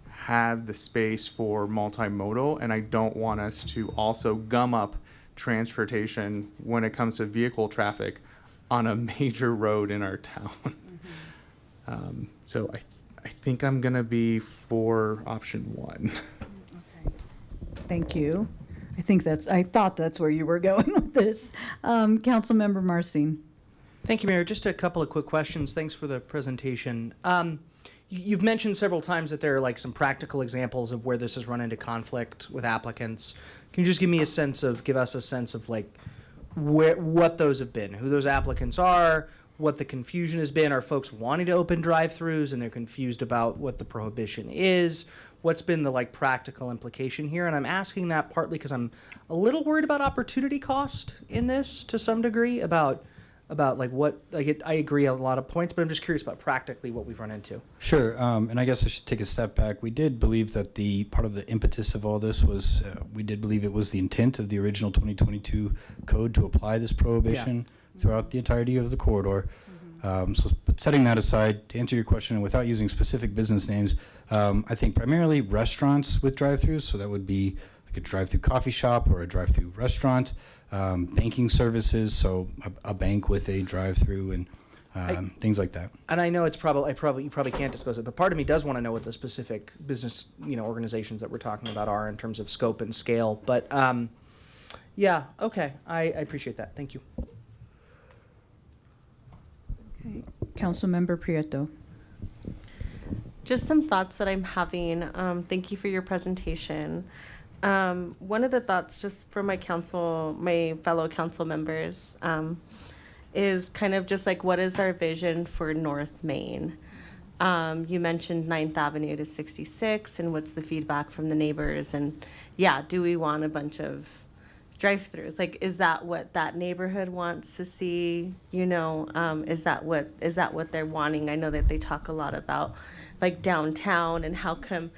have the space for multimodal, and I don't want us to also gum up transportation when it comes to vehicle traffic on a major road in our town. So I think I'm going to be for option 1. Thank you. I thought that's where you were going with this. Councilmember Marcin. Thank you, Mayor. Just a couple of quick questions. Thanks for the presentation. You've mentioned several times that there are like some practical examples of where this has run into conflict with applicants. Can you just give us a sense of like what those have been, who those applicants are, what the confusion has been? Are folks wanting to open drive-throughs and they're confused about what the prohibition is? What's been the like practical implication here? And I'm asking that partly because I'm a little worried about opportunity cost in this to some degree, about like what, like I agree on a lot of points, but I'm just curious about practically what we've run into. Sure, and I guess I should take a step back. We did believe that the part of the impetus of all this was, we did believe it was the intent of the original 2022 code to apply this prohibition throughout the entirety of the corridor. But setting that aside, to answer your question, and without using specific business names, I think primarily restaurants with drive-throughs, so that would be like a drive-through coffee shop or a drive-through restaurant, banking services, so a bank with a drive-through and things like that. And I know you probably can't disclose it, but part of me does want to know what the specific business, organizations that we're talking about are in terms of scope and scale. But yeah, okay, I appreciate that. Thank you. Okay. Councilmember Prieto. Just some thoughts that I'm having. Thank you for your presentation. One of the thoughts, just for my fellow council members, is kind of just like, what is our vision for North Main? You mentioned 9th Avenue to 66, and what's the feedback from the neighbors? And yeah, do we want a bunch of drive-throughs? Like, is that what that neighborhood wants to see? You know, is that what they're wanting? I know that they talk a lot about like downtown, and how come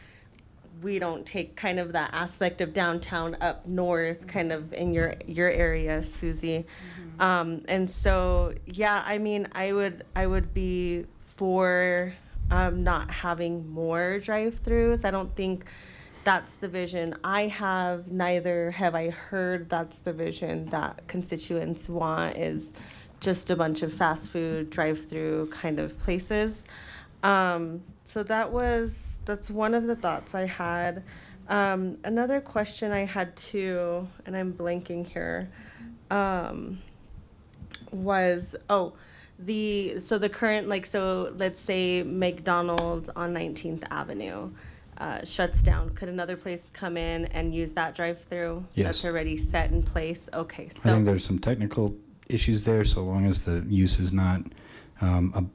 we don't take kind of that aspect of downtown up north, kind of in your area, Susie. And so, yeah, I mean, I would be for not having more drive-throughs. I don't think that's the vision I have. Neither have I heard that's the vision that constituents want, is just a bunch of fast food drive-through kind of places. So that's one of the thoughts I had. Another question I had too, and I'm blanking here, was, the current, like, so let's say McDonald's on 19th Avenue shuts down. Could another place come in and use that drive-through? Yes. That's already set in place? Okay, I so. think there's some technical issues there, so long as the use is not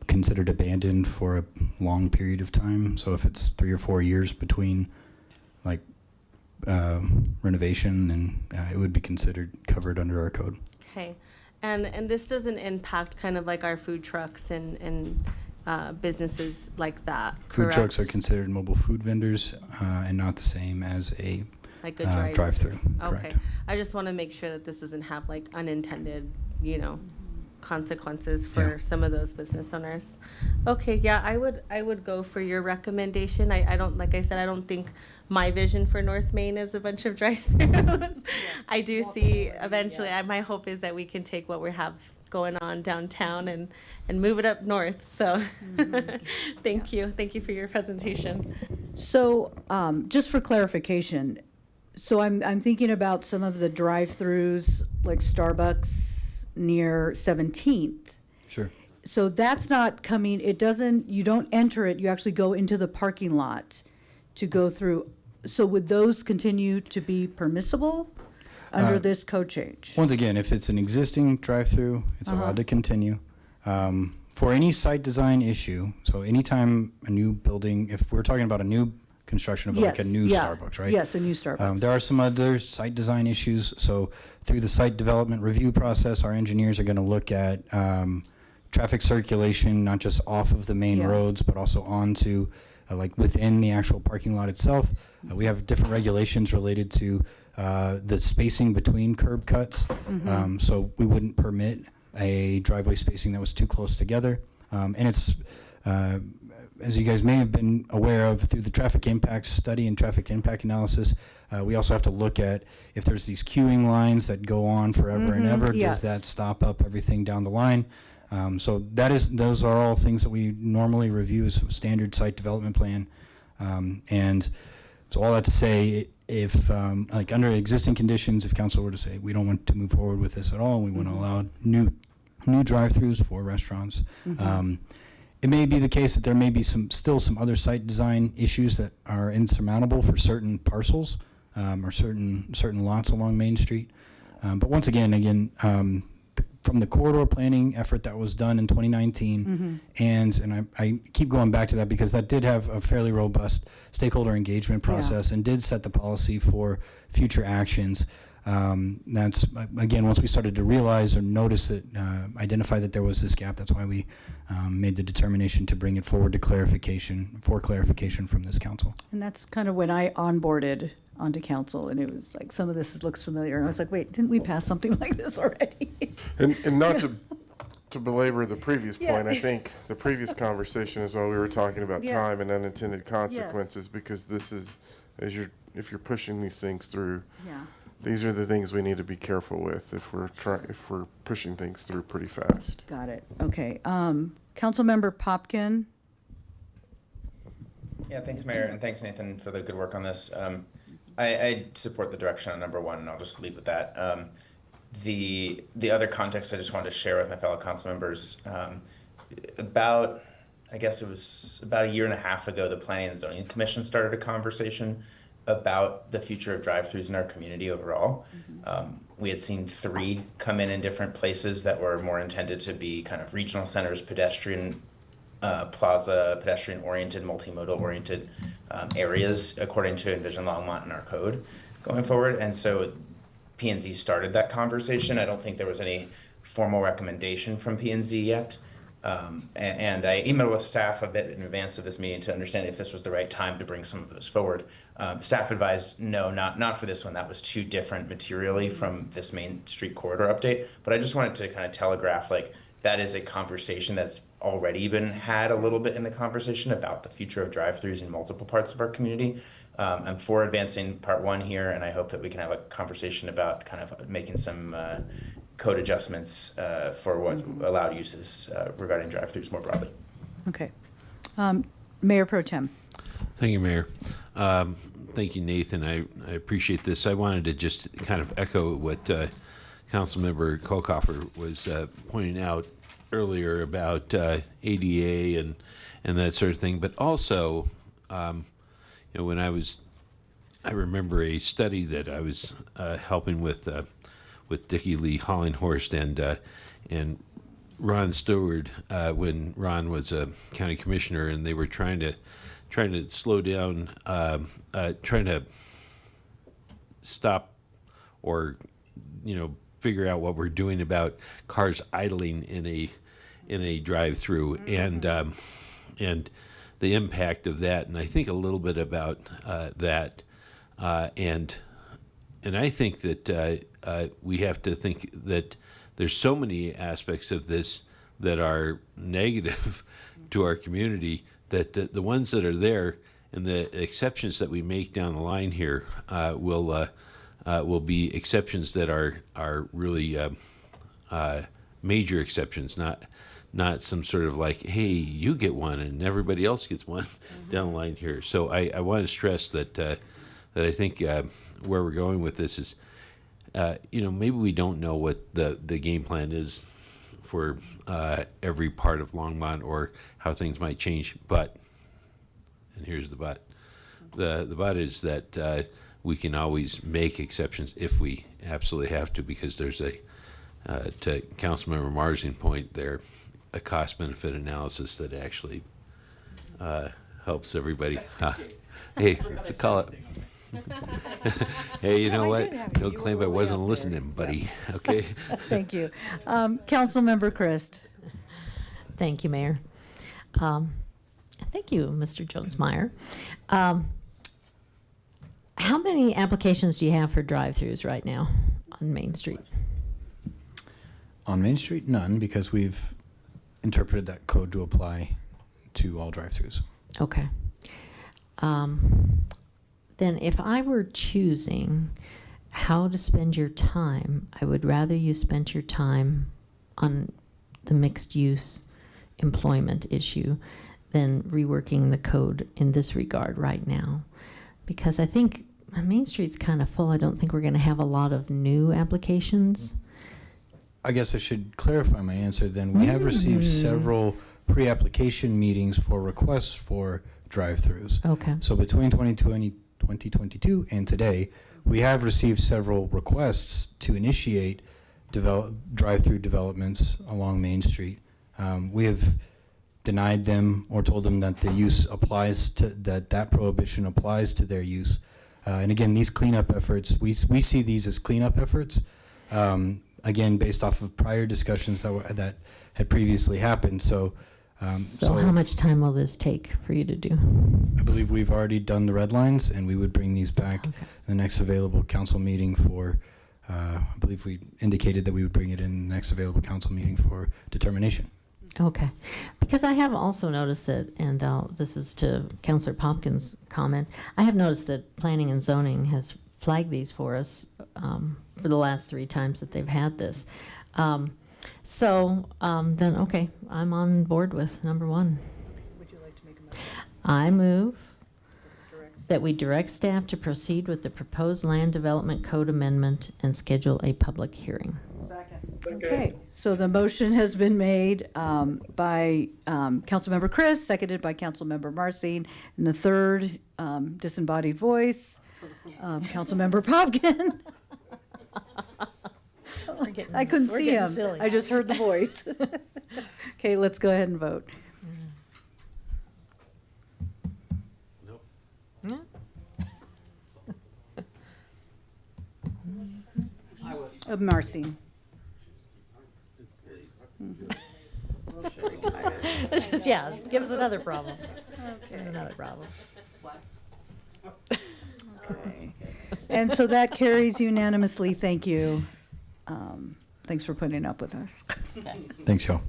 considered abandoned for a long period of time. So if it's 3 or 4 years between like renovation, and it would be considered covered under our code. Okay, and this doesn't impact kind of like our food trucks and businesses like that, Food correct? trucks are considered mobile food vendors and not the same as a Like a drive-through. Okay, Correct. I just want to make sure that this doesn't have like unintended, consequences for some of those business owners. Okay, yeah, I would go for your recommendation. I don't, like I said, I don't think my vision for North Main is a bunch of drive-throughs. I do see eventually, my hope is that we can take what we have going on downtown and move it up north. So thank you for your presentation. So, just for clarification, so I'm thinking about some of the drive-throughs, like Starbucks near 17th. Sure. So that's not coming, you don't enter it, you actually go into the parking lot to go through. So would those continue to be permissible under this code change? Once again, if it's an existing drive-through, it's allowed to continue. For any site design issue, so anytime a new building, if we're talking about a new construction of like a new Starbucks, right? Yes, a new Starbucks. There are some other site design issues. So through the site development review process, our engineers are going to look at traffic circulation, not just off of the main roads, but also onto like within the actual parking lot itself. We have different regulations related to the spacing between curb cuts. So we wouldn't permit a driveway spacing that was too close together. And it's, as you guys may have been aware of through the traffic impact study and traffic impact analysis, we also have to look at if there's these queuing lines that go on forever and ever, does that stop up everything down the line? So those are all things that we normally review as a standard site development plan. And so all that to say, if like under existing conditions, if council were to say, we don't want to move forward with this at all, and we want to allow new drive-throughs for restaurants, it may be the case that there may be still some other site design issues that are insurmountable for certain parcels or certain lots along Main Street. But once again, from the corridor planning effort that was done in 2019, and I keep going back to that because that did have a fairly robust stakeholder engagement process and did set the policy for future actions. That's, again, once we started to realize or notice that, identify that there was this gap, that's why we made the determination to bring it forward to clarification from this council. And that's kind of when I onboarded onto council, and it was like, some of this looks familiar, and I was like, wait, didn't we pass something like this already? And not to belabor the previous point, I think the previous conversation is while we were talking about time and unintended consequences, because this is, if you're pushing these things through, these are the things we need to be careful with if we're pushing things through pretty fast. Got it. Okay. Councilmember Popkin. Yeah, thanks, Mayor, and thanks, Nathan, for the good work on this. I support the direction on number one, and I'll just lead with that. The other context I just wanted to share with my fellow council members, I guess it was about a year and a half ago, the Planning and Zoning Commission started a conversation about the future of drive-throughs in our community overall. We had seen 3 come in different places that were more intended to be kind of regional centers, pedestrian plaza, pedestrian-oriented, multimodal-oriented areas according to Envision Longmont in our code going forward. And so P&Z started that conversation. I don't think there was any formal recommendation from P&Z yet. And I emailed with staff a bit in advance of this meeting to understand if this was the right time to bring some of those forward. Staff advised, no, not for this one. That was too different materially from this Main Street corridor update. But I just wanted to kind of telegraph, like, that is a conversation that's already been had a little bit in the conversation about the future of drive-throughs in multiple parts of our community. I'm for advancing part one here, and I hope that we can have a conversation about kind of making some code adjustments for what allowed uses regarding drive-throughs more broadly. Okay. Mayor Pro Tem. Thank you, Mayor. Thank you, Nathan. I appreciate this. I wanted to just kind of echo what Councilmember Kolkoffer was pointing out earlier about ADA and that sort of thing. But also, when I remember a study that I was helping with Dickie Lee Hollinghorst and Ron Stewart when Ron was a county commissioner, and they were trying to slow down, trying to stop or figure out what we're doing about cars idling in a drive-through and the impact of that. And I think a little bit about that, and I think that we have to think that there's so many aspects of this that are negative to our community that the ones that are there and the exceptions that we make down the line here will be exceptions that are really major exceptions, not some sort of like, hey, you get one and everybody else gets one down the line here. So I want to stress that I think where we're going with this is, maybe we don't know what the game plan is for every part of Longmont or how things might change, but, and here's the but, the but is that we can always make exceptions if we absolutely have to, because there's to Councilmember Marzin's point there, a cost-benefit analysis that actually helps everybody. Hey, let's call it. Hey, you know what? Don't claim I wasn't listening, buddy. Okay. Thank you. Councilmember Christ. Thank you, Mayor. Thank you, Mr. Jones-Meyer. How many applications do you have for drive-throughs right now on Main Street? On Main Street, none, because we've interpreted that code to apply to all drive-throughs. Okay. Then if I were choosing how to spend your time, I would rather you spent your time on the mixed-use employment issue than reworking the code in this regard right now. Because I think Main Street's kind of full. I don't think we're going to have a lot of new applications. I guess I should clarify my answer then. We have received several pre-application meetings for requests for drive-throughs. Okay. So between 2022 and today, we have received several requests to initiate drive-through developments along Main Street. We have denied them or told them that the use applies to, that prohibition applies to their use. And again, these cleanup efforts, we see these as cleanup efforts. Again, based off of prior discussions that had previously happened. So how much time will this take for you to do? I believe we've already done the red lines, and we would bring these back in the next available council meeting for, I believe we indicated that we would bring it in the next available council meeting for determination. Okay. Because I have also noticed that, and this is to Councilor Popkins' comment, I have noticed that Planning and Zoning has flagged these for us for the last 3 times that they've had this. Then, okay, I'm on board with number 1. Would you like to make a motion? I move that we direct staff to proceed with the proposed land development code amendment and schedule a public hearing. Okay, so the motion has been made by Councilmember Chris, seconded by Councilmember Marcin, and the third disembodied voice, Councilmember Popkin. I couldn't see him. I just heard the voice. Okay, let's go ahead and vote. Of Marcy. It's just, yeah, give us another problem. Give us another problem. Okay. And so that carries unanimously. Thank you. Thanks for putting up with us. Thanks, y'all.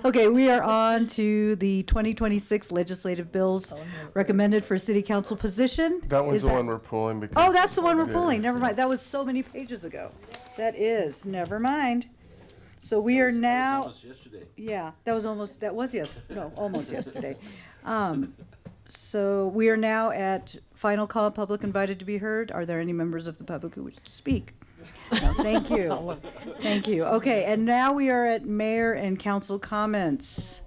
Okay, we are on to the 2026 legislative bills recommended for city council position. That one's Is the one we're pulling because. Oh, that's the one we're Yeah. pulling. Never mind. That was so many pages ago. That is. Never mind. So we are now. Yeah, almost yesterday. So we are now at final call, public invited to be heard. Are there any members of the public who wish to speak? No, thank you. Thank you. Okay, and now we are at mayor and council comments.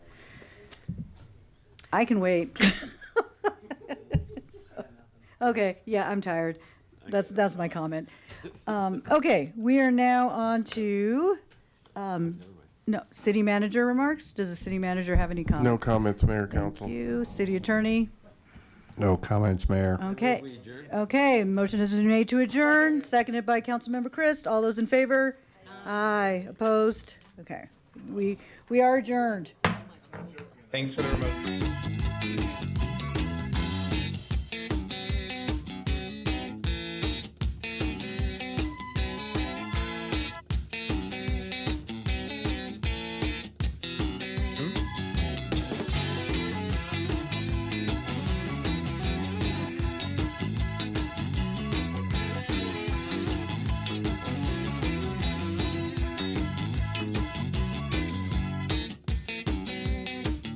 I can wait. Okay, yeah, I'm tired. That's my comment. Okay, we are now on to, no, city manager remarks. Does the city manager have any comments? No comments, Mayor, Council. Thank you. City attorney? No comments, Mayor. Okay. Okay, motion has been made to adjourn, seconded by Councilmember Christ. All those in favor? Aye. Opposed? Okay. We are adjourned. Thanks for the remote.